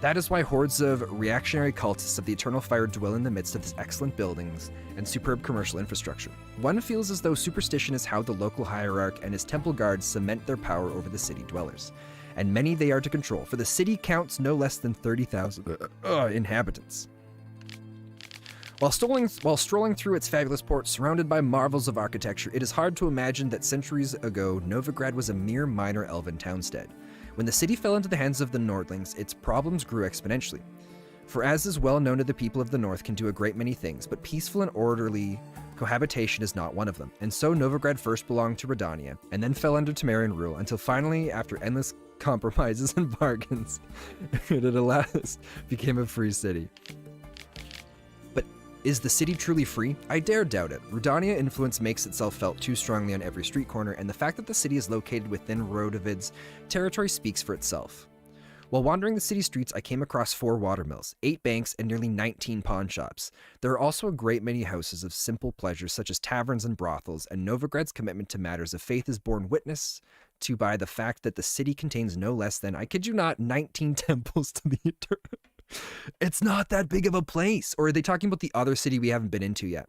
That is why hordes of reactionary cultists of the Eternal Fire dwell in the midst of its excellent buildings and superb commercial infrastructure. One feels as though superstition is how the local hierarch and his temple guards cement their power over the city dwellers. And many they are to control, for the city counts no less than 30,000 inhabitants. While strolling through its fabulous port surrounded by marvels of architecture, it is hard to imagine that centuries ago Novigrad was a mere minor elven townstead. When the city fell into the hands of the Nordlings, its problems grew exponentially. For as is well known to the people of the North can do a great many things, but peaceful and orderly cohabitation is not one of them. And so Novigrad first belonged to Redania, and then fell under Temerian rule, until finally, after endless compromises and bargains, it at last became a free city. But is the city truly free? I dare doubt it. Redania influence makes itself felt too strongly on every street corner, and the fact that the city is located within Rodovid's territory speaks for itself. While wandering the city streets, I came across 4 watermills, 8 banks, and nearly 19 pawn shops. There are also a great many houses of simple pleasures such as taverns and brothels, and Novigrad's commitment to matters of faith is borne witness to by the fact that the city contains no less than, I kid you not, 19 temples to the eternal. It's not that big of a place. Or are they talking about the other city we haven't been into yet?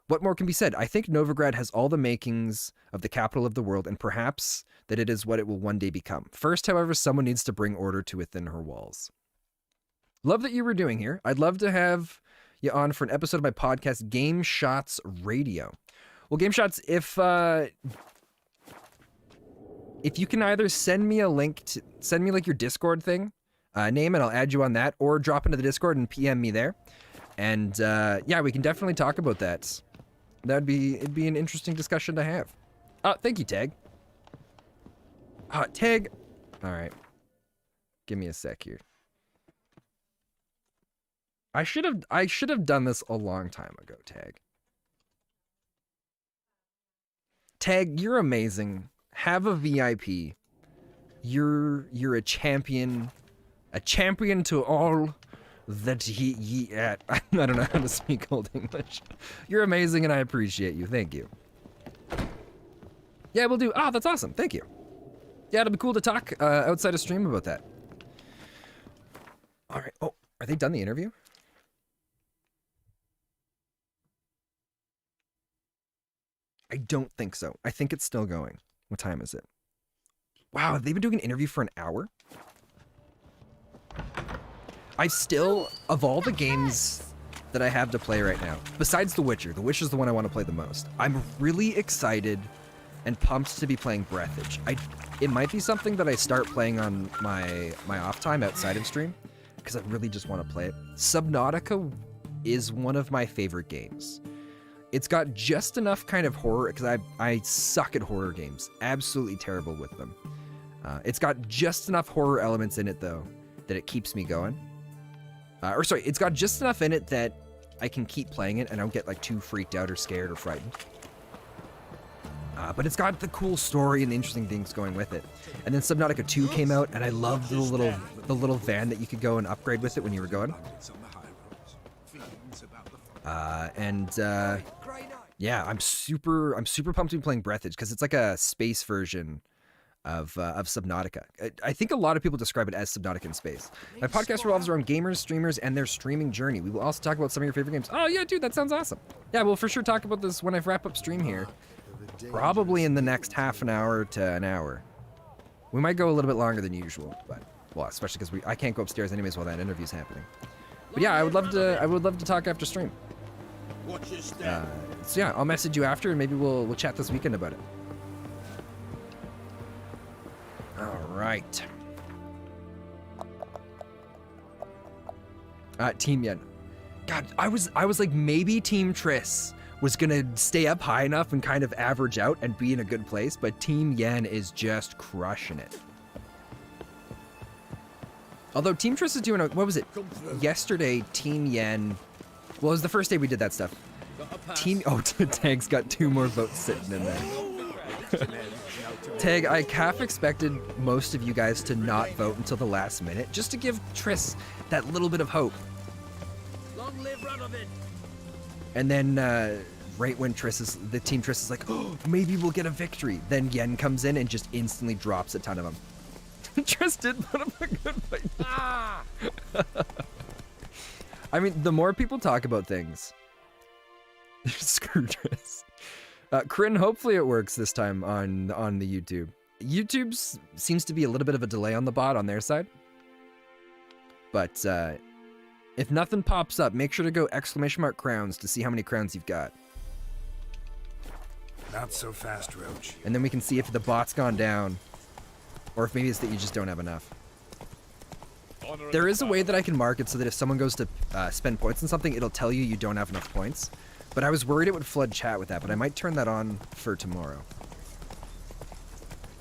What more can be said? I think Novigrad has all the makings of the capital of the world, and perhaps that it is what it will one day become. First, however, someone needs to bring order to within her walls. Love that you were doing here. I'd love to have you on for an episode of my podcast, Game Shots Radio. Well, Game Shots, if you can either send me a link to send me like your Discord thing, name, and I'll add you on that, or drop into the Discord and PM me there. And yeah, we can definitely talk about that. It'd be an interesting discussion to have. Oh, thank you, Tag. Tag. All right. Give me a sec here. I should have done this a long time ago, Tag. Tag, you're amazing. Have a VIP. You're a champion. A champion to all that I don't know how to speak Old English. You're amazing and I appreciate you. Thank you. Yeah, we'll do. Oh, that's awesome. Thank you. Yeah, it'll be cool to talk outside of stream about that. All right. Oh, are they done the interview? I don't think so. I think it's still going. What time is it? Wow, have they been doing an interview for an hour? I still, of all the games that I have to play right now, besides The Witcher is the one I want to play the most. I'm really excited and pumped to be playing Breathage. It might be something that I start playing on my off time outside of stream, because I really just want to play it. Subnautica is one of my favorite games. It's got just enough kind of horror, because I suck at horror games. Absolutely terrible with them. It's got just enough horror elements in it, though, that it keeps me going. It's got just enough in it that I can keep playing it and I don't get like too freaked out or scared or frightened. But it's got the cool story and the interesting things going with it. And then Subnautica 2 came out, and I loved the little van that you could go and upgrade with it when you were going. Yeah, I'm super pumped to be playing Breathage because it's like a space version of Subnautica. I think a lot of people describe it as Subnautica in space. My podcast revolves around gamers, streamers, and their streaming journey. We will also talk about some of your favorite games. Oh yeah, dude, that sounds awesome. Yeah, we'll for sure talk about this when I wrap up stream here. Probably in the next half an hour to an hour. We might go a little bit longer than usual, but well, especially because I can't go upstairs anyways while that interview's happening. But yeah, I would love to talk after stream. So yeah, I'll message you after, and maybe we'll chat this weekend about it. All right. Team Yen. God, I was like, maybe Team Triss was gonna stay up high enough and kind of average out and be in a good place, but Team Yen is just crushing it. Although Team Triss is doing, what was it? Yesterday, Team Yen, well, it was the first day we did that stuff. Tag's got 2 more votes sitting in there. Tag, I half expected most of you guys to not vote until the last minute, just to give Triss that little bit of hope. Long live Radovid. And then, right when the Team Triss is like, oh, maybe we'll get a victory. Then Yen comes in and just instantly drops a ton of them. Triss did put up a good fight. Ah! I mean, the more people talk about things, screw Triss. Kryn, hopefully it works this time on the YouTube. YouTube seems to be a little bit of a delay on the bot on their side. But If nothing pops up, make sure to go ! crowns to see how many crowns you've got. Not so fast, Roach. And then we can see if the bot's gone down, or if maybe it's that you just don't have enough. There is a way that I can mark it so that if someone goes to spend points on something, it'll tell you you don't have enough points. But I was worried it would flood chat with that, but I might turn that on for tomorrow.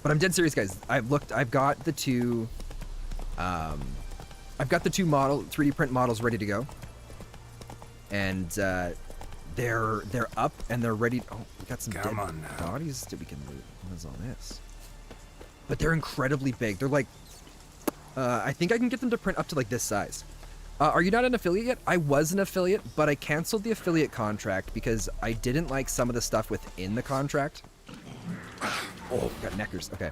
But I'm dead serious, guys. I've got the two, I've got the two 3D print models ready to go. And they're up and they're ready. Oh, we got some dead bodies that we can loot. What is all this? But they're incredibly big. They're like, I think I can get them to print up to like this size. Are you not an affiliate yet? I was an affiliate, but I canceled the affiliate contract because I didn't like some of the stuff within the contract. Oh, got neckers. Okay.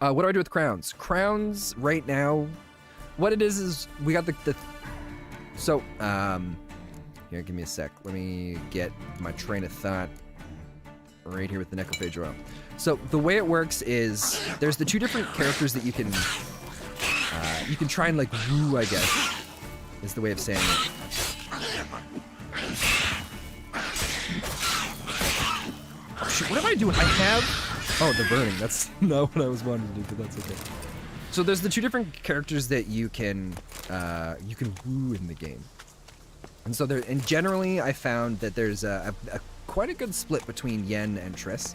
What do I do with crowns? Crowns right now, what it is we got the so, here, give me a sec. Let me get my train of thought right here with the necrophage oil. So the way it works is there's the two different characters that you can try and like woo, I guess, is the way of saying it. Oh shoot, what am I doing? I have, oh, the burning. That's not what I was wanting to do, but that's okay. So there's the two different characters that you can woo in the game. And so there, and generally I found that there's a quite a good split between Yen and Triss.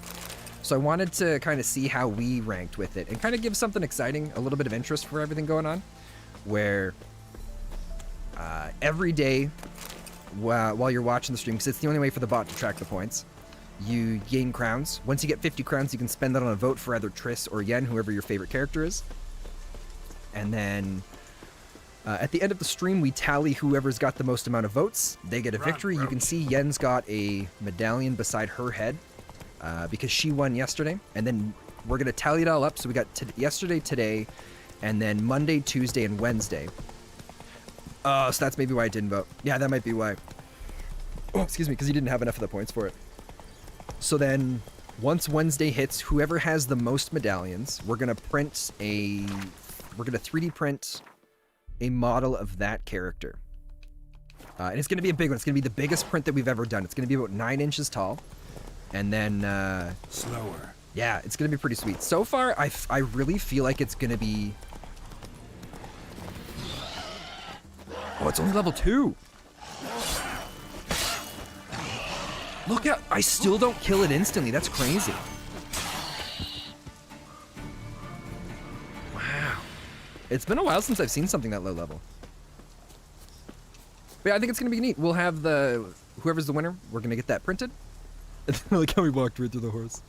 So I wanted to kind of see how we ranked with it and kind of give something exciting, a little bit of interest for everything going on, where every day while you're watching the stream, because it's the only way for the bot to track the points, you gain crowns. Once you get 50 crowns, you can spend that on a vote for either Triss or Yen, whoever your favorite character is. And then at the end of the stream, we tally whoever's got the most amount of votes. They get a victory. You can see Yen's got a medallion beside her head because she won yesterday. And then we're going to tally it all up. So we got yesterday, today, and then Monday, Tuesday, and Wednesday. Oh, so that's maybe why I didn't vote. Yeah, that might be why. Oh, excuse me, because you didn't have enough of the points for it. So then once Wednesday hits, whoever has the most medallions, we're going to 3D print a model of that character. And it's going to be a big one. It's going to be the biggest print that we've ever done. It's going to be about 9 inches tall. And then... slower. Yeah, it's going to be pretty sweet. So far, I really feel like it's going to be... Oh, it's only level 2. Look out, I still don't kill it instantly. That's crazy. Wow. It's been a while since I've seen something that low level. But yeah, I think it's going to be neat. We'll have whoever's the winner, we're going to get that printed. Like how we walked right through the horse.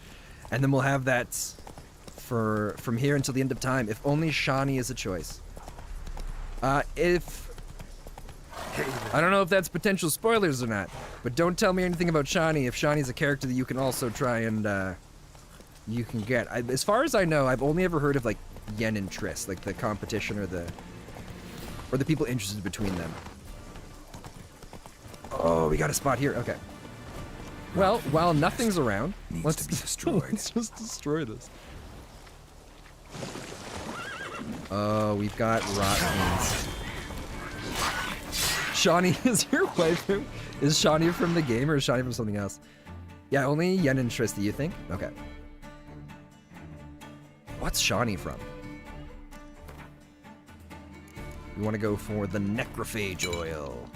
And then we'll have that from here until the end of time, if only Shani is a choice. I don't know if that's potential spoilers or not, but don't tell me anything about Shani if Shani's a character that you can also try and, you can get. As far as I know, I've only ever heard of, like, Yen and Triss, like the competition or the people interested between them. Oh, we got a spot here. Okay. Well, while nothing's around, let's just destroy this. Oh, we've got rottens. Shawnee is your waifu? Is Shawnee from the game or is Shawnee from something else? Yeah, only Yen and Triss, do you think? Okay. What's Shawnee from? We want to go for the necrophage oil.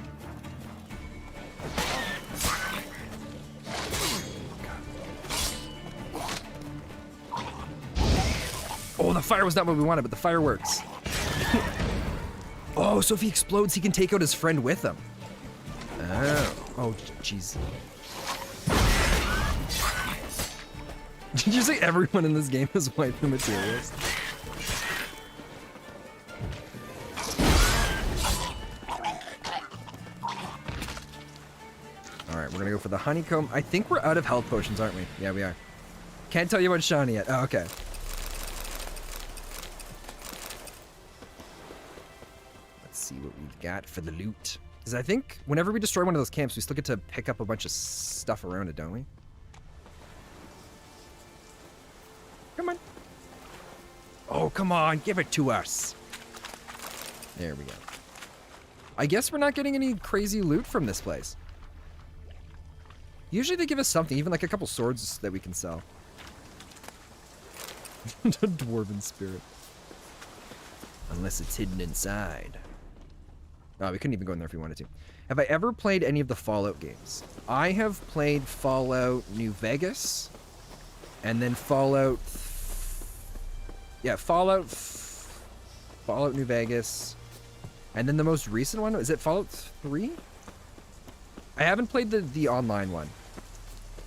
Oh, the fire was not what we wanted, but the fire works. Oh, so if he explodes, he can take out his friend with him. Oh, jeez. Did you say everyone in this game is waifu materials? Alright, we're gonna go for the honeycomb. I think we're out of health potions, aren't we? Yeah, we are. Can't tell you about Shani yet. Oh, okay. See what we've got for the loot. Because I think whenever we destroy one of those camps, we still get to pick up a bunch of stuff around it, don't we? Come on. Oh, come on. Give it to us. There we go. I guess we're not getting any crazy loot from this place. Usually they give us something, even like a couple swords that we can sell. Dwarven spirit. Unless it's hidden inside. Oh, we couldn't even go in there if we wanted to. Have I ever played any of the Fallout games? I have played Fallout New Vegas. And then Fallout... Yeah, Fallout New Vegas. And then the most recent one, is it Fallout 3? I haven't played the online one.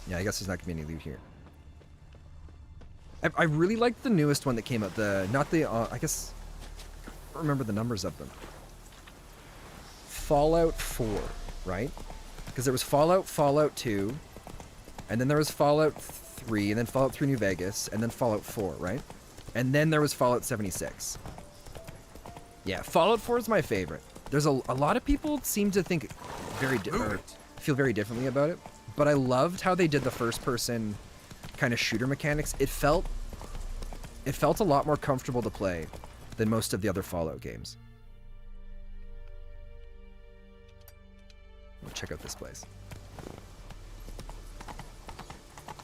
Yeah, I guess there's not going to be any loot here. I really liked the newest one that came out. I guess... I don't remember the numbers of them. Fallout 4, right? Because there was Fallout 2, and then there was Fallout 3, and then Fallout 3 New Vegas, and then Fallout 4, right? And then there was Fallout 76. Yeah, Fallout 4 is my favorite. There's a lot of people seem to think feel very differently about it, but I loved how they did the first-person kind of shooter mechanics. It felt a lot more comfortable to play than most of the other Fallout games. We'll check out this place.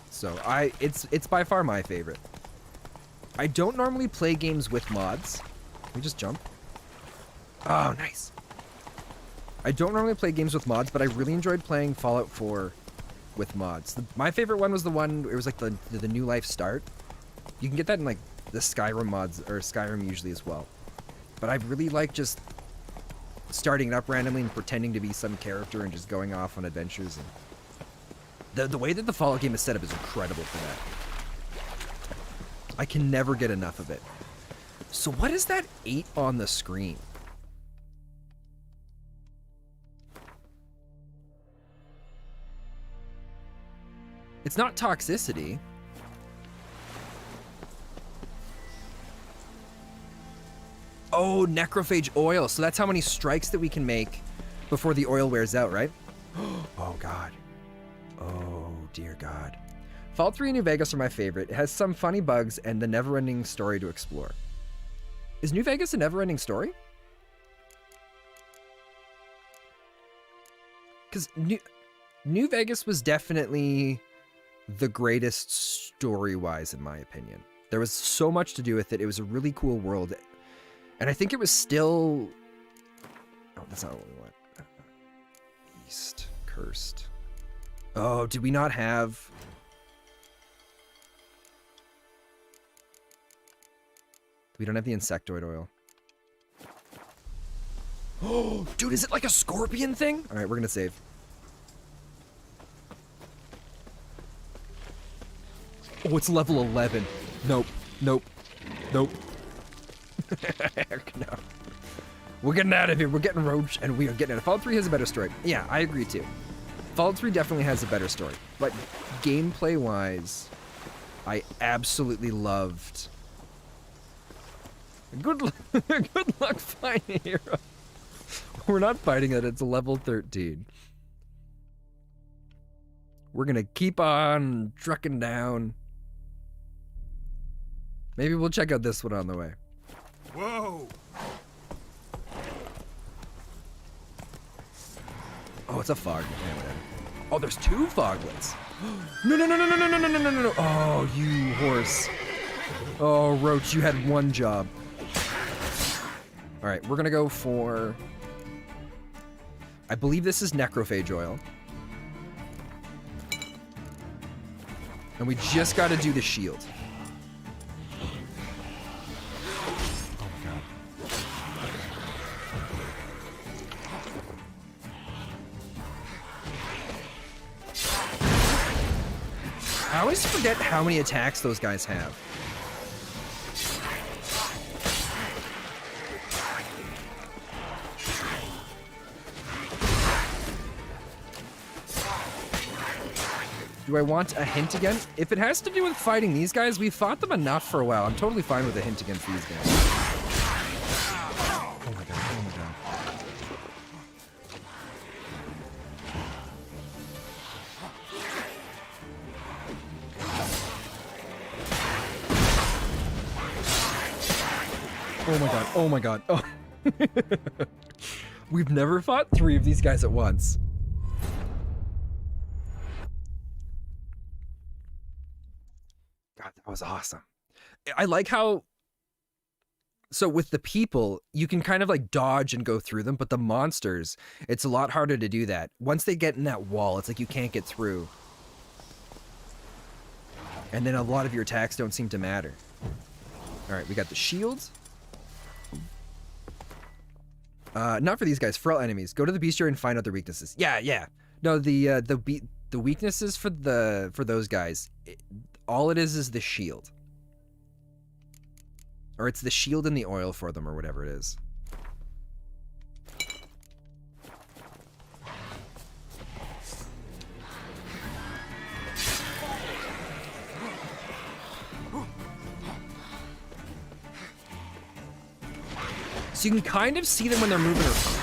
So it's by far my favorite. I don't normally play games with mods. Can we just jump? Oh, nice. I don't normally play games with mods, but I really enjoyed playing Fallout 4 with mods. My favorite one was the one, it was like the New Life Start. You can get that in like the Skyrim mods, or Skyrim usually as well. But I really like just starting it up randomly and pretending to be some character and just going off on adventures. And the way that the Fallout game is set up is incredible for that. I can never get enough of it. So what is that 8 on the screen? It's not toxicity. Oh, necrophage oil. So that's how many strikes that we can make before the oil wears out, right? Oh, God. Oh, dear God. Fallout 3 and New Vegas are my favorite. It has some funny bugs and the never-ending story to explore. Is New Vegas a never-ending story? Because New Vegas was definitely the greatest story-wise, in my opinion. There was so much to do with it. It was a really cool world. And I think it was still... Oh, that's not what we want. East. Cursed. Oh, did we not have... We don't have the insectoid oil. Oh, dude, is it like a scorpion thing? All right, we're going to save. Oh, it's level 11. Nope. Nope. Nope. Heck no. We're getting out of here. We're getting roached, and we are getting out. Fallout 3 has a better story. Yeah, I agree too. Fallout 3 definitely has a better story. But gameplay-wise, I absolutely loved... Good luck finding a hero. We're not fighting it. It's level 13. We're going to keep on trucking down. Maybe we'll check out this one on the way. Whoa! Oh, it's a fog. Yeah, whatever. Oh, there's 2 foglets. No, no, no, no, no, no, no, no, no, no, no. Oh, you horse. Oh, Roach, you had one job. All right, we're going to go for... I believe this is necrophage oil. And we just got to do the shield. Oh, my God. I always forget how many attacks those guys have. Do I want a hint again? If it has to do with fighting these guys, we've fought them enough for a while. I'm totally fine with a hint against these guys. Oh my God, oh my God. Oh my God, oh my God, oh. We've never fought 3 of these guys at once. God, that was awesome. I like how... So with the people, you can kind of like dodge and go through them, but the monsters, it's a lot harder to do that. Once they get in that wall, it's like you can't get through. And then a lot of your attacks don't seem to matter. All right, we got the shields. Not for these guys, for all enemies. Go to the bestiary and find out their weaknesses. Yeah. No, the weaknesses for those guys, all it is the shield. Or it's the shield and the oil for them, or whatever it is. So you can kind of see them when they're moving around.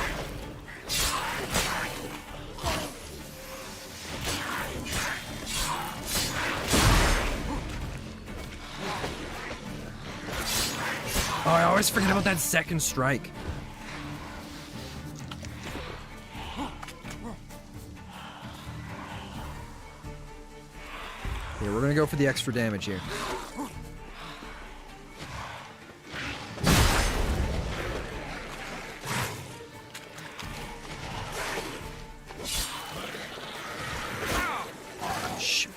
Oh, I always forget about that second strike. Here, we're gonna go for the extra damage here. Shoot.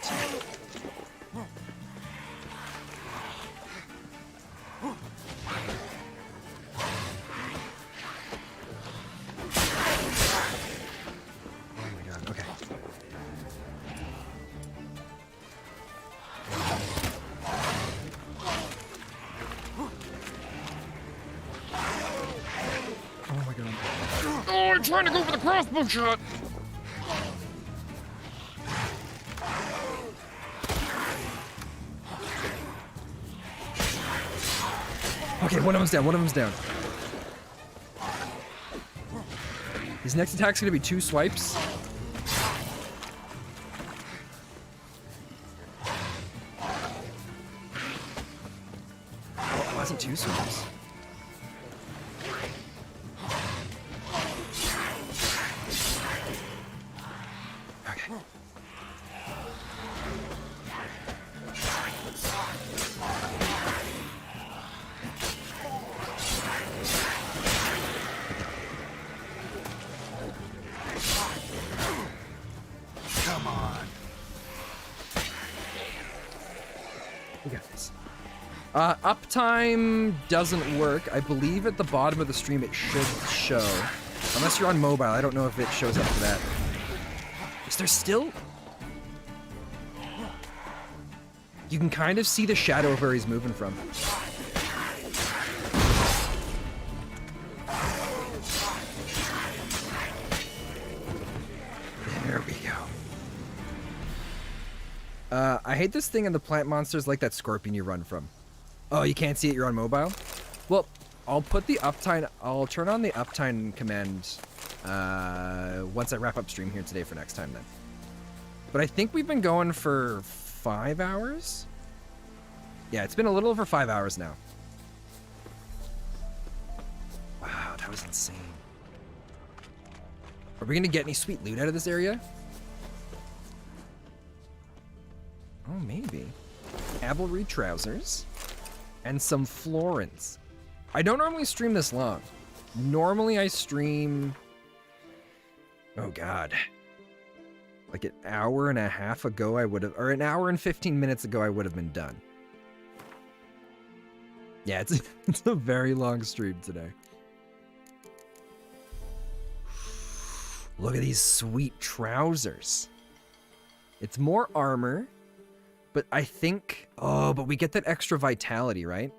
I'm trying to go for the crossbow shot. Okay, one of them's down. His next attack's gonna be 2 swipes. Oh, it wasn't 2 swipes. Uptime doesn't work. I believe at the bottom of the stream it should show. Unless you're on mobile, I don't know if it shows up for that. Is there still... You can kind of see the shadow of where he's moving from. There we go. I hate this thing in the plant monsters like that scorpion you run from. Oh, you can't see it, you're on mobile? Well, I'll put the uptime, I'll turn on the uptime command once I wrap up stream here today for next time then. But I think we've been going for 5 hours? Yeah, it's been a little over 5 hours now. Wow, that was insane. Are we gonna get any sweet loot out of this area? Oh, maybe. Cavalry trousers. And some florins. I don't normally stream this long. Normally I stream... Oh god. Like an hour and a half ago I would have... Or an hour and 15 minutes ago I would have been done. Yeah, it's a very long stream today. Look at these sweet trousers. It's more armor. But I think... Oh, but we get that extra vitality, right?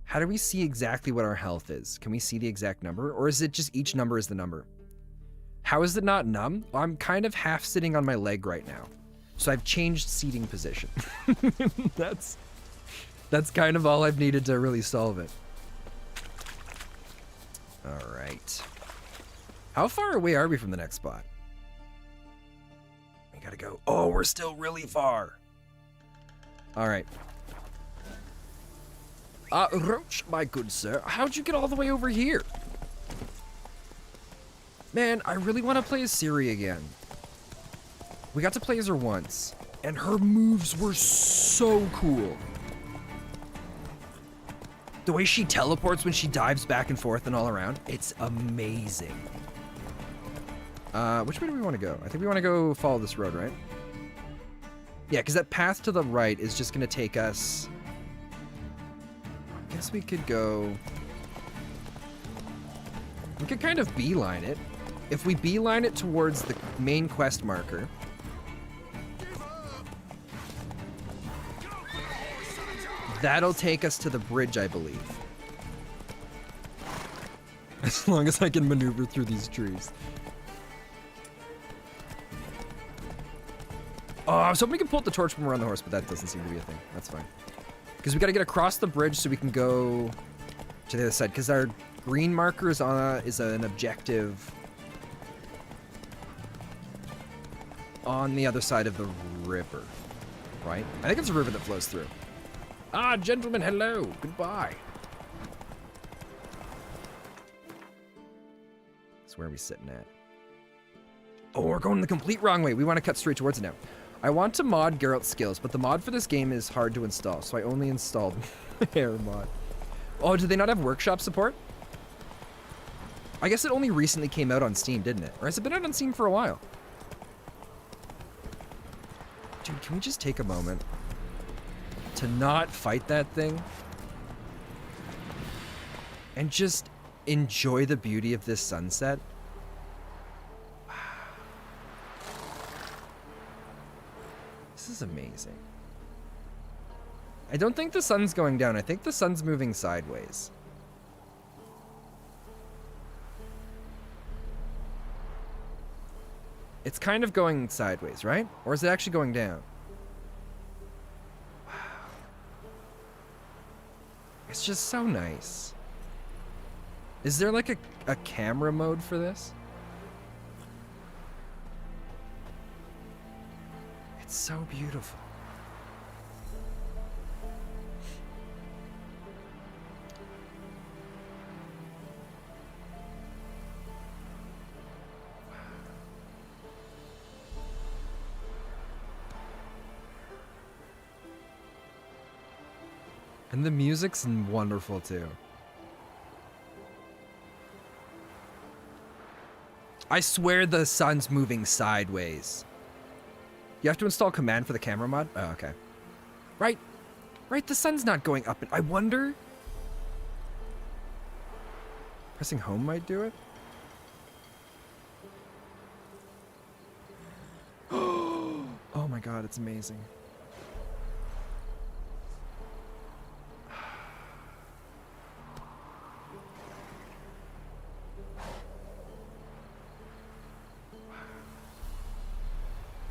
How do we see exactly what our health is? Can we see the exact number? Or is it just each number is the number? How is it not numb? Well, I'm kind of half sitting on my leg right now. So I've changed seating position. That's kind of all I've needed to really solve it. All right. How far away are we from the next spot? We gotta go. Oh, we're still really far. All right. Roach, my good sir, how'd you get all the way over here? Man, I really want to play as Ciri again. We got to play as her once, and her moves were so cool. The way she teleports when she dives back and forth and all around, it's amazing. Which way do we want to go? I think we want to go follow this road, right? Yeah, because that path to the right is just going to take us... I guess we could go... We could kind of beeline it. If we beeline it towards the main quest marker... That'll take us to the bridge, I believe. As long as I can maneuver through these trees. Oh, I was hoping we could pull up the torch when we're on the horse, but that doesn't seem to be a thing. That's fine. Because we got to get across the bridge so we can go to the other side. Because our green marker is an objective on the other side of the river, right? I think it's a river that flows through. Ah, gentlemen, hello. Goodbye. That's where are we sitting at? Oh, we're going the complete wrong way. We want to cut straight towards it now. I want to mod Geralt's skills, but the mod for this game is hard to install, so I only installed hair mod. Oh, do they not have workshop support? I guess it only recently came out on Steam, didn't it? Or has it been out on Steam for a while? Dude, can we just take a moment to not fight that thing and just enjoy the beauty of this sunset? This is amazing. I don't think the sun's going down. I think the sun's moving sideways. It's kind of going sideways, right? Or is it actually going down? Wow. It's just so nice. Is there like a camera mode for this? It's so beautiful. And the music's wonderful too. I swear the sun's moving sideways. You have to install command for the camera mod? Oh, okay. Right. Right, the sun's not going up. I wonder... Pressing home might do it? Oh my god, it's amazing.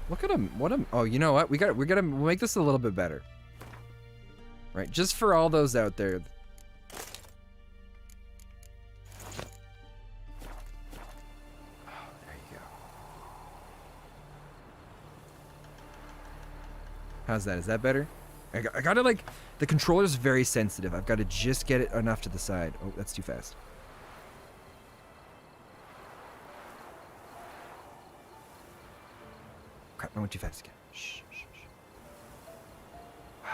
Look at him. What a... Oh, you know what? We gotta make this a little bit better. Right, just for all those out there. Oh, there you go. How's that? Is that better? I gotta, like... The controller's very sensitive. I've got to just get it enough to the side. Oh, that's too fast. Crap, I went too fast again. Shh, shh, shh. Wow.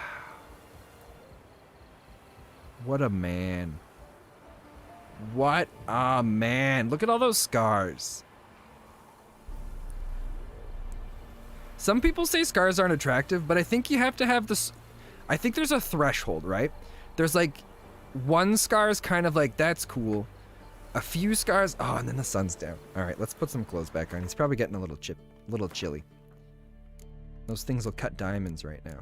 What a man. What a man. Look at all those scars. Some people say scars aren't attractive, but I think you have to have this... I think there's a threshold, right? There's like... One scar is kind of like, that's cool. A few scars... Oh, and then the sun's down. Alright, let's put some clothes back on. He's probably getting a little chilly. Those things will cut diamonds right now.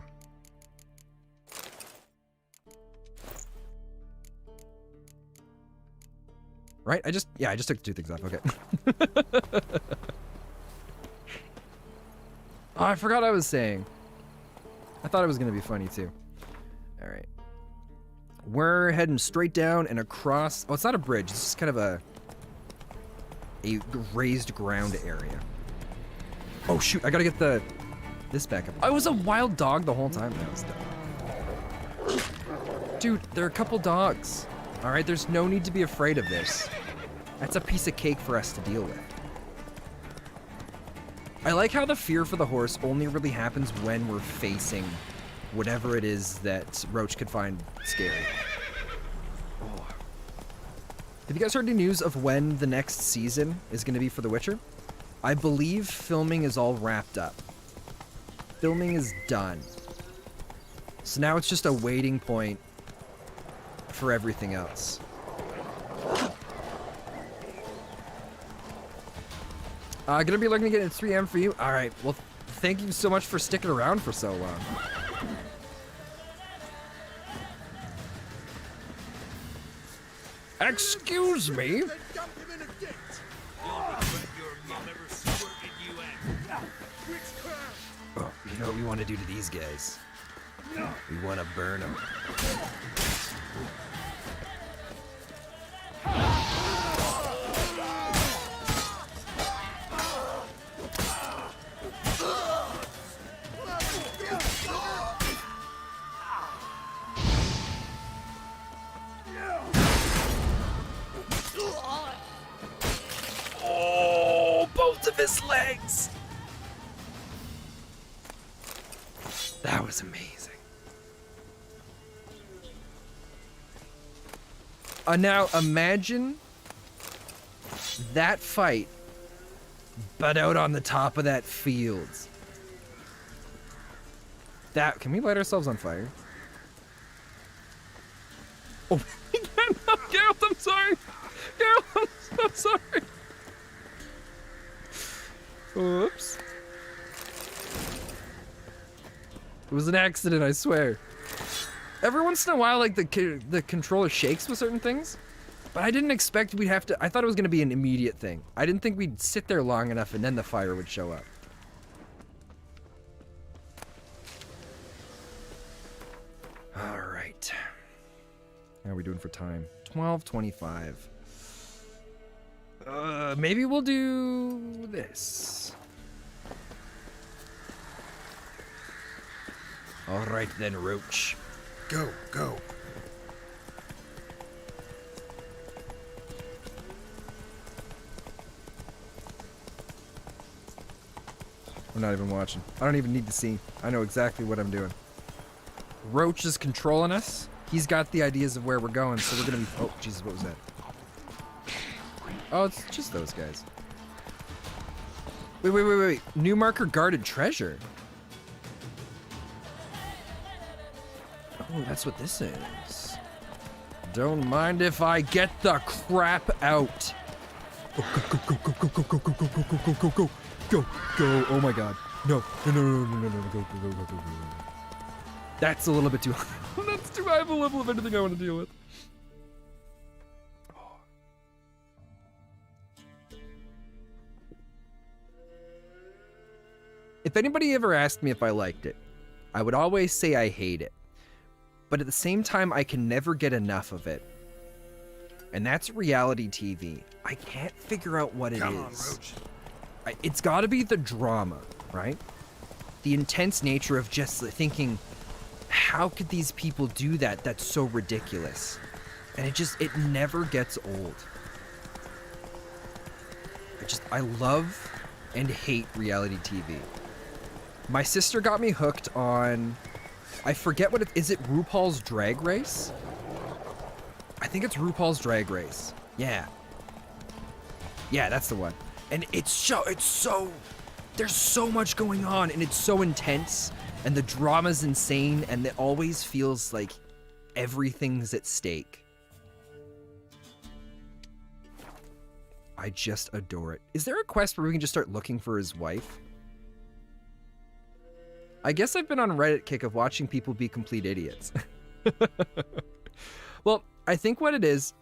Right? I just took 2 things off. Okay. Oh, I forgot what I was saying. I thought it was going to be funny too. All right. We're heading straight down and across. Oh, it's not a bridge. It's just kind of a raised ground area. Oh, shoot. I got to get this back up. I was a wild dog the whole time. That was dumb. Dude, there are a couple dogs. All right, there's no need to be afraid of this. That's a piece of cake for us to deal with. I like how the fear for the horse only really happens when we're facing whatever it is that Roach could find scary. Oh. Have you guys heard any news of when the next season is going to be for The Witcher? I believe filming is all wrapped up. Filming is done. So now it's just a waiting point for everything else. Gonna be looking to get it at 3 AM for you? Alright, well, thank you so much for sticking around for so long. Excuse me? Oh, you know what we want to do to these guys? We want to burn them. Oh, both of his legs! That was amazing. Now imagine that fight, but out on the top of that field. That, can we light ourselves on fire? Oh, no, Geralt, I'm sorry. Geralt, I'm so sorry. Oops. It was an accident, I swear. Every once in a while, like, the controller shakes with certain things, but I didn't expect we'd have to, I thought it was going to be an immediate thing. I didn't think we'd sit there long enough and then the fire would show up. All right. How are we doing for time? 12:25. Maybe we'll do this. All right then, Roach. Go, go. I'm not even watching. I don't even need to see. I know exactly what I'm doing. Roach is controlling us. He's got the ideas of where we're going, so we're gonna be... Oh, Jesus, what was that? Oh, it's just those guys. Wait. New marker guarded treasure. Oh, that's what this is. Don't mind if I get the crap out. Go. Oh my god. No. Go. That's a little bit too high. That's too high of a level of anything I want to deal with. If anybody ever asked me if I liked it, I would always say I hate it. But at the same time, I can never get enough of it. And that's reality TV. I can't figure out what it is. Come on, Roach. It's got to be the drama, right? The intense nature of just thinking, how could these people do that? That's so ridiculous. And it never gets old. I love and hate reality TV. My sister got me hooked on, I forget what is it RuPaul's Drag Race? I think it's RuPaul's Drag Race. Yeah, that's the one. And it's so, there's so much going on and it's so intense and the drama's insane and it always feels like everything's at stake. I just adore it. Is there a quest where we can just start looking for his wife? I guess I've been on Reddit kick of watching people be complete idiots. Well, I think what it is,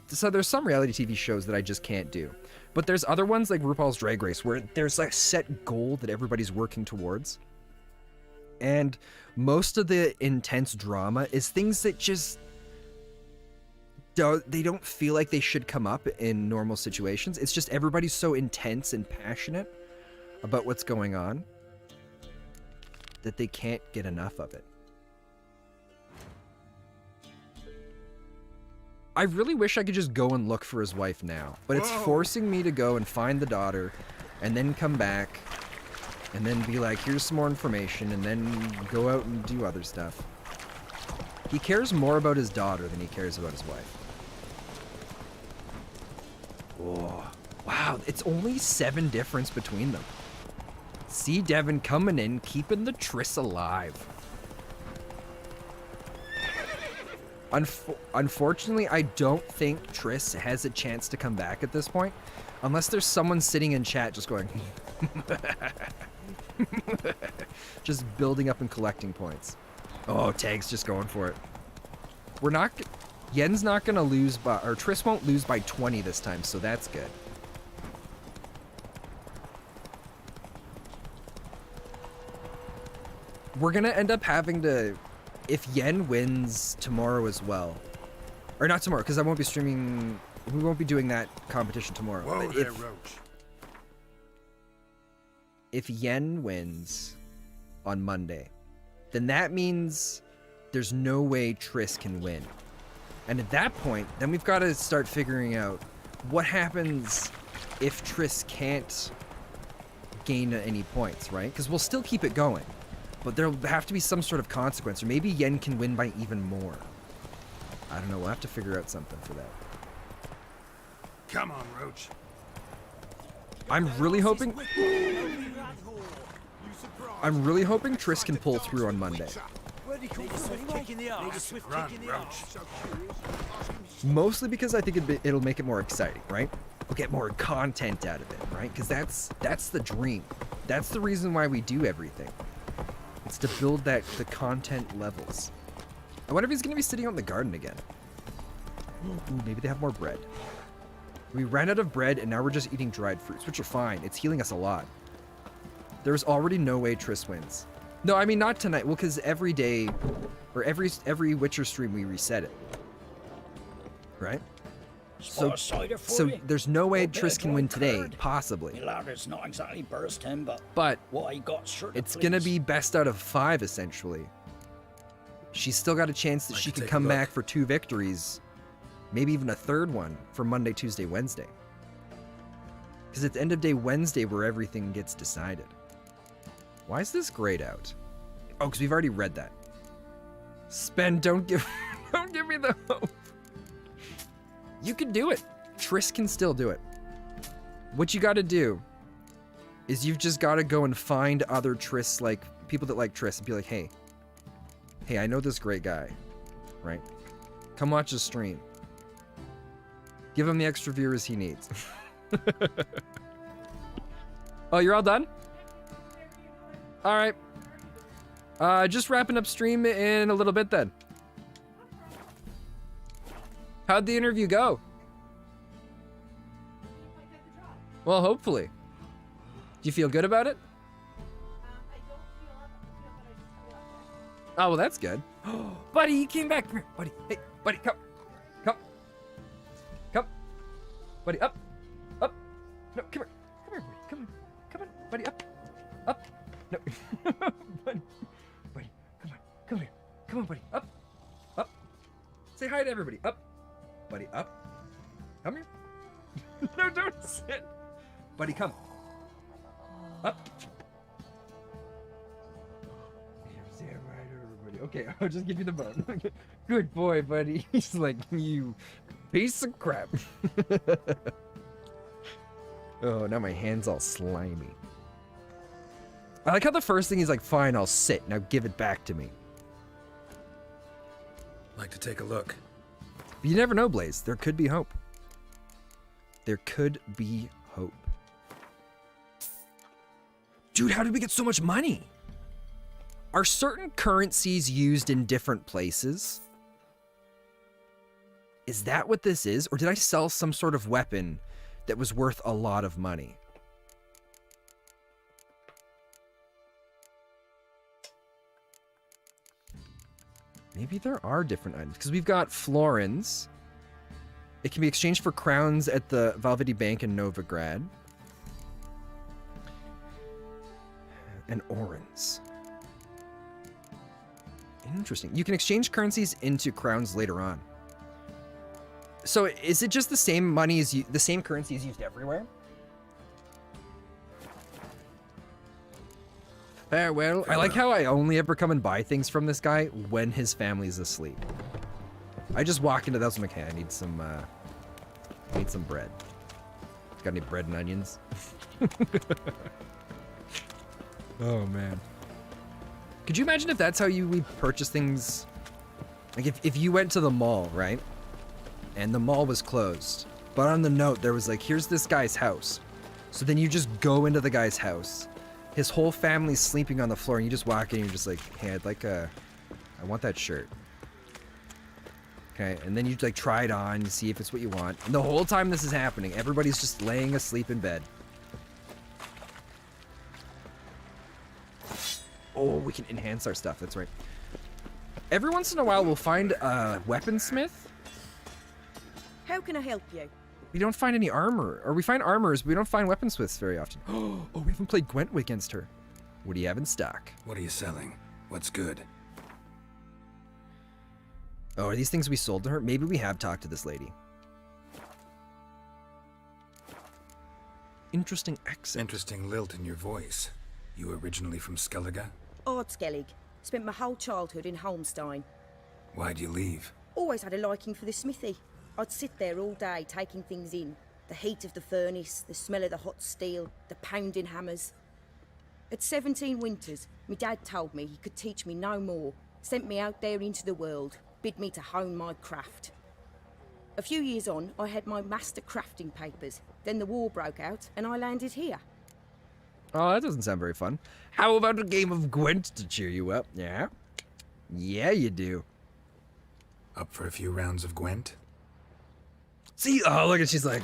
so there's some reality TV shows that I just can't do. But there's other ones like RuPaul's Drag Race where there's a set goal that everybody's working towards. And most of the intense drama is things that just they don't feel like they should come up in normal situations. It's just everybody's so intense and passionate about what's going on that they can't get enough of it. I really wish I could just go and look for his wife now, but it's forcing me to go and find the daughter and then come back and then be like, here's some more information, and then go out and do other stuff. He cares more about his daughter than he cares about his wife. Oh, wow, it's only 7 difference between them. See Devin coming in, keeping the tryst alive. Unfortunately, I don't think Triss has a chance to come back at this point, unless there's someone sitting in chat just going, just building up and collecting points. Oh, Tag's just going for it. We're not, Yen's not gonna lose by, or Triss won't lose by 20 this time, so that's good. We're gonna end up having to, if Yen wins tomorrow as well, or not tomorrow, because I won't be streaming, we won't be doing that competition tomorrow. Whoa But there, Roach. if Yen wins on Monday, then that means there's no way Triss can win. And at that point, then we've got to start figuring out what happens if Triss can't gain any points, right? Because we'll still keep it going, but there'll have to be some sort of consequence, or maybe Yen can win by even more. I don't know, we'll have to figure out something for that. Come on, Roach. I'm really hoping Triss can pull through on Monday. Mostly because I think it'll make it more exciting, right? We'll get more content out of it, right? Because that's the dream. That's the reason why we do everything. It's to build the content levels. I wonder if he's gonna be sitting out in the garden again. Ooh, maybe they have more bread. We ran out of bread and now we're just eating dried fruits, which are fine. It's healing us a lot. There's already no way Triss wins. No, I mean not tonight. Well, because every day, or every Witcher stream we reset it, right? So there's no way Triss can win today, possibly. My ladder's not exactly bursting, But what I got sure to it's gonna be best out of 5 essentially. She's still got a chance that she could come back for 2 victories, maybe even a 3rd one for Monday, Tuesday, Wednesday. Because it's end of day Wednesday where everything gets decided. Why is this grayed out? Oh, because we've already read that. Spen, don't give me the hope. You can do it. Triss can still do it. What you gotta do is you've just gotta go and find other Triss, like people that like Triss, and be like, hey, I know this great guy, right? Come watch his stream. Give him the extra viewers he needs. Oh, you're all done? All right. Just wrapping up stream in a little bit then. How'd the interview go? Well, hopefully. Do you feel good about it? Oh, well, that's good. Buddy, you came back. Come here, buddy. Hey, buddy, come. Come. Come. Buddy, up. Up. No, come here. Come here, buddy. Come on. Come on, buddy, up. Up. No. Buddy. Buddy, come on. Come here. Come on, buddy. Up. Up. Say hi to everybody. Up. Buddy, up. Come here. No, don't sit. Buddy, come. Up. Say hi to everybody. Okay, I'll just give you the bone. Good boy, buddy. He's like, you piece of crap. Oh, now my hand's all slimy. I like how the first thing he's like, fine, I'll sit. Now give it back to me. Like to take a look. But you never know, Blaze. There could be hope. There could be hope. Dude, how did we get so much money? Are certain currencies used in different places? Is that what this is? Or did I sell some sort of weapon that was worth a lot of money? Maybe there are different items, because we've got florins. It can be exchanged for crowns at the Valvity Bank in Novigrad. And orens. Interesting. You can exchange currencies into crowns later on. So is it just the same money as the same currency is used everywhere? Farewell. I like how I only ever come and buy things from this guy when his family's asleep. I just walk into the house and I'm like, hey, I need some bread. Got any bread and onions? Oh man. Could you imagine if that's how we purchase things? Like if you went to the mall, right? And the mall was closed. But on the note, there was like, here's this guy's house. So then you just go into the guy's house. His whole family's sleeping on the floor, and you just walk in and you're just like, hey, I want that shirt. Okay, and then you like try it on, you see if it's what you want. And the whole time this is happening, everybody's just laying asleep in bed. Oh, we can enhance our stuff, that's right. Every once in a while, we'll find a weaponsmith. How can I help you? We don't find any armor, or we find armors, but we don't find weaponsmiths very often. Oh, we haven't played Gwent against her. What do you have in stock? What are you selling? What's good? Oh, are these things we sold to her? Maybe we have talked to this lady. Interesting accent. Interesting lilt in your voice. You originally from Skellige? Ardskellig. Spent my whole childhood in Holmstein. Why'd you leave? Always had a liking for the smithy. I'd sit there all day taking things in. The heat of the furnace, the smell of the hot steel, the pounding hammers. At 17 winters, my dad told me he could teach me no more. Sent me out there into the world, bid me to hone my craft. A few years on, I had my master crafting papers. Then the war broke out, and I landed here. Oh, that doesn't sound very fun. How about a game of Gwent to cheer you up? Yeah? Yeah, you do. Up for a few rounds of Gwent? See, oh, look at she's like,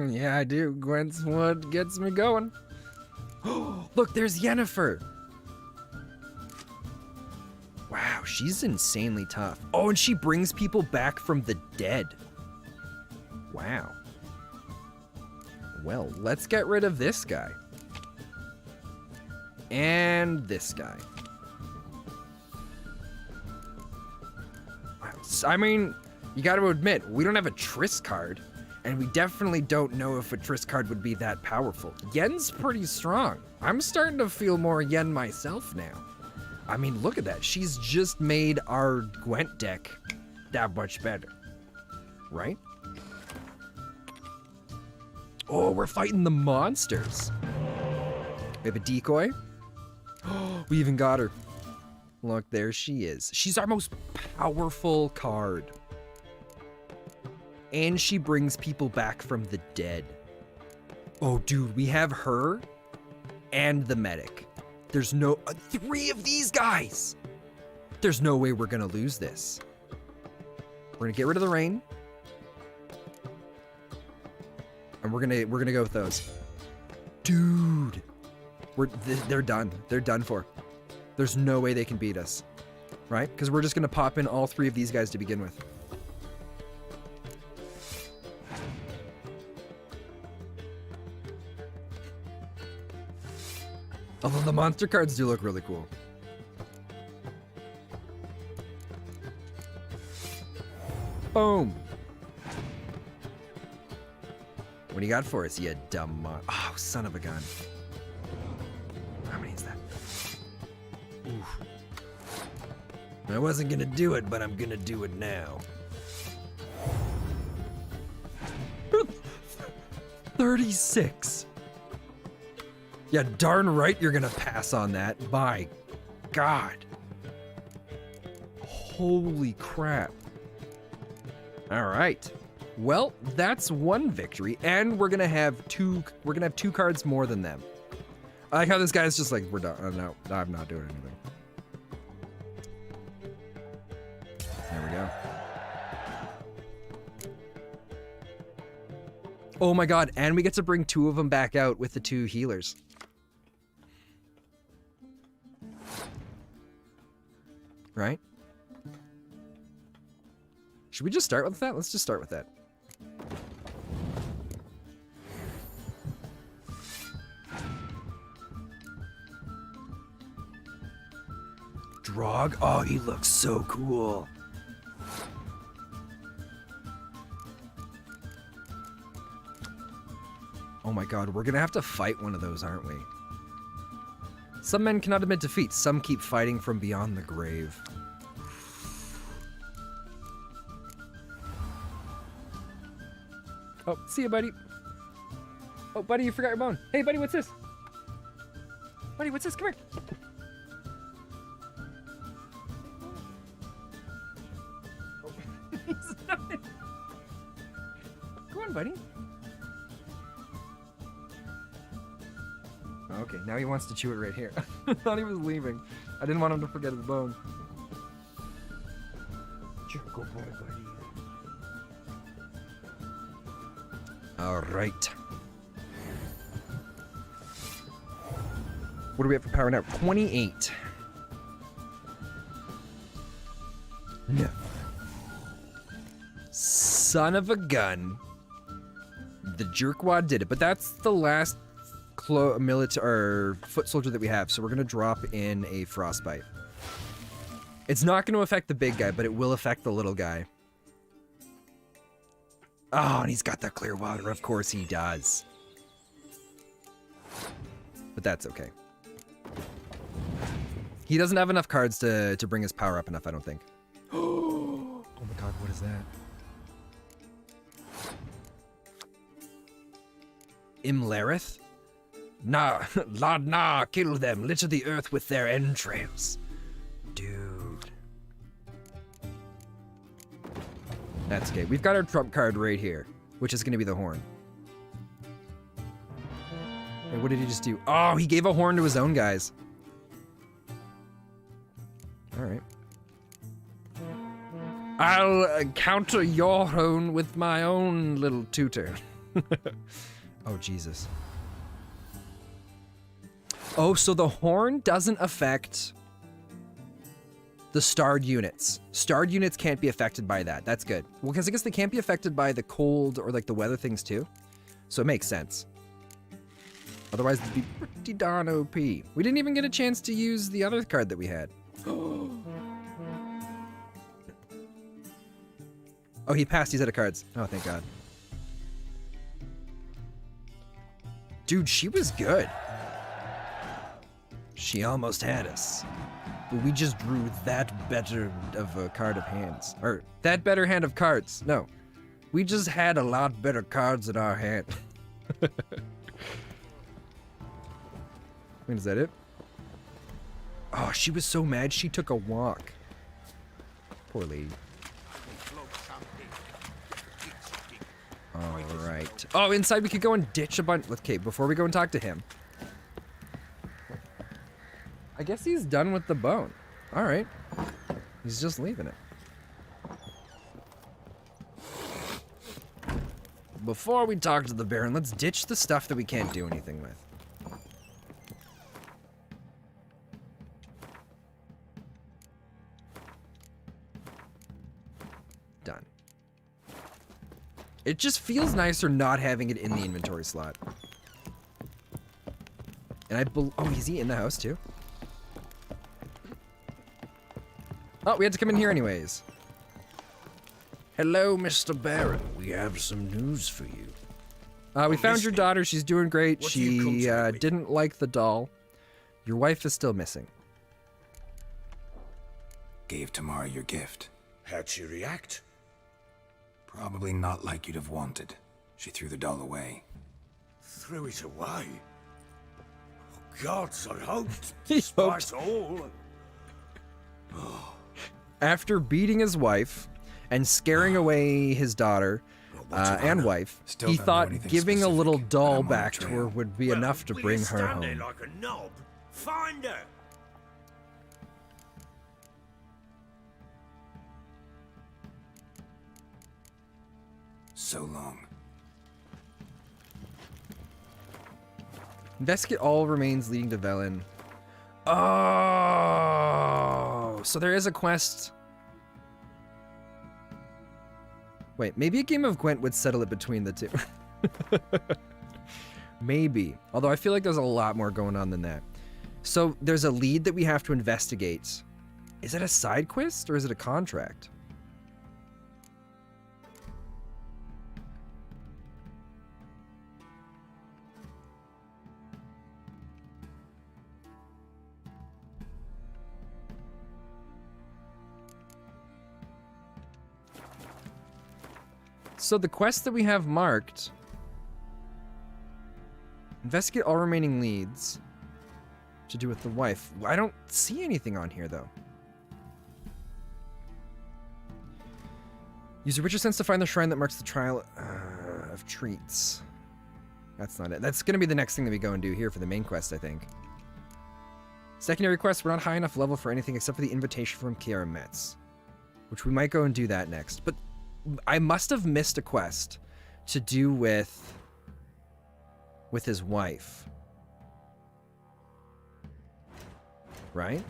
yeah, I do. Gwent's what gets me going. Look, there's Yennefer. Wow, she's insanely tough. Oh, and she brings people back from the dead. Wow. Well, let's get rid of this guy. And this guy. Wow. I mean, you got to admit, we don't have a Triss card, and we definitely don't know if a Triss card would be that powerful. Yen's pretty strong. I'm starting to feel more Yen myself now. I mean, look at that. She's just made our Gwent deck that much better. Right? Oh, we're fighting the monsters. We have a decoy. Oh, we even got her. Look, there she is. She's our most powerful card. And she brings people back from the dead. Oh, dude, we have her and the medic. There's no... 3 of these guys! There's no way we're gonna lose this. We're gonna get rid of the rain. And we're gonna go with those. Dude! They're done. They're done for. There's no way they can beat us. Right? Because we're just gonna pop in all 3 of these guys to begin with. Although the monster cards do look really cool. Boom. What do you got for us, you dumb mon— oh, son of a gun. How many is that? Oof. I wasn't gonna do it, but I'm gonna do it now. 36. Yeah, darn right you're gonna pass on that. My God. Holy crap. All right. Well, that's 1 victory, and we're gonna have 2 cards more than them. I like how this guy's just like, we're done. Oh, no, I'm not doing anything. There we go. Oh my God, and we get to bring 2 of them back out with the 2 healers. Right? Should we just start with that? Let's just start with that. Drog? Oh, he looks so cool. Oh my god, we're gonna have to fight one of those, aren't we? Some men cannot admit defeat. Some keep fighting from beyond the grave. Oh, see you, buddy. Oh, buddy, you forgot your bone. Hey, buddy, what's this? Buddy, what's this? Come here. Oh. Come on, buddy. Okay, now he wants to chew it right here. I thought he was leaving. I didn't want him to forget his bone. Good boy, buddy. All right. What do we have for power now? 28. No. Son of a gun. The jerkwad did it, but that's the last military foot soldier that we have, so we're gonna drop in a frostbite. It's not gonna affect the big guy, but it will affect the little guy. Oh, and he's got the clear water. Of course he does. But that's okay. He doesn't have enough cards to bring his power up enough, I don't think. Oh my god, what is that? Imlerith? Nah, Lord, nah, kill them. Litter the earth with their entrails. Dude. That's okay. We've got our trump card right here, which is going to be the horn. Wait, what did he just do? Oh, he gave a horn to his own guys. All right. I'll counter your horn with my own little tutor. Oh, Jesus. Oh, so the horn doesn't affect the starred units. Starred units can't be affected by that. That's good. Well, because I guess they can't be affected by the cold or like the weather things too. So it makes sense. Otherwise, it'd be pretty darn OP. We didn't even get a chance to use the other card that we had. Oh, he passed. He's out of cards. Oh, thank God. Dude, she was good. She almost had us. But we just drew that better of a card of hands. Or, that better hand of cards. No. We just had a lot better cards in our hand. Wait, is that it? Oh, she was so mad she took a walk. Poor lady. Alright. Oh, inside we could go and ditch a bunch. Okay, before we go and talk to him. I guess he's done with the bone. Alright. He's just leaving it. Before we talk to the Baron, let's ditch the stuff that we can't do anything with. Done. It just feels nicer not having it in the inventory slot. And oh, is he in the house too? Oh, we had to come in here anyways. Hello, Mr. Baron. We have some news for you. We found your daughter. She's doing great. She didn't like the doll. Your wife is still missing. Gave Tamara your gift. How'd she react? Probably not like you'd have wanted. She threw the doll away. Threw it away? Oh, gods, I hoped. Despite all. After beating his wife and scaring away his daughter and wife, he thought giving a little doll back to her would be enough to bring her home. Like a knob. Find her. So long. Investigate all remains leading to Velen. Oh, so there is a quest. Wait, maybe a game of Gwent would settle it between the two. Maybe. Although I feel like there's a lot more going on than that. So there's a lead that we have to investigate. Is it a side quest or is it a contract? So the quest that we have marked, investigate all remaining leads to do with the wife. I don't see anything on here, though. Use your richer sense to find the shrine that marks the trial of treats. That's not it. That's going to be the next thing that we go and do here for the main quest, I think. Secondary quests, we're not high enough level for anything except for the invitation from Kiara Metz, which we might go and do that next. But I must have missed a quest to do with his wife. Right?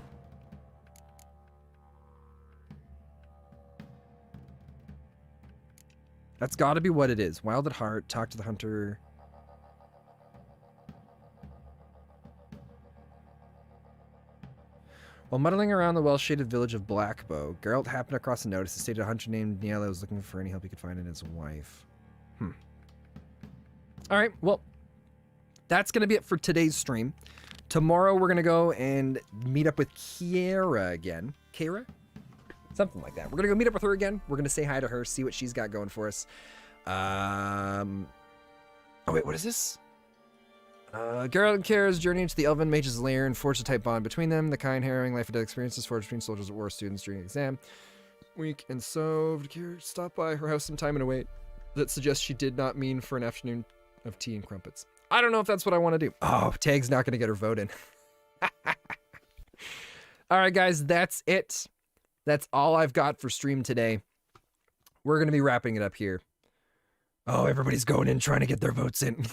That's got to be what it is. Wild at heart, talk to the hunter. While muddling around the well-shaded village of Blackbow, Geralt happened across a notice that stated a hunter named Niela was looking for any help he could find in his wife. All right, well, that's going to be it for today's stream. Tomorrow we're going to go and meet up with Kiara again. Kiara? Something like that. We're going to go meet up with her again. We're going to say hi to her, see what she's got going for us. Oh, wait, what is this? Geralt and Kiara's journey into the Elven Mage's lair and forged a tight bond between them. The kind, harrowing life and death experiences forged between soldiers at war students during an exam. Weak and so, Kiara stopped by her house sometime in a way that suggests she did not mean for an afternoon of tea and crumpets. I don't know if that's what I want to do. Oh, Tag's not going to get her vote in. All right, guys, that's it. That's all I've got for stream today. We're going to be wrapping it up here. Oh, everybody's going in trying to get their votes in.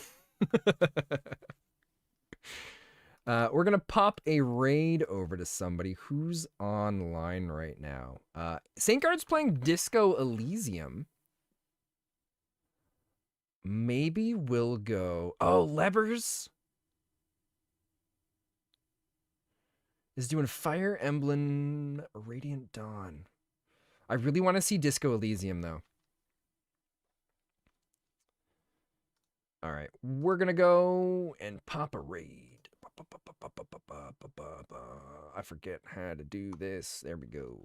We're going to pop a raid over to somebody who's online right now. St. Guard's playing Disco Elysium. Maybe we'll go... Oh, Levers is doing Fire Emblem Radiant Dawn. I really want to see Disco Elysium, though. All right, we're going to go and pop a raid. I forget how to do this. There we go.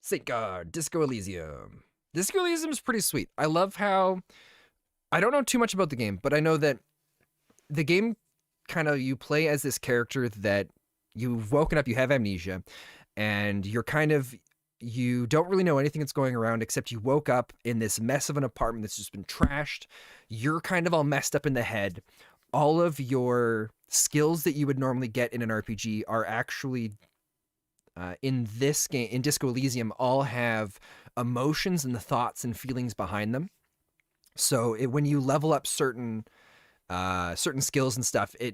St. Guard, Disco Elysium. Disco Elysium is pretty sweet. I love how... I don't know too much about the game, but I know that the game kind of, you play as this character that you've woken up, you have amnesia, and you're kind of... You don't really know anything that's going around except you woke up in this mess of an apartment that's just been trashed. You're kind of all messed up in the head. All of your skills that you would normally get in an RPG are actually... in this game, in Disco Elysium, all have emotions and the thoughts and feelings behind them. So when you level up certain skills and stuff, they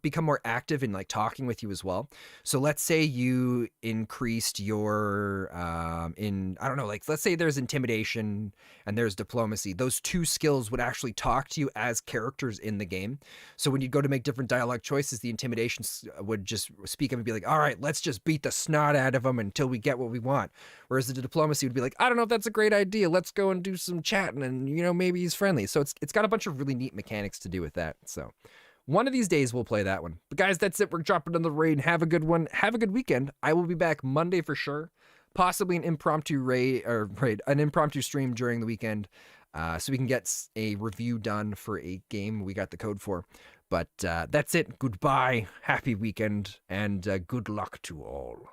become more active in like talking with you as well. So let's say you increased your I don't know, like let's say there's intimidation and there's diplomacy. Those two skills would actually talk to you as characters in the game. So when you go to make different dialogue choices, the intimidation would just speak up and be like, all right, let's just beat the snot out of them until we get what we want. Whereas the diplomacy would be like, I don't know if that's a great idea. Let's go and do some chatting and, you know, maybe he's friendly. So it's got a bunch of really neat mechanics to do with that. So one of these days we'll play that one. But guys, that's it. We're dropping on the raid. Have a good one. Have a good weekend. I will be back Monday for sure. Possibly an impromptu an impromptu stream during the weekend, so we can get a review done for a game we got the code for. But that's it. Goodbye. Happy weekend, and good luck to all.